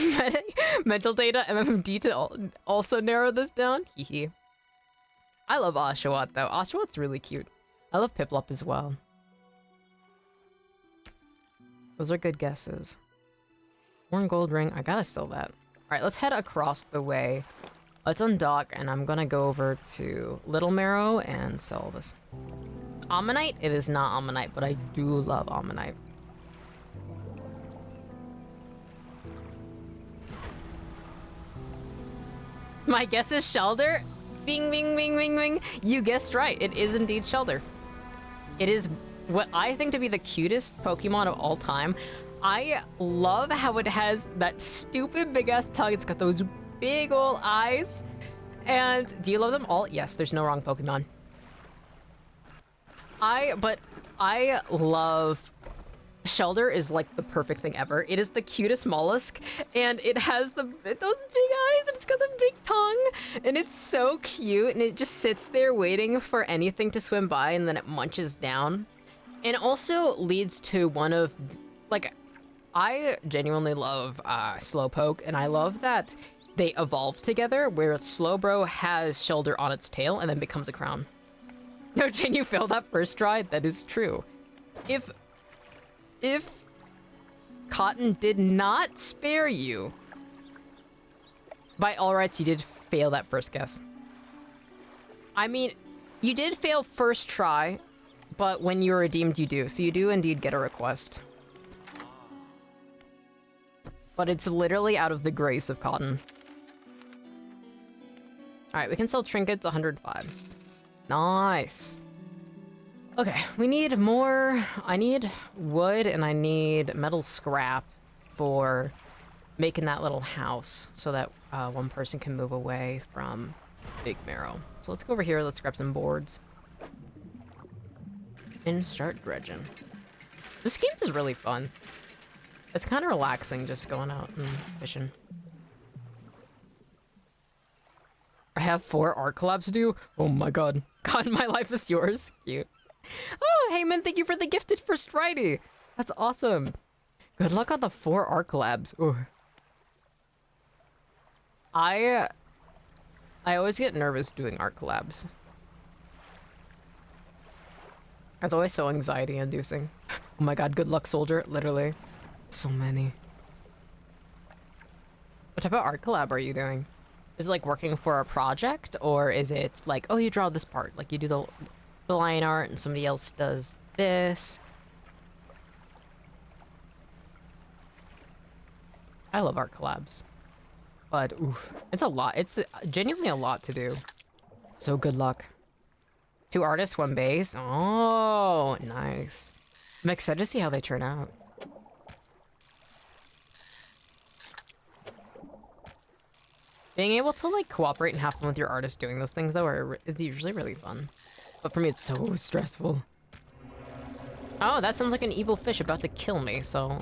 mental data MMD to also narrow this down. Hehe. I love Oshawott though. Oshawott's really cute. I love Piplup as well. Those are good guesses. Horn gold ring. I gotta sell that. All right, let's head across the way. Let's undock, and I'm gonna go over to Little Marrow and sell this. Ammonite? It is not Ammonite, but I do love Ammonite. My guess is Shelder. Bing, bing, bing, bing, bing. You guessed right. It is indeed Shelder. It is what I think to be the cutest Pokemon of all time. I love how it has that stupid big ass tongue. It's got those big old eyes. And do you love them all? Yes, there's no wrong Pokemon. But I love Shelder is like the perfect thing ever. It is the cutest mollusk, and it has those big eyes, and it's got the big tongue, and it's so cute, and it just sits there waiting for anything to swim by, and then it munches down. And also leads to one of, like, I genuinely love Slowpoke, and I love that they evolve together, where Slowbro has Shelder on its tail and then becomes a crown. No, Jane, you failed that first try? That is true. If Cotton did not spare you, by all rights, you did fail that first guess. I mean, you did fail first try, but when you're redeemed, you do. So you do indeed get a request. But it's literally out of the grace of Cotton. All right, we can sell trinkets, 105. Nice. Okay, we need more. I need wood and I need metal scrap for making that little house so that one person can move away from Big Marrow. So let's go over here, let's grab some boards. And start dredging. This game is really fun. It's kind of relaxing just going out and fishing. I have 4 art collabs to do? Oh my god. God, my life is yours. Cute. Oh, Heyman, thank you for the gifted first Friday. That's awesome. Good luck on the 4 art collabs. Ooh. I always get nervous doing art collabs. It's always so anxiety inducing. Oh my god, good luck, soldier. Literally. So many. What type of art collab are you doing? Is it like working for a project, or is it like, oh, you draw this part, like you do the line art and somebody else does this? I love art collabs, but oof, it's a lot. It's genuinely a lot to do. So good luck. 2 artists, 1 base. Oh, nice. I'm excited to see how they turn out. Being able to like cooperate and have fun with your artist doing those things though is usually really fun. But for me, it's so stressful. Oh, that sounds like an evil fish about to kill me, so...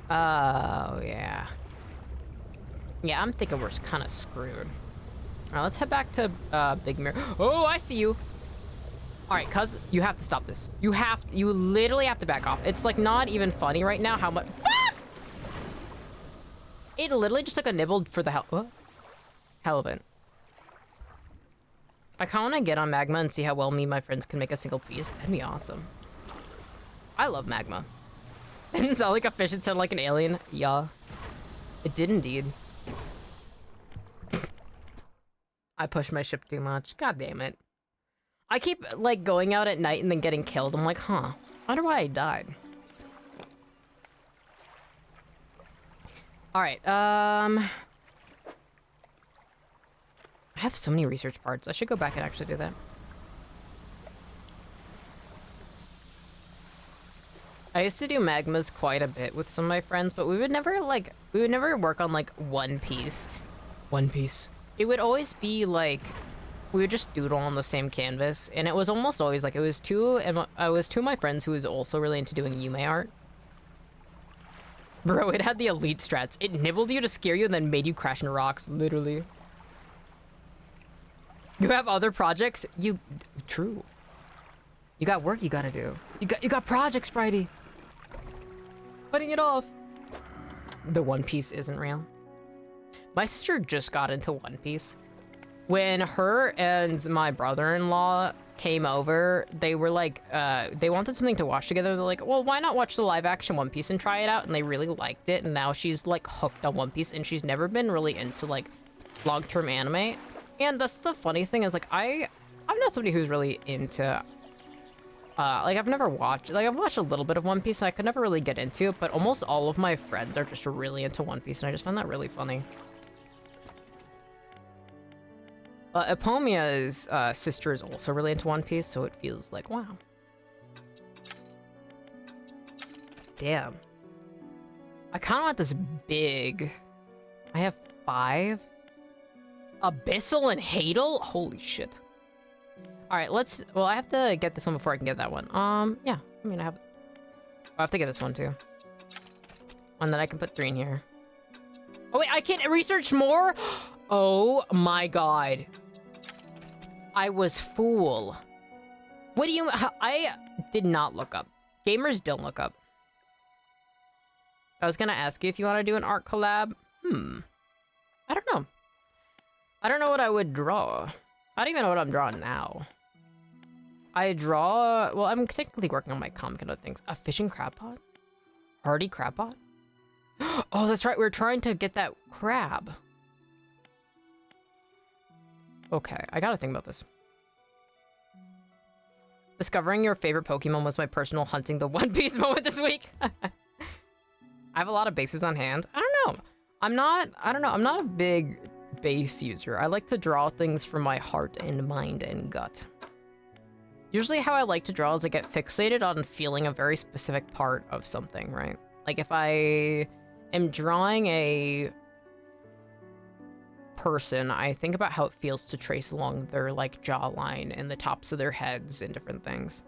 Oh, yeah. Yeah, I'm thinking we're kind of screwed. Alright, let's head back to Big Mirror. Oh, I see you! Alright, cuz, you have to stop this. You literally have to back off. It's like not even funny right now how much... It literally just took a nibble for the hell of it. I kinda wanna get on Magma and see how well me and my friends can make a single piece. That'd be awesome. I love Magma. It didn't sound like a fish, it sounded like an alien. Yeah. It did indeed. I pushed my ship too much. God damn it. I keep like going out at night and then getting killed. I'm like, huh. I wonder why I died. Alright, I have so many research parts. I should go back and actually do that. I used to do magmas quite a bit with some of my friends, but we would never work on like one piece. One piece. It would always be like, we would just doodle on the same canvas, and it was almost always like, it was two of my friends who was also really into doing Yume art. Bro, it had the elite strats. It nibbled you to scare you and then made you crash into rocks, literally. You have other projects? True. You got work you gotta do. You got projects, Spritey. putting it off. The One Piece isn't real. My sister just got into One Piece. When her and my brother-in-law came over, they were like, they wanted something to watch together. They're like, well, why not watch the live-action One Piece and try it out? And they really liked it, and now she's like hooked on One Piece, and she's never been really into like long-term anime. And that's the funny thing is like, I'm not somebody who's really into, like I've watched a little bit of One Piece, and I could never really get into it, but almost all of my friends are just really into One Piece, and I just find that really funny. Epomia's sister is also really into One Piece, so it feels like, wow. Damn. I kind of want this big. I have 5. Abyssal and Hadal? Holy shit. Alright, well, I have to get this one before I can get that one. Yeah. I mean, I have to get this one, too. And then I can put 3 in here. Oh, wait, I can't research more? Oh, my God. I was fool. What do you... I did not look up. Gamers don't look up. I was gonna ask you if you want to do an art collab. I don't know. I don't know what I would draw. I don't even know what I'm drawing now. I draw... Well, I'm technically working on my comic and other things. A fishing crab pot? Hardy crab pot? Oh, that's right. We're trying to get that crab. Okay, I gotta think about this. Discovering your favorite Pokemon was my personal hunting the One Piece moment this week. I have a lot of bases on hand. I don't know. I'm not a big base user. I like to draw things from my heart and mind and gut. Usually how I like to draw is I get fixated on feeling a very specific part of something, right? Like if I am drawing a person, I think about how it feels to trace along their like jawline and the tops of their heads and different things.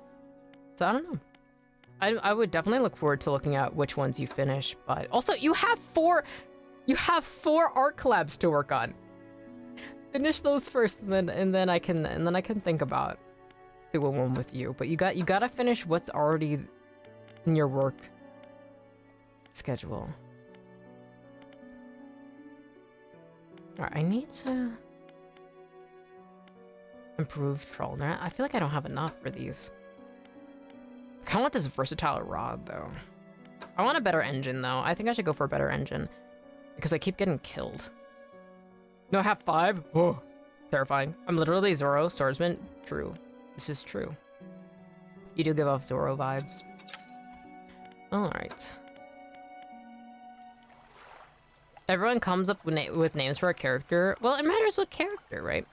So I don't know. I would definitely look forward to looking at which ones you finish, but also you have 4 art collabs to work on. Finish those first, and then I can think about doing one with you. But you gotta finish what's already in your work schedule. Alright, I need to improve Trollnet. I feel like I don't have enough for these. I kinda want this versatile rod, though. I want a better engine, though. I think I should go for a better engine. Because I keep getting killed. No, I have 5? Oh, terrifying. I'm literally Zoro, swordsman. True. This is true. You do give off Zoro vibes. Alright. Everyone comes up with names for a character. Well, it matters what character, right?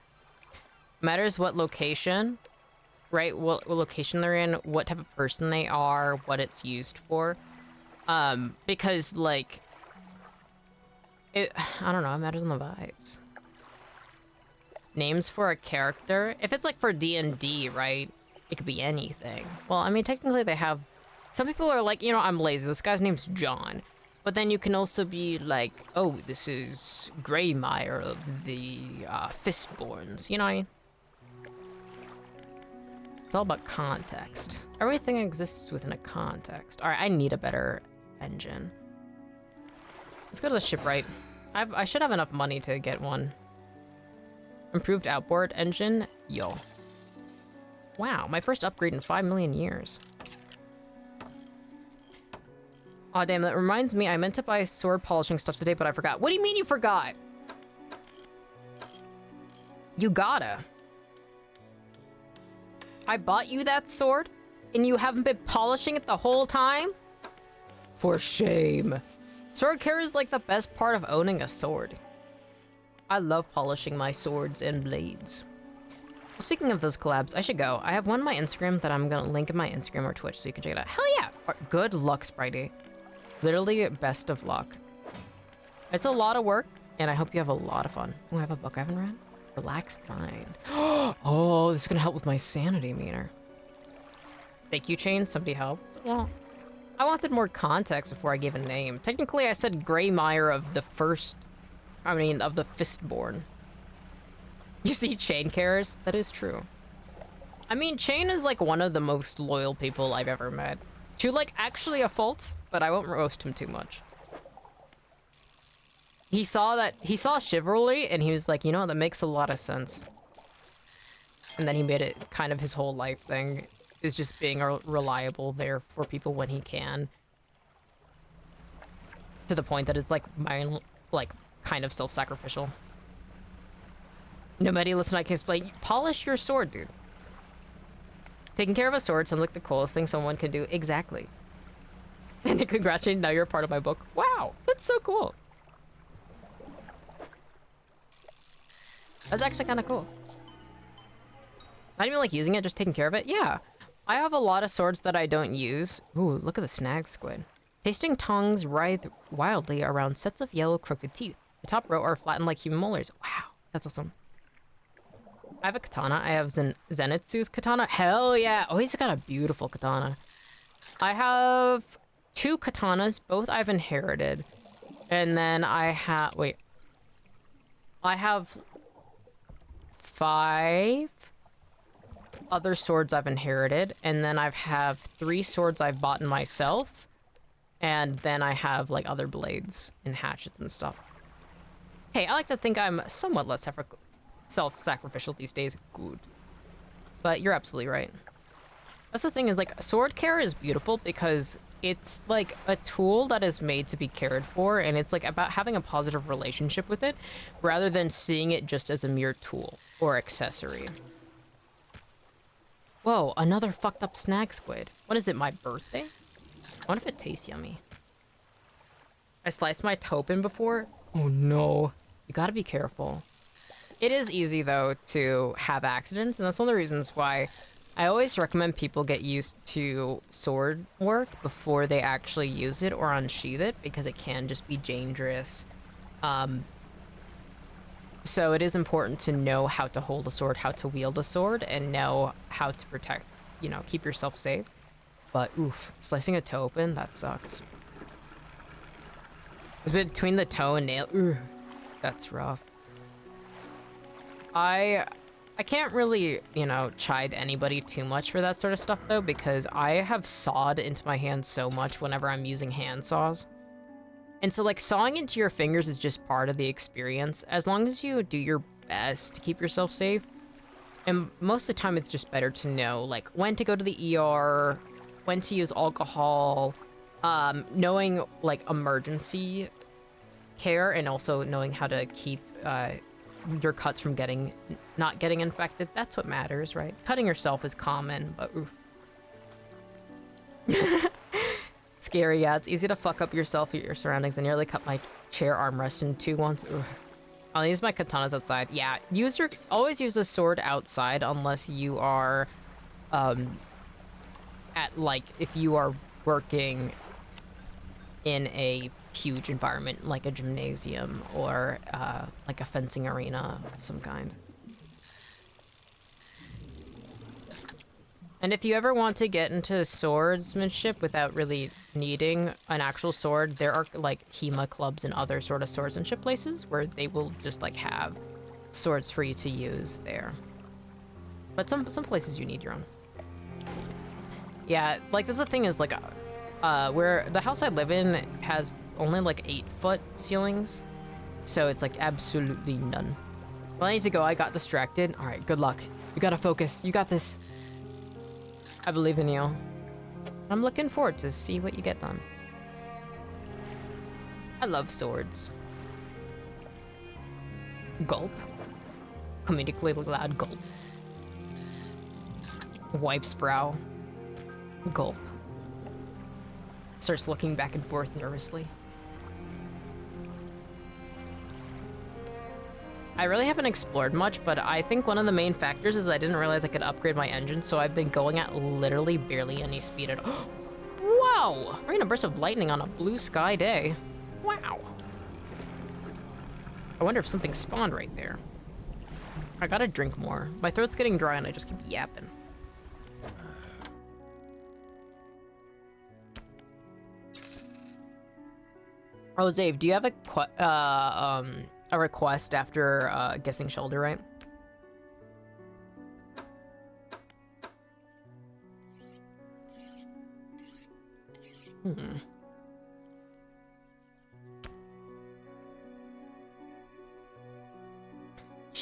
It matters what location, right? What location they're in, what type of person they are, what it's used for. Because, like... I don't know, it matters on the vibes. Names for a character? If it's like for D&D, right? It could be anything. Well, I mean, technically they have... Some people are like, you know, I'm lazy. This guy's name's John. But then you can also be like, oh, this is Greymire of the Fistborns. You know what I mean? It's all about context. Everything exists within a context. All right, I need a better engine. Let's go to the shipwright. I should have enough money to get one. Improved outboard engine? Yo. Wow, my first upgrade in 5 million years. Aw, damn, that reminds me, I meant to buy sword polishing stuff today, but I forgot. What do you mean you forgot? You gotta. I bought you that sword, and you haven't been polishing it the whole time? For shame. Sword care is like the best part of owning a sword. I love polishing my swords and blades. Speaking of those collabs, I should go. I have one on my Instagram that I'm gonna link in my Instagram or Twitch so you can check it out. Hell yeah! Good luck, Spritey. Literally, best of luck. It's a lot of work, and I hope you have a lot of fun. Oh, I have a book I haven't read? Relaxed mind. Oh, this is gonna help with my sanity meter. Thank you, Chain. Somebody helped. Well, I wanted more context before I gave a name. Technically, I said Greymire of the of the Fistborn. You see Chain cares? That is true. I mean, Chain is like one of the most loyal people I've ever met. To like actually a fault, but I won't roast him too much. He saw chivalry, and he was like, you know, that makes a lot of sense. And then he made it kind of his whole life thing, is just being reliable there for people when he can. To the point that it's like kind of self-sacrificial. No, Medi, listen, I can explain. Polish your sword, dude. Taking care of a sword sounds like the coolest thing someone can do. Exactly. And congratulations, now you're a part of my book. Wow, that's so cool. That's actually kind of cool. Not even like using it, just taking care of it. Yeah. I have a lot of swords that I don't use. Ooh, look at the snag squid. Tasting tongues writhe wildly around sets of yellow crooked teeth. The top row are flattened like human molars. Wow, that's awesome. I have a katana. I have Zenitsu's katana. Hell yeah. Oh, he's got a beautiful katana. I have 2 katanas. Both I've inherited. And then I have... Wait. I have 5 other swords I've inherited. And then I have 3 swords I've bought myself. And then I have, like, other blades and hatchets and stuff. Hey, I like to think I'm somewhat less self-sacrificial these days. Good. But you're absolutely right. That's the thing is, like, sword care is beautiful because it's, like, a tool that is made to be cared for, and it's, like, about having a positive relationship with it rather than seeing it just as a mere tool or accessory. Whoa, another fucked up snag squid. What is it, my birthday? I wonder if it tastes yummy. I sliced my toe open before. Oh no. You gotta be careful. It is easy, though, to have accidents, and that's one of the reasons why I always recommend people get used to sword work before they actually use it or unsheath it, because it can just be dangerous. So it is important to know how to hold a sword, how to wield a sword, and know how to protect, you know, keep yourself safe. But oof, slicing a toe open, that sucks. It's between the toe and nail. Ooh, that's rough. I can't really, you know, chide anybody too much for that sort of stuff, though, because I have sawed into my hands so much whenever I'm using hand saws. And so, like, sawing into your fingers is just part of the experience, as long as you do your best to keep yourself safe. And most of the time, it's just better to know, like, when to go to the ER, when to use alcohol, knowing, like, emergency care, and also knowing how to keep your cuts from not getting infected. That's what matters, right? Cutting yourself is common, but oof. Scary, yeah. It's easy to fuck up yourself or your surroundings. I nearly cut my chair armrest in 2 once. Ugh. I'll use my katanas outside. Yeah, always use a sword outside unless you are, if you are working in a huge environment like a gymnasium or like a fencing arena of some kind. And if you ever want to get into swordsmanship without really needing an actual sword, there are like HEMA clubs and other sort of swordsmanship places where they will just like have swords for you to use there. But some places you need your own. Yeah, like this is the thing is like where the house I live in has only like 8-foot ceilings, so it's like absolutely none. Well, I need to go. I got distracted. All right, good luck. You gotta focus. You got this. I believe in you. I'm looking forward to see what you get done. I love swords. Gulp. Comedically loud gulp. Wipes brow. Gulp. Starts looking back and forth nervously. I really haven't explored much, but I think one of the main factors is I didn't realize I could upgrade my engine, so I've been going at literally barely any speed at all. Wow! We're in a burst of lightning on a blue sky day. Wow. I wonder if something spawned right there. I gotta drink more. My throat's getting dry and I just keep yapping. Oh, Zave, do you have a request after guessing shoulder, right?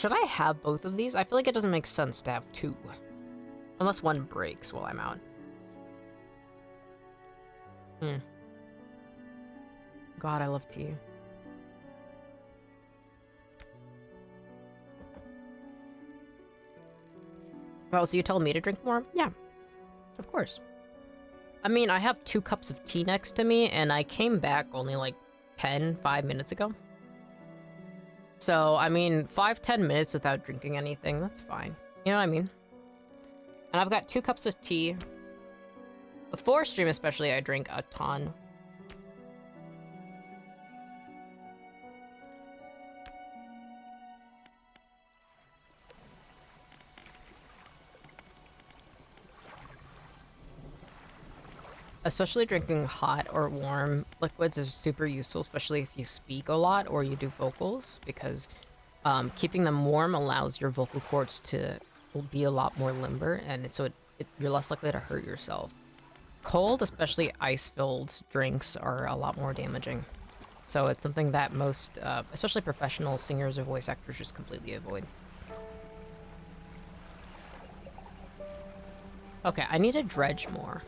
should I have both of these? I feel like it doesn't make sense to have two. Unless one breaks while I'm out. God, I love tea. Well, so you told me to drink more? Yeah, of course. I mean, I have 2 cups of tea next to me, and I came back only like 5 minutes ago. So, I mean, 5-10 minutes without drinking anything, that's fine. You know what I mean? And I've got 2 cups of tea. Before stream especially, I drink a ton. Especially drinking hot or warm liquids is super useful, especially if you speak a lot or you do vocals, because keeping them warm allows your vocal cords to be a lot more limber, and you're less likely to hurt yourself. Cold, especially ice-filled drinks, are a lot more damaging. So it's something that most, especially professional singers or voice actors, just completely avoid. Okay, I need to dredge more.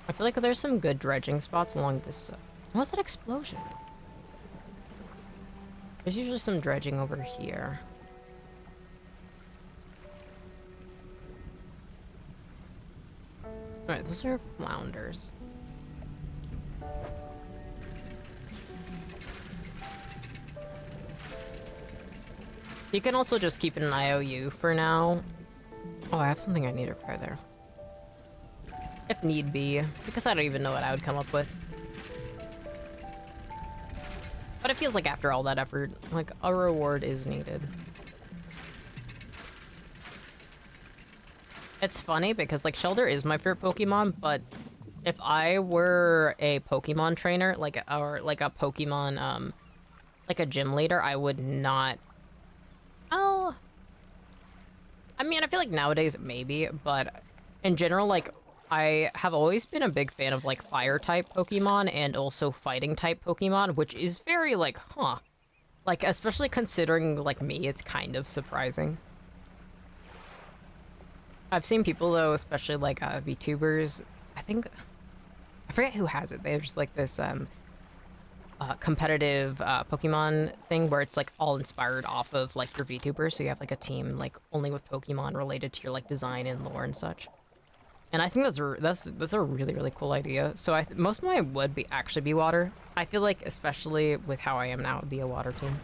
I feel like there's some good dredging spots along this. What was that explosion? There's usually some dredging over here. Alright, those are flounders. You can also just keep it an IOU for now. Oh, I have something I need to repair there. If need be, because I don't even know what I would come up with. But it feels like after all that effort, like, a reward is needed. It's funny because, like, Shelder is my favorite Pokemon, but if I were a Pokemon trainer, or a Pokemon, like a gym leader, I would not... Oh... I mean, I feel like nowadays, maybe, but in general, like, I have always been a big fan of, like, fire-type Pokemon and also fighting-type Pokemon, which is very, like, huh. Like, especially considering, like, me, it's kind of surprising. I've seen people, though, especially, like, VTubers, I forget who has it. They have just, like, this, competitive, Pokemon thing where it's, like, all inspired off of, like, your VTubers, so you have, like, a team, like, only with Pokemon related to your, like, design and lore and such. And I think that's a really, really cool idea. So most of my would actually be water. I feel like, especially with how I am now, it would be a water team.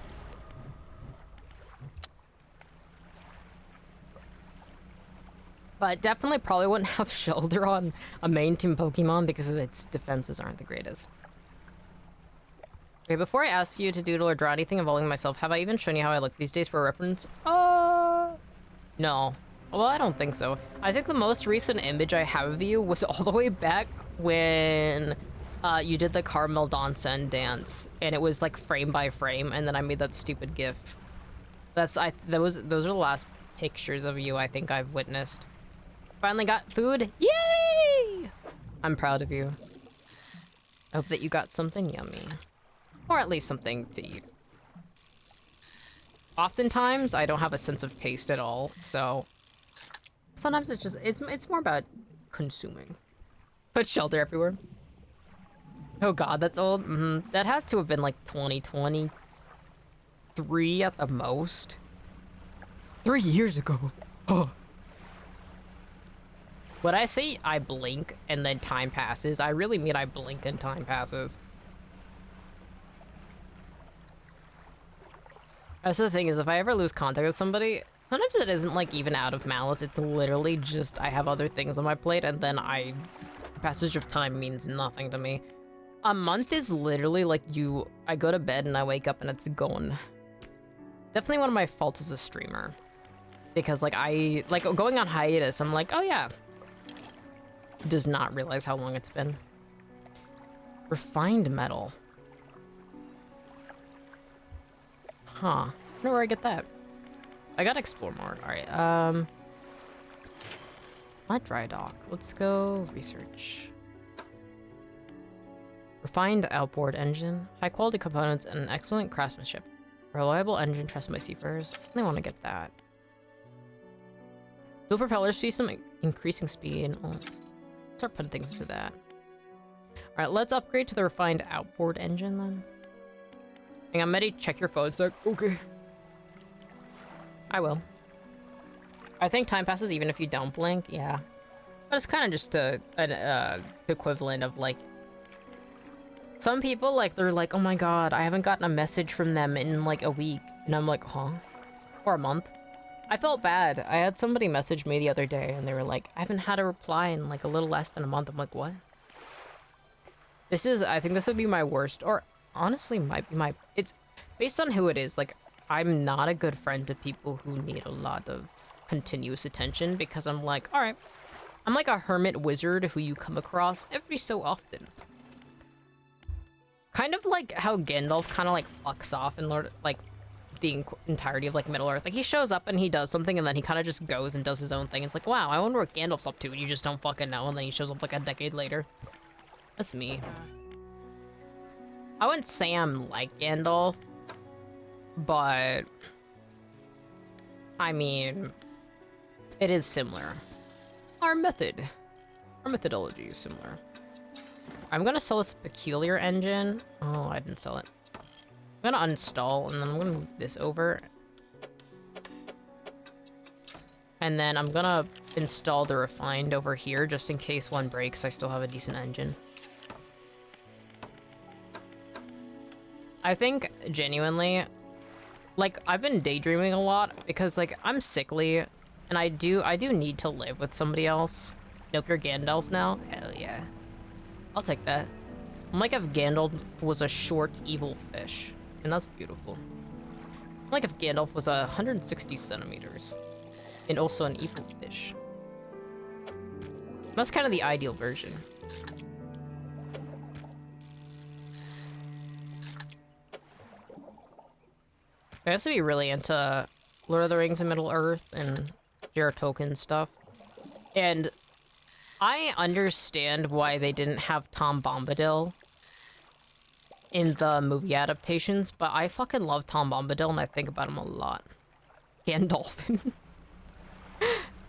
But definitely probably wouldn't have Shelder on a main team Pokemon because its defenses aren't the greatest. Okay, before I ask you to doodle or draw anything involving myself, have I even shown you how I look these days for a reference? No. Well, I don't think so. I think the most recent image I have of you was all the way back when you did the Caramel Dansen dance, and it was like frame by frame, and then I made that stupid GIF. Those are the last pictures of you I think I've witnessed. Finally got food. Yay! I'm proud of you. I hope that you got something yummy. Or at least something to eat. Oftentimes, I don't have a sense of taste at all, so... Sometimes it's more about consuming. Put Shelter everywhere. Oh god, that's old. That had to have been like 2023 at the most. 3 years ago. Oh. When I say I blink and then time passes, I really mean I blink and time passes. That's the thing, is if I ever lose contact with somebody, sometimes it isn't like even out of malice, it's literally just I have other things on my plate and then passage of time means nothing to me. A month is literally like I go to bed and I wake up and it's gone. Definitely one of my faults as a streamer. Because like going on hiatus, I'm like, oh yeah. Does not realize how long it's been. Refined metal. Huh. I don't know where I get that. I gotta explore more. Alright, not dry dock. Let's go research. Refined outboard engine, high quality components, and excellent craftsmanship. Reliable engine, trust my seafarers. I want to get that. Dual propellers see some increasing speed. Oh, start putting things into that. Alright, let's upgrade to the refined outboard engine then. Hang on, Medi, check your phone sec. Okay. I will. I think time passes even if you don't blink, yeah. But it's kind of just the equivalent of like... Some people, like, they're like, oh my god, I haven't gotten a message from them in like a week. And I'm like, huh? Or a month. I felt bad. I had somebody message me the other day and they were like, I haven't had a reply in like a little less than a month. I'm like, what? This is, I think this would be my worst, or honestly might be my, it's based on who it is. Like, I'm not a good friend to people who need a lot of continuous attention because I'm like, all right, I'm like a hermit wizard who you come across every so often. Kind of like how Gandalf kind of like fucks off in Lord, like the entirety of like Middle Earth. Like he shows up and he does something and then he kind of just goes and does his own thing. It's like, wow, I wonder what Gandalf's up to, and you just don't fucking know, and then he shows up like a decade later. That's me. I wouldn't say I'm like Gandalf, but I mean, it is similar. Our methodology is similar. I'm gonna sell this peculiar engine. Oh, I didn't sell it. I'm gonna uninstall and then I'm gonna move this over. And then I'm gonna install the refined over here just in case one breaks. I still have a decent engine. I think genuinely, like, I've been daydreaming a lot because like I'm sickly and I do need to live with somebody else. Nope, you're Gandalf now? Hell yeah. I'll take that. I'm like if Gandalf was a short, evil fish. And that's beautiful. I'm like if Gandalf was 160 centimeters. And also an evil fish. That's kind of the ideal version. I used to be really into Lord of the Rings and Middle Earth and J.R.R. Tolkien stuff. And I understand why they didn't have Tom Bombadil in the movie adaptations, but I fucking love Tom Bombadil and I think about him a lot. Gandalf.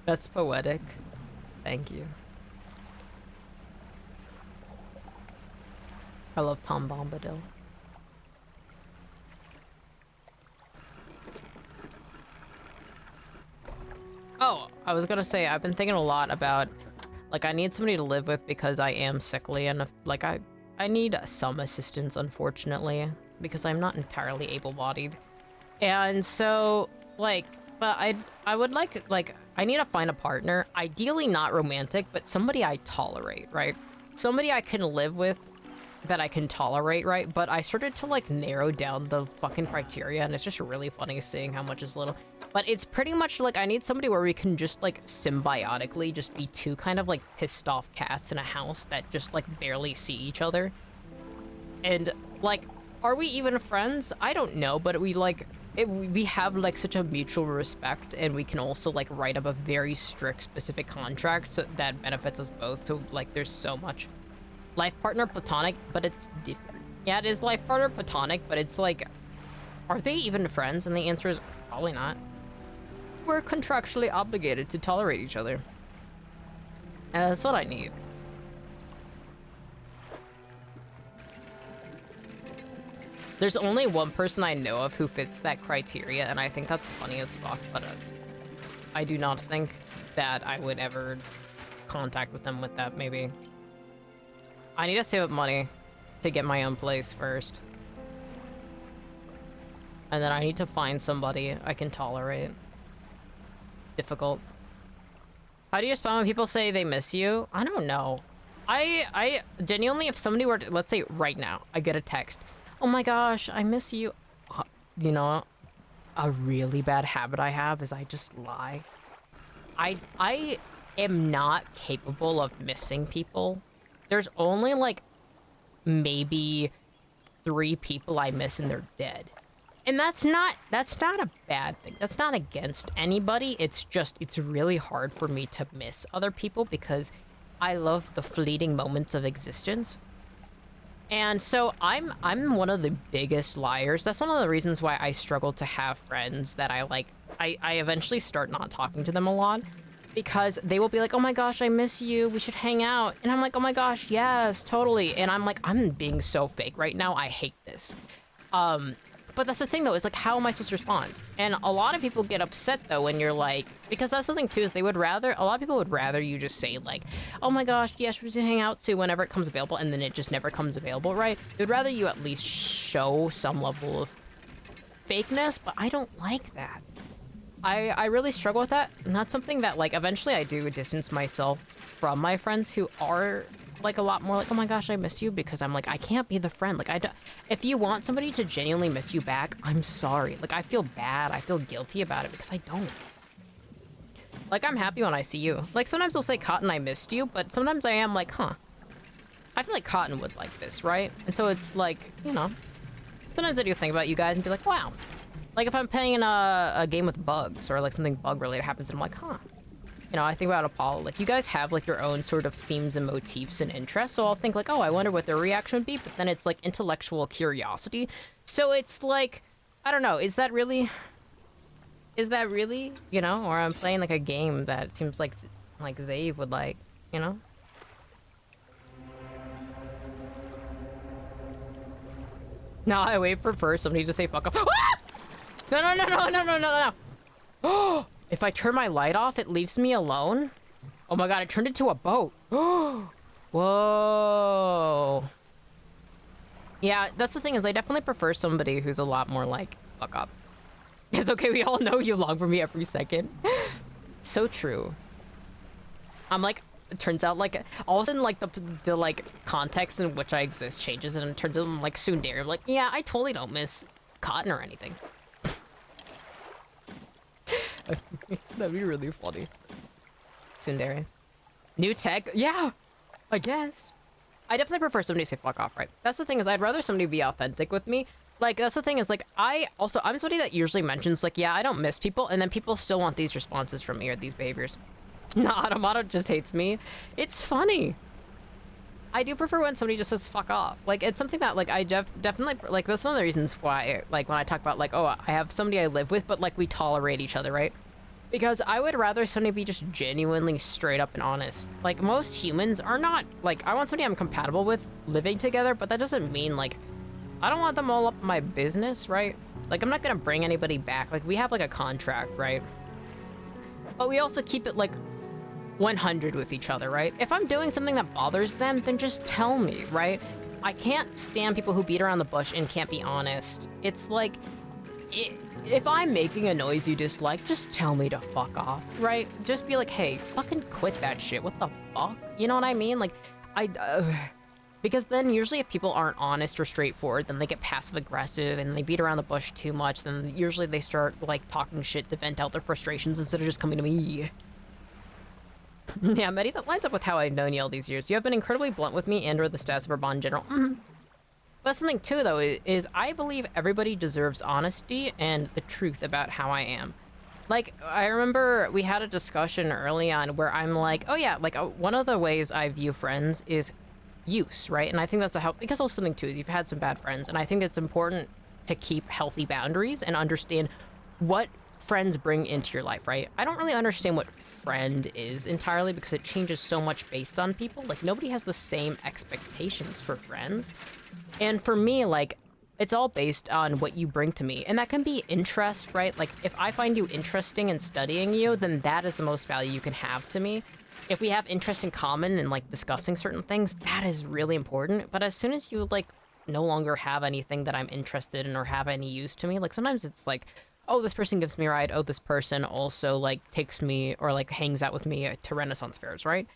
That's poetic. Thank you. I love Tom Bombadil. Oh, I was gonna say, I've been thinking a lot about, like, I need somebody to live with because I am sickly and, like, I need some assistance, unfortunately, because I'm not entirely able-bodied. And so, like, but I would like, I need to find a partner, ideally not romantic, but somebody I tolerate, right? Somebody I can live with that I can tolerate, right? But I started to, like, narrow down the fucking criteria, and it's just really funny seeing how much is little. But it's pretty much like I need somebody where we can just like symbiotically just be two kind of like pissed off cats in a house that just like barely see each other. And like, are we even friends? I don't know, but we like, we have like such a mutual respect, and we can also like write up a very strict specific contract so that benefits us both. So like there's so much. Life partner platonic, but it's different. Yeah, it is life partner platonic, but it's like, are they even friends? And the answer is probably not. We're contractually obligated to tolerate each other. And that's what I need. There's only one person I know of who fits that criteria, and I think that's funny as fuck, but I do not think that I would ever contact with them with that, maybe. I need to save up money to get my own place first. And then I need to find somebody I can tolerate. Difficult. How do you respond when people say they miss you? I don't know. I genuinely, if somebody were to, let's say right now, I get a text, oh my gosh, I miss you. You know, a really bad habit I have is I just lie. I am not capable of missing people. There's only like maybe 3 people I miss and they're dead. And that's not a bad thing. That's not against anybody. It's just, it's really hard for me to miss other people because I love the fleeting moments of existence. And so I'm one of the biggest liars. That's one of the reasons why I struggle to have friends that I like. I eventually start not talking to them a lot because they will be like, oh my gosh, I miss you. We should hang out. And I'm like, oh my gosh, yes, totally. And I'm like, I'm being so fake right now. I hate this. But that's the thing, though, is like, how am I supposed to respond? And a lot of people get upset, though, when you're like, because that's the thing, too, is a lot of people would rather you just say, like, oh my gosh, yes, we should hang out too whenever it comes available, and then it just never comes available, right? They'd rather you at least show some level of fakeness, but I don't like that. I really struggle with that, and that's something that, like, eventually I do distance myself from my friends who are like a lot more like, oh my gosh, I miss you, because I'm like, I can't be the friend. Like, if you want somebody to genuinely miss you back, I'm sorry. Like, I feel bad. I feel guilty about it because I don't. Like, I'm happy when I see you. Like, sometimes I'll say, Cotton, I missed you, but sometimes I am like, huh. I feel like Cotton would like this, right? And so it's like, you know, sometimes I do think about you guys and be like, wow. Like, if I'm playing a game with bugs or like something bug related happens, and I'm like, huh. You know, I think about Apollo, like, you guys have, like, your own sort of themes and motifs and interests, so I'll think, like, oh, I wonder what their reaction would be, but then it's, like, intellectual curiosity. So it's, like, I don't know, is that really, you know, or I'm playing, like, a game that seems like Zave would like, you know? No, I wait for somebody to say fuck off. Ah! No. If I turn my light off, it leaves me alone? Oh my god, it turned into a boat. Whoa. Yeah, that's the thing, is I definitely prefer somebody who's a lot more like, fuck up. It's okay, we all know you long for me every second. So true. I'm like, it turns out, like, all of a sudden, like, the like, context in which I exist changes, and it turns out I'm, like, Sundari. I'm like, yeah, I totally don't miss Cotton or anything. That'd be really funny. Sundari. New tech? Yeah, I guess. I definitely prefer somebody to say fuck off, right? That's the thing, is I'd rather somebody be authentic with me. Like, that's the thing, is like, I'm somebody that usually mentions, like, yeah, I don't miss people, and then people still want these responses from me or these behaviors. No, Automato just hates me. It's funny. I do prefer when somebody just says fuck off. Like, it's something that, like, I definitely, like, that's one of the reasons why, like, when I talk about, like, oh, I have somebody I live with, but, like, we tolerate each other, right? Because I would rather somebody be just genuinely straight up and honest. Like, most humans are not, like, I want somebody I'm compatible with living together, but that doesn't mean, like, I don't want them all up my business, right? Like, I'm not gonna bring anybody back. Like, we have, like, a contract, right? But we also keep it, like, 100 with each other, right? If I'm doing something that bothers them, then just tell me, right? I can't stand people who beat around the bush and can't be honest. It's like, if I'm making a noise you dislike, just tell me to fuck off, right? Just be like, hey, fucking quit that shit. What the fuck? You know what I mean? Like, because then usually if people aren't honest or straightforward, then they get passive aggressive and they beat around the bush too much. Then usually they start, like, talking shit to vent out their frustrations instead of just coming to me. Yeah, Mettie, that lines up with how I've known you all these years. You have been incredibly blunt with me and or the status of our bond in general. But that's something too, though, is I believe everybody deserves honesty and the truth about how I am. Like, I remember we had a discussion early on where I'm like, oh yeah, like, one of the ways I view friends is use, right? And I think that's a help, because also something too is you've had some bad friends, and I think it's important to keep healthy boundaries and understand what friends bring into your life, right? I don't really understand what friend is entirely because it changes so much based on people. Like, nobody has the same expectations for friends. And for me, like, it's all based on what you bring to me. And that can be interest, right? Like, if I find you interesting in studying you, then that is the most value you can have to me. If we have interest in common and, like, discussing certain things, that is really important. But as soon as you, like, no longer have anything that I'm interested in or have any use to me, like, sometimes it's like, oh, this person gives me a ride. Oh, this person also, like, takes me or, like, hangs out with me to Renaissance fairs, right?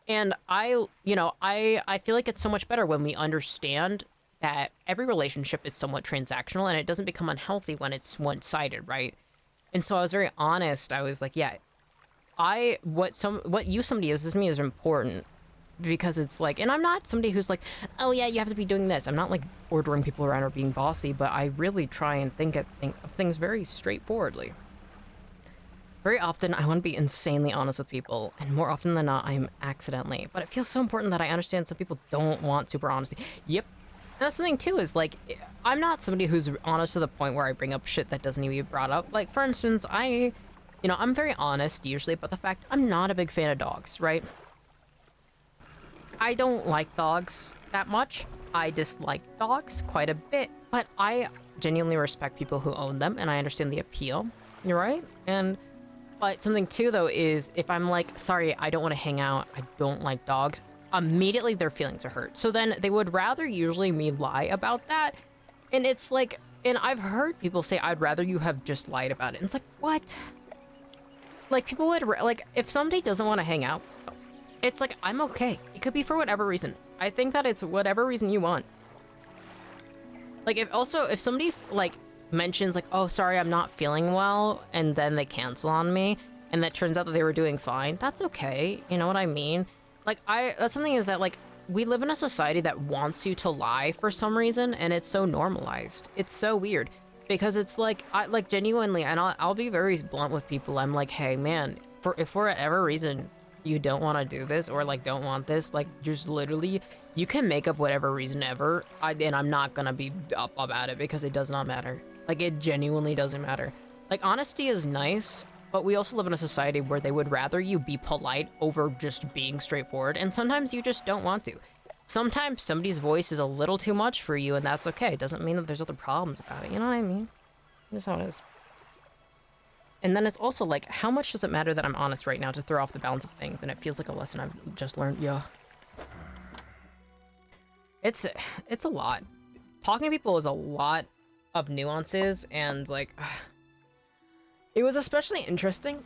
And I feel like it's so much better when we understand that every relationship is somewhat transactional and it doesn't become unhealthy when it's one-sided, right? And so I was very honest. I was like, yeah, what somebody is to me is important. Because it's like, and I'm not somebody who's like, oh yeah, you have to be doing this. I'm not like ordering people around or being bossy, but I really try and think of things very straightforwardly. Very often, I want to be insanely honest with people, and more often than not, I'm accidentally. But it feels so important that I understand some people don't want super honesty. Yep, that's the thing too, is like, I'm not somebody who's honest to the point where I bring up shit that doesn't need to be brought up. Like, for instance, I'm very honest usually about the fact I'm not a big fan of dogs, right? I don't like dogs that much. I dislike dogs quite a bit, but I genuinely respect people who own them, and I understand the appeal. You're right. But something too, though, is if I'm like, sorry, I don't want to hang out, I don't like dogs, immediately their feelings are hurt. So then they would rather usually me lie about that. And it's like, and I've heard people say, I'd rather you have just lied about it. And it's like, what? Like, people would, like, if somebody doesn't want to hang out, it's like, I'm okay. It could be for whatever reason. I think that it's whatever reason you want. Like, if somebody, like, mentions, like, oh, sorry, I'm not feeling well, and then they cancel on me, and that turns out that they were doing fine, that's okay. You know what I mean? Like, that's something is that, like, we live in a society that wants you to lie for some reason, and it's so normalized. It's so weird. Because it's like, genuinely, and I'll be very blunt with people. I'm like, hey, man, if for whatever reason you don't want to do this, or, like, don't want this, like, just literally, you can make up whatever reason ever, and I'm not gonna be up about it, because it does not matter. Like, it genuinely doesn't matter. Like, honesty is nice, but we also live in a society where they would rather you be polite over just being straightforward, and sometimes you just don't want to. Sometimes somebody's voice is a little too much for you, and that's okay. It doesn't mean that there's other problems about it, you know what I mean? That's how it is. And then it's also like, how much does it matter that I'm honest right now to throw off the balance of things, and it feels like a lesson I've just learned, yeah. It's a lot. Talking to people is a lot of nuances, and like, it was especially interesting.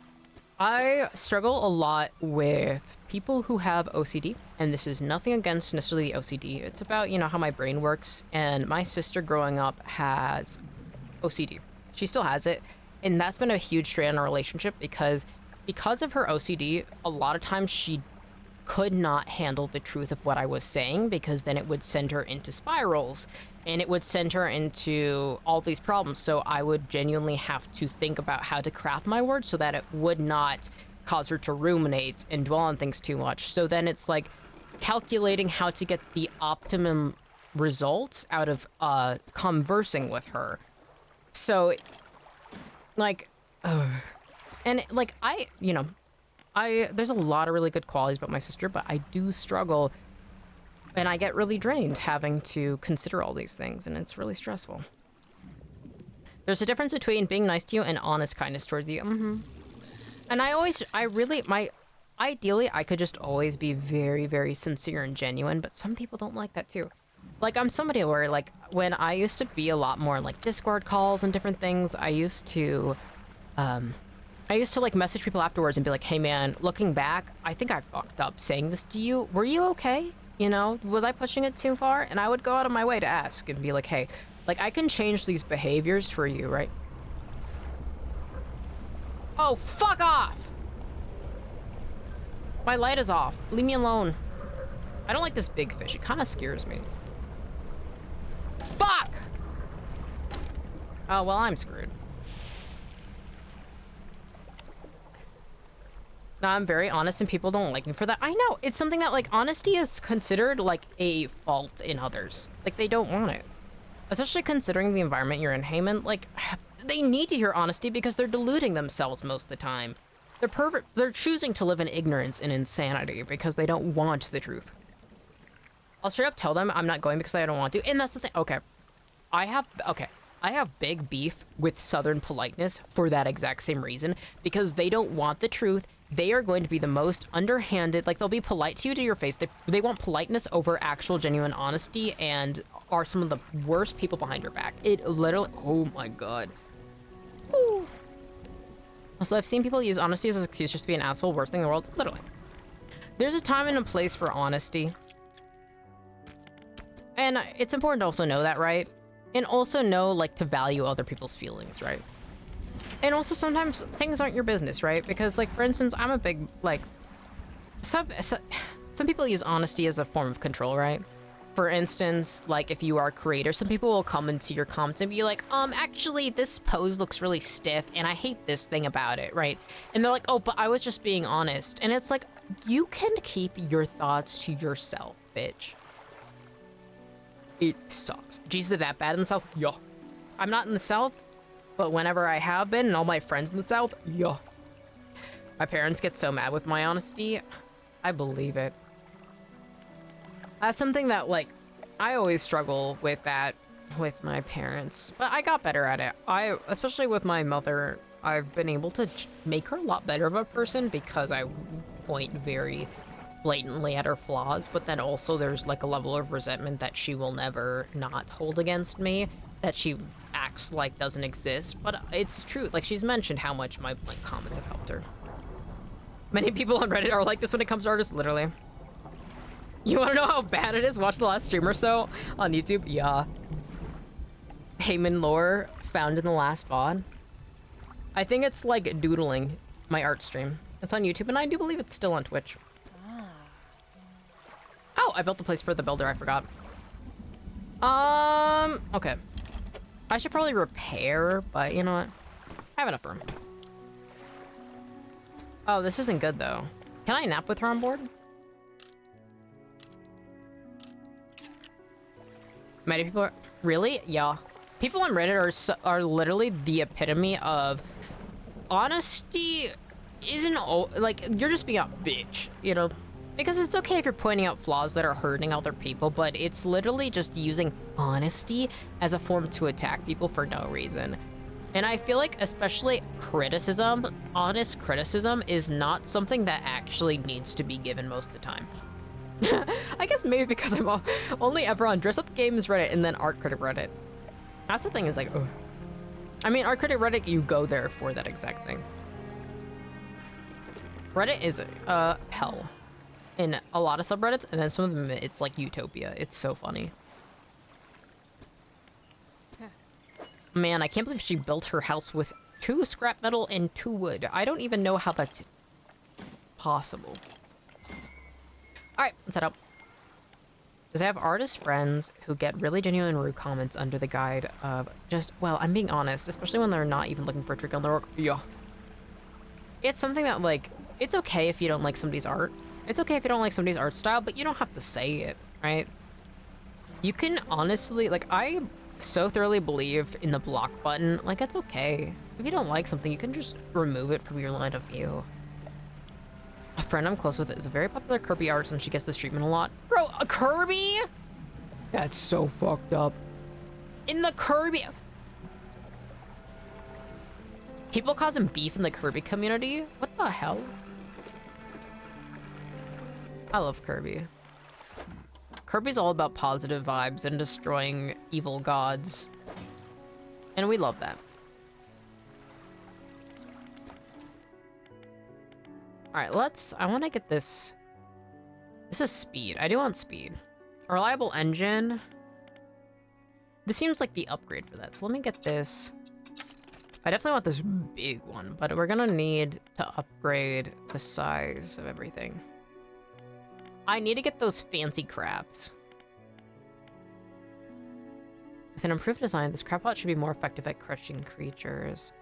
I struggle a lot with people who have OCD, and this is nothing against necessarily OCD. It's about, how my brain works, and my sister growing up has OCD. She still has it, and that's been a huge strain on our relationship because of her OCD, a lot of times she could not handle the truth of what I was saying, because then it would send her into spirals, and it would send her into all these problems. So I would genuinely have to think about how to craft my words so that it would not cause her to ruminate and dwell on things too much. So then it's like calculating how to get the optimum result out of conversing with her. So, like, and like, there's a lot of really good qualities about my sister, but I do struggle, and I get really drained having to consider all these things, and it's really stressful. There's a difference between being nice to you and honest kindness towards you. And ideally, I could just always be very, very sincere and genuine, but some people don't like that too. Like, I'm somebody where, like, when I used to be a lot more like Discord calls and different things, I used to like message people afterwards and be like, hey man, looking back, I think I fucked up saying this to you. Were you okay? Was I pushing it too far? And I would go out of my way to ask and be like, hey, like, I can change these behaviors for you, right? Oh, fuck off! My light is off. Leave me alone. I don't like this big fish. It kind of scares me. Fuck! Oh, well, I'm screwed. I'm very honest, and people don't like me for that. I know, it's something that, like, honesty is considered, like, a fault in others. Like, they don't want it. Especially considering the environment you're in, Heyman. Like, they need to hear honesty because they're deluding themselves most of the time. They're choosing to live in ignorance and insanity because they don't want the truth. I'll straight up tell them I'm not going because I don't want to, and that's the thing. Okay. I have big beef with Southern politeness for that exact same reason, because they don't want the truth. They are going to be the most underhanded, like, they'll be polite to you to your face. They want politeness over actual genuine honesty, and are some of the worst people behind your back. It literally, oh my god. Ooh. Also, I've seen people use honesty as an excuse just to be an asshole, worst thing in the world. Literally. There's a time and a place for honesty. And it's important to also know that, right? And also know, like, to value other people's feelings, right? And also, sometimes things aren't your business, right? Because, like, for instance, I'm a big, like, some people use honesty as a form of control, right? For instance, like, if you are a creator, some people will come into your comments and be like, actually, this pose looks really stiff, and I hate this thing about it, right? And they're like, oh, but I was just being honest. And it's like, you can keep your thoughts to yourself, bitch. It sucks. Jesus, that bad in the South? Yeah. I'm not in the South, but whenever I have been and all my friends in the South, yeah. My parents get so mad with my honesty. I believe it. That's something that, like, I always struggle with that with my parents, but I got better at it. Especially with my mother, I've been able to make her a lot better of a person because I point very blatantly at her flaws, but then also there's like a level of resentment that she will never not hold against me, that she acts like doesn't exist, but it's true. Like, she's mentioned how much my blank comments have helped her. Many people on Reddit are like this when it comes to artists, literally. You want to know how bad it is? Watch the last stream or so on YouTube. Yeah. Heyman lore found in the last VOD. I think it's like doodling, my art stream. It's on YouTube, and I do believe it's still on Twitch. Oh, I built the place for the builder, I forgot. Okay. I should probably repair, but you know what? I have enough room. Oh, this isn't good, though. Can I nap with her on board? Many people are... Really? Yeah. People on Reddit are literally the epitome of... Honesty isn't... Like, you're just being a bitch, you know? Because it's okay if you're pointing out flaws that are hurting other people, but it's literally just using honesty as a form to attack people for no reason. And I feel like, especially criticism, honest criticism is not something that actually needs to be given most of the time. I guess maybe because I'm only ever on Dress Up Games Reddit and then Art Critic Reddit. That's the thing, is like, ugh. I mean, Art Critic Reddit, you go there for that exact thing. Reddit is hell in a lot of subreddits, and then some of them it's like utopia. It's so funny. Man, I can't believe she built her house with 2 scrap metal and 2 wood. I don't even know how that's possible. Alright, let's head up. Because I have artist friends who get really genuine rude comments under the guide of just, well, I'm being honest, especially when they're not even looking for a trick on their work. Yeah. It's something that, like, it's okay if you don't like somebody's art. It's okay if you don't like somebody's art style, but you don't have to say it, right? You can honestly, like, I so thoroughly believe in the block button. Like, it's okay. If you don't like something, you can just remove it from your line of view. A friend I'm close with is a very popular Kirby artist, and she gets this treatment a lot. Bro, a Kirby? That's so fucked up. In the Kirby... People causing beef in the Kirby community? What the hell? I love Kirby. Kirby's all about positive vibes and destroying evil gods. And we love that. Alright, I want to get this. This is speed. I do want speed. A reliable engine. This seems like the upgrade for that. So let me get this. I definitely want this big one, but we're gonna need to upgrade the size of everything. I need to get those fancy crabs. With an improved design, this crab pot should be more effective at crushing creatures.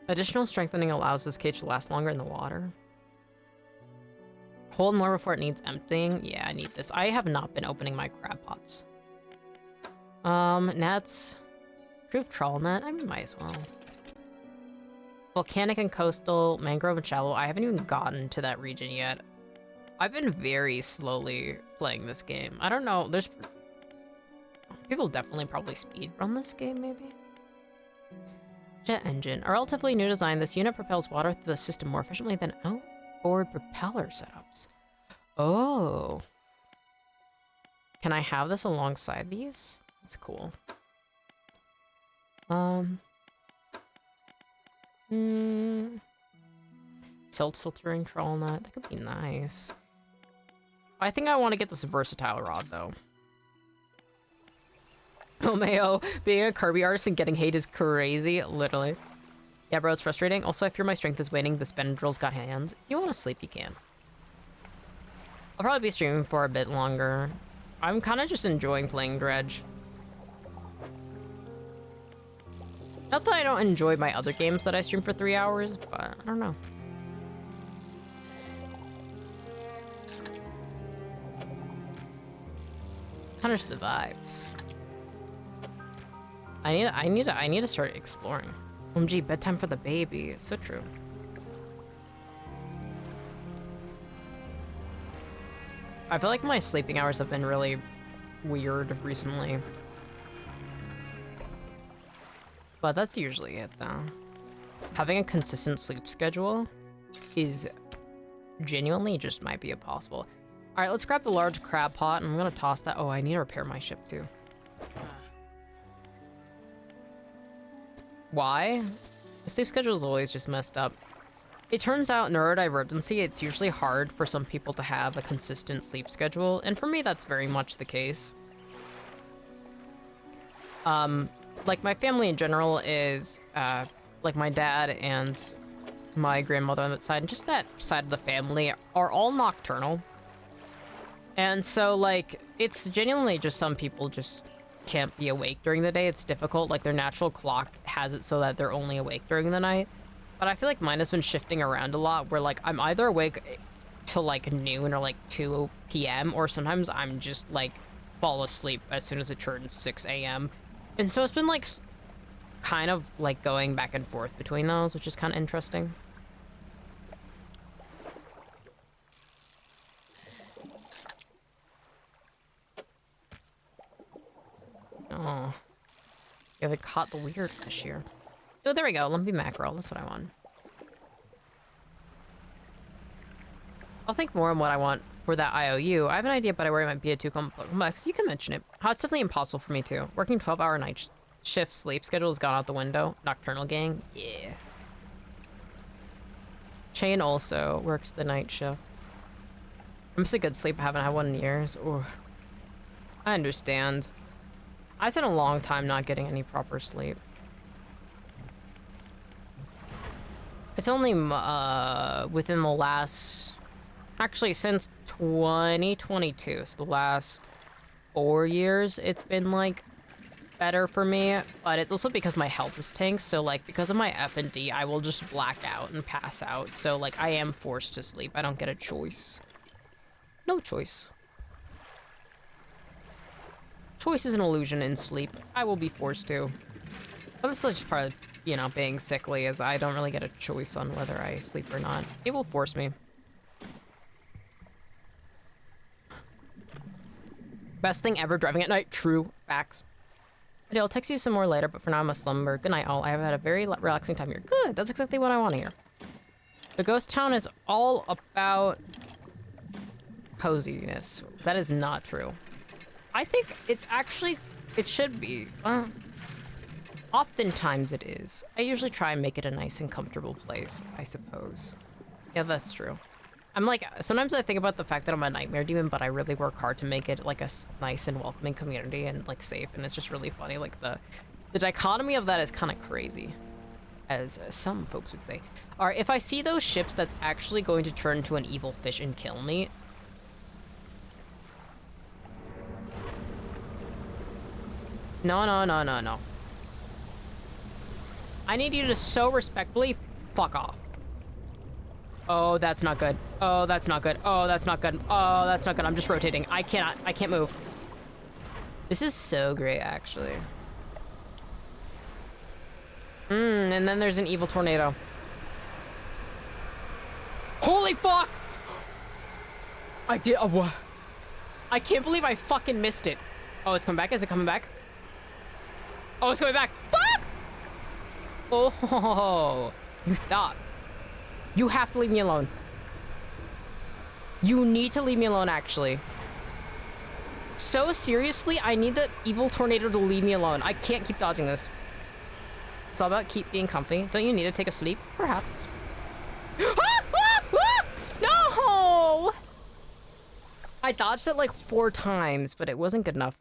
Additional strengthening allows this cage to last longer in the water. Hold more before it needs emptying. Yeah, I need this. I have not been opening my crab pots. Nets. Improved trawl net. I mean, might as well. Volcanic and coastal, mangrove and shallow. I haven't even gotten to that region yet. I've been very slowly playing this game. I don't know. There's people definitely probably speed run this game, maybe. Jet engine. A relatively new design, this unit propels water through the system more efficiently than outboard propeller setups. Oh. Can I have this alongside these? That's cool. Silt filtering trawl net. That could be nice. I think I want to get this versatile rod, though. Oh, Mayo, being a Kirby artist and getting hate is crazy, literally. Yeah, bro, it's frustrating. Also, I fear my strength is waning. The Spendrill's got hands. If you want to sleep, you can. I'll probably be streaming for a bit longer. I'm kind of just enjoying playing Dredge. Not that I don't enjoy my other games that I stream for 3 hours, but I don't know. kind of just the vibes. I need to start exploring. OMG, bedtime for the baby. So true. I feel like my sleeping hours have been really weird recently. But that's usually it, though. Having a consistent sleep schedule is genuinely just might be impossible. All right, let's grab the large crab pot, and I'm gonna toss that. Oh, I need to repair my ship, too. Why? The sleep schedule is always just messed up. It turns out neurodivergency, it's usually hard for some people to have a consistent sleep schedule, and for me, that's very much the case. Like, my family in general is, like, my dad and my grandmother on that side, and just that side of the family are all nocturnal. And so, like, it's genuinely just some people just can't be awake during the day. It's difficult. Like, their natural clock has it so that they're only awake during the night. But I feel like mine has been shifting around a lot, where, like, I'm either awake till, like, noon or, like, 2 p.m., or sometimes I'm just, like, fall asleep as soon as it turns 6 a.m. And so it's been, like, kind of, like, going back and forth between those, which is kind of interesting. Oh. Yeah, they caught the weird fish here. Oh, there we go. Lumpy mackerel. That's what I want. I'll think more on what I want for that IOU. I have an idea, but I worry it might be too complex. You can mention it. It's definitely impossible for me, too. Working 12-hour night shift sleep schedule has gone out the window. Nocturnal gang? Yeah. Shane also works the night shift. I miss a good sleep. I haven't had one in years. Ooh. I understand. I spent a long time not getting any proper sleep. It's only within the last... Actually, since 2022, so the last 4 years, it's been, like, better for me. But it's also because my health is tanked, so, like, because of my F&D, I will just black out and pass out. So, like, I am forced to sleep. I don't get a choice. No choice. Choice is an illusion in sleep. I will be forced to. But that's just part of, you know, being sickly, is I don't really get a choice on whether I sleep or not. It will force me. Best thing ever, driving at night. True. Facts. But I'll text you some more later, but for now I must slumber. Good night, all. I have had a very relaxing time here. Good. That's exactly what I want to hear. The ghost town is all about coziness. That is not true. I think it's actually, it should be. Oftentimes it is. I usually try and make it a nice and comfortable place, I suppose. Yeah, that's true. I'm like, sometimes I think about the fact that I'm a nightmare demon, but I really work hard to make it like a nice and welcoming community and like safe, and it's just really funny. Like the dichotomy of that is kind of crazy, as some folks would say. Or if I see those ships that's actually going to turn into an evil fish and kill me, no. I need you to so respectfully fuck off. Oh, that's not good. Oh, that's not good. Oh, that's not good. Oh, that's not good. I'm just rotating. I can't move. This is so great, actually. And then there's an evil tornado. Holy fuck! I did, what? I can't believe I fucking missed it. Oh, it's coming back? Is it coming back? Oh, it's coming back. Fuck! Oh, you thought. You have to leave me alone. You need to leave me alone, actually. So seriously, I need the evil tornado to leave me alone. I can't keep dodging this. It's all about keep being comfy. Don't you need to take a sleep? Perhaps. No! I dodged it like 4 times, but it wasn't good enough.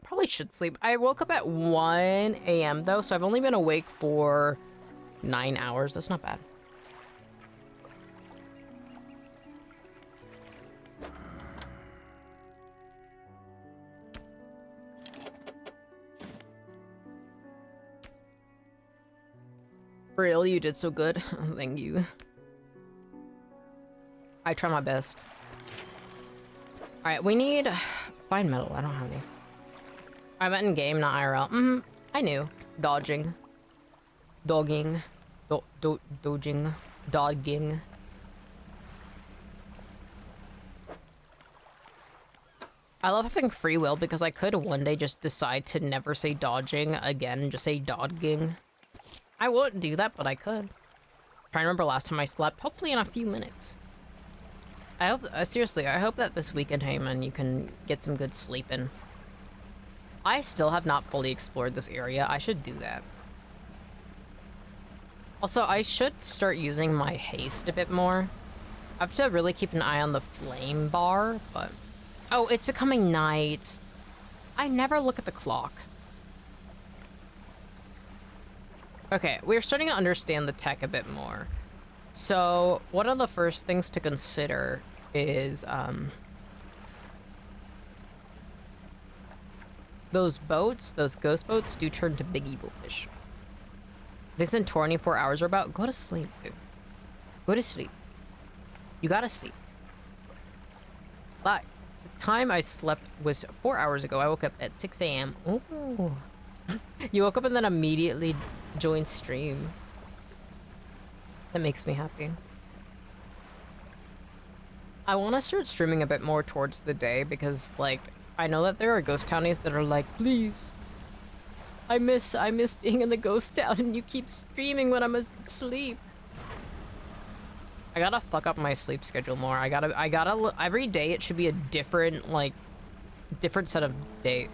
Probably should sleep. I woke up at 1 a.m. though, so I've only been awake for 9 hours. That's not bad. For real, you did so good. Thank you. I try my best. All right, we need Find metal. I don't have any. I meant in game, not IRL. I knew. Dodging. Dogging. Dodging. Dogging. I love having free will because I could one day just decide to never say dodging again and just say dogging. I wouldn't do that, but I could. Trying to remember last time I slept, hopefully in a few minutes. I hope, seriously, I hope that this weekend, Heyman, you can get some good sleep in. I still have not fully explored this area. I should do that. Also, I should start using my haste a bit more. I have to really keep an eye on the flame bar, but... Oh, it's becoming night. I never look at the clock. Okay, we're starting to understand the tech a bit more. So, one of the first things to consider is, those boats, those ghost boats, do turn to big evil fish. This in 24 hours or about. Go to sleep, dude. Go to sleep. You gotta sleep. But the time I slept was 4 hours ago. I woke up at 6 a.m. Ooh. You woke up and then immediately joined stream. That makes me happy. I want to start streaming a bit more towards the day because, like, I know that there are ghost townies that are like, please, I miss being in the ghost town and you keep streaming when I'm asleep. I gotta fuck up my sleep schedule more. I gotta, every day it should be a different, like, different set of day.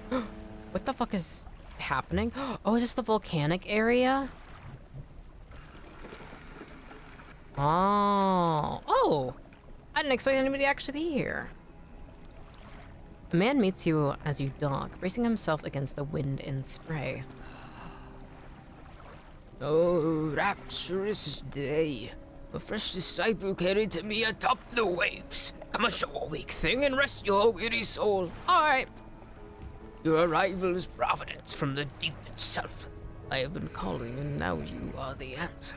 What the fuck is happening? Oh, is this the volcanic area? Oh, I didn't expect anybody to actually be here. A man meets you as you dock, bracing himself against the wind and spray. Oh, rapturous day. A fresh disciple carried to me atop the waves. Come ashore, weak thing, and rest your weary soul. All right. Your arrival is providence from the deep itself. I have been calling, and now you are the answer.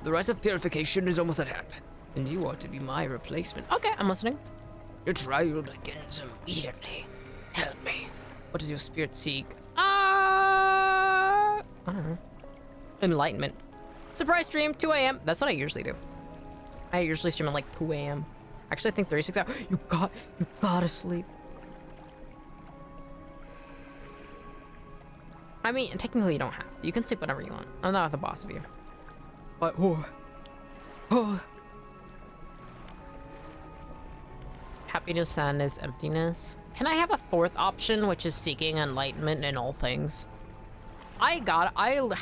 The rite of purification is almost at hand, and you are to be my replacement. Okay, I'm listening. Your trial begins immediately. Tell me, what does your spirit seek? I don't know. Enlightenment. Surprise stream, 2 a.m. That's what I usually do. I usually stream at like 2 a.m. Actually, I think 36 hours. You gotta sleep. I mean, technically you don't have to. You can sleep whenever you want. I'm not the boss of you. But, oh. Happiness, sadness, emptiness. Can I have a fourth option, which is seeking enlightenment in all things? I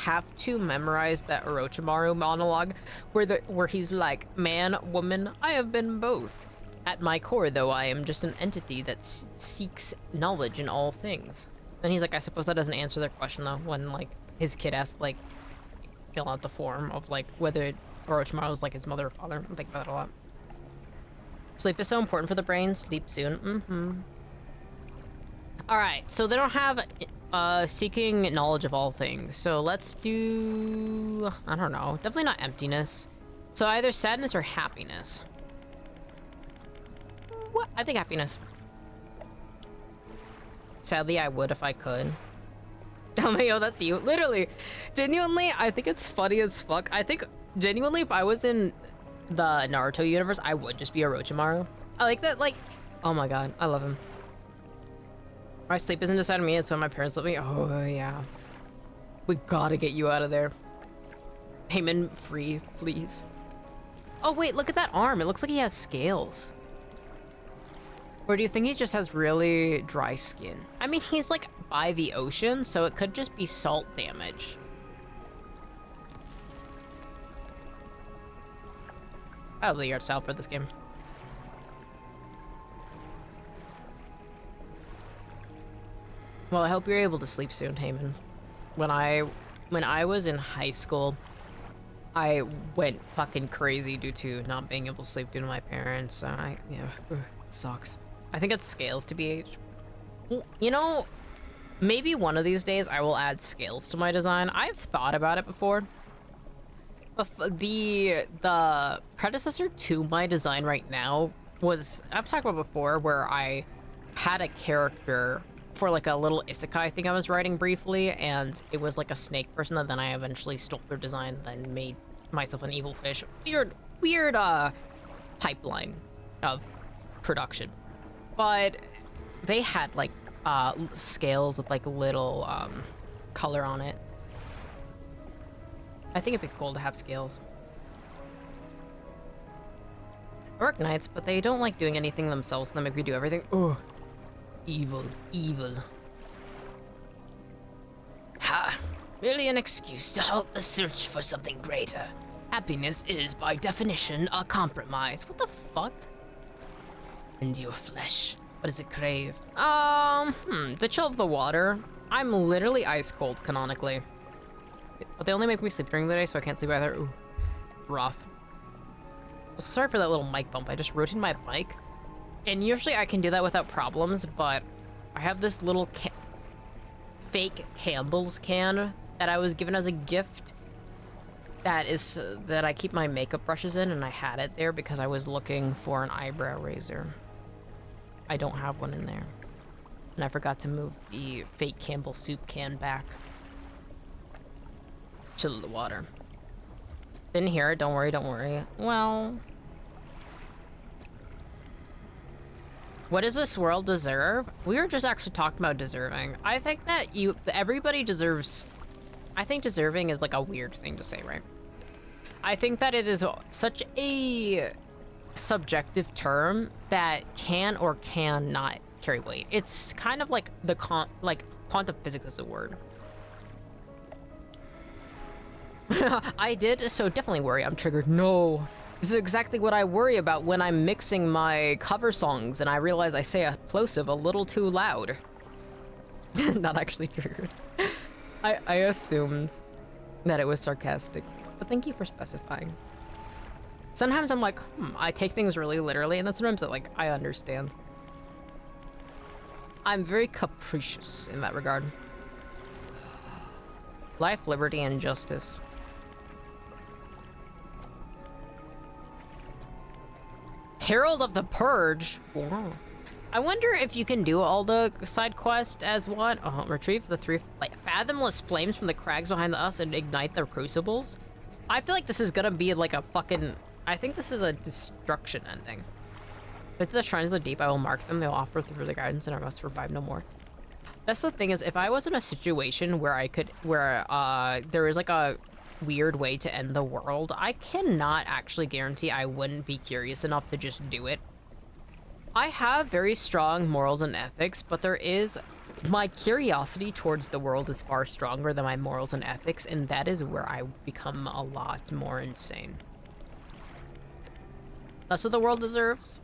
have to memorize that Orochimaru monologue where he's like, man, woman, I have been both. At my core, though, I am just an entity that seeks knowledge in all things. And he's like, I suppose that doesn't answer their question, though, when, like, his kid has to, like, fill out the form of, like, whether Orochimaru is, like, his mother or father. I think about that a lot. Sleep is so important for the brain. Sleep soon. Alright, so they don't have seeking knowledge of all things. So let's do... I don't know. Definitely not emptiness. So either sadness or happiness. What? I think happiness. Sadly, I would if I could. Yo, that's you. Literally. Genuinely, I think it's funny as fuck. I think, genuinely, if I was in the Naruto universe, I would just be Orochimaru. I like that, like... Oh my god, I love him. My sleep isn't inside of me, it's when my parents let me. Oh, yeah. We gotta get you out of there. Heyman, free, please. Oh, wait, look at that arm. It looks like he has scales. Or do you think he just has really dry skin? I mean, he's, like, by the ocean, so it could just be salt damage. Probably your style for this game. Well, I hope you're able to sleep soon, Heyman. When I was in high school, I went fucking crazy due to not being able to sleep due to my parents. Yeah, it sucks. I think it's scales to BH. You know, maybe one of these days I will add scales to my design. I've thought about it before. The predecessor to my design right now was, I've talked about before, where I had a character for like a little isekai thing I was writing briefly, and it was like a snake person that then I eventually stole their design, then made myself an evil fish. Weird pipeline of production. But they had like scales with like little color on it. I think it'd be cool to have scales. I work nights, but they don't like doing anything themselves, so they make me do everything. Ugh. Evil, evil. Ha! Merely an excuse to halt the search for something greater. Happiness is, by definition, a compromise. What the fuck? And your flesh, what does it crave? The chill of the water. I'm literally ice cold, canonically. But they only make me sleep during the day, so I can't sleep either. Ooh, rough. Sorry for that little mic bump. I just rotated my mic. And usually I can do that without problems, but I have this little fake Campbell's can that I was given as a gift that I keep my makeup brushes in, and I had it there because I was looking for an eyebrow razor. I don't have one in there. And I forgot to move the fake Campbell soup can back. Chill the water. Didn't hear it, don't worry, don't worry. Well... what does this world deserve? We were just actually talking about deserving. I think that everybody deserves... I think deserving is like a weird thing to say, right? I think that it is such a subjective term that can or cannot carry weight. It's kind of like quantum physics is a word. I did, so definitely worry. I'm triggered. No. This is exactly what I worry about when I'm mixing my cover songs and I realize I say plosive a little too loud. Not actually triggered. I assumed that it was sarcastic, but thank you for specifying. Sometimes I'm like, I take things really literally, and then sometimes I understand. I'm very capricious in that regard. Life, liberty, and justice. Herald of the Purge? Wow. I wonder if you can do all the side quests as what? Retrieve the 3 fathomless flames from the crags behind us and ignite their crucibles? I feel like this is gonna be like a fucking... I think this is a destruction ending. Visit the shrines of the deep, I will mark them. They will offer through the guidance and I must survive no more. That's the thing is, if I was in a situation where there is like a weird way to end the world, I cannot actually guarantee I wouldn't be curious enough to just do it. I have very strong morals and ethics, but my curiosity towards the world is far stronger than my morals and ethics, and that is where I become a lot more insane. Less of the world deserves?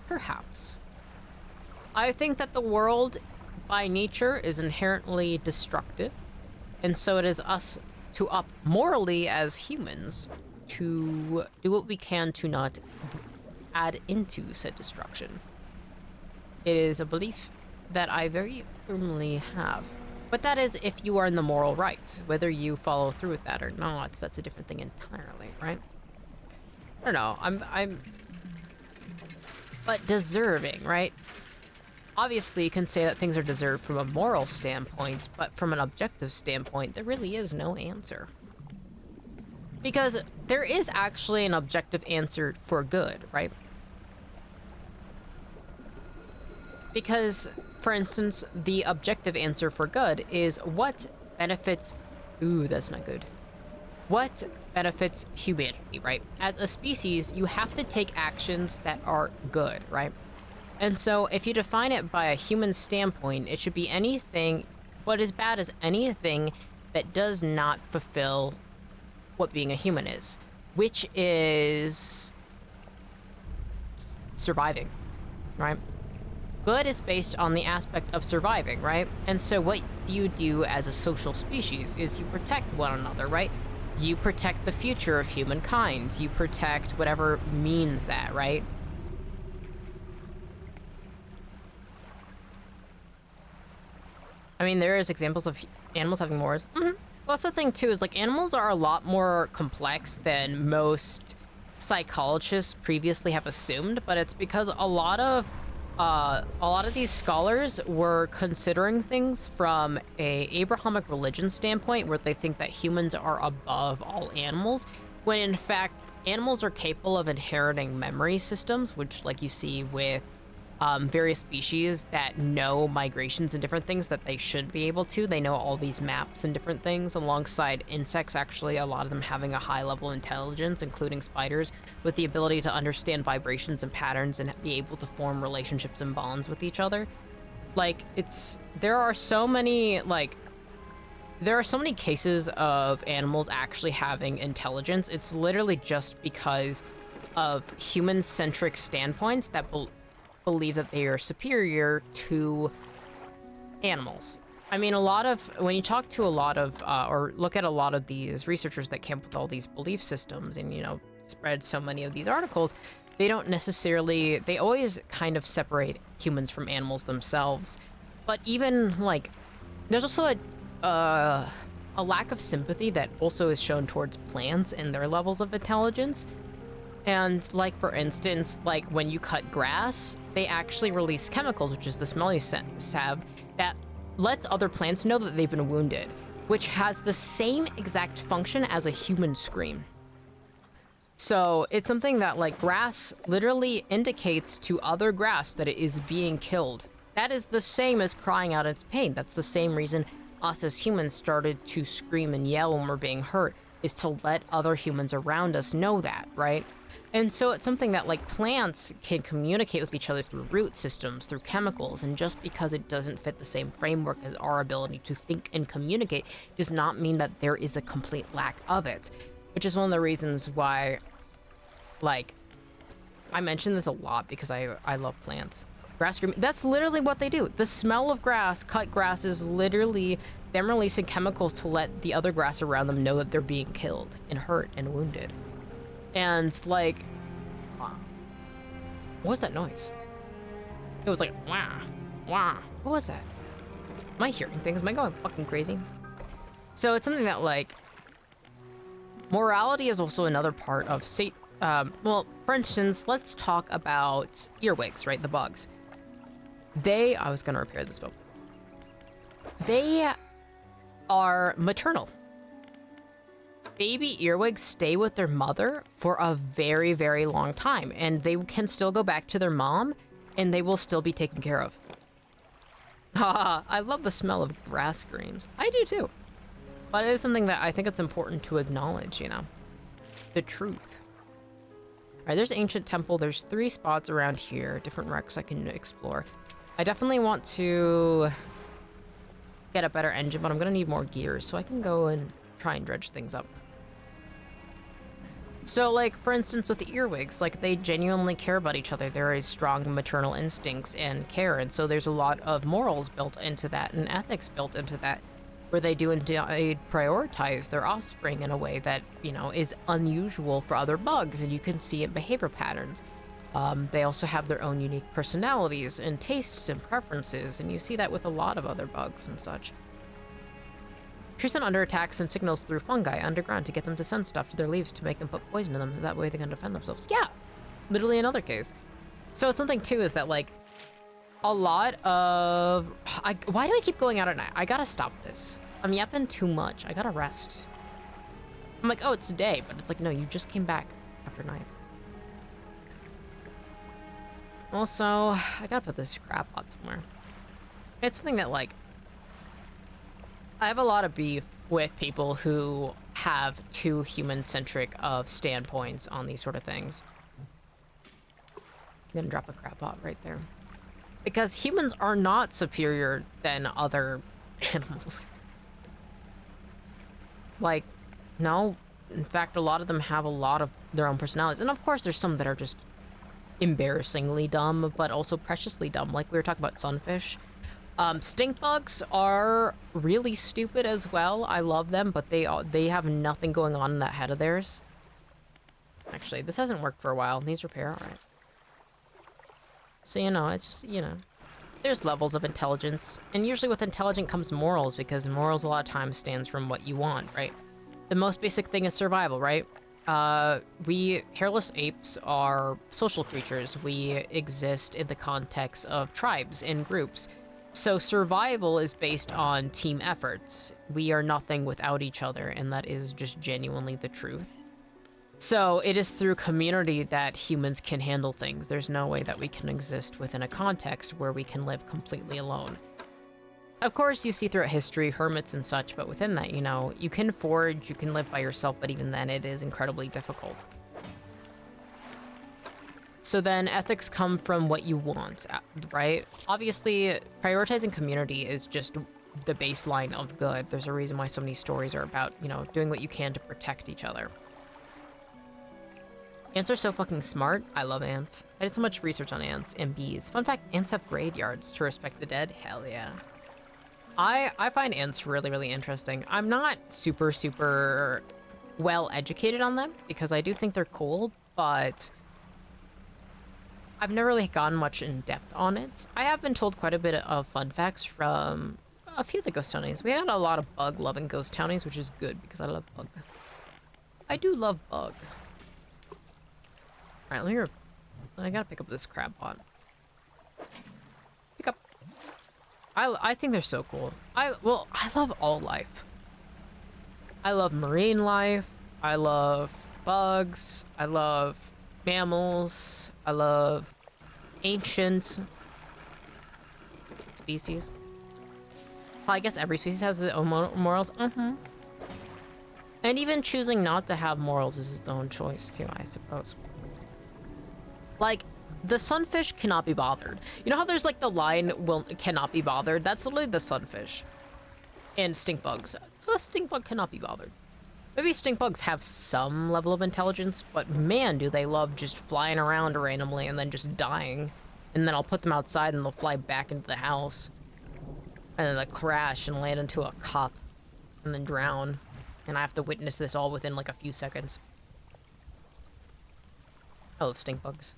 Perhaps. I think that the world, by nature, is inherently destructive, and so it is us to up morally as humans to do what we can to not add into said destruction. It is a belief that I very firmly have. But that is if you are in the moral rights. Whether you follow through with that or not, that's a different thing entirely, right? I don't know, but deserving, right? Obviously, you can say that things are deserved from a moral standpoint, but from an objective standpoint, there really is no answer. Because there is actually an objective answer for good, right? Because, for instance, the objective answer for good is what benefits... Ooh, that's not good. What benefits humanity, right? As a species, you have to take actions that are good, right? And so if you define it by a human standpoint, it should be anything, what is bad is anything that does not fulfill what being a human is, which is surviving, right? Good is based on the aspect of surviving, right? And so what you do as a social species is you protect one another, right? You protect the future of humankind. You protect whatever means that, right? I mean, there is examples of animals having morals. Well, that's the thing too, is like animals are a lot more complex than most psychologists previously have assumed, but it's because a lot of a lot of these scholars were considering things from a Abrahamic religion standpoint, where they think that humans are above all animals, when in fact animals are capable of inheriting memory systems, which, like you see with various species that know migrations and different things that they should be able to. They know all these maps and different things, alongside insects, actually, a lot of them having a high level of intelligence, including spiders, with the ability to understand vibrations and patterns and be able to form relationships and bonds with each other. Like, there are so many cases of animals actually having intelligence. It's literally just because of human-centric standpoints that believe that they are superior to animals. I mean, when you talk to a lot of, or look at a lot of these researchers that came up with all these belief systems and, spread so many of these articles, they always kind of separate humans from animals themselves. But even, like, there's also a lack of sympathy that also is shown towards plants and their levels of intelligence. And, like, for instance, like, when you cut grass, they actually release chemicals, which is the smelly salve, that lets other plants know that they've been wounded, which has the same exact function as a human scream. So it's something that, like, grass literally indicates to other grass that it is being killed. That is the same as crying out its pain. That's the same reason us as humans started to scream and yell when we're being hurt, is to let other humans around us know that, right? And so it's something that, like, plants can communicate with each other through root systems, through chemicals, and just because it doesn't fit the same framework as our ability to think and communicate does not mean that there is a complete lack of it. Which is one of the reasons why, like, I mention this a lot because I love plants. Grass screaming, that's literally what they do. The smell of grass, cut grass, is literally them releasing chemicals to let the other grass around them know that they're being killed and hurt and wounded. And, like, what was that noise? It was like, wah, wah. What was that? Am I hearing things? Am I going fucking crazy? So it's something that, like, morality is also another part of well, for instance, let's talk about earwigs, right? The bugs. I was gonna repair this boat. They are maternal. Baby earwigs stay with their mother for a very, very long time, and they can still go back to their mom, and they will still be taken care of. Haha, I love the smell of grass screams. I do too. But it is something that I think it's important to acknowledge, the truth. All right, there's Ancient Temple. There's 3 spots around here, different wrecks I can explore. I definitely want to get a better engine, but I'm gonna need more gears, so I can go and try and dredge things up. So, like, for instance, with the earwigs, like, they genuinely care about each other. There is strong maternal instincts and care, and so there's a lot of morals built into that and ethics built into that, where they do indeed prioritize their offspring in a way that, is unusual for other bugs, and you can see it in behavior patterns. They also have their own unique personalities and tastes and preferences, and you see that with a lot of other bugs and such. Trees are under attack send signals through fungi underground to get them to send stuff to their leaves to make them put poison in them. That way they can defend themselves. Yeah, literally another case. So it's something too is that, like, a lot of... why do I keep going out at night? I gotta stop this. I'm yapping too much. I gotta rest. I'm like, oh, it's day, but it's like, no, you just came back after night. Also, I gotta put this crap pot somewhere. It's something that, like, I have a lot of beef with people who have too human-centric of standpoints on these sort of things. I'm gonna drop a crap pot right there. Because humans are not superior than other animals. Like, no. In fact, a lot of them have a lot of their own personalities. And of course, there's some that are just embarrassingly dumb, but also preciously dumb. Like we were talking about sunfish. Stink bugs are really stupid as well. I love them, but they have nothing going on in that head of theirs. Actually, this hasn't worked for a while. Needs repair. All right. So, it's just, there's levels of intelligence. And usually with intelligence comes morals, because morals a lot of times stands from what you want, right? The most basic thing is survival, right? hairless apes are social creatures. We exist in the context of tribes and groups. So survival is based on team efforts. We are nothing without each other, and that is just genuinely the truth. So it is through community that humans can handle things. There's no way that we can exist within a context where we can live completely alone. Of course, you see throughout history hermits and such, but within that, you know, you can forage, you can live by yourself, but even then it is incredibly difficult. So then ethics come from what you want, right? Obviously, prioritizing community is just the baseline of good. There's a reason why so many stories are about, you know, doing what you can to protect each other. Ants are so fucking smart. I love ants. I did so much research on ants and bees. Fun fact, ants have graveyards to respect the dead. Hell yeah. I find ants really, really interesting. I'm not super well educated on them because I do think they're cool, but I've never really gone much in depth on it. I have been told quite a bit of fun facts from a few of the ghost townies. We had a lot of bug-loving ghost townies, which is good because I love bug. I do love bug. All right, I gotta pick up this crab pot. Pick up. I think they're so cool. I love all life. I love marine life. I love bugs. I love mammals. I love ancient species. Well, I guess every species has its own morals. And even choosing not to have morals is its own choice too, I suppose. Like, the sunfish cannot be bothered. You know how there's like the line cannot be bothered? That's literally the sunfish. And stink bugs. A stink bug cannot be bothered. Maybe stink bugs have some level of intelligence, but man, do they love just flying around randomly and then just dying. And then I'll put them outside and they'll fly back into the house. And then they'll crash and land into a cup and then drown. And I have to witness this all within like a few seconds. I love stink bugs.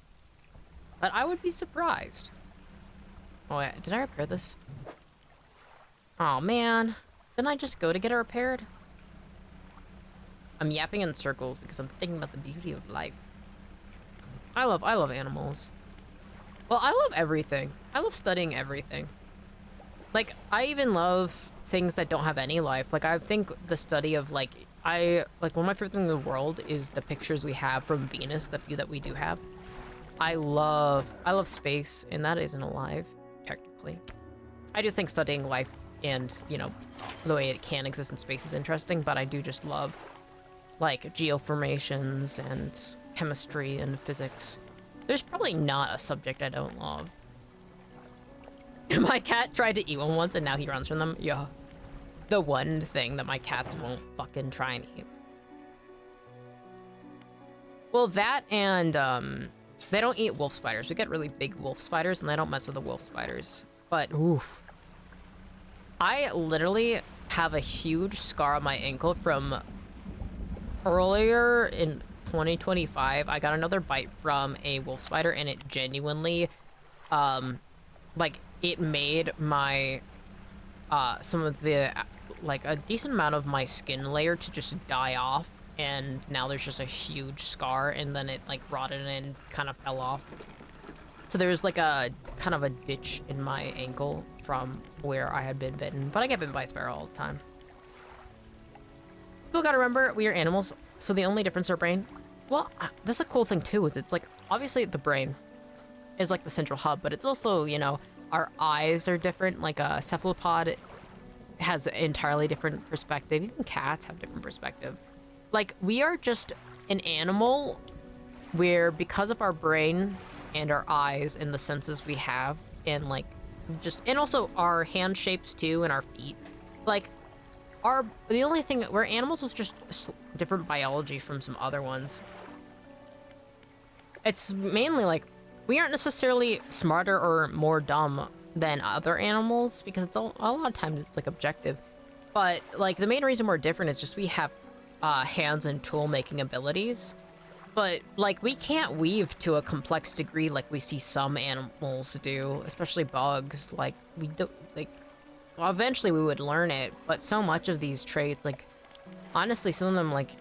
But I would be surprised. Oh, yeah. Did I repair this? Oh, man. Didn't I just go to get it repaired? I'm yapping in circles because I'm thinking about the beauty of life. I love animals. Well, I love everything. I love studying everything. Like, I even love things that don't have any life. Like, I think the study of, like, one of my favorite things in the world is the pictures we have from Venus, the few that we do have. I love space, and that isn't alive, technically. I do think studying life and, you know, the way it can exist in space is interesting, but I do just love, like, geoformations and chemistry and physics. There's probably not a subject I don't love. My cat tried to eat one once, and now he runs from them. Yeah. The one thing that my cats won't fucking try and eat. Well, that and, they don't eat wolf spiders. We get really big wolf spiders, and they don't mess with the wolf spiders. But, oof. I literally have a huge scar on my ankle from earlier in 2025. I got another bite from a wolf spider, and it genuinely, like, it made my, some of the, like, a decent amount of my skin layer to just die off. And now there's just a huge scar, and then it like rotted and kind of fell off. So there's like a kind of a ditch in my ankle from where I had been bitten, but I get bitten by a sparrow all the time. People gotta remember, we are animals, so the only difference in our brain, well, that's a cool thing too, is it's like, obviously the brain is like the central hub, but it's also, you know, our eyes are different. Like a cephalopod has an entirely different perspective. Even cats have different perspective. Like, we are just an animal where, because of our brain and our eyes and the senses we have, and like, just, and also our hand shapes too, and our feet, like, the only thing, we're animals with just different biology from some other ones. It's mainly like, we aren't necessarily smarter or more dumb than other animals, because it's a lot of times it's like objective. But like, the main reason we're different is just we have hands and tool making abilities, but like, we can't weave to a complex degree like we see some animals do, especially bugs. Like, we do, like, well, eventually we would learn it, but so much of these traits, like, honestly, some of them, like,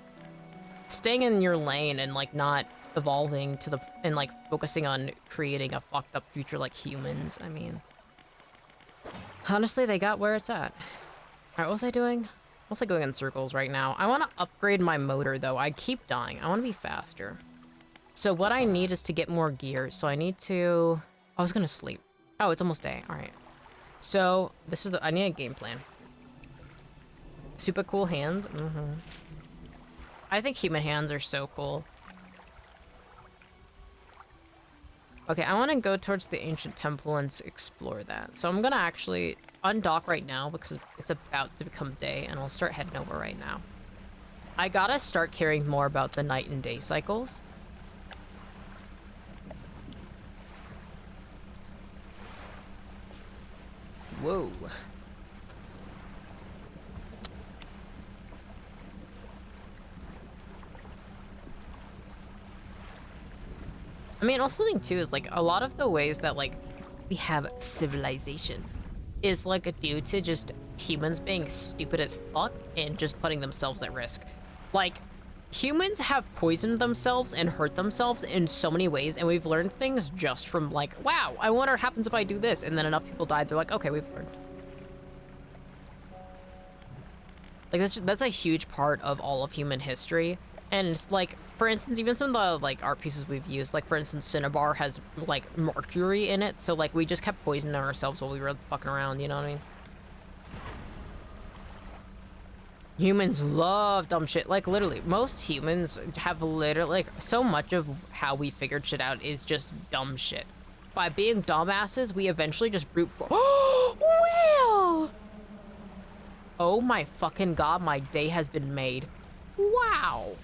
staying in your lane and like not evolving to the and like focusing on creating a fucked up future like humans. I mean, honestly, they got where it's at. All right, what was I doing? Mostly going in circles right now. I want to upgrade my motor though. I keep dying. I want to be faster. So what I need is to get more gear. So I need to. I was gonna sleep. Oh, it's almost day. All right. So this is I need a game plan. Super cool hands. I think human hands are so cool. Okay, I want to go towards the ancient temple and explore that. So I'm gonna actually undock right now because it's about to become day, and I'll start heading over right now. I gotta start caring more about the night and day cycles. Whoa. I mean, also thing too is like a lot of the ways that like we have civilization is like due to just humans being stupid as fuck and just putting themselves at risk. Like humans have poisoned themselves and hurt themselves in so many ways, and we've learned things just from like, wow, I wonder what happens if I do this, and then enough people died. They're like, okay, we've learned. Like that's a huge part of all of human history. And it's like, for instance, even some of the like art pieces we've used, like for instance, Cinnabar has like mercury in it, so like we just kept poisoning ourselves while we were fucking around, you know what I mean? Humans love dumb shit. Like literally, most humans have literally like so much of how we figured shit out is just dumb shit. By being dumbasses, we eventually just brute force. Well, oh my fucking god, my day has been made. Wow.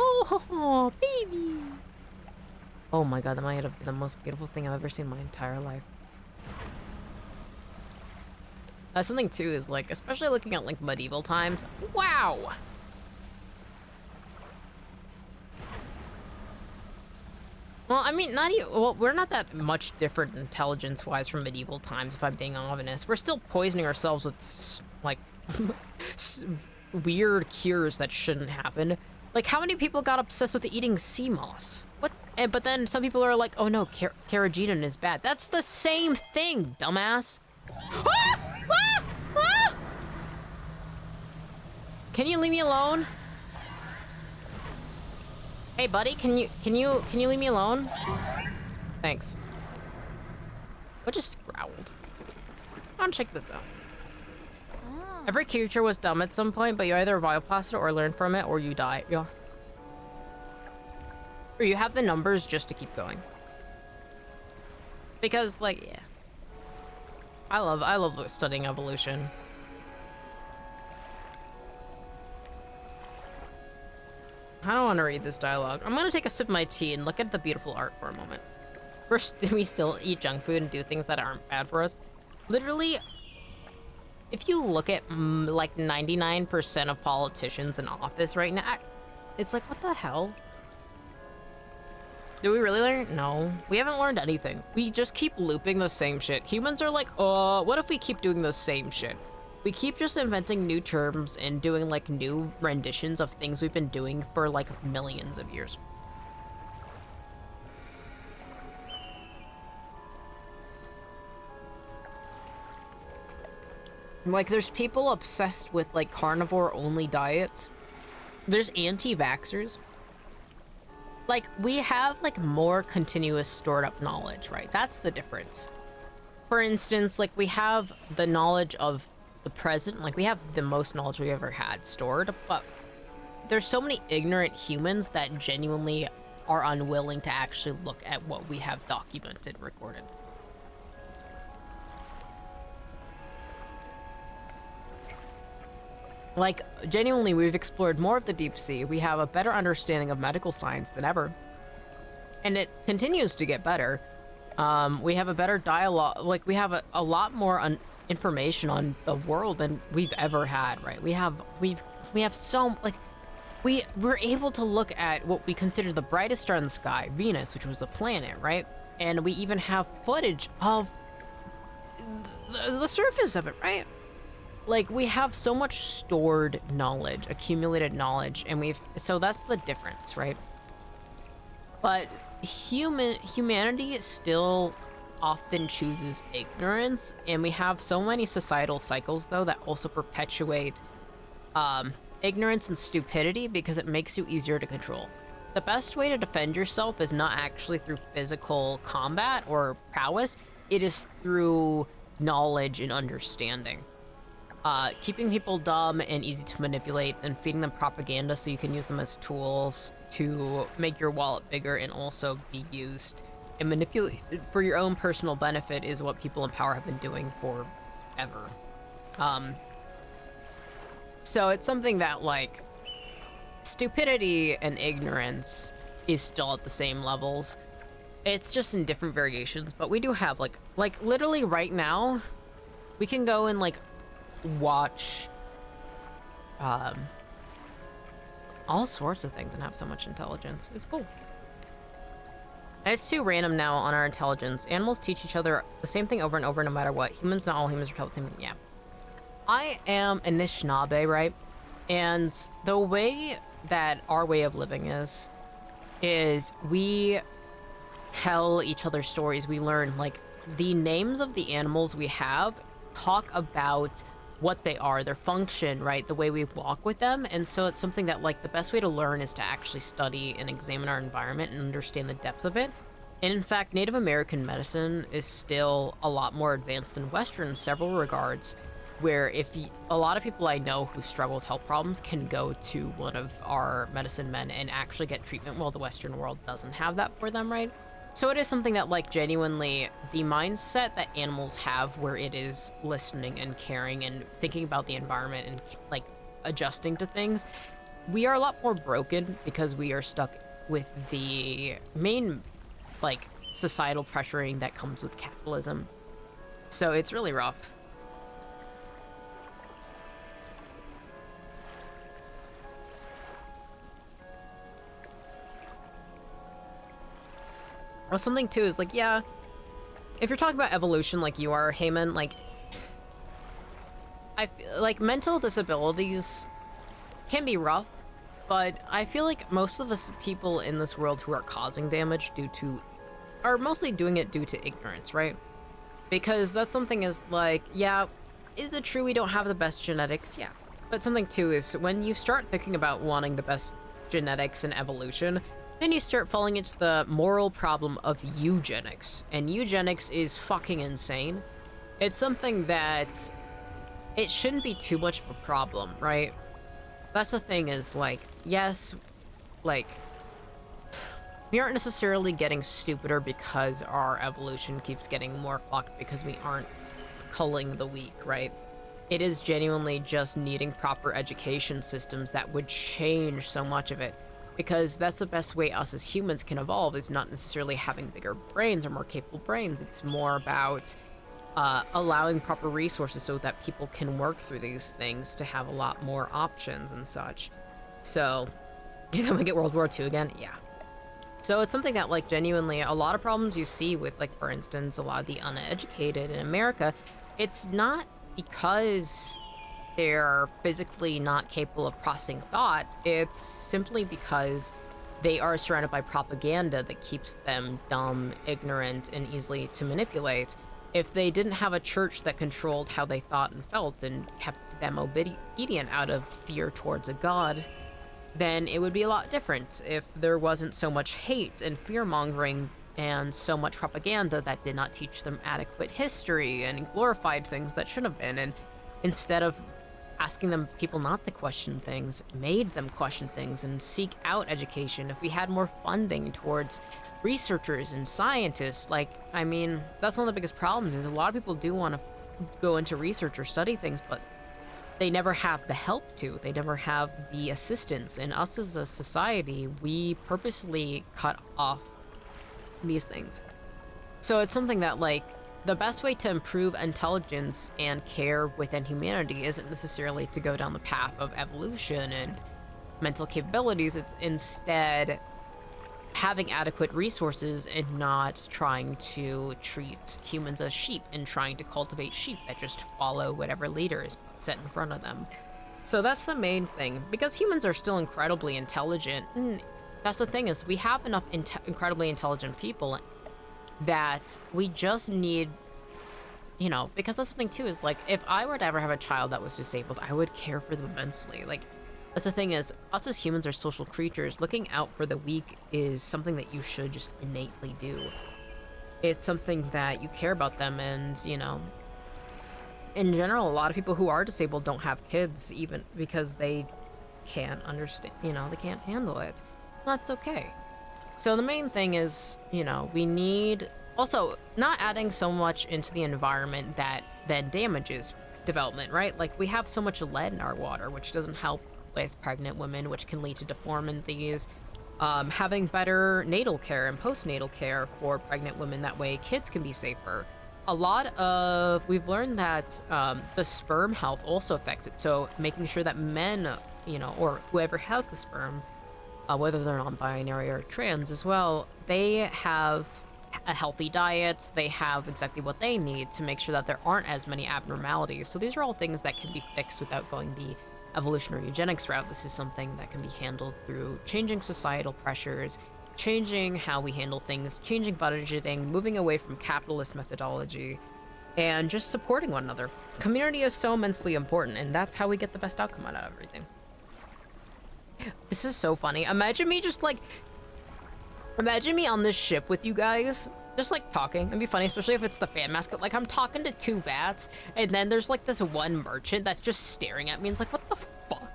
Oh, baby. Oh my god, that might have been the most beautiful thing I've ever seen in my entire life. That's something too, is like, especially looking at like medieval times. Wow. Well, I mean, not even, well, we're not that much different intelligence-wise from medieval times, if I'm being honest. We're still poisoning ourselves with, like, weird cures that shouldn't happen. Like, how many people got obsessed with eating sea moss? What? But then some people are like, oh no, carrageenan is bad. That's the same thing, dumbass. Ah! Ah! Ah! Can you leave me alone? Hey, buddy, can you leave me alone? Thanks. What just growled? I want to check this out. Every creature was dumb at some point, but you either evolve past it or learn from it, or you die. Yeah. Or you have the numbers just to keep going. Because, like, yeah. I love studying evolution. I don't want to read this dialogue. I'm gonna take a sip of my tea and look at the beautiful art for a moment. First, do we still eat junk food and do things that aren't bad for us? Literally, if you look at like 99% of politicians in office right now, it's like, what the hell? Do we really learn? No, we haven't learned anything. We just keep looping the same shit. Humans are like, what if we keep doing the same shit? We keep just inventing new terms and doing like new renditions of things we've been doing for like millions of years. Like, there's people obsessed with like carnivore only diets. There's anti-vaxxers. Like, we have like more continuous stored up knowledge, right? That's the difference. For instance, like we have the knowledge of the present, like we have the most knowledge we ever had stored, but there's so many ignorant humans that genuinely are unwilling to actually look at what we have documented, recorded. Like, genuinely, we've explored more of the deep sea. We have a better understanding of medical science than ever. And it continues to get better. We have a better dialogue. Like, we have a lot more information on the world than we've ever had, right? We have so, like, we're able to look at what we consider the brightest star in the sky, Venus, which was a planet, right? And we even have footage of the surface of it, right? like, we have so much stored knowledge, accumulated knowledge, and so that's the difference, right? But humanity still often chooses ignorance, and we have so many societal cycles, though, that also perpetuate ignorance and stupidity because it makes you easier to control. The best way to defend yourself is not actually through physical combat or prowess, it is through knowledge and understanding. Keeping people dumb and easy to manipulate and feeding them propaganda so you can use them as tools to make your wallet bigger and also be used and manipulated for your own personal benefit is what people in power have been doing forever. So it's something that, like, stupidity and ignorance is still at the same levels. It's just in different variations, but we do have, like literally right now, we can go and, like, watch all sorts of things and have so much intelligence. It's cool. And it's too random now on our intelligence. Animals teach each other the same thing over and over no matter what. Humans, not all humans are taught the same thing. Yeah. I am Anishinaabe, right? And the way that our way of living is we tell each other stories. We learn, like, the names of the animals we have talk about what they are, their function, right? The way we walk with them. And so it's something that, like, the best way to learn is to actually study and examine our environment and understand the depth of it. And in fact, Native American medicine is still a lot more advanced than Western in several regards, where a lot of people I know who struggle with health problems can go to one of our medicine men and actually get treatment while the Western world doesn't have that for them, right? So it is something that, like, genuinely, the mindset that animals have where it is listening and caring and thinking about the environment and, like, adjusting to things, we are a lot more broken because we are stuck with the main, like, societal pressuring that comes with capitalism. So it's really rough. Or something too is, like, yeah, if you're talking about evolution like you are, Heyman, like, I feel like mental disabilities can be rough, but I feel like most of the people in this world who are causing damage are mostly doing it due to ignorance, right? Because that's something is, like, yeah, is it true we don't have the best genetics? Yeah. But something too is when you start thinking about wanting the best genetics and evolution, then you start falling into the moral problem of eugenics. And eugenics is fucking insane. It's something that it shouldn't be too much of a problem, right? That's the thing is, like, yes, like, we aren't necessarily getting stupider because our evolution keeps getting more fucked because we aren't culling the weak, right? It is genuinely just needing proper education systems that would change so much of it. Because that's the best way us as humans can evolve, is not necessarily having bigger brains or more capable brains. It's more about allowing proper resources so that people can work through these things to have a lot more options and such. So, then we get World War II again? Yeah. So it's something that, like, genuinely, a lot of problems you see with, like, for instance, a lot of the uneducated in America, it's not because they're physically not capable of processing thought, it's simply because they are surrounded by propaganda that keeps them dumb, ignorant, and easily to manipulate. If they didn't have a church that controlled how they thought and felt and kept them obedient out of fear towards a god, then it would be a lot different. If there wasn't so much hate and fear-mongering and so much propaganda that did not teach them adequate history and glorified things that should have been, and instead of asking people not to question things, made them question things and seek out education. If we had more funding towards researchers and scientists, like, I mean, that's one of the biggest problems is a lot of people do want to go into research or study things, but they never have the help to. They never have the assistance. And us as a society, we purposely cut off these things. So it's something that, like, the best way to improve intelligence and care within humanity isn't necessarily to go down the path of evolution and mental capabilities. It's instead having adequate resources and not trying to treat humans as sheep and trying to cultivate sheep that just follow whatever leader is set in front of them. So that's the main thing, because humans are still incredibly intelligent. And that's the thing, is we have enough incredibly intelligent people that we just need, you know, because that's something too, is like, if I were to ever have a child that was disabled, I would care for them immensely. Like, that's the thing, is us as humans are social creatures. Looking out for the weak is something that you should just innately do. It's something that you care about them, and, you know, in general, a lot of people who are disabled don't have kids, even because they can't understand, you know, they can't handle it. That's okay. So the main thing is, you know, we need also not adding so much into the environment that then damages development, right? Like, we have so much lead in our water, which doesn't help with pregnant women, which can lead to deformities. Having better natal care and postnatal care for pregnant women, that way kids can be safer. We've learned that the sperm health also affects it. So making sure that men, you know, or whoever has the sperm, whether they're non-binary or trans as well, they have a healthy diet, they have exactly what they need to make sure that there aren't as many abnormalities. So these are all things that can be fixed without going the evolutionary eugenics route. This is something that can be handled through changing societal pressures, changing how we handle things, changing budgeting, moving away from capitalist methodology, and just supporting one another. Community is so immensely important, and that's how we get the best outcome out of everything. This is so funny. Imagine me on this ship with you guys, just like talking. It'd be funny, especially if it's the fan mascot. Like, I'm talking to two bats, and then there's like this one merchant that's just staring at me and it's like, what the fuck?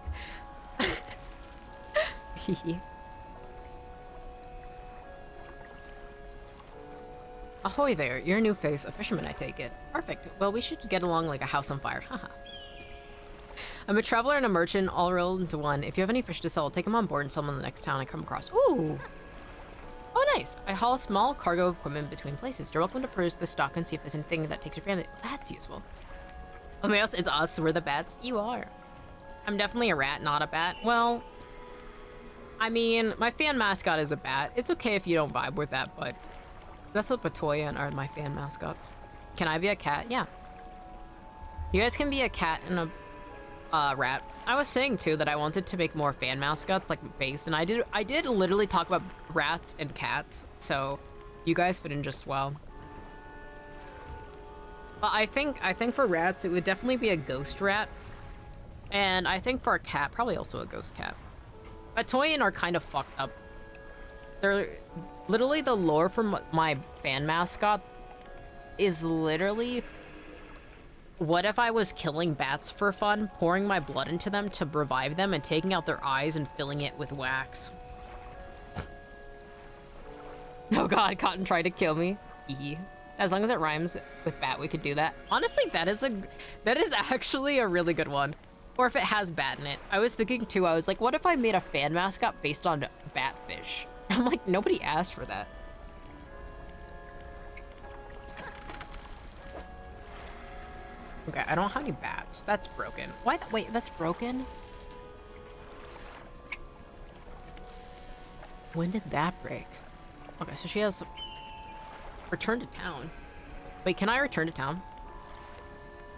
Ahoy there, you're a new face, a fisherman, I take it. Perfect. Well, we should get along like a house on fire. Haha. I'm a traveler and a merchant all rolled into one. If you have any fish to sell, I'll take them on board and sell them in the next town I come across. Ooh. Oh, nice. I haul a small cargo of equipment between places. You're welcome to peruse the stock and see if there's anything that takes your family. That's useful. Oh, yes, it's us. We're the bats. You are. I'm definitely a rat, not a bat. Well, I mean, my fan mascot is a bat. It's okay if you don't vibe with that, but that's what Patoya and are my fan mascots. Can I be a cat? Yeah. You guys can be a cat and a rat. I was saying too that I wanted to make more fan mascots like based, and I did literally talk about rats and cats, so you guys fit in just well. But I think for rats it would definitely be a ghost rat, and I think for a cat probably also a ghost cat. But Toyin are kind of fucked up. They're literally, the lore from my fan mascot is literally, what if I was killing bats for fun, pouring my blood into them to revive them, and taking out their eyes and filling it with wax? Oh god, Cotton tried to kill me. As long as it rhymes with bat, we could do that. Honestly, that is actually a really good one. Or if it has bat in it. I was thinking too, I was like, what if I made a fan mascot based on batfish? I'm like, nobody asked for that. Okay, I don't have any bats. That's broken. Why? Wait, that's broken? When did that break? Okay, so she has return to town. Wait, can I return to town?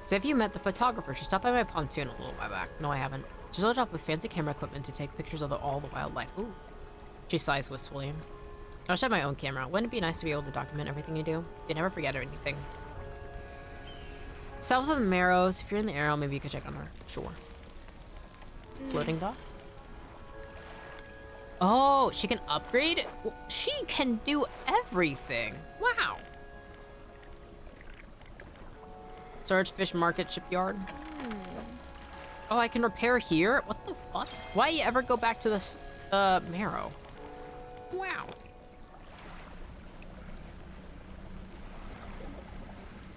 So have you met the photographer? She stopped by my pontoon a little while back. No, I haven't. She's loaded up with fancy camera equipment to take pictures of all the wildlife. Ooh. She sighs wistfully. I wish I had my own camera. Wouldn't it be nice to be able to document everything you do? You never forget or anything. South of the Marrows, if you're in the Arrow, maybe you could check on her. Sure. Floating dock? Oh, she can upgrade? She can do everything. Wow. Storage Fish Market Shipyard. Oh, I can repair here? What the fuck? Why you ever go back to this Marrow? Wow.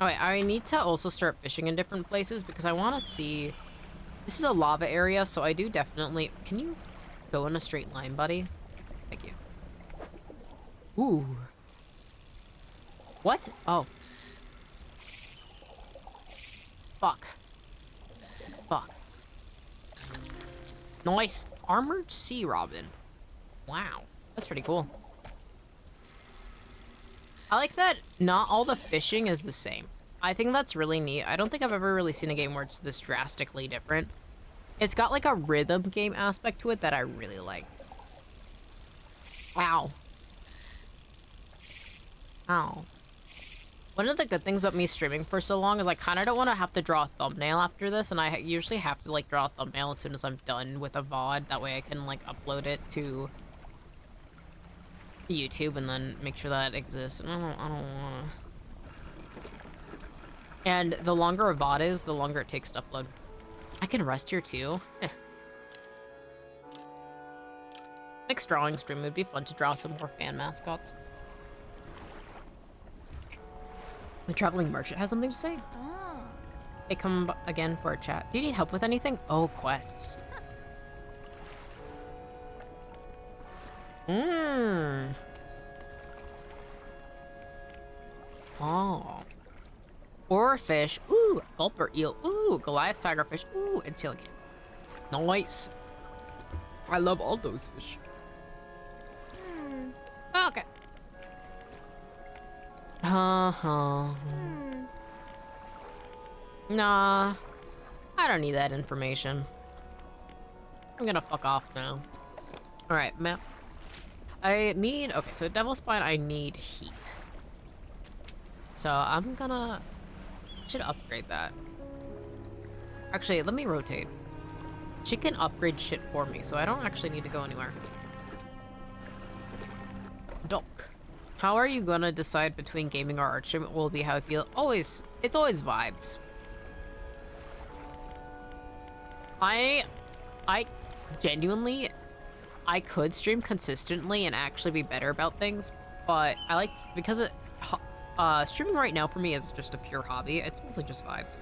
Alright, I need to also start fishing in different places because I want to see... This is a lava area, so I do definitely... Can you go in a straight line, buddy? Thank you. Ooh. What? Oh. Fuck. Fuck. Nice. Armored sea robin. Wow. That's pretty cool. I like that not all the fishing is the same. I think that's really neat. I don't think I've ever really seen a game where it's this drastically different. It's got like a rhythm game aspect to it that I really like. Ow. Ow. One of the good things about me streaming for so long is I kind of don't want to have to draw a thumbnail after this, and I usually have to like draw a thumbnail as soon as I'm done with a VOD. That way I can like upload it to YouTube and then make sure that it exists. And I don't want to. And the longer a VOD is, the longer it takes to upload. I can rest here too. Next drawing stream would be fun to draw some more fan mascots. The traveling merchant has something to say. Oh. Hey, come again for a chat. Do you need help with anything? Oh, quests. Oh. Oarfish. Ooh, gulper eel. Ooh, Goliath tigerfish. Ooh, and seal game. Nice. I love all those fish. Okay. Nah. I don't need that information. I'm gonna fuck off now. Alright, map. I need... Okay, so Devil Spine, I need heat. So I'm gonna... should upgrade that. Actually, let me rotate. She can upgrade shit for me, so I don't actually need to go anywhere. Doc. How are you gonna decide between gaming or art stream? It will be how I feel. Always. It's always vibes. I genuinely... I could stream consistently and actually be better about things, but I like... because it... streaming right now for me is just a pure hobby. It's mostly just vibes.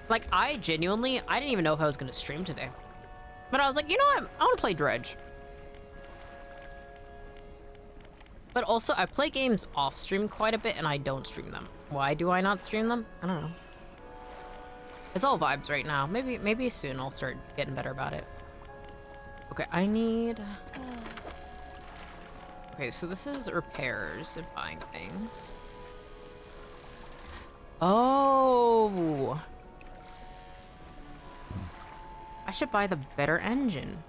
Like, I genuinely... I didn't even know if I was gonna stream today. But I was like, you know what? I want to play Dredge. But also, I play games off-stream quite a bit, and I don't stream them. Why do I not stream them? I don't know. It's all vibes right now. Maybe soon I'll start getting better about it. Okay, I need... Okay, so this is repairs and buying things. Oh! I should buy the better engine.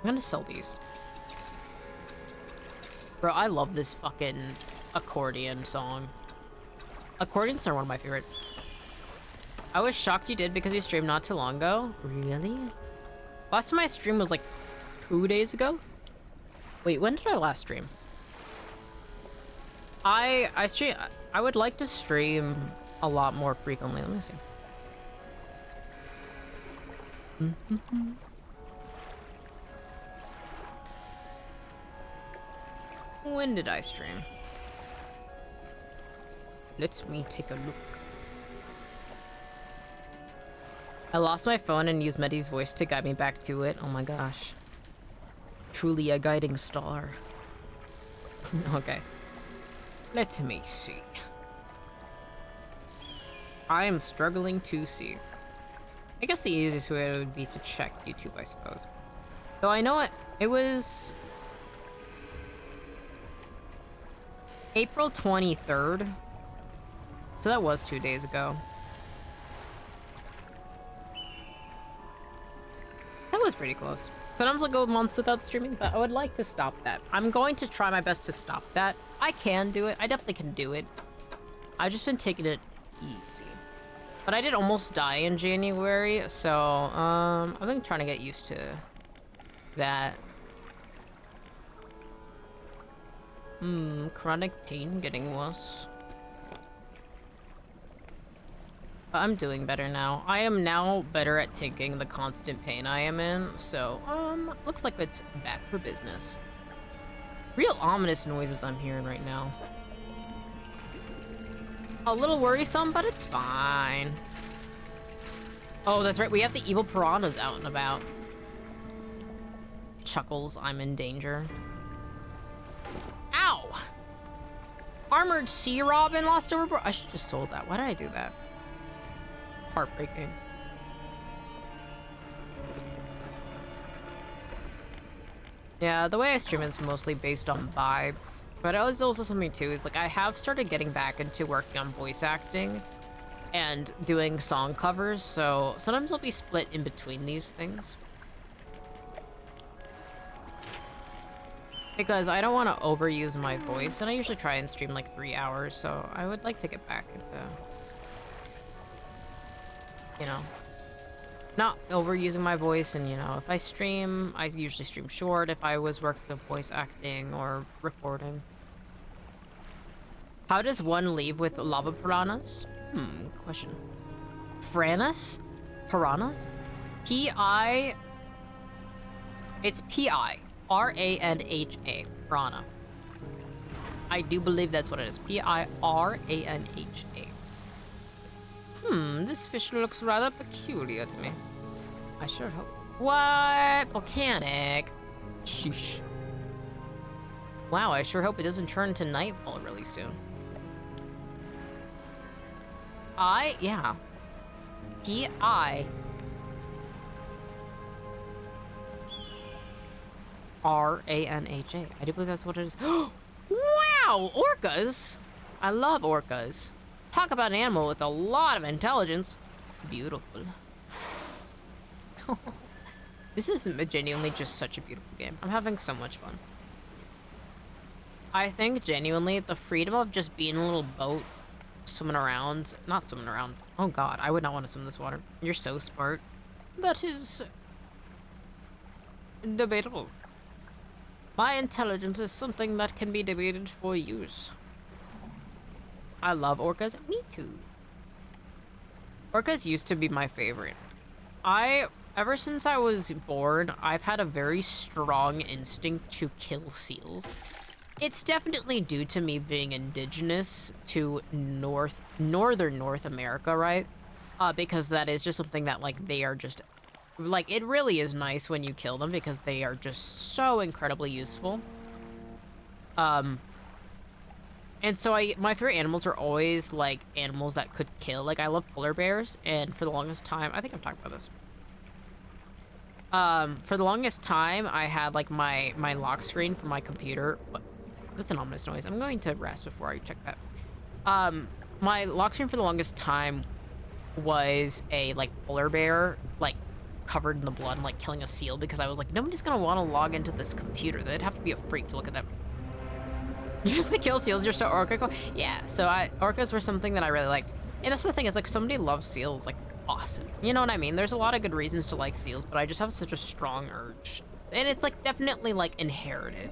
I'm gonna sell these. Bro, I love this fucking accordion song. Accordions are one of my favorite. I was shocked you did because you streamed not too long ago. Really? Last time I streamed was like 2 days ago? Wait, when did I last stream? I would like to stream a lot more frequently. Let me see. When did I stream? Let me take a look. I lost my phone and used Mettie's voice to guide me back to it. Oh my gosh. Truly a guiding star. Okay. Let me see. I am struggling to see. I guess the easiest way would be to check YouTube, I suppose. Though I know it was... April 23rd. So that was 2 days ago. That was pretty close. Sometimes I'll go months without streaming, but I would like to stop that. I'm going to try my best to stop that. I can do it. I definitely can do it. I've just been taking it easy. But I did almost die in January, so I've been trying to get used to that. Chronic pain getting worse. But I'm doing better now. I am now better at taking the constant pain I am in, so looks like it's back for business. Real ominous noises I'm hearing right now. A little worrisome, but it's fine. Oh, that's right, we have the evil piranhas out and about. Chuckles, I'm in danger. Ow! Armored sea robin lost overboard. I should just sold that. Why did I do that? Heartbreaking. Yeah, the way I stream is mostly based on vibes. But it was also something too, is like I have started getting back into working on voice acting and doing song covers, so sometimes I'll be split in between these things. Because I don't want to overuse my voice, and I usually try and stream like 3 hours, so I would like to get back into, you know, not overusing my voice. And, you know, if I stream, I usually stream short if I was working with voice acting or recording. How does one leave with lava piranhas? Question. Piranhas? Piranhas? P-I... It's P-I. R-A-N-H-A. Piranha. I do believe that's what it is. P-I-R-A-N-H-A. This fish looks rather peculiar to me. I sure hope. What? Volcanic? Sheesh. Wow, I sure hope it doesn't turn to nightfall really soon. Yeah. P-I... R-A-N-H-A. I do believe that's what it is. Wow! Orcas! I love orcas. Talk about an animal with a lot of intelligence. Beautiful. This is genuinely just such a beautiful game. I'm having so much fun. I think genuinely the freedom of just being in a little boat, swimming around. Not swimming around. Oh god, I would not want to swim in this water. You're so smart. That is... debatable. My intelligence is something that can be debated for use. I love orcas. Me too. Orcas used to be my favorite. Ever since I was born, I've had a very strong instinct to kill seals. It's definitely due to me being indigenous to northern North America, right? Because that is just something that, like, they are just... Like, it really is nice when you kill them because they are just so incredibly useful. And so my favorite animals are always, like, animals that could kill. Like, I love polar bears, and for the longest time... I think I've talked about this. For the longest time, I had, like, my lock screen for my computer. What? That's an ominous noise. I'm going to rest before I check that. My lock screen for the longest time was a, like, polar bear, like, covered in the blood and, like, killing a seal because I was like, nobody's gonna want to log into this computer. They'd have to be a freak to look at them. Just to kill seals, you're so orca cool. Yeah, so orcas were something that I really liked. And that's the thing, is like, somebody loves seals, like, awesome. You know what I mean? There's a lot of good reasons to like seals, but I just have such a strong urge. And it's, like, definitely, like, inherited.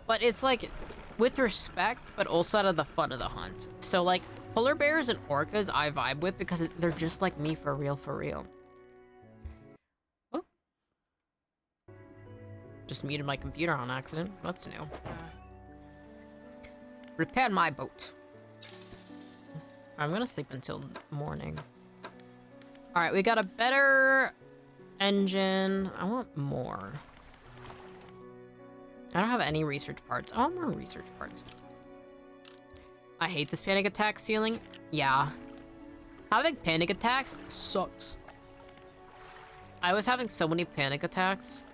But it's, like, with respect, but also out of the fun of the hunt. So, like, polar bears and orcas I vibe with because they're just like me for real, for real. Oh. Just muted my computer on accident. That's new. Repair my boat. I'm gonna sleep until morning. All right, we got a better engine. I want more. I don't have any research parts. I want more research parts. I hate this panic attack ceiling. Yeah. Having panic attacks sucks. I was having so many panic attacks.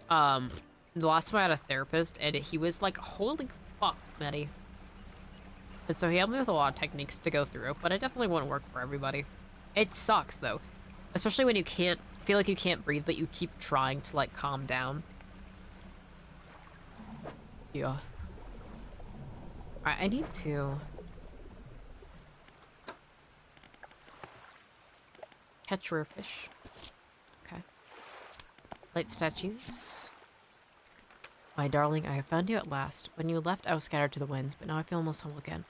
The last time I had a therapist, and he was like, holy fuck, Mettie. And so he helped me with a lot of techniques to go through, but it definitely won't work for everybody. It sucks, though. Especially when you feel like you can't breathe, but you keep trying to, like, calm down. Yeah. Alright, I need to... catch rare fish. Okay. Light statues. My darling, I have found you at last. When you left, I was scattered to the winds, but now I feel almost home again.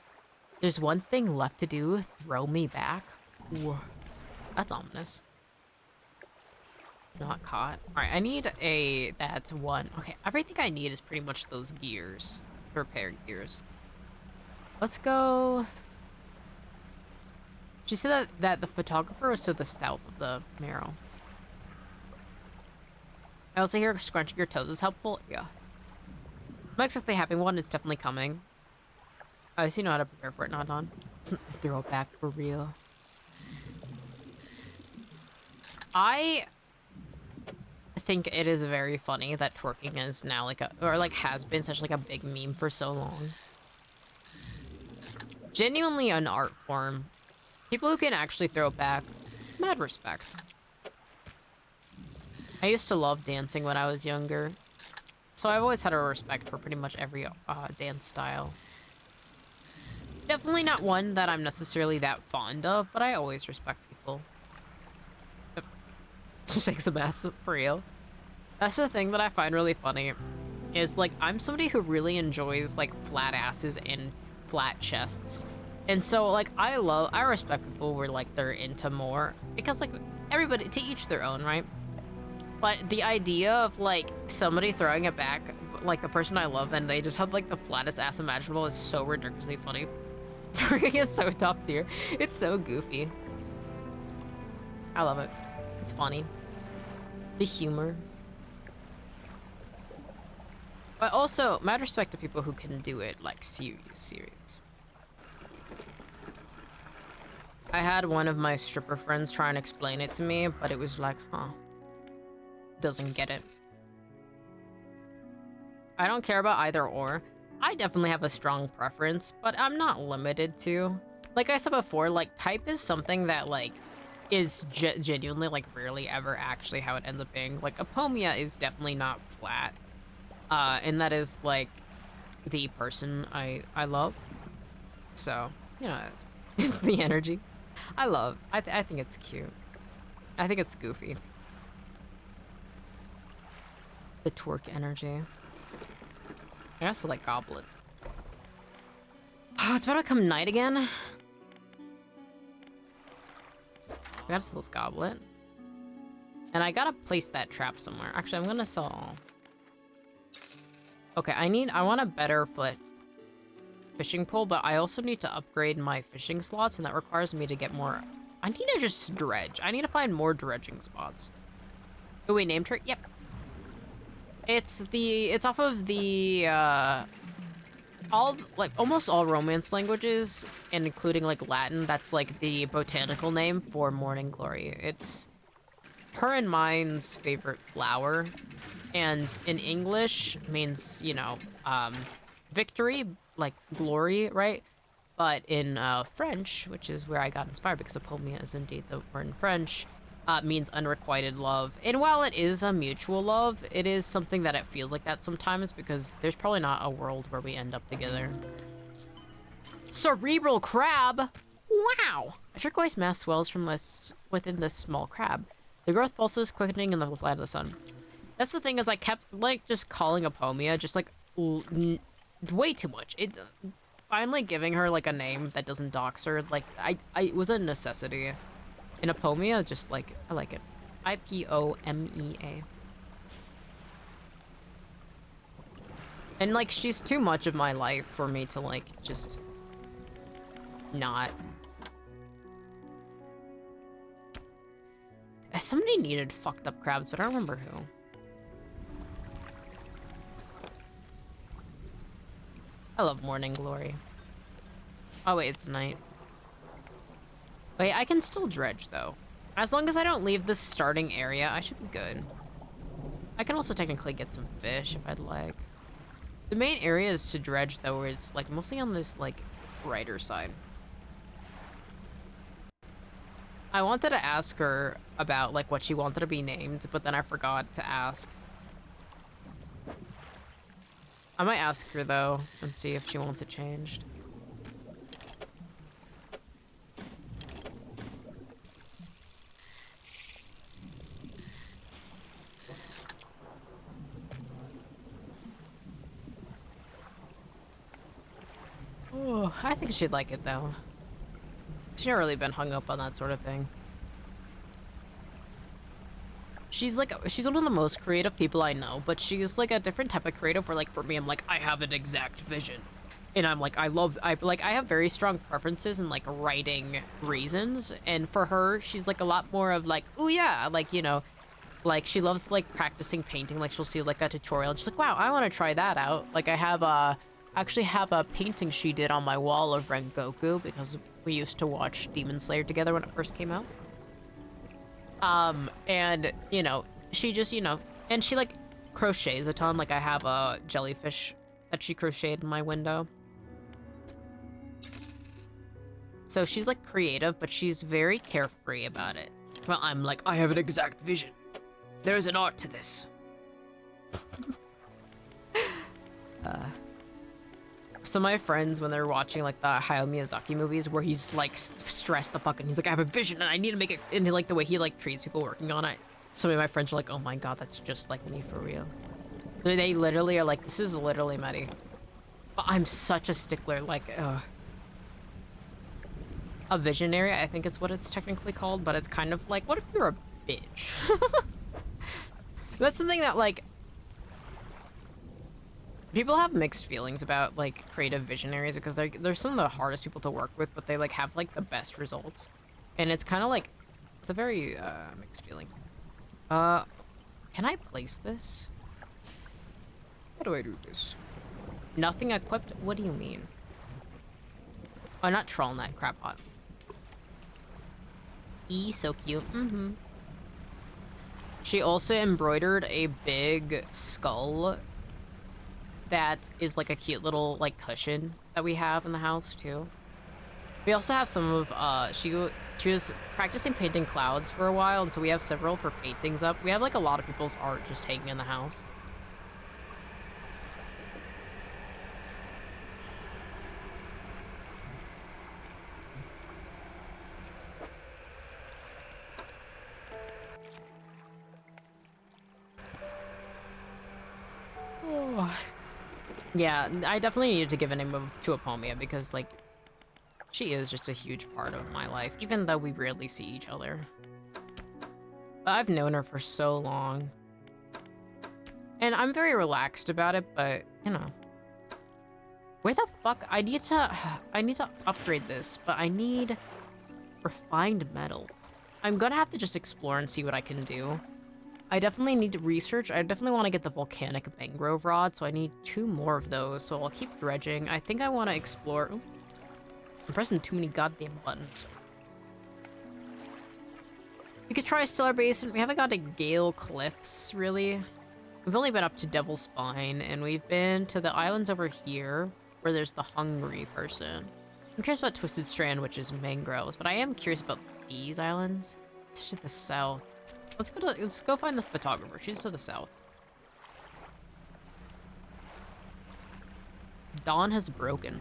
There's one thing left to do, throw me back. Ooh, that's ominous. Not caught. Alright, I need that's one. Okay, everything I need is pretty much those gears. Repair gears. Let's go... Did you say that the photographer was to the south of the marrow? I also hear scrunching your toes is helpful. Yeah. I'm not exactly having one. It's definitely coming. I see you know how to prepare for it, not on. Throw it back for real. think it is very funny that twerking is now like a, or like has been such like a big meme for so long. Genuinely an art form. People who can actually throw it back, mad respect. I used to love dancing when I was younger, so I've always had a respect for pretty much every dance style. Definitely not one that I'm necessarily that fond of, but I always respect people. Shake some ass for real. That's the thing that I find really funny, is like I'm somebody who really enjoys like flat asses and flat chests. And so like I respect people where like they're into more, because like everybody, to each their own, right? But the idea of like somebody throwing it back, like the person I love, and they just have like the flattest ass imaginable is so ridiculously funny. Twerking is so top tier. It's so goofy. I love it. It's funny. The humor. But also, mad respect to people who can do it like serious. I had one of my stripper friends try and explain it to me, but it was like, huh. Doesn't get it. I don't care about either or. I definitely have a strong preference, but I'm not limited to. Like I said before, like type is something that like is genuinely like rarely ever actually how it ends up being. Like apomia is definitely not flat. And that is like the person I love. So, you know, it's the energy. I think it's cute. I think it's goofy. The twerk energy. I also like Goblet. Oh, it's about to come night again. I gotta sell this Goblet. And I gotta place that trap somewhere. Actually, I'm gonna sell... Okay, I want a better fishing pole, but I also need to upgrade my fishing slots, and that requires me to get more... I need to just dredge. I need to find more dredging spots. Oh, we named her? Yep. It's off of the, almost all Romance languages, and including, like, Latin, that's, like, the botanical name for morning glory. It's her and mine's favorite flower, and in English means, you know, victory, like, glory, right? But in, French, which is where I got inspired, because apomia is indeed the word in French, means unrequited love. And while it is a mutual love, it is something that it feels like that sometimes, because there's probably not a world where we end up together. Cerebral crab! Wow! A turquoise mass swells from within this small crab. The growth pulses, quickening in the light of the sun. That's the thing, is I kept, like, just calling apomia, just, like, way too much. It finally giving her, like, a name that doesn't dox her, like, it was a necessity. In apomia, just like, I like it. I-P-O-M-E-A. And like, she's too much of my life for me to like, just not. Somebody needed fucked up crabs, but I don't remember who. I love morning glory. Oh wait, it's night. Wait, I can still dredge, though. As long as I don't leave the starting area, I should be good. I can also technically get some fish if I'd like. The main area is to dredge, though, is, like, mostly on this, like, brighter side. I wanted to ask her about, like, what she wanted to be named, but then I forgot to ask. I might ask her, though, and see if she wants it changed. Oh, I think she'd like it, though. She's never really been hung up on that sort of thing. She's one of the most creative people I know, but she's like a different type of creative where, like, for me, I'm like, I have an exact vision. And I'm like, I have very strong preferences in, like, writing reasons. And for her, she's, like, a lot more of, like, oh, yeah, like, you know, like, she loves, like, practicing painting. Like, she'll see, like, a tutorial. She's like, wow, I want to try that out. Like, I actually have a painting she did on my wall of Rengoku, because we used to watch Demon Slayer together when it first came out. And, you know, she just, you know, And she like crochets a ton. Like I have a jellyfish that she crocheted in my window. So she's like creative, but she's very carefree about it. Well, I'm like, I have an exact vision. There's an art to this. Some of my friends, when they're watching like the Hayao Miyazaki movies where he's like stressed the fucking, he's like, I have a vision and I need to make it, and like the way he like treats people working on it. So many of my friends are like, oh my god, that's just like me for real. They literally are like, this is literally Mettie. But I'm such a stickler, like, a visionary, I think it's what it's technically called, but it's kind of like, what if you're a bitch? That's something that like, people have mixed feelings about like creative visionaries because they're some of the hardest people to work with, but they like have like the best results. And it's kind of like, it's a very mixed feeling. Can I place this? How do I do this? Nothing equipped? What do you mean? Oh, not troll net, crap pot. E, so cute. Mm-hmm. She also embroidered a big skull that is like a cute little like cushion that we have in the house too. We also have some of she was practicing painting clouds for a while, and so we have several of her paintings up. We have like a lot of people's art just hanging in the house. Yeah, I definitely needed to give a name to Apomia because, like, she is just a huge part of my life, even though we rarely see each other. But I've known her for so long. And I'm very relaxed about it, but, you know. Where the fuck? I need to upgrade this, but I need refined metal. I'm gonna have to just explore and see what I can do. I definitely need to research. I definitely want to get the volcanic mangrove rod, so I need 2 more of those, so I'll keep dredging. I think I want to explore... Ooh, I'm pressing too many goddamn buttons. We could try Stellar Basin. We haven't got to Gale Cliffs, really. We've only been up to Devil's Spine, and we've been to the islands over here, where there's the hungry person. I'm curious about Twisted Strand, which is mangroves, but I am curious about these islands. It's to the south. Let's go find the photographer. She's to the south. Dawn has broken.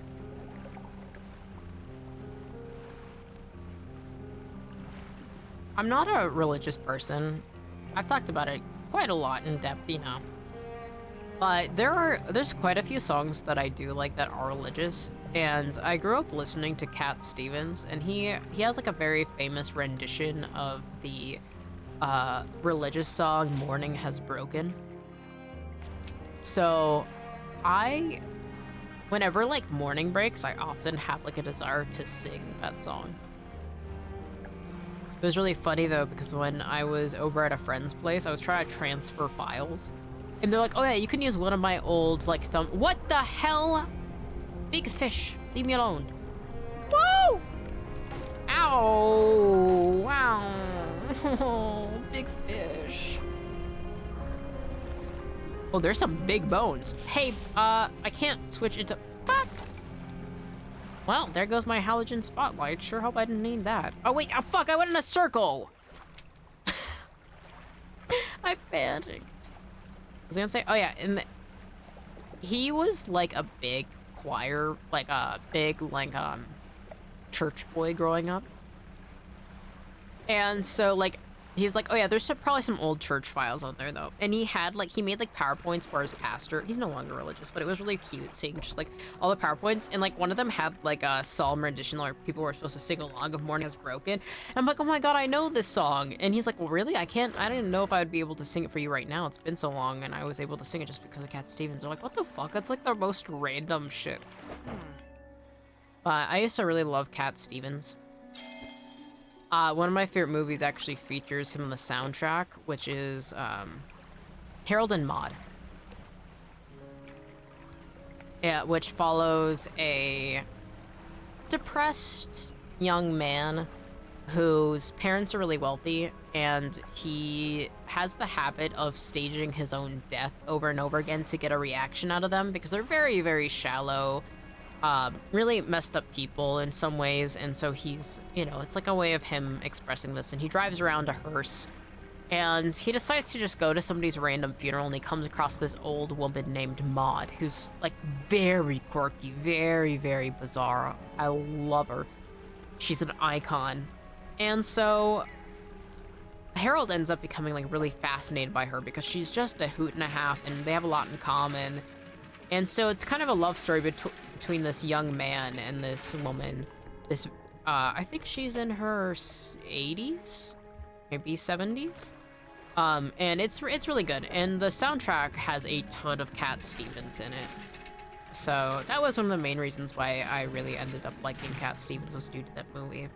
I'm not a religious person. I've talked about it quite a lot in depth, you know. But there's quite a few songs that I do like that are religious, and I grew up listening to Cat Stevens, and he has like a very famous rendition of the religious song Morning Has Broken. So whenever like morning breaks, I often have like a desire to sing that song. It was really funny though, because when I was over at a friend's place, I was trying to transfer files, and they're like, oh yeah, you can use one of my old like what the hell? Big fish, leave me alone. Woo! Ow! Wow! Big fish. Oh, there's some big bones. Hey, I can't switch into... Fuck! Well, there goes my halogen spotlight. Sure hope I didn't need that. Oh, wait. Oh, fuck. I went in a circle. I panicked. I was gonna say... Oh, yeah. He was, like, a big choir... Like, a big, like, church boy growing up. And so, like... He's like, oh yeah, there's probably some old church files out there though. And he made like PowerPoints for his pastor. He's no longer religious, but it was really cute seeing just like all the PowerPoints. And like one of them had like a psalm rendition where people were supposed to sing along of Morning Has Broken. And I'm like, oh my God, I know this song. And he's like, well, really? I didn't know if I would be able to sing it for you right now. It's been so long. And I was able to sing it just because of Cat Stevens. They're like, what the fuck? That's like the most random shit. But I used to really love Cat Stevens. One of my favorite movies actually features him on the soundtrack, which is Harold and Maude. Yeah, which follows a depressed young man whose parents are really wealthy, and he has the habit of staging his own death over and over again to get a reaction out of them because they're very, very shallow, really messed up people in some ways. And so he's, you know, it's like a way of him expressing this. And he drives around a hearse, and he decides to just go to somebody's random funeral, and he comes across this old woman named Maud, who's like very quirky, very, very bizarre. I love her. She's an icon. And so Harold ends up becoming like really fascinated by her because she's just a hoot and a half, and they have a lot in common. And so it's kind of a love story between this young man and this woman. This, I think she's in her 80s, maybe 70s. And it's really good. And the soundtrack has a ton of Cat Stevens in it. So that was one of the main reasons why I really ended up liking Cat Stevens, was due to that movie.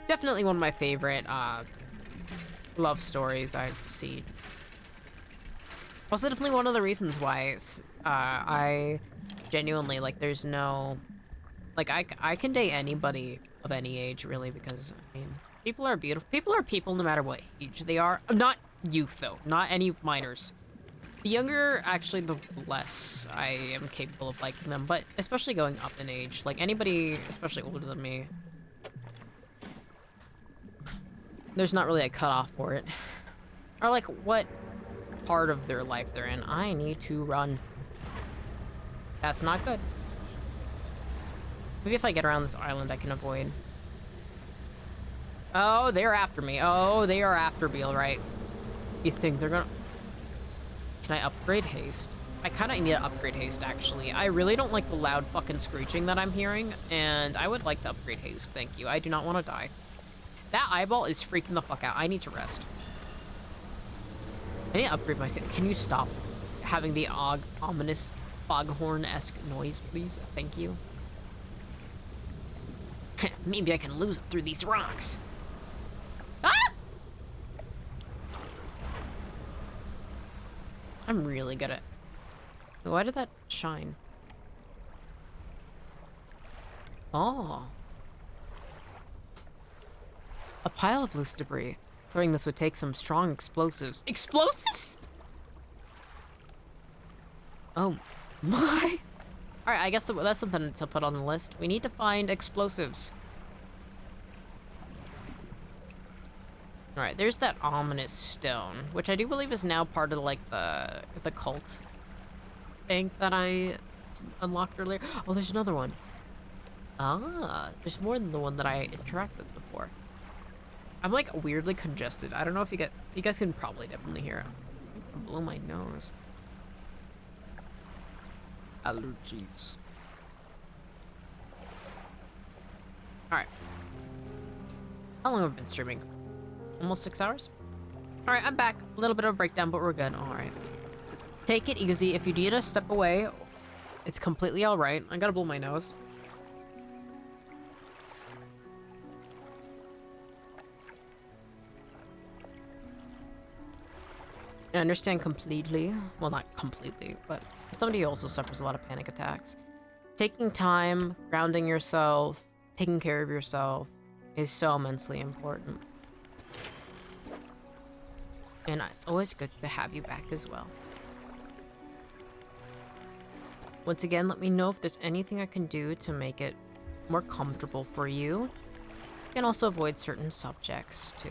Definitely one of my favorite love stories I've seen. Also definitely one of the reasons why I genuinely, like, there's no, like, I can date anybody of any age, really, because, I mean, people are beautiful. People are people no matter what age they are. Not youth, though. Not any minors. The younger, actually, the less I am capable of liking them, but especially going up in age. Like, anybody, especially older than me, there's not really a cutoff for it. Or, like, what part of their life they're in. I need to run. That's not good. Maybe if I get around this island, I can avoid. Oh, they're after me. Oh, they are after me, alright. You think they're gonna... Can I upgrade haste? I kinda need to upgrade haste, actually. I really don't like the loud fucking screeching that I'm hearing, and I would like to upgrade haste, thank you. I do not want to die. That eyeball is freaking the fuck out. I need to rest. I need to upgrade my... Can you stop having the ominous foghorn-esque noise, please? Thank you. Maybe I can lose it through these rocks. Ah! I'm really good at... Why did that shine? Oh. A pile of loose debris. Throwing this would take some strong explosives. Explosives?! Oh my. Alright, I guess that's something to put on the list. We need to find explosives. Alright, there's that ominous stone, which I do believe is now part of, like, the cult thing that I unlocked earlier. Oh, there's another one. Ah, there's more than the one that I interacted with before. I'm, like, weirdly congested. I don't know if you guys can probably definitely hear it. I blow my nose. Allergies. Alright. How long have I been streaming? Almost 6 hours? Alright, I'm back. A little bit of a breakdown, but we're good. Alright. Take it easy. If you need to step away, it's completely alright. I gotta blow my nose. I understand completely. Well, not completely, but somebody who also suffers a lot of panic attacks. Taking time, grounding yourself, taking care of yourself is so immensely important. And it's always good to have you back as well. Once again, let me know if there's anything I can do to make it more comfortable for you. You can also avoid certain subjects, too.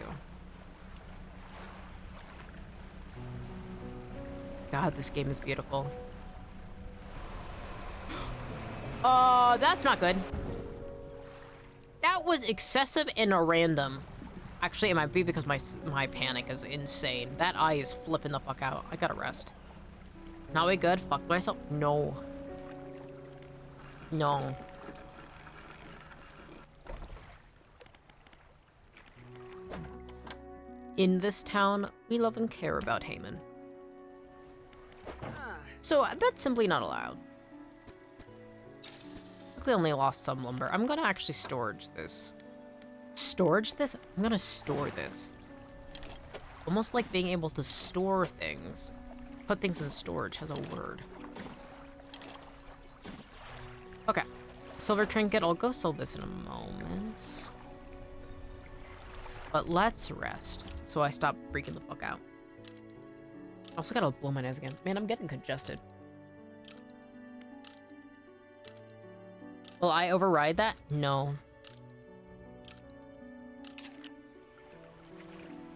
God, this game is beautiful. Oh, that's not good. That was excessive and random. Actually, it might be because my panic is insane. That eye is flipping the fuck out. I gotta rest. Now we good? Fuck myself? No. No. In this town, we love and care about Heyman. So that's simply not allowed. Luckily, only lost some lumber. I'm gonna actually storage this. Storage this? I'm gonna store this. Almost like being able to store things. Put things in storage has a word. Okay. Silver trinket. I'll go sell this in a moment. But let's rest, so I stop freaking the fuck out. I also gotta blow my nose again. Man, I'm getting congested. Will I override that? No.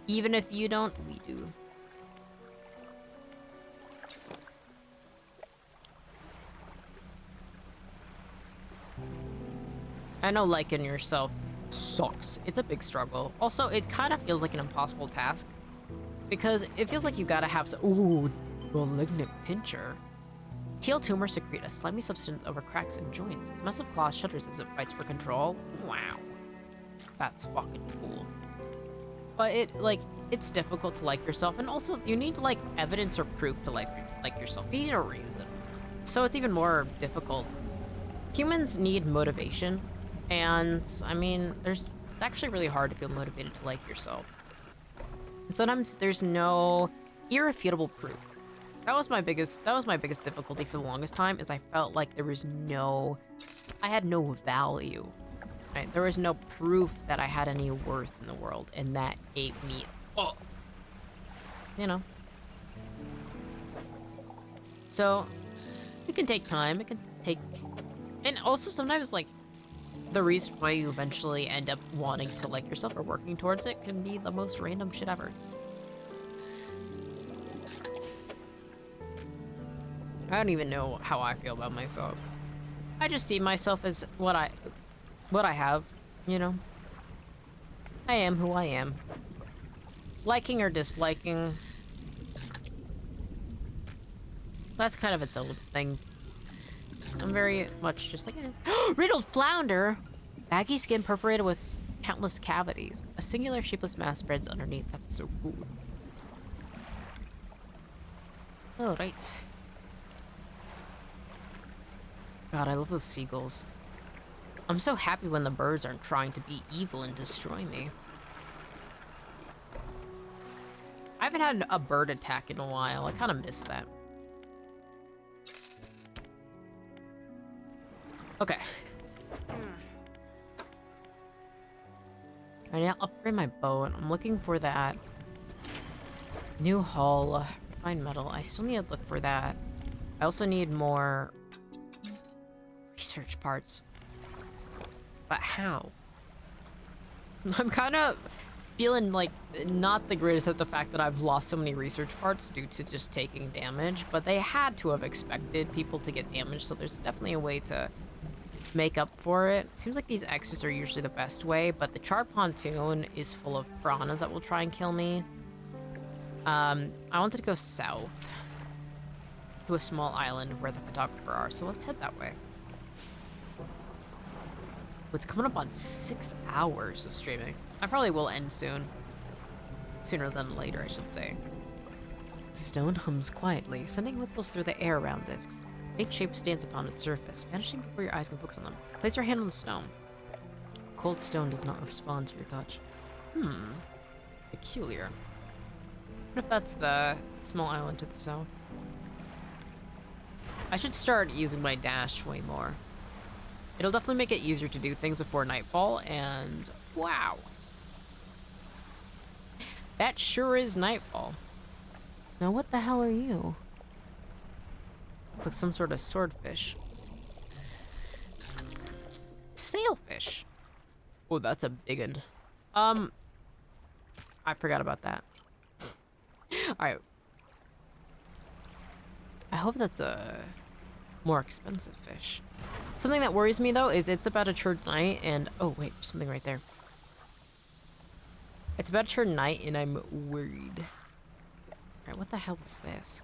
Even if you don't, we do. I know liking yourself sucks. It's a big struggle. Also, it kind of feels like an impossible task because it feels like you gotta have some— ooh, malignant pincher. Teal tumors secrete a slimy substance over cracks and joints. Its massive claw shudders as it fights for control. Wow. That's fucking cool. But it's difficult to like yourself, and also you need, like, evidence or proof to like yourself. You need a reason. So it's even more difficult. Humans need motivation, and, I mean, it's actually really hard to feel motivated to like yourself. And sometimes there's no irrefutable proof. That was my biggest difficulty for the longest time, is I felt like I had no value. Right? There was no proof that I had any worth in the world, and that ate me up. You know. So, it can take time, and also sometimes, like, the reason why you eventually end up wanting to like yourself or working towards it can be the most random shit ever. I don't even know how I feel about myself. I just see myself as what I have, you know? I am who I am. Liking or disliking, that's kind of its own thing. I'm very much just like, riddled flounder! Baggy skin perforated with countless cavities. A singular shapeless mass spreads underneath. That's so cool. Alright. God, I love those seagulls. I'm so happy when the birds aren't trying to be evil and destroy me. I haven't had a bird attack in a while. I kind of miss that. Okay. I need to upgrade my bow, and I'm looking for that new hull, refined metal. I still need to look for that. I also need more research parts. But how? I'm kind of feeling like not the greatest at the fact that I've lost so many research parts due to just taking damage, but they had to have expected people to get damaged, so there's definitely a way to make up for it. Seems like these X's are usually the best way, but the charred pontoon is full of piranhas that will try and kill me. I wanted to go south to a small island where the photographer are, so let's head that way. It's coming up on 6 hours of streaming. I probably will end soon. Sooner than later, I should say. Stone hums quietly, sending ripples through the air around it. Faint shapes dance upon its surface, vanishing before your eyes can focus on them. Place your hand on the stone. Cold stone does not respond to your touch. Peculiar. What if that's the small island to the south? I should start using my dash way more. It'll definitely make it easier to do things before nightfall, and wow. That sure is nightfall. Now what the hell are you? Looks like some sort of swordfish. Sailfish. Oh, that's a big one. I forgot about that. Alright. I hope that's a more expensive fish. Something that worries me, though, is it's about to turn night, and— oh, wait, there's something right there. It's about to turn night, and I'm worried. Alright, what the hell is this?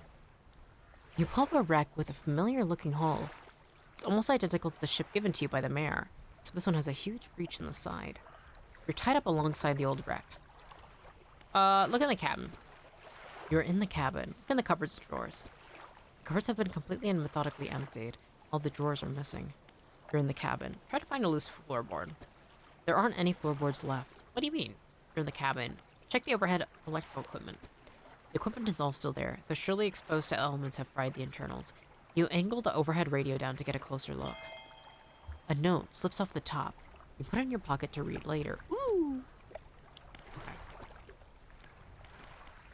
You pull up a wreck with a familiar-looking hull. It's almost identical to the ship given to you by the mayor, so this one has a huge breach in the side. You're tied up alongside the old wreck. Look in the cabin. You're in the cabin. Look in the cupboards and drawers. The cupboards have been completely and methodically emptied. All the drawers are missing. You're in the cabin. Try to find a loose floorboard. There aren't any floorboards left. What do you mean? You're in the cabin. Check the overhead electrical equipment. The equipment is all still there, though surely exposed to elements have fried the internals. You angle the overhead radio down to get a closer look. A note slips off the top. You put it in your pocket to read later. Ooh! Okay.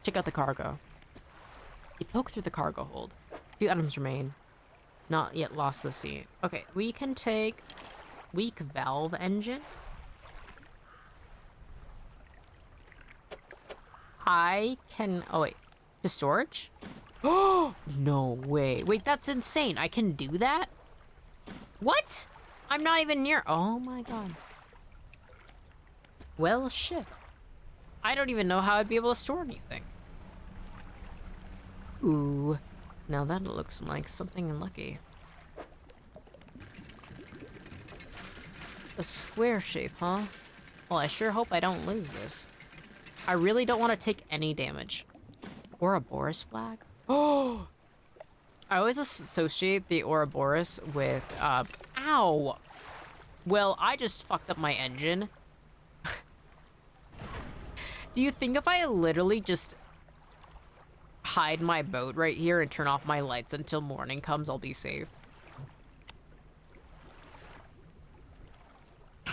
Check out the cargo. You poke through the cargo hold. A few items remain. Not yet lost to the sea. Okay, we can take weak valve engine. I can, oh wait, to storage? Oh, no way. Wait, that's insane. I can do that? What? I'm not even near, oh my god. Well, shit. I don't even know how I'd be able to store anything. Ooh, now that looks like something lucky. A square shape, huh? Well, I sure hope I don't lose this. I really don't want to take any damage. Ouroboros flag? Oh! I always associate the Ouroboros with, ow! Well, I just fucked up my engine. Do you think if I literally just hide my boat right here and turn off my lights until morning comes, I'll be safe?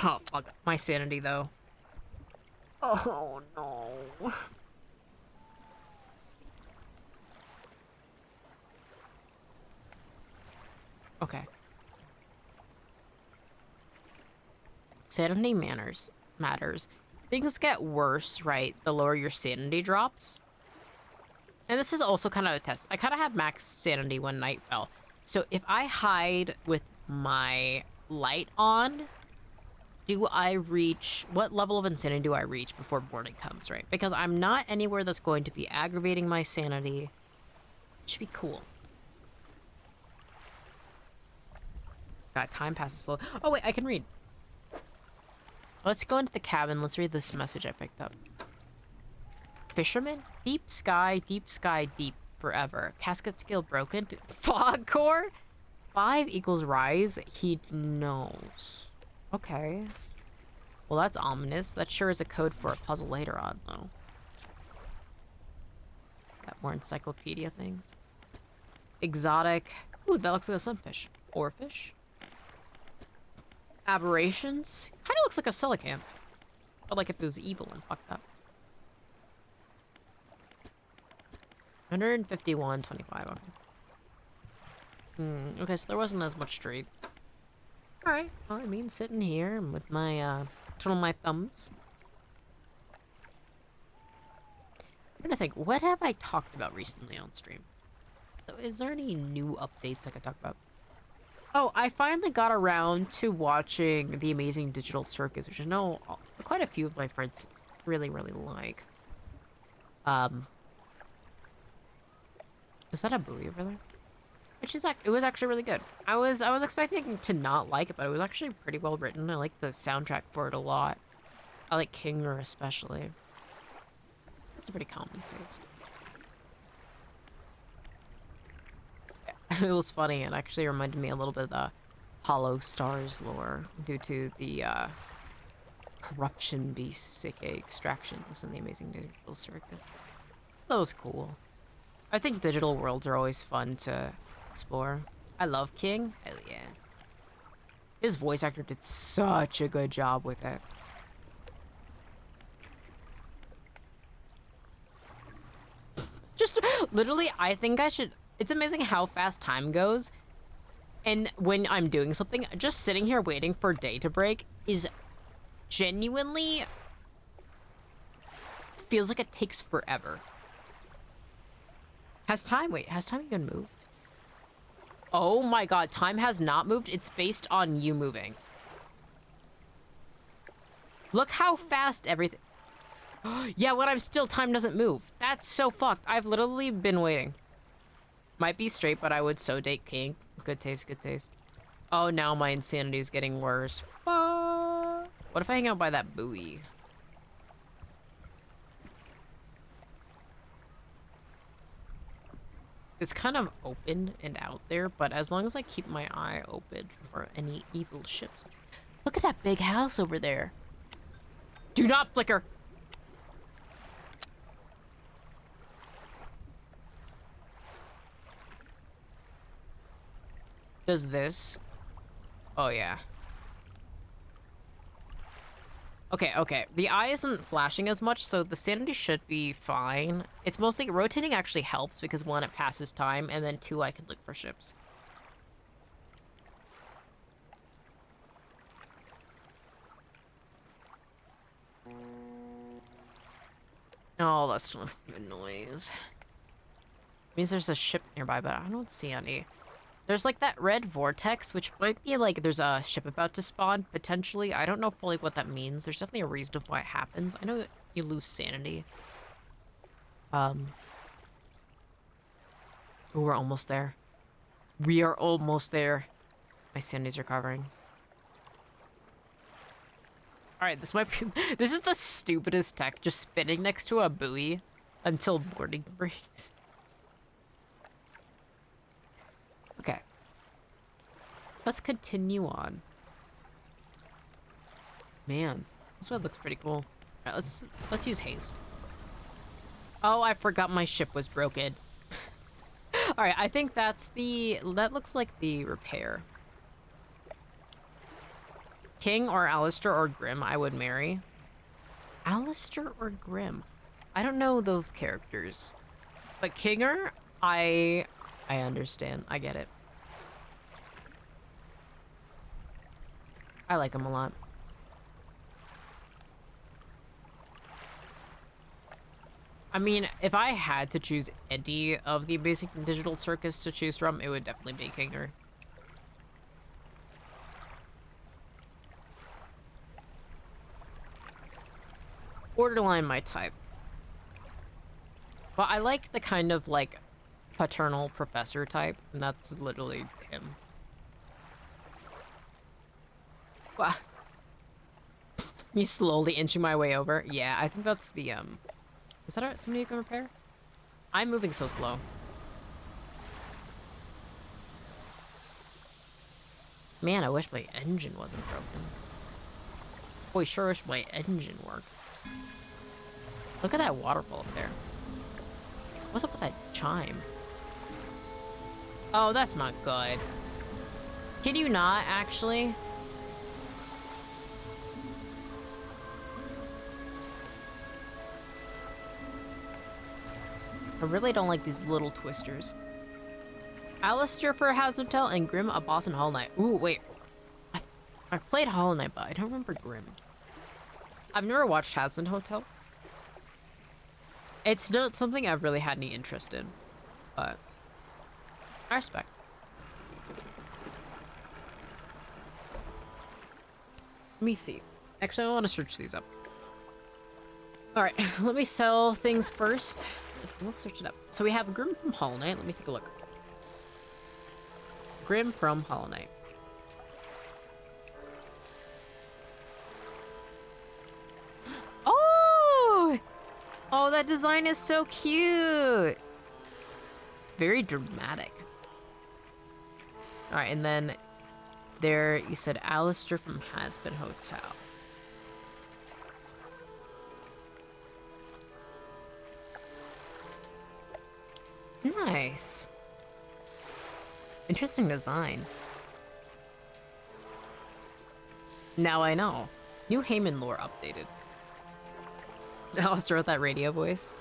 Oh, fuck. My sanity, though. Oh, no. Okay. Sanity matters. Things get worse, right, the lower your sanity drops. And this is also kind of a test. I kind of had max sanity when night fell. So if I hide with my light on, do I reach, what level of insanity do I reach before morning comes, right? Because I'm not anywhere that's going to be aggravating my sanity. It should be cool. God, time passes slow. Oh wait, I can read. Let's go into the cabin. Let's read this message I picked up. Fisherman? Deep sky, deep forever. Casket skill broken. Fog core? 5 equals rise. He knows. Okay. Well, that's ominous. That sure is a code for a puzzle later on, though. Got more encyclopedia things. Exotic. Ooh, that looks like a sunfish. Oarfish. Aberrations. Kind of looks like a coelacanth. But like if it was evil and fucked up. 151.25. Okay. Okay, so there wasn't as much trade. Alright. Well, I mean, sitting here with my, twiddling my thumbs. I'm trying to think, what have I talked about recently on stream? So is there any new updates I could talk about? Oh, I finally got around to watching The Amazing Digital Circus, which I know quite a few of my friends really, really like. Is that a buoy over there? Which is it was actually really good. I was expecting to not like it, but it was actually pretty well written. I like the soundtrack for it a lot. I like Kinger especially. That's a pretty common taste. It was funny. It actually reminded me a little bit of the Hollow Stars lore due to the corruption beasts, aka extractions in the Amazing Digital Circus. That was cool. I think digital worlds are always fun to explore. I love King. Hell yeah. His voice actor did such a good job with it. Just literally, I think I should. It's amazing how fast time goes. And when I'm doing something, just sitting here waiting for day to break is genuinely feels like it takes forever. Has time even moved? Oh my god, time has not moved. It's based on you moving. Look how fast everything. Yeah, when I'm still, time doesn't move. That's so fucked. I've literally been waiting. Might be straight, but I would so date King. Good taste, good taste. Oh, now my insanity is getting worse. What if I hang out by that buoy? It's kind of open and out there, but as long as I keep my eye open for any evil ships. Look at that big house over there. Do not flicker. Does this? Oh, yeah. Okay, okay. The eye isn't flashing as much, so the sanity should be fine. It's mostly rotating actually helps because one, it passes time, and then two, I can look for ships. Oh, that's not good noise. Means there's a ship nearby, but I don't see any. There's like that red vortex, which might be like there's a ship about to spawn, potentially. I don't know fully what that means. There's definitely a reason of why it happens. I know you lose sanity. Ooh, we're almost there. We are almost there. My sanity's recovering. Alright, this might be... This is the stupidest tech, just spinning next to a buoy until morning breaks. Okay. Let's continue on. Man, this one looks pretty cool. Alright, let's use haste. Oh, I forgot my ship was broken. Alright, I think that's the... That looks like the repair. King or Alistair or Grim, I would marry. Alistair or Grim? I don't know those characters. But Kinger, I understand. I get it. I like him a lot. I mean, if I had to choose any of the basic digital circus to choose from, it would definitely be Kinger. Borderline my type. But I like the kind of like paternal professor type, and that's literally him. Wow. Me slowly inching my way over. Yeah, I think that's the is that somebody you can repair? I'm moving so slow. Man, I wish my engine wasn't broken. Boy, sure wish my engine worked. Look at that waterfall up there. What's up with that chime? Oh, that's not good. Can you not, actually? I really don't like these little twisters. Alistair for Hazard Hotel and Grim a boss in Hollow Knight. Ooh, wait. I've played Hollow Knight, but I don't remember Grim. I've never watched Hazard Hotel. It's not something I've really had any interest in, but I respect. Let me see. Actually, I want to search these up. All right, let me sell things first. Let's search it up. So we have Grim from Hollow Knight. Let me take a look. Grim from Hollow Knight. Oh! Oh, that design is so cute. Very dramatic. All right, and then there you said Alistair from Hazbin Hotel. Nice. Interesting design. Now I know. New Heyman lore updated. Alistair with that radio voice.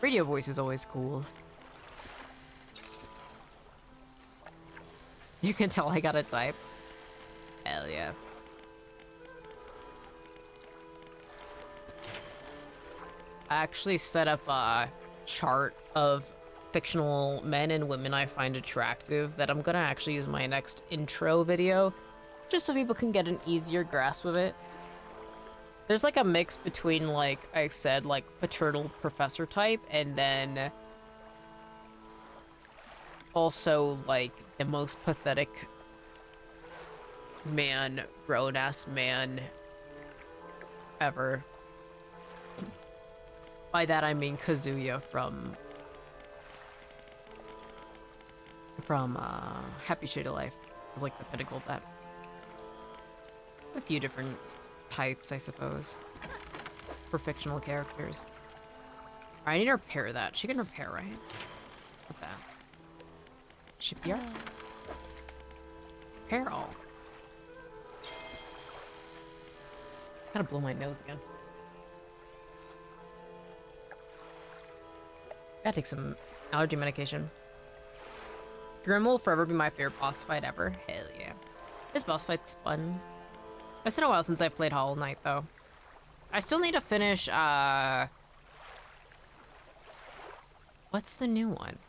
Radio voice is always cool. You can tell I got a type. Hell yeah. I actually set up a chart of fictional men and women I find attractive that I'm gonna actually use in my next intro video, just so people can get an easier grasp of it. There's like a mix between, like I said, like paternal professor type, and then also like the most pathetic man, grown-ass man ever. By that I mean Kazuya from Happy Shade of Life. Is like the pinnacle of that. A few different types, I suppose, for fictional characters. I need to repair that. She can repair, right? What that? Shipyard? Repair all. Gotta blow my nose again. Gotta take some allergy medication. Grim will forever be my favorite boss fight ever. Hell yeah. This boss fight's fun. It's been a while since I played Hollow Knight, though. I still need to finish, what's the new one?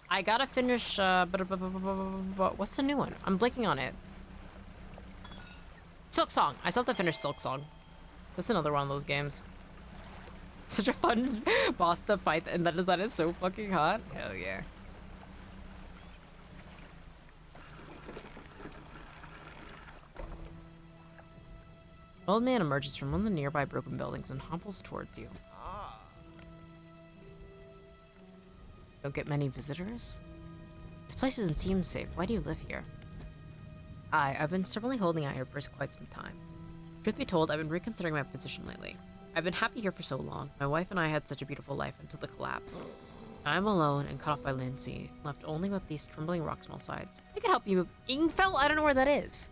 I gotta finish, what's the new one? I'm blanking on it. Silk Song. I still have to finish Silk Song. That's another one of those games. Such a fun boss to fight, and that design is so fucking hot. Hell yeah. An old man emerges from one of the nearby broken buildings and hobbles towards you. Don't get many visitors? This place doesn't seem safe. Why do you live here? I've been stubbornly holding out here for quite some time. Truth be told, I've been reconsidering my position lately. I've been happy here for so long. My wife and I had such a beautiful life until the collapse. I'm alone and cut off by Lindsay, left only with these trembling rocks on all sides. I could help you move. Ingfell? I don't know where that is.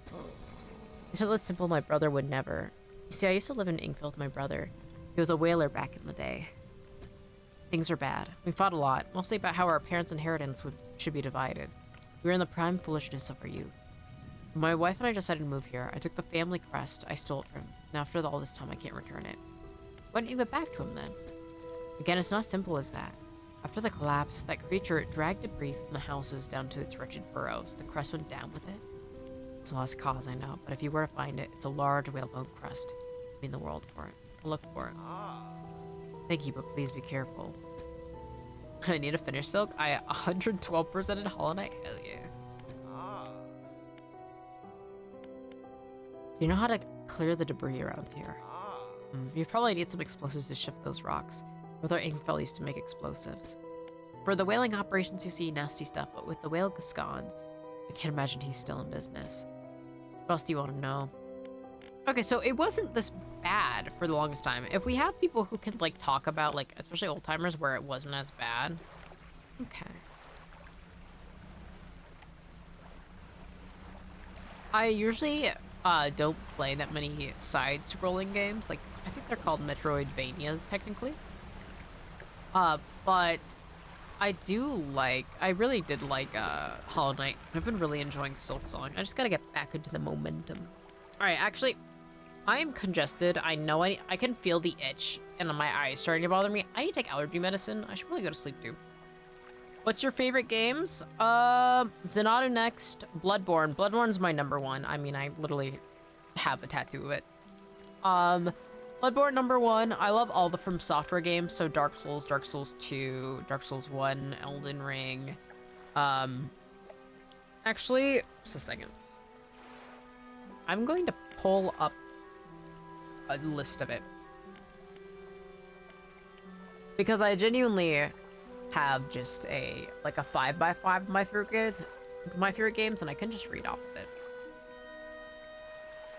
It's not that simple. My brother would never. You see, I used to live in Ingfell with my brother. He was a whaler back in the day. Things are bad. We fought a lot, mostly about how our parents' inheritance should be divided. We were in the prime foolishness of our youth. When my wife and I decided to move here, I took the family crest I stole it from, and after all this time I can't return it. Why didn't you get back to him then? Again, it's not as simple as that. After the collapse, that creature dragged debris from the houses down to its wretched burrows. The crest went down with it. It's a lost cause, I know, but if you were to find it, it's a large whalebone crest. It'd mean the world for it. I'll look for it. Thank you, but please be careful. I need to finish Silk. I 112% in Hollow Knight. Hell yeah. You know how to clear the debris around here. You probably need some explosives to shift those rocks. Brother Ingfell used to make explosives. For the whaling operations, you see nasty stuff, but with the whale gone, I can't imagine he's still in business. What else do you want to know? Okay, so it wasn't this bad for the longest time. If we have people who can, like, talk about, like, especially old timers where it wasn't as bad. Okay. I usually don't play that many side-scrolling games. Like, I think they're called Metroidvania, technically. But I really did like Hollow Knight. I've been really enjoying Silk Song. I just gotta get back into the momentum. All right, actually, I am congested. I know I can feel the itch and my eyes starting to bother me. I need to take allergy medicine. I should probably go to sleep too. What's your favorite games? Zenatu next, Bloodborne. Bloodborne's my #1. I mean, I literally have a tattoo of it. Bloodborne #1. I love all the From Software games, so Dark Souls, Dark Souls 2, Dark Souls 1, Elden Ring. Actually, just a second. I'm going to pull up a list of it. Because I genuinely have just a 5x5 of my favorite games, and I can just read off of it.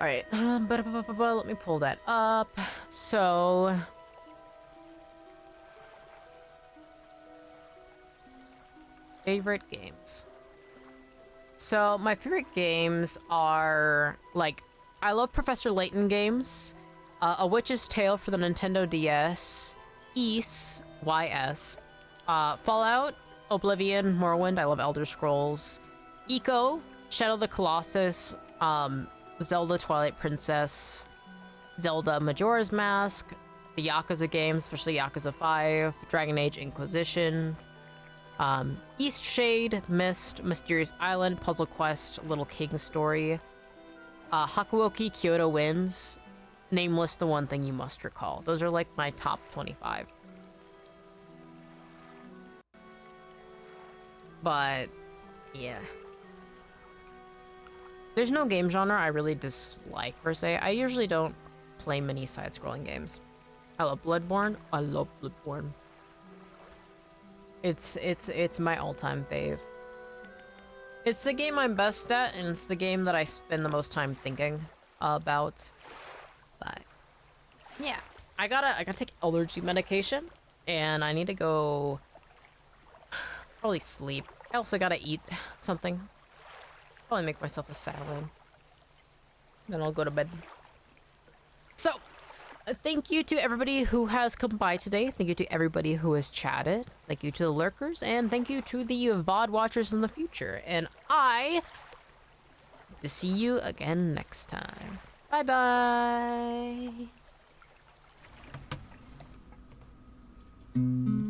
All right, let me pull that up. So, favorite games. So my favorite games are I love Professor Layton games, A Witch's Tale for the Nintendo DS, Ys, YS. Fallout, Oblivion, Morrowind, I love Elder Scrolls, Eco, Shadow of the Colossus, Zelda Twilight Princess, Zelda Majora's Mask, the Yakuza games, especially Yakuza 5, Dragon Age Inquisition, East Shade, Myst, Mysterious Island, Puzzle Quest, Little King Story, Hakuoki Kyoto Winds, Nameless, The One Thing You Must Recall. Those are my top 25. But, yeah. There's no game genre I really dislike, per se. I usually don't play many side-scrolling games. I love Bloodborne. I love Bloodborne. It's my all-time fave. It's the game I'm best at, and it's the game that I spend the most time thinking about. But, yeah. I gotta take allergy medication, and I need to go probably sleep. I also gotta eat something. Probably make myself a salad. Then I'll go to bed. Thank you to everybody who has come by today. Thank you to everybody who has chatted. Thank you to the lurkers, and thank you to the VOD watchers in the future. And I hope to see you again next time. Bye bye.